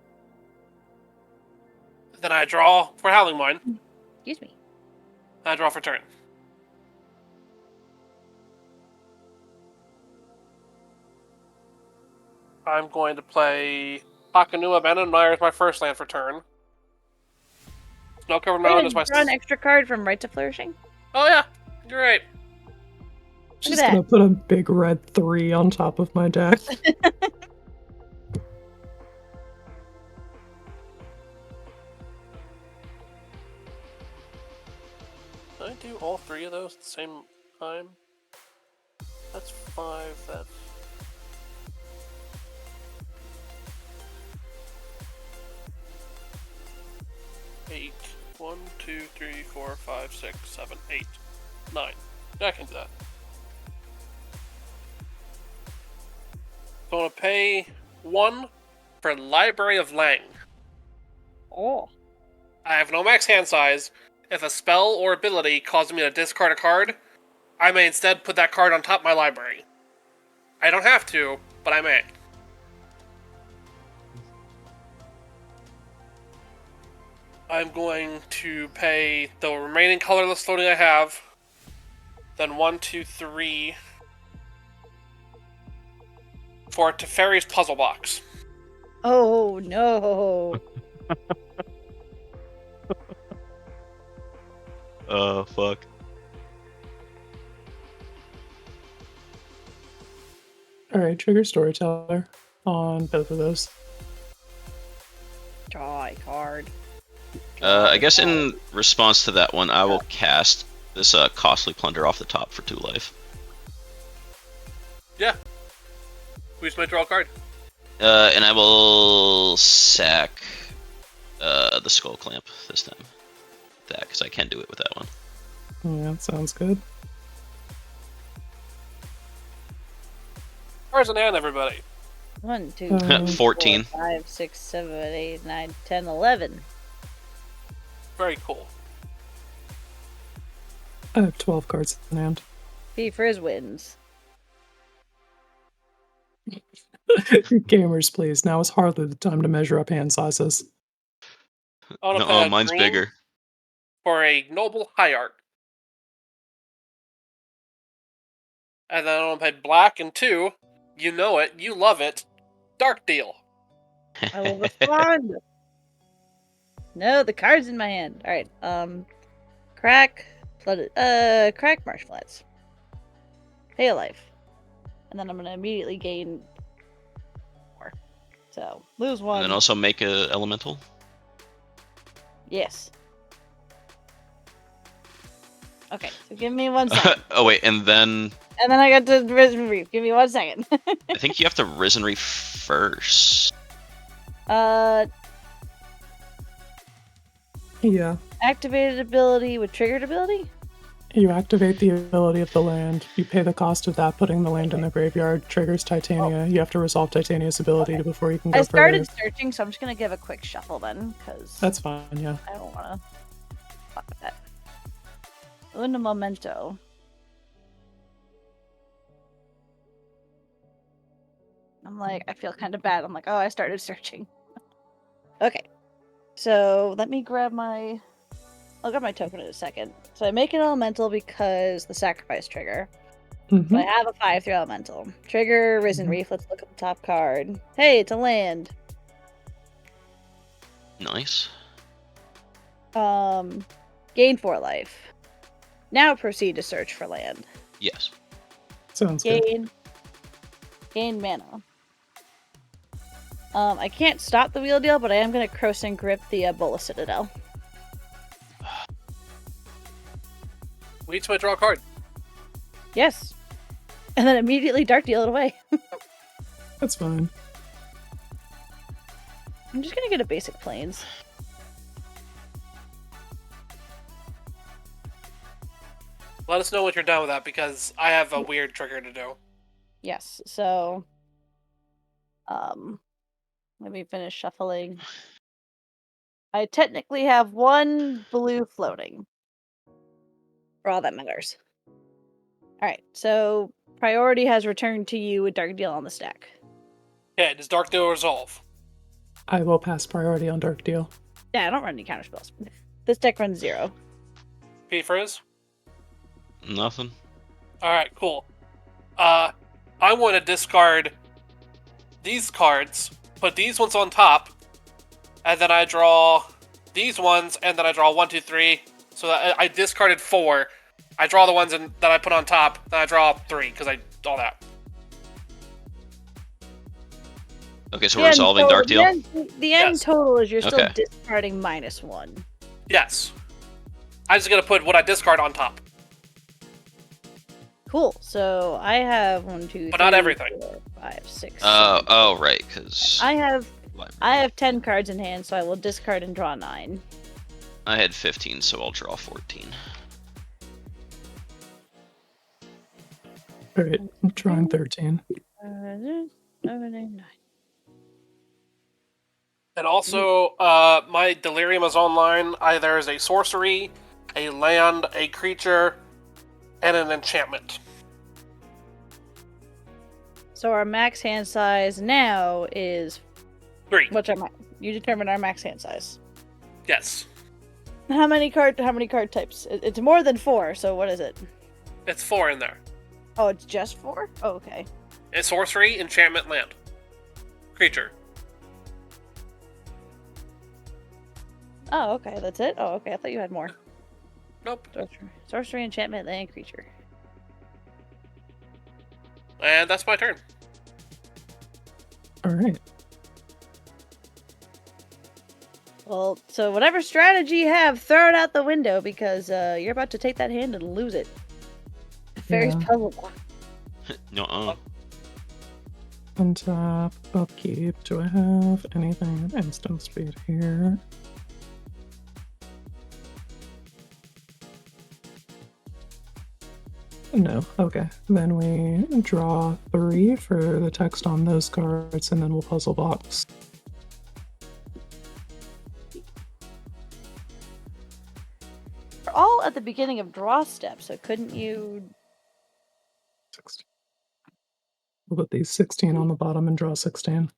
Then I draw for Howling Mine. Excuse me. I draw for turn. I'm going to play Hakanua Abandoned as my first land for turn. Snow Covered Mountain is my... Draw an extra card from Right to Flourishing. Oh yeah, you're right. Just at gonna put a big red 3 on top of my deck. Did I do all 3 of those at the same time? That's 5, that's... Eight. 1, 2, 3, 4, 5, 6, 7, 8, 9. Yeah, I can do that. So I'm gonna pay 1 for Library of Lang. Oh. I have no max hand size. If a spell or ability causes me to discard a card, I may instead put that card on top of my library. I don't have to, but I may. I'm going to pay the remaining colorless floating I have. Then 1, 2, 3 for Teferi's Puzzle Box. Oh no. Oh, fuck. Alright, trigger Storyteller on both of those. Draw a card. I guess in response to that one, I will cast this Costly Plunder off the top for 2 life. Yeah. We just might draw a card. And I will sack the Skull Clamp this time. That, because I can do it with that one. Yeah, that sounds good. Cards in hand, everybody. 1, 2, 3, 14. 4, 5, 6, 7, 8, 9, 10, 11. Very cool. I have 12 cards in hand. P for his wins. Gamers, please. Now is hardly the time to measure up hand sizes. No, mine's bigger. For a Noble Hierarch. And then I'm gonna pay black and 2. You know it, you love it. Dark Deal. I will respond. No, the card's in my hand. Alright, crack Marsh Flats. Pay a life. And then I'm gonna immediately gain 4. So, lose 1. And then also make a elemental. Yes. Okay, so give me 1 second. Oh wait, and then And then I got to Risen Reef. Give me 1 second. I think you have to Risen Reef first. Yeah. Activated ability with triggered ability? You activate the ability of the land. You pay the cost of that, putting the land in the graveyard. Triggers Titania. You have to resolve Titania's ability before you can go I started further. searching, so I'm just gonna give a quick shuffle then, because That's fine, yeah. I don't want to fuck with that. Un momento. I'm like, I feel kind of bad. I'm like, oh, I started searching. Okay, so let me grab my. I'll grab my token in a second. So I make an elemental because the sacrifice trigger. Mm-hmm. So I have a 5/3 elemental. Trigger, Risen Reef. Let's look at the top card. Hey, it's a land. Nice. Gain 4 life. Now proceed to search for land. Yes. Sounds good. Gain mana. I can't stop the wheel deal, but I am going to Cross and Grip the Bola Citadel. We each might draw a card. Yes. And then immediately Dark Deal it away. That's fine. I'm just going to get a basic Plains. Let us know when you're done with that, because I have a weird trigger to do. Yes, so... let me finish shuffling. I technically have 1 blue floating. For all that matters. Alright, so priority has returned to you with Dark Deal on the stack. Okay, does Dark Deal resolve? I will pass priority on Dark Deal. Yeah, I don't run any counterspells. This deck runs 0. Pete Frizz? Nothing. Alright, cool. I want to discard these cards, put these ones on top, and then I draw these ones, and then I draw 1, 2, 3. So that I discarded 4. I draw the ones that I put on top, then I draw 3, because I all that. Okay, so we're resolving Dark Deal? The end total is you're still Okay. discarding -1. Yes. I'm just going to put what I discard on top. Cool. So I have 1, 2, But 3, not everything. 4, 5, 6. Oh, right, because I have 10 cards in hand, so I will discard and draw 9. I had 15, so I'll draw 14. Alright, I'm drawing 13. 7, 8, 9. And also, my Delirium is online. There is a sorcery, a land, a creature, and an enchantment. So our max hand size now is 3. You determine our max hand size. Yes. How many card types? It's more than 4. So what is it? It's 4 in there. Oh, it's just 4? Oh, okay. It's sorcery, enchantment, land. Creature. Oh, okay. That's it. Oh, okay. I thought you had more. Nope. Sorcery, enchantment, land, creature. And that's my turn. Alright. Well, so whatever strategy you have, throw it out the window, because you're about to take that hand and lose it. Fairy's puzzle block. Nuh-uh. Untap, upkeep. Do I have anything at instant speed here? No. Okay. Then we draw 3 for the text on those cards, and then we'll puzzle box. We're all at the beginning of draw step, so couldn't you... 16. We'll put these 16 on the bottom and draw 16.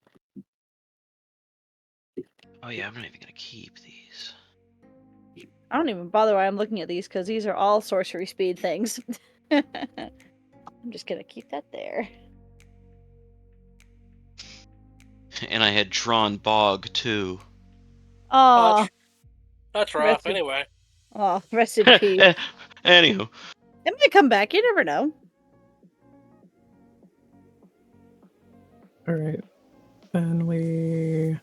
Oh yeah, I'm not even gonna keep these. I don't even bother why I'm looking at these, because these are all sorcery speed things. I'm just gonna keep that there. And I had drawn Bog too. Oh, That's rough, anyway. oh, rest in peace. Anywho. It might come back, you never know. Alright. Then we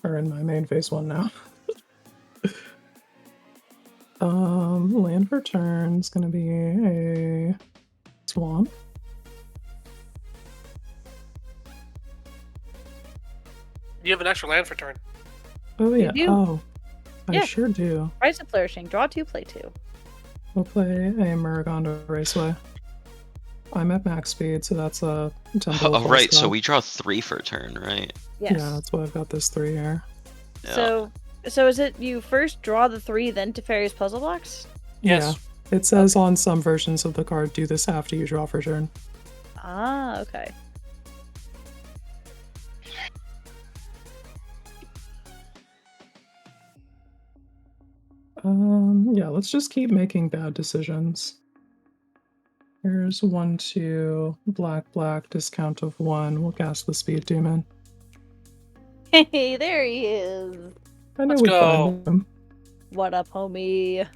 are in my main phase 1 now. Land for turn is gonna be a swamp. You have an extra land for turn. Oh yeah. do? Oh, I Yeah. sure do. Rise of Flourishing. Draw 2, play 2. we'll play a Maragonda Raceway. I'm at max speed, so that's a tempo. Oh, right. So we draw 3 for a turn, right? Yes. Yeah, that's why I've got this 3 here. So is it you first draw the 3, then Teferi's puzzle blocks? Yes. Yeah. It says on some versions of the card, do this after you draw for turn. Ah, okay. Yeah, let's just keep making bad decisions. Here's 1, 2, black, discount of 1. We'll cast the Speed Demon. Hey, there he is. I knew Let's we'd go. find him. What up, homie?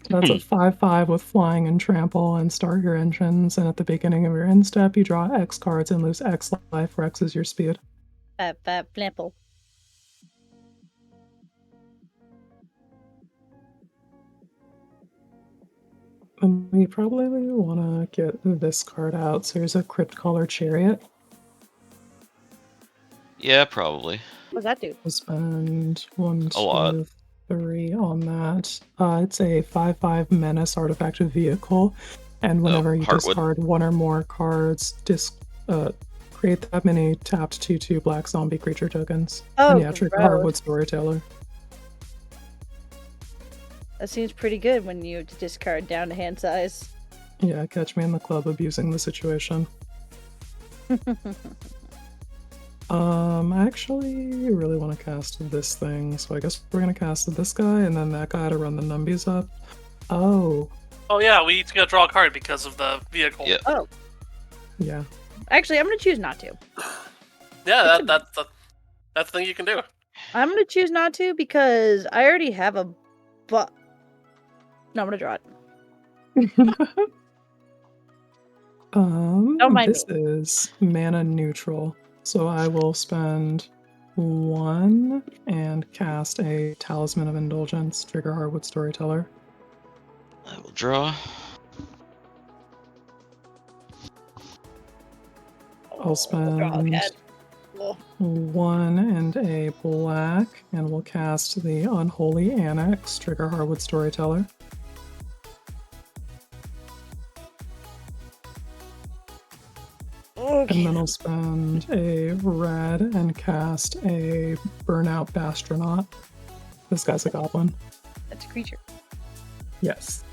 That's a 5/5 with flying and trample, and start your engines. And at the beginning of your end step, you draw X cards and lose X life, where X is your speed. Fat flample. And we probably want to get this card out. So here's a Crypt Caller Chariot. Yeah, probably. What's that do? We'll spend 1, A lot. 2, 3 on that. It's a 5/5 menace artifact vehicle, and whenever you Heartwood. discard 1 or more cards, create that many tapped 2/2 black zombie creature tokens. Oh, And yeah, trigger gross. Heartwood Storyteller. That seems pretty good when you discard down to hand size. Yeah, catch me in the club abusing the situation. I actually really want to cast this thing, so I guess we're gonna cast this guy and then that guy to run the numbies up. Oh, Oh yeah, we need to go draw a card because of the vehicle. Yeah. Oh, yeah. actually, I'm gonna choose not to. Yeah, that's the thing you can do. I'm gonna choose not to because I already have a No, I'm gonna draw it. Don't mind This is mana neutral, so I will spend 1 and cast a Talisman of Indulgence, trigger Heartwood Storyteller. I will draw. I'll spend Oh. 1 and a black, and we'll cast the Unholy Annex, trigger Heartwood Storyteller. And then I'll spend a red and cast a Burnout Bastronaut. This guy's a goblin. That's a creature. Yes.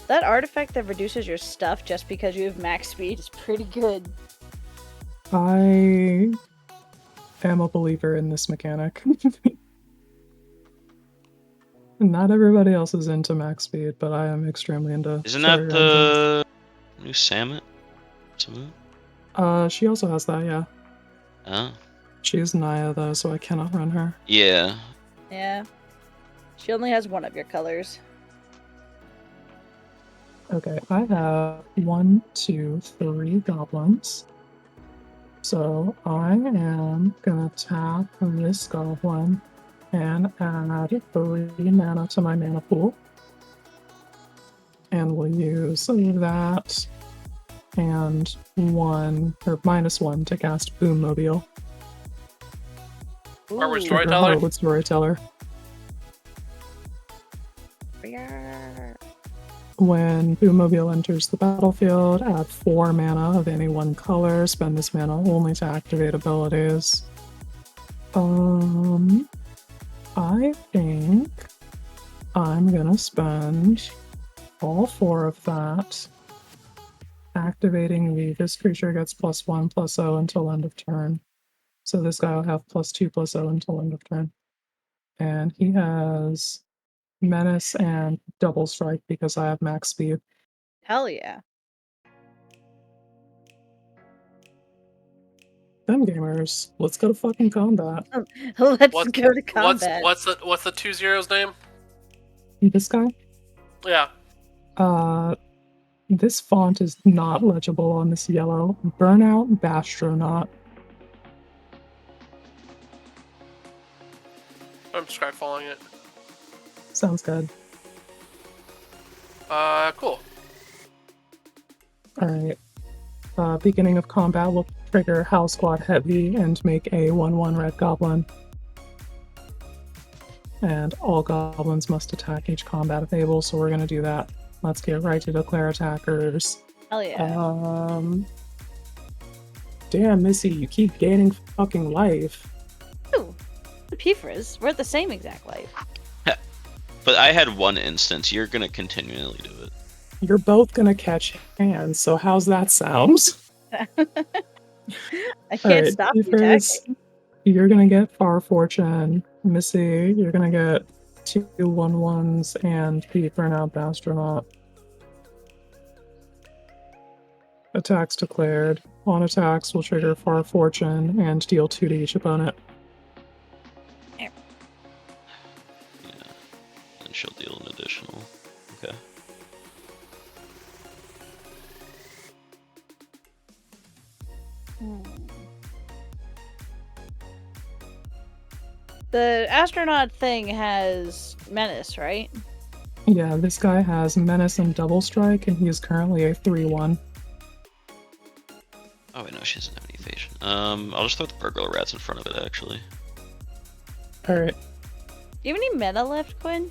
That artifact that reduces your stuff just because you have max speed is pretty good. I am a believer in this mechanic. Not everybody else is into max speed, but I am extremely into. Isn't that the new Samet? She also has that, yeah. Oh. She's Naya though, so I cannot run her. Yeah. Yeah. She only has one of your colors. Okay, I have 1, 2, 3 goblins. So I am gonna tap this goblin and add 3 mana to my mana pool. And we'll use that and 1 or -1 to cast Boom Mobile. Heartwood Ooh. Storyteller? Heartwood Storyteller. When Boom Mobile enters the battlefield, add 4 mana of any one color. Spend this mana only to activate abilities. I think I'm gonna spend all 4 of that activating this creature gets +1/+0 until end of turn. So this guy will have +2/+0 until end of turn. And he has Menace and Double Strike because I have max speed. Hell yeah. Them gamers, let's go to fucking combat. Let's What- go to combat. What's the 2-0's name? This guy? Yeah. This font is not legible on this yellow. Burnout Bastronaut. I'm just trying following it. Sounds good. Cool. Alright. Beginning of combat, we'll trigger Howl Squad Heavy and make a 1/1 red goblin. and all goblins must attack each combat if able, so we're gonna do that. Let's get right to declare attackers. Hell yeah. Damn, Missy, you keep gaining fucking life. Ooh, Pfriz, we're at the same exact life. But I had one instance. You're gonna continually do it. You're both gonna catch hands, so how's that sound? I can't stop you attacking. You're gonna get Far Fortune. Missy, you're gonna get 2 1/1s and the Burnout Astronaut. Attacks declared. On attacks will trigger Far Fortune and deal 2 to each opponent. Yeah. And she'll deal an additional. Okay. The astronaut thing has menace, right? Yeah, this guy has Menace and Double Strike, and he is currently a 3/1. Oh wait, no, she doesn't have any evasion. I'll just throw the burglar rats in front of it, actually. Alright. Do you have any mana left, Quinn?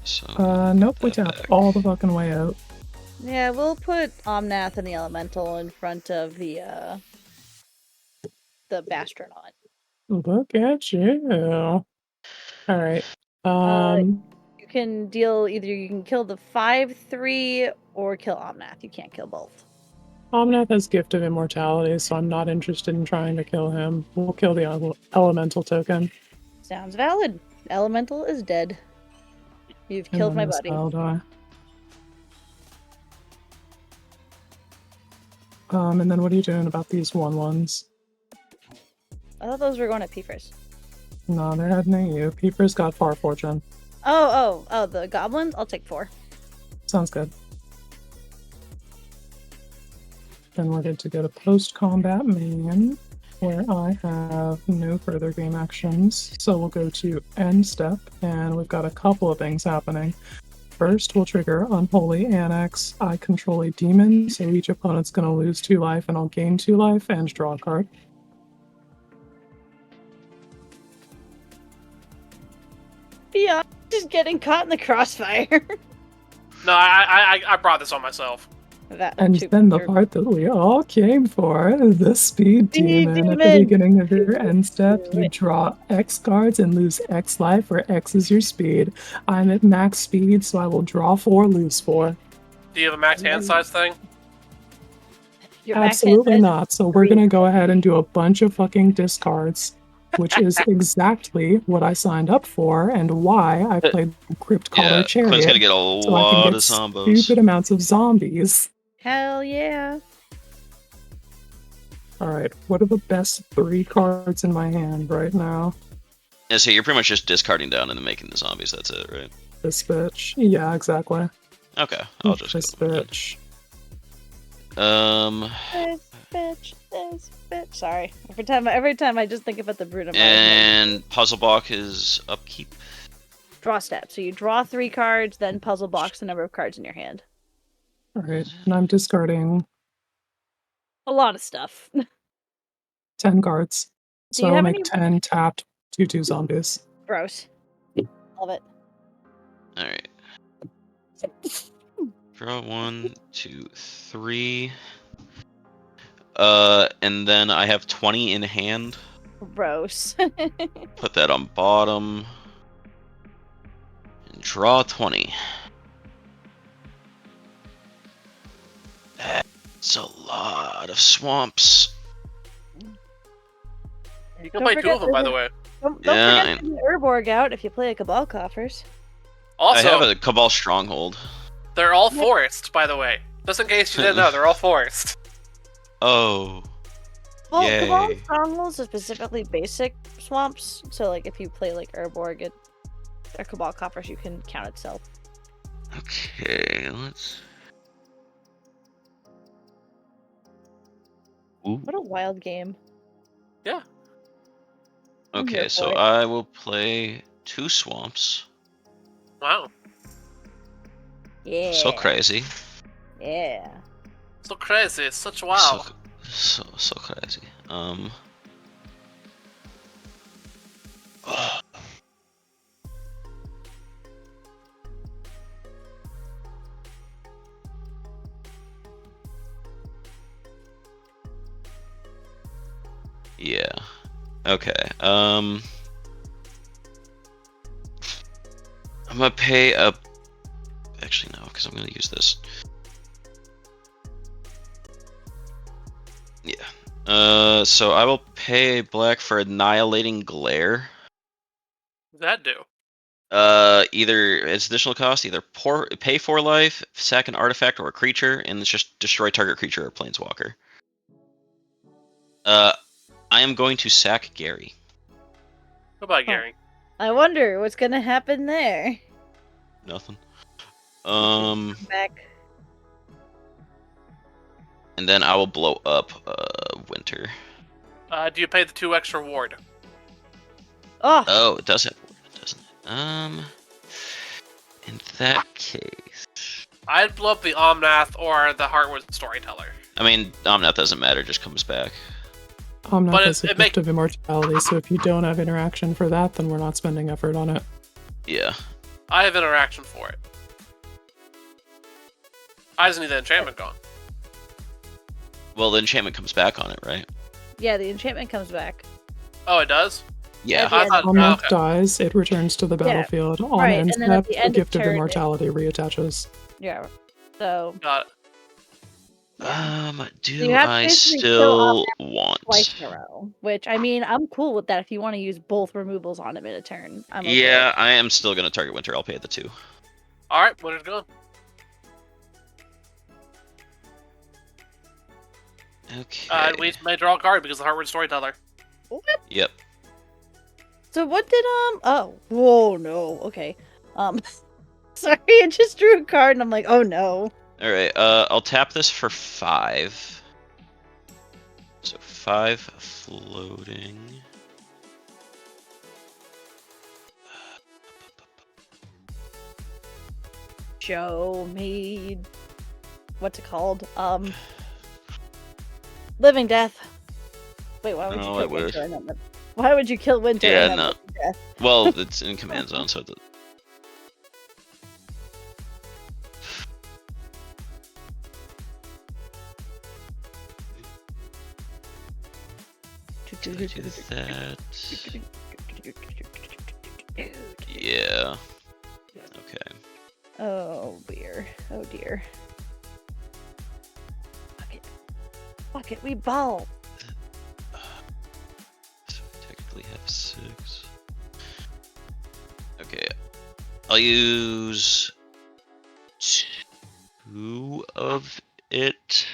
So. Nope, we tapped all the fucking way out. Yeah, we'll put Omnath and the Elemental in front of the Bastronaut. Look at you. Alright. You can deal either you can kill the 5/3 or kill Omnath. You can't kill both. Omnath has Gift of Immortality, so I'm not interested in trying to kill him. We'll kill the Elemental token. Sounds valid. Elemental is dead. You've killed my buddy. I'll die. And then what are you doing about these 1/1s? I thought those were going at Pfriz. No, they're heading at you. Pfriz got Far Fortune. Oh, the goblins? I'll take 4. Sounds good. Then we're good to go to post-combat main, where I have no further game actions. So we'll go to end step, and we've got a couple of things happening. First, we'll trigger Unholy Annex. I control a demon, so each opponent's going to lose 2 life, and I'll gain 2 life and draw a card. Yeah, just getting caught in the crossfire. No, I brought this on myself. And then the part that we all came for, the Speed Demon. At the beginning of your end step, you draw X cards and lose X life, where X is your speed. I'm at max speed, so I will draw 4, lose 4. Do you have a max hand size thing? Absolutely not. So we're going to go ahead and do a bunch of fucking discards, which is exactly what I signed up for and why I played Crypt Caller Chariot. Quinn's gonna get a lot of zombos. Stupid amounts of zombies. Hell yeah. Alright, what are the best 3 cards in my hand right now? Yeah, so you're pretty much just discarding down and then making the zombies, that's it, right? This bitch. Yeah, exactly. Okay, I'll just this bitch. This bitch. Sorry. Every time I just think about the Bruno. And Puzzle Block is upkeep. Draw step. So you draw 3 cards, then Puzzle Box the number of cards in your hand. Alright, and I'm discarding a lot of stuff. 10 cards. Do So you I'll have make any... 10 tapped 2/2 zombies. Gross. Love it. Alright. Draw 1, 2, 3. And then I have 20 in hand. Gross. Put that on bottom. And draw 20. That's a lot of swamps. You can play 2 of them, by the way. Don't forget to Urborg out if you play a Cabal Coffers. Also, I have a Cabal Stronghold. They're all forest, by the way. Just in case you didn't know, they're all forest. Oh. Well, yay. Cabal Strongholds are specifically basic swamps, so like if you play like Urborg or Cabal Coffers, you can count itself. Okay, let's... Ooh. What a wild game. Yeah. Okay, so I will play 2 swamps. Wow. Yeah. So crazy. Yeah. So crazy. It's such wow. So crazy. Yeah. Okay. I'm gonna pay a. Actually, no, because I'm gonna use this. Yeah. So I will pay black for Annihilating Glare. What does that do? Either it's additional cost, either pay 4 life, sack an artifact or a creature, and it's just destroy target creature or planeswalker. I am going to sack Gary. What about Gary? I wonder what's gonna happen there. Nothing. Back. And then I will blow up Winter. Do you pay the 2 extra ward? Oh, Oh, it does have ward, doesn't it? In that case, I'd blow up the Omnath or the Heartwood Storyteller. I mean, Omnath doesn't matter; just comes back. Omnath But is a it gift of immortality, so if you don't have interaction for that, then we're not spending effort on it. Yeah. I have interaction for it. I just need the enchantment gone. Well, the enchantment comes back on it, right? yeah, the enchantment comes back. Oh, it does? Yeah. Yeah. I thought, Omnath okay. dies, it returns to the battlefield. On right, end and then at step, the the end of gift of turn, immortality reattaches. Yeah. So Got it. Do you have to I basically still want? twice in a row. Which I mean, I'm cool with that if you want to use both removals on him in a turn. I'm okay. Yeah, I am still gonna target Winter. I'll pay the 2. Alright, Winter's gone. Okay. We may draw a card because of the Heartwood Storyteller. Yep. So what did oh, whoa, no, okay. Sorry, I just drew a card and I'm like, oh no. All right. I'll tap this for 5. So 5 floating. Show me what's it called? Living Death. Wait, why would you Oh, kill I wish. Winter? And then why would you kill Winter? Yeah, and then no. Living Death? Well, it's in command zone, so. Do that. Yeah. Okay. Oh dear. Oh dear. Fuck it. Fuck it. We ball. So I technically have 6. Okay. I'll use 2 of it.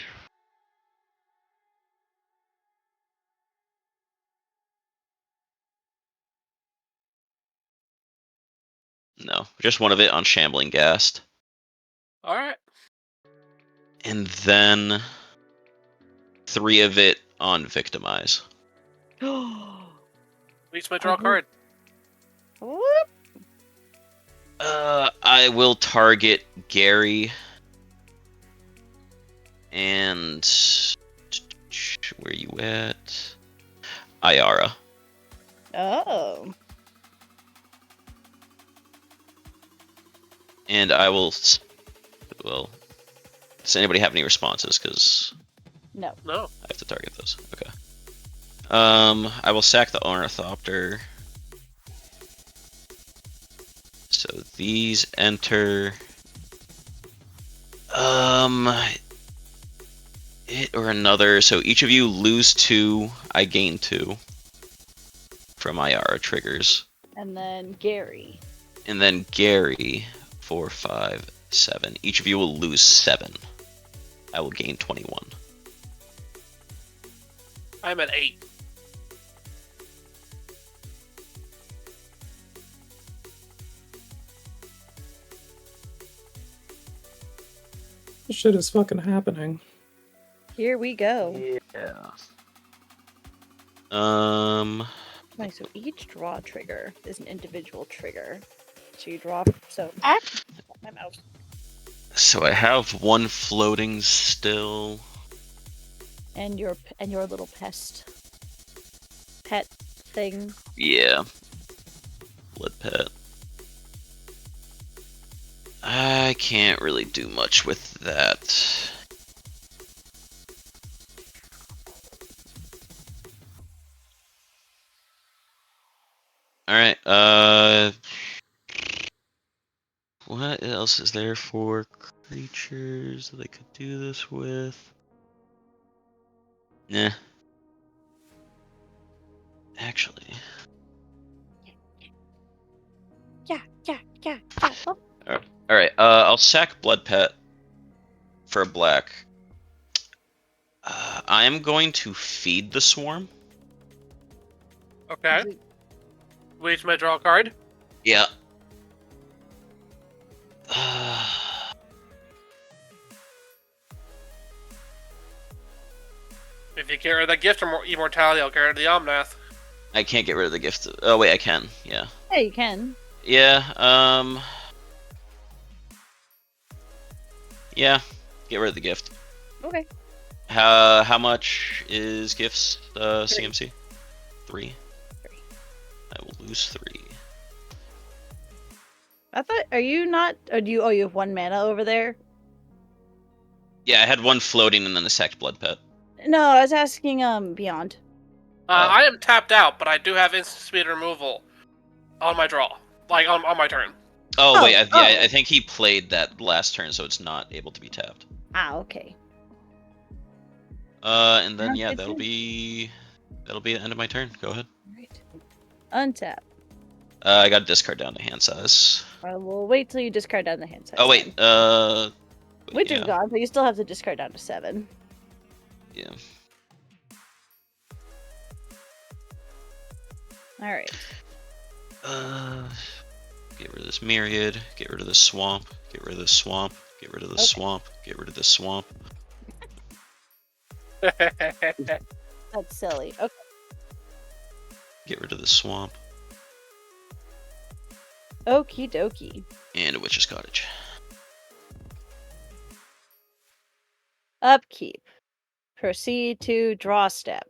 No, just 1 of it on Shambling Ghast. Alright. And then 3 of it on Victimize. We each may draw a card. Whoop. I will target Gary. And where you at? Ayara. Oh. And I will. Well, does anybody have any responses? Because No. No. I have to target those. Okay. I will sack the Ornithopter. So these enter. It or another. So each of you lose 2. I gain 2 from Ayara triggers. And then Gary. And then Gary, 4, 5, 7. Each of you will lose 7. I will gain 21. I'm at 8. This shit is fucking happening. Here we go. Yeah. Right, so each draw trigger is an individual trigger. So you draw. So my mouse. So I have 1 floating still. And your little pet thing. Yeah. Blood pet. I can't really do much with that. What else is there for creatures that I could do this with? Nah. Actually. Yeah. Oh, Alright, I'll sack Blood Pet for a black. I am going to feed the swarm. Okay. We each may draw a card. Yeah. If you get rid of the gift of immortality, I'll get rid of the Omnath. I can't get rid of the gift. Oh wait, I can. Yeah. yeah, you can. Yeah. Yeah. Get rid of the gift. Okay. How much is gifts? CMC. 3. I will lose 3. I thought, are you not? Or do you? Oh, you have 1 mana over there. Yeah, I had 1 floating and then a sacked Blood Pet. No, I was asking. Beyond. I am tapped out, but I do have instant speed removal on my draw, like on my turn. Oh wait, oh. I think he played that last turn, so it's not able to be tapped. Ah, okay. And then Sounds yeah, good that'll too. be the end of my turn. Go ahead. Right. Untap. I got to discard down to hand size. I will wait till you discard down the hand size. Oh wait, then. Which yeah. is gone, but you still have to discard down to 7. Yeah. All right. Get rid of this myriad. Get rid of this swamp. Get rid of this swamp. Get rid of this swamp. Get rid of this swamp. That's silly. Okay. Get rid of this swamp. Okie dokie. And a witch's cottage. Upkeep. Proceed to draw step.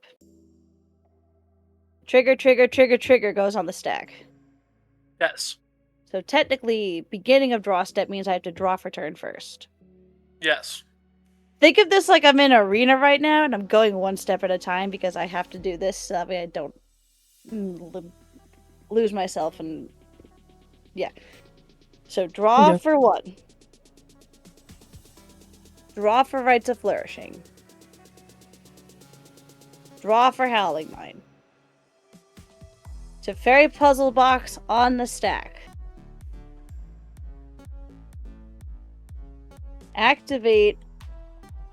Trigger goes on the stack. Yes. So technically, beginning of draw step means I have to draw for turn first. Yes. Think of this like I'm in arena right now, and I'm going 1 step at a time because I have to do this so that way I don't lose myself. And yeah. So draw for 1. Draw for Rites of Flourishing. Draw for Howling Mine. Teferi Puzzle Box on the stack. Activate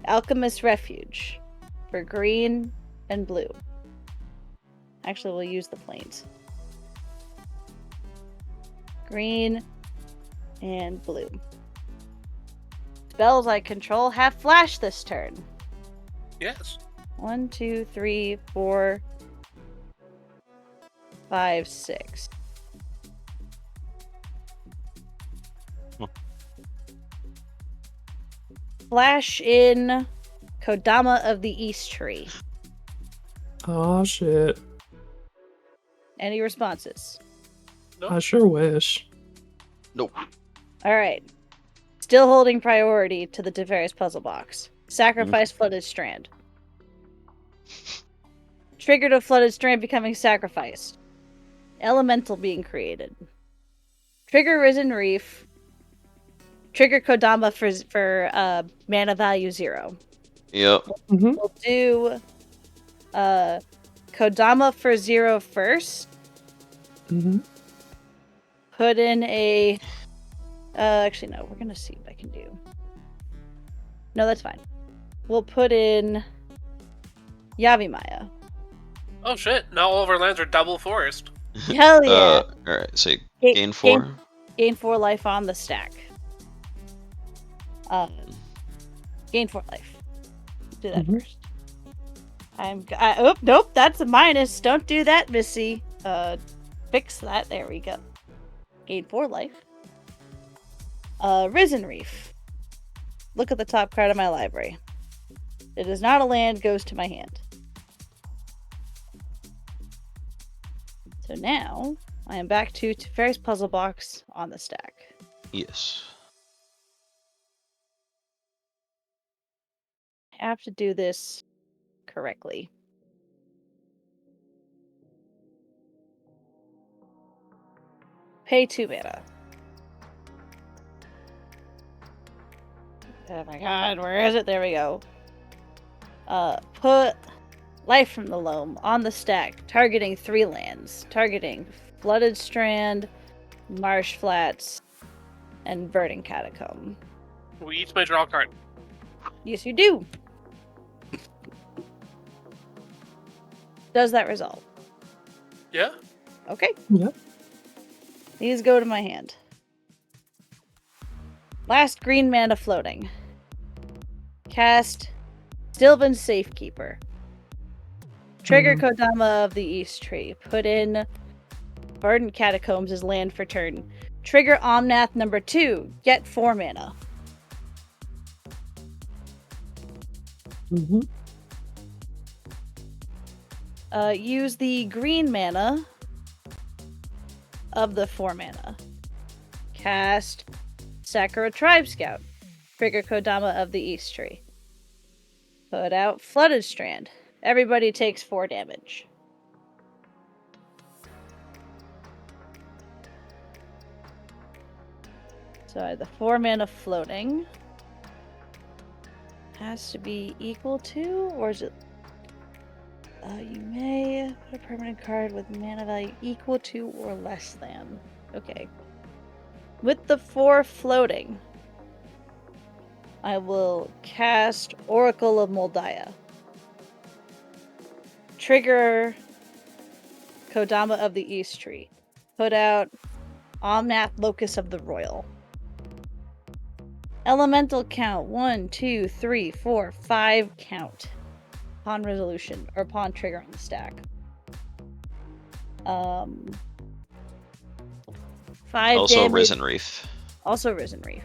Alchemist Refuge for green and blue. Actually, we'll use the plains. Green and blue. Spells I control have flash this turn. Yes. 1, 2, 3, 4, 5, 6. Flash in Kodama of the East Tree. Oh shit. Any responses? Nope. I sure wish. Nope. Alright. Still holding priority to the Teferi's puzzle box. Sacrifice Flooded Strand. Triggered a Flooded Strand becoming sacrificed. Elemental being created. Trigger Risen Reef. Trigger Kodama for mana value 0. Yep. Mm-hmm. We'll do Kodama for 0 first. Mm-hmm. Put in a... actually, no. We're going to see what I can do. No, that's fine. We'll put in Yavimaya. Oh shit! Now all of our lands are double forest. Hell yeah! Alright, so gain 4. Gain 4 life on the stack. Gain 4 life. Do that first. Oh, nope, that's a minus. Don't do that, Missy. Fix that. There we go. Gain 4 life. Risen Reef. Look at the top card of my library. It is not a land, goes to my hand. So now, I am back to Teferi's puzzle box on the stack. Yes. I have to do this correctly. Pay 2 mana. Oh my god, where is it? There we go. Put Life from the Loam on the stack, targeting 3 lands. Targeting Flooded Strand, Marsh Flats, and Verdant Catacomb. We each may draw a card. Yes, you do. Does that resolve? Yeah. Okay. Yep. These go to my hand. Last green mana floating. Cast Sylvan Safekeeper. Trigger Kodama of the East Tree. Put in Verdant Catacombs as land for turn. Trigger Omnath number 2. Get 4 mana. Mm-hmm. Use the green mana of the 4 mana. Cast Sakura Tribe Scout. Trigger Kodama of the East Tree. Put out Flooded Strand. Everybody takes 4 damage. So the 4 mana floating has to be equal to, or is it? You may put a permanent card with mana value equal to or less than. Okay. With the 4 floating, I will cast Oracle of Moldiah. Trigger Kodama of the East Tree. Put out Omnath Locus of the Royal. Elemental count 1, 2, 3, 4, 5 count. Upon resolution, or upon trigger on the stack. 5 Also damage. Risen Reef. Also Risen Reef.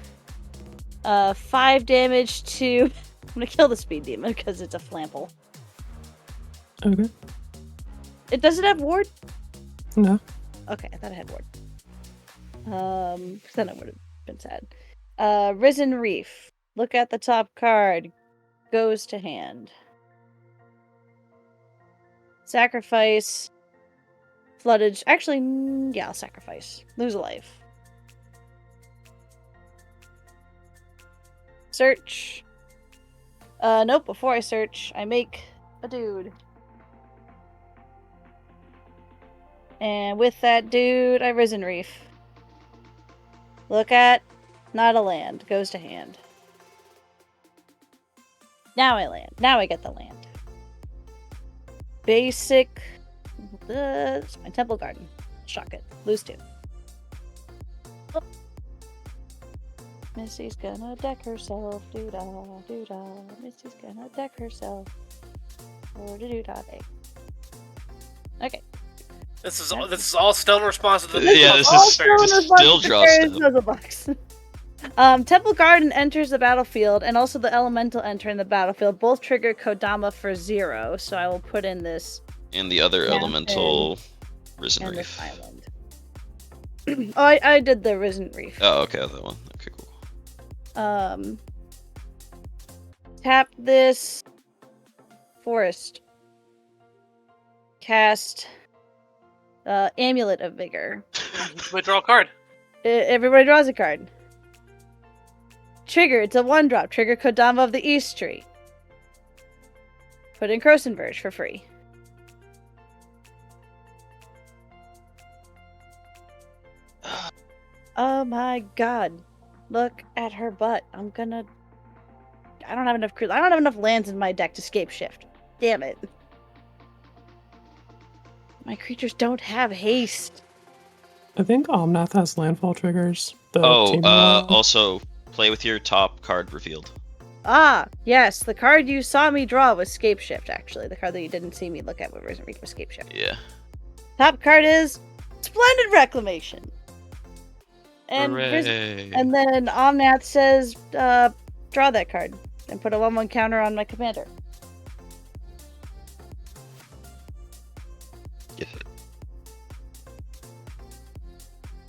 5 damage to... I'm gonna kill the Speed Demon because it's a flample. Okay. Does it have ward? No. Okay, I thought it had ward. Then it would have been sad. Risen Reef. Look at the top card. Goes to hand. Sacrifice. Floodage. Actually, yeah, I'll sacrifice. Lose a life. Search. Nope, before I search, I make a dude. And with that dude, I Risen Reef. Look at, not a land. Goes to hand. Now I land. Now I get the land. Basic. It's my Temple Garden. Shock it. Lose 2. Oh. Missy's gonna deck herself. Doo-da, doo-da. Missy's gonna deck herself. Or doo-da day. Okay. This is all still in response to the Yeah, this is still draw stuff. Box. Temple Garden enters the battlefield, and also the Elemental enter in the battlefield. Both trigger Kodama for 0, so I will put in this. And the other elemental Risen and Reef. This island. Oh, I did the Risen Reef. Oh, okay, that one. Okay, cool. Tap this forest. Cast Amulet of Vigor. We draw a card. Everybody draws a card. Trigger, it's a 1-drop. Trigger Kodama of the East Tree. Put in Crossonverge for free. Oh my god. Look at her butt. I don't have enough lands in my deck to scape shift. Damn it. My creatures don't have haste. I think Omnath has landfall triggers. Also play with your top card revealed. Ah, yes, the card you saw me draw was Scape Shift, actually. The card that you didn't see me look at with Risen Reef was Scape Shift. Yeah. Top card is Splendid Reclamation. And Hooray. and then Omnath says, draw that card and put a 1/1 counter on my commander.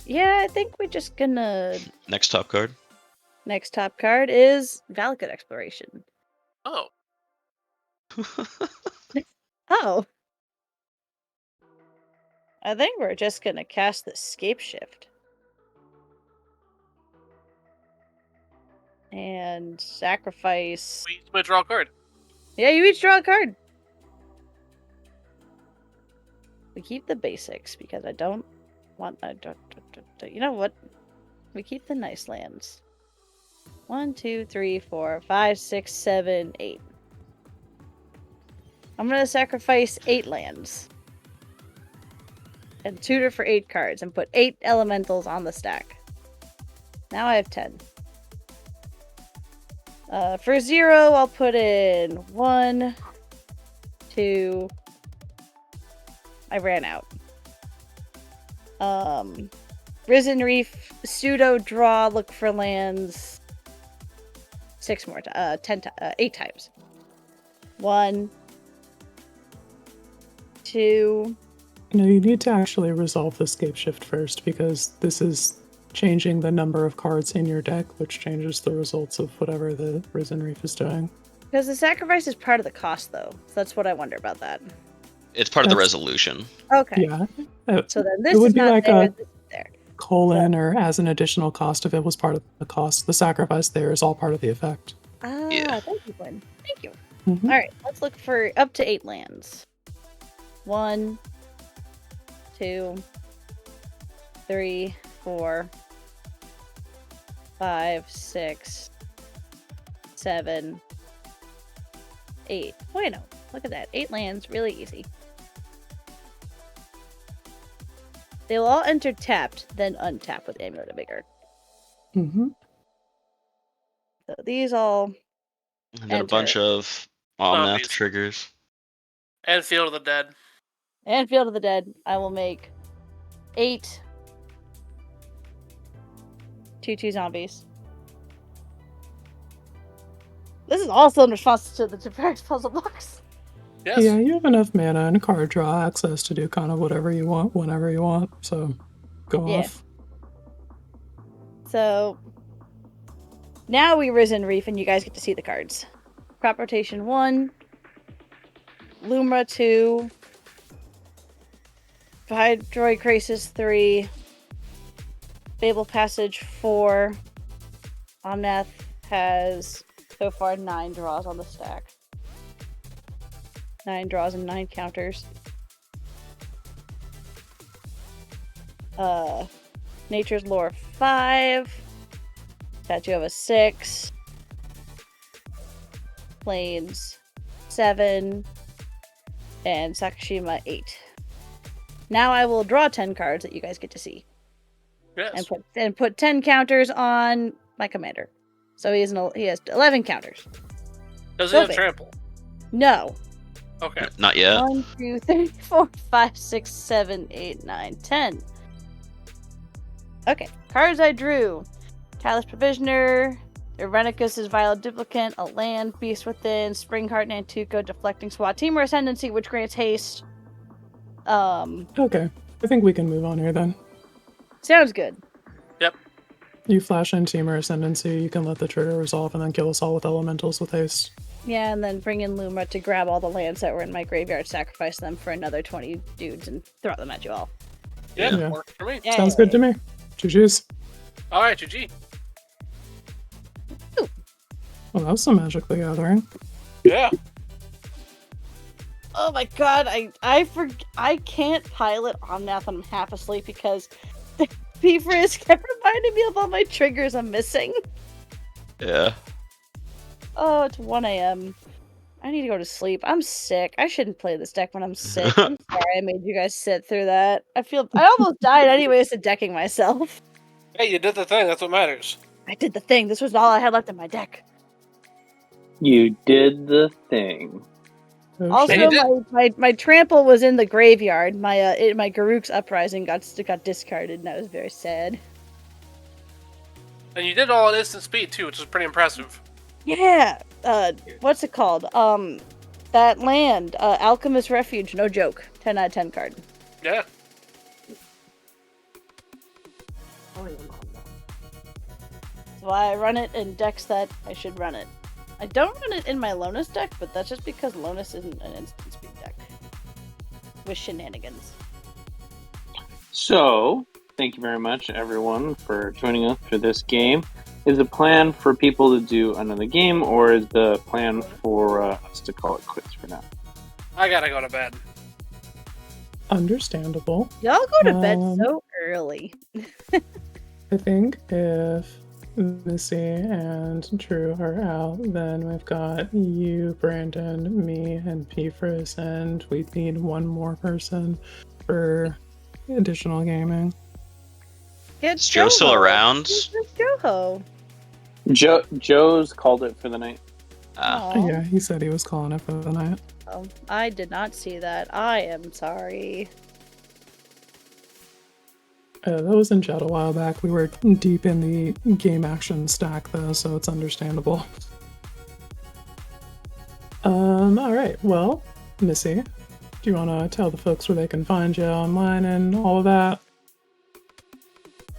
Yeah, I think we're just gonna... Next top card. Next top card is Valakut Exploration. Oh. Oh. I think we're just gonna cast the Scape Shift. And sacrifice. We each might draw a card. Yeah, you each draw a card. We keep the basics because I don't want. You know what? We keep the nice lands. 1, 2, 3, 4, 5, 6, 7, 8. I'm gonna sacrifice 8 lands. And tutor for 8 cards and put 8 elementals on the stack. Now I have 10. For 0, I'll put in 1, 2. I ran out. Risen Reef, pseudo draw, look for lands. 6 more, 8 times. 1, 2. No, you need to actually resolve the scape shift first, because this is changing the number of cards in your deck, which changes the results of whatever the Risen Reef is doing. Because the sacrifice is part of the cost, though. So that's what I wonder about that. It's part of the resolution. Okay. Yeah. So then this it would is be not like there, a this is there. colon or as an additional cost if it was part of the cost. The sacrifice there is all part of the effect. Yeah. Thank you, Gwen. Thank you. Mhm. Alright, let's look for up to 8 lands. 1, 2, 3, 4, 5, 6, 7, 8. Bueno, look at that. 8 lands, really easy. They will all enter tapped, then untap with Amulet of Vigor. Mm-hmm. So these all And then a bunch of Omnath Zombies. triggers. And Field of the Dead. and Field of the Dead. I will make 8 2/2 zombies. This is also in response to the various puzzle blocks. Yes. Yeah, you have enough mana and card draw access to do kind of whatever you want, whenever you want. So, go Yeah. off. So now we Risen Reef, and you guys get to see the cards. Crop Rotation 1, Lumra 2, Hydroid Crisis 3, Fable Passage 4. Omnath has so far 9 draws on the stack. 9 draws and 9 counters. Nature's Lore 5. Statue of a 6. Plains 7. And Sakashima 8. Now I will draw 10 cards that you guys get to see. Yes. And put 10 counters on my commander. So he has 11 counters. Does he Go have big. trample? No. Okay. Not yet. 1, 2, 3, 4, 5, 6, 7, 8, 9, 10. Okay. Cards I drew. Callous Provisioner, Irenicus' Violet Duplicant, a land, Beast Within, Springheart Nantuko, Deflecting Swat, Team or Ascendancy, which grants haste. Okay, I think we can move on here then. Sounds good. You flash in Team or Ascendancy, you can let the trigger resolve and then kill us all with elementals with haste. Yeah, and then bring in Luma to grab all the lands that were in my graveyard, sacrifice them for another 20 dudes, and throw them at you all. Yeah, Yeah. works for me. Sounds good to me. GG's. Alright, GG. Well, that was some Magic the Gathering. Yeah. Oh my god, I can't pilot Omnath when I'm half asleep because the Beavers kept reminding me of all my triggers I'm missing. Yeah. Oh, it's 1 a.m. I need to go to sleep. I'm sick. I shouldn't play this deck when I'm sick. I'm sorry I made you guys sit through that. I almost died anyways to decking myself. Hey, you did the thing. That's what matters. I did the thing. This was all I had left in my deck. You did the thing. Oh, Also, shit. my trample was in the graveyard. My Garruk's Uprising got discarded, and I was very sad. And you did all at instant speed too, which is pretty impressive. Yeah. What's it called? That land, Alchemist Refuge. No joke. 10 out of 10 card. Yeah. That's why I run it in decks that I should run it. I don't run it in my Lonus deck, but that's just because Lonus isn't an instant speed deck. With shenanigans. So, thank you very much, everyone, for joining us for this game. Is the plan for people to do another game, or is the plan for us to call it quits for now? I gotta go to bed. Understandable. Y'all go to bed Um, so early. I think if Missy and Drew are out, then we've got you, Brandon, me, and Pfris, and we need one more person for additional gaming. Get Is Joe still Joho. around? Get Joho. Joe's called it for the night. Aw. Yeah, he said he was calling it for the night. I did not see that. I am sorry. That was in chat a while back. We were deep in the game action stack though, so it's understandable. Alright, well, Missy, do you want to tell the folks where they can find you online and all of that?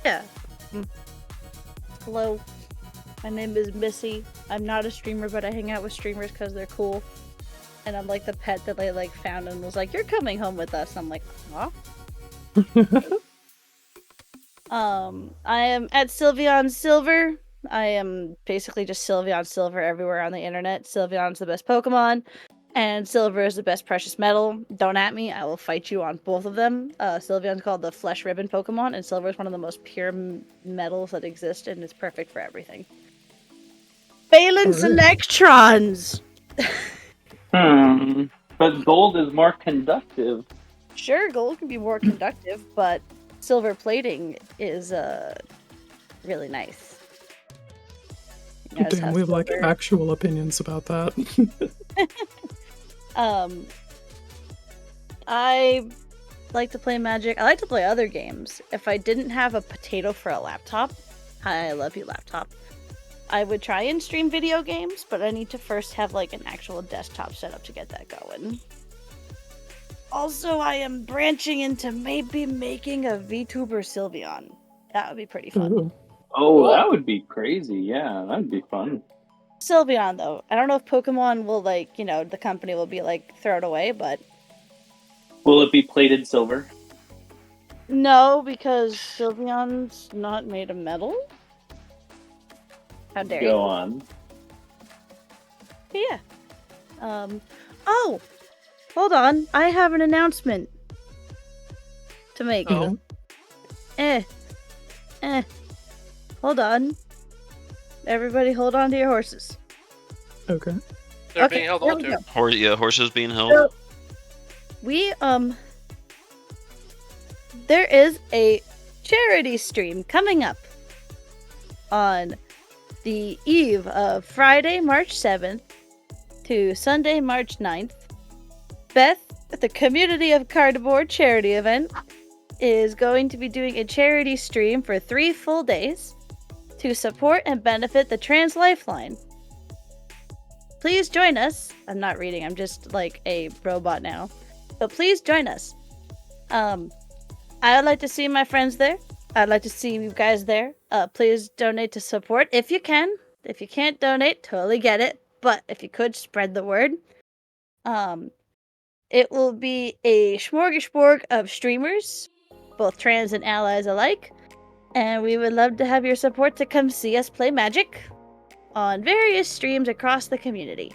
Yeah. Hello. My name is Missy. I'm not a streamer, but I hang out with streamers because they're cool. And I'm like the pet that they like found and was like, "You're coming home with us." I'm like, "Huh?" I am at Sylveon Silver. I am basically just Sylveon Silver everywhere on the internet. Sylveon's the best Pokemon, and Silver is the best precious metal. Don't at me, I will fight you on both of them. Sylveon's called the Flesh Ribbon Pokemon, and Silver is one of the most pure metals that exist, and it's perfect for everything. Valence electrons! But gold is more conductive. Sure, gold can be more conductive, but silver plating is really nice. You know, Damn, we have like actual opinions about that. I like to play Magic. I like to play other games. If I didn't have a potato for a laptop, hi, I love you, laptop, I would try and stream video games, but I need to first have like an actual desktop setup to get that going. Also, I am branching into maybe making a VTuber Sylveon. That would be pretty fun. Ooh. Oh, that would be crazy. Yeah, that'd be fun. Sylveon, though. I don't know if Pokemon will, like, you know, the company will be, like, throw it away, but... Will it be plated silver? No, because Sylveon's not made of metal. How dare you? Go on. Yeah. Oh! Hold on. I have an announcement to make. Oh. Hold on. Everybody hold on to your horses. Okay. They're being held on to. Horses being held. So, we, there is a charity stream coming up on the eve of Friday, March 7th to Sunday, March 9th. Beth, at the Community of Cardboard charity event, is going to be doing a charity stream for 3 full days to support and benefit the Trans Lifeline. Please join us. I'm not reading, I'm just like a robot now. But please join us. I would like to see my friends there. I'd like to see you guys there. Please donate to support if you can. If you can't donate, totally get it. But if you could, spread the word. It will be a smorgasbord of streamers, both trans and allies alike. And we would love to have your support to come see us play Magic on various streams across the community.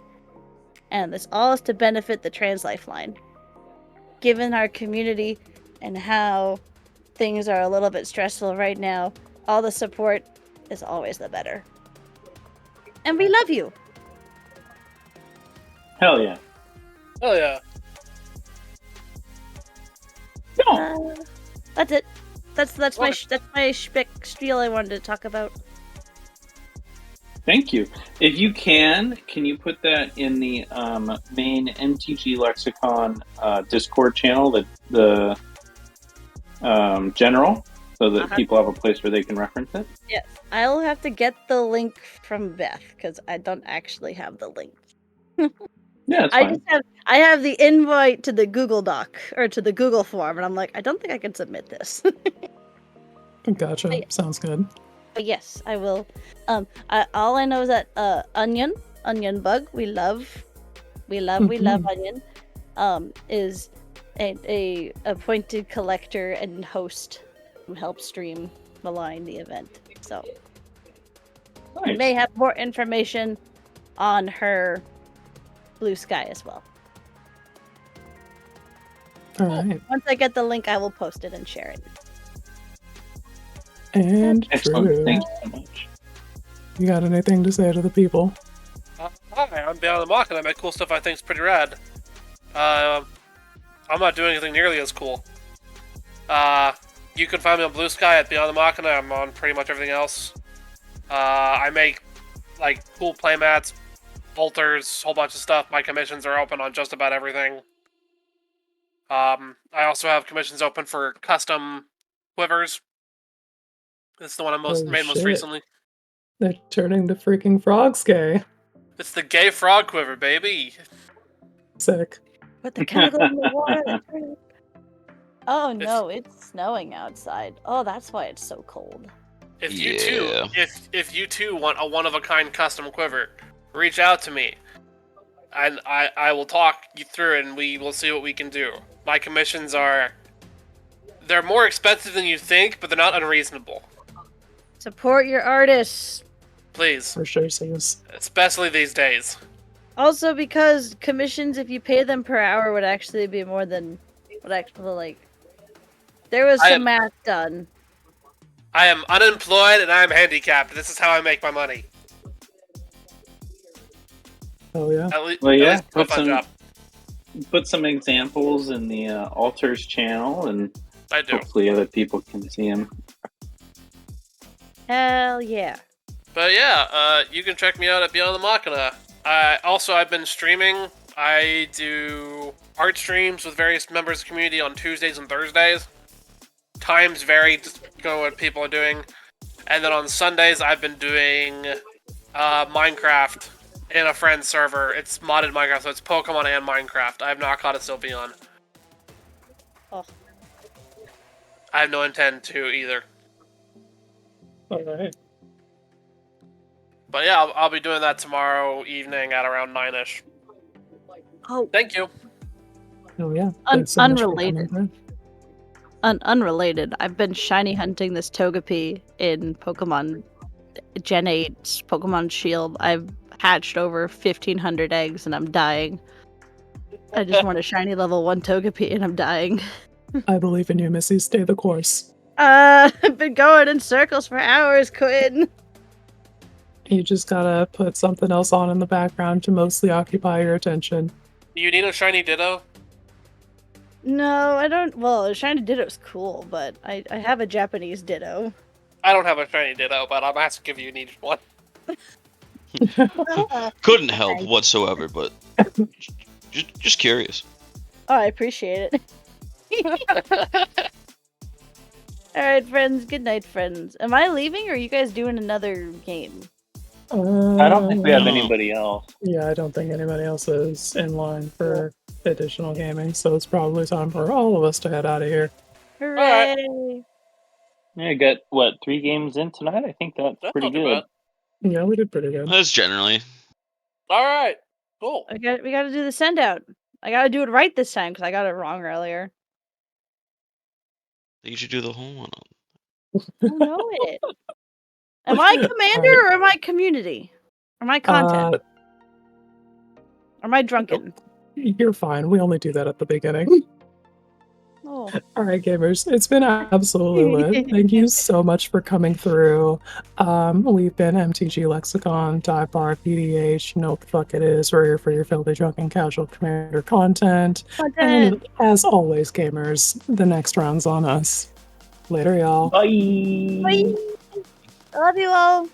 And this all is to benefit the Trans Lifeline. Given our community and how things are a little bit stressful right now, all the support is always the better. And we love you. Hell yeah. Oh yeah. That's it. That's my spiel I wanted to talk about. Thank you. If you can you put that in the main MTG Lexicon Discord channel, the general, so that people have a place where they can reference it? Yes, I'll have to get the link from Beth because I don't actually have the link. Yeah, it's fine. I have the invite to the Google Doc or to the Google form, and I'm like, I don't think I can submit this. Gotcha. Sounds good. But yes, I will. All I know is that Onion Bug, we love Onion. Is a appointed collector and host who helps stream Malign the event. So We may have more information on her Blue Sky as well. All right. Once I get the link, I will post it and share it. And Excellent. Drew, Thank you so much. you got anything to say to the people? Hi, I'm Beyond the Mock, and I make cool stuff I think is pretty rad. I'm not doing anything nearly as cool. You can find me on Blue Sky at Beyond the Machina. I'm on pretty much everything else. I make like cool playmats, bolters, whole bunch of stuff. My commissions are open on just about everything. I also have commissions open for custom quivers. This is the one I made most recently. They're turning the freaking frogs gay. It's the gay frog quiver, baby. Sick. Put the chemical in the water. Oh no, it's snowing outside. Oh, that's why it's so cold. If you too want a one-of-a-kind custom quiver, reach out to me. And I will talk you through it, and we will see what we can do. My commissions they're more expensive than you think, but they're not unreasonable. Support your artists. Please. For sure, Sis. Especially these days. Also, because commissions, if you pay them per hour, would actually be more than what actually, like... There was some math done. I am unemployed and I am handicapped. This is how I make my money. Oh yeah. Well, yeah. Put some examples in the Altars channel, and hopefully other people can see them. Hell yeah. But yeah, you can check me out at Beyond the Machina. I've been streaming. I do art streams with various members of the community on Tuesdays and Thursdays. Times vary, just go what people are doing. And then on Sundays, I've been doing Minecraft in a friend's server. It's modded Minecraft, so it's Pokemon and Minecraft. I have not caught a Sylveon. Oh. I have no intent to either. Alright. But yeah, I'll be doing that tomorrow evening at around 9ish. Oh. Thank you. Oh yeah. Unrelated. Unrelated. I've been shiny hunting this Togepi in Pokemon Gen 8 Pokemon Shield. I've hatched over 1,500 eggs and I'm dying. I just want a shiny level 1 Togepi and I'm dying. I believe in you, Missy. Stay the course. I've been going in circles for hours, Quinn. You just gotta put something else on in the background to mostly occupy your attention. You need a shiny Ditto? No, I don't. Well, a shiny Ditto's cool, but I have a Japanese Ditto. I don't have a shiny Ditto, but I'm asking if you need one. Couldn't help whatsoever, but just curious. Oh, I appreciate it. Alright, friends. Good night, friends. Am I leaving, or are you guys doing another game? I don't think we have anybody else. Yeah, I don't think anybody else is in line for additional gaming, so it's probably time for all of us to head out of here. Hooray! Yeah, I got, what, 3 games in tonight? I think that's pretty good. Yeah, we did pretty good. That's generally. Alright, cool. We gotta do the send out. I gotta do it right this time, because I got it wrong earlier. You should do the whole one. I don't know it. Am I commander or am I community? Am I content? Or am I drunken? You're fine. We only do that at the beginning. Oh. All right, gamers. It's been absolutely lit. Thank you so much for coming through. We've been MTG Lexicon, Dive Bar, EDH, know what the fuck it is. We're here for your filthy, drunken, casual commander content. And as always, gamers, the next round's on us. Later, y'all. Bye. Bye. I love you all.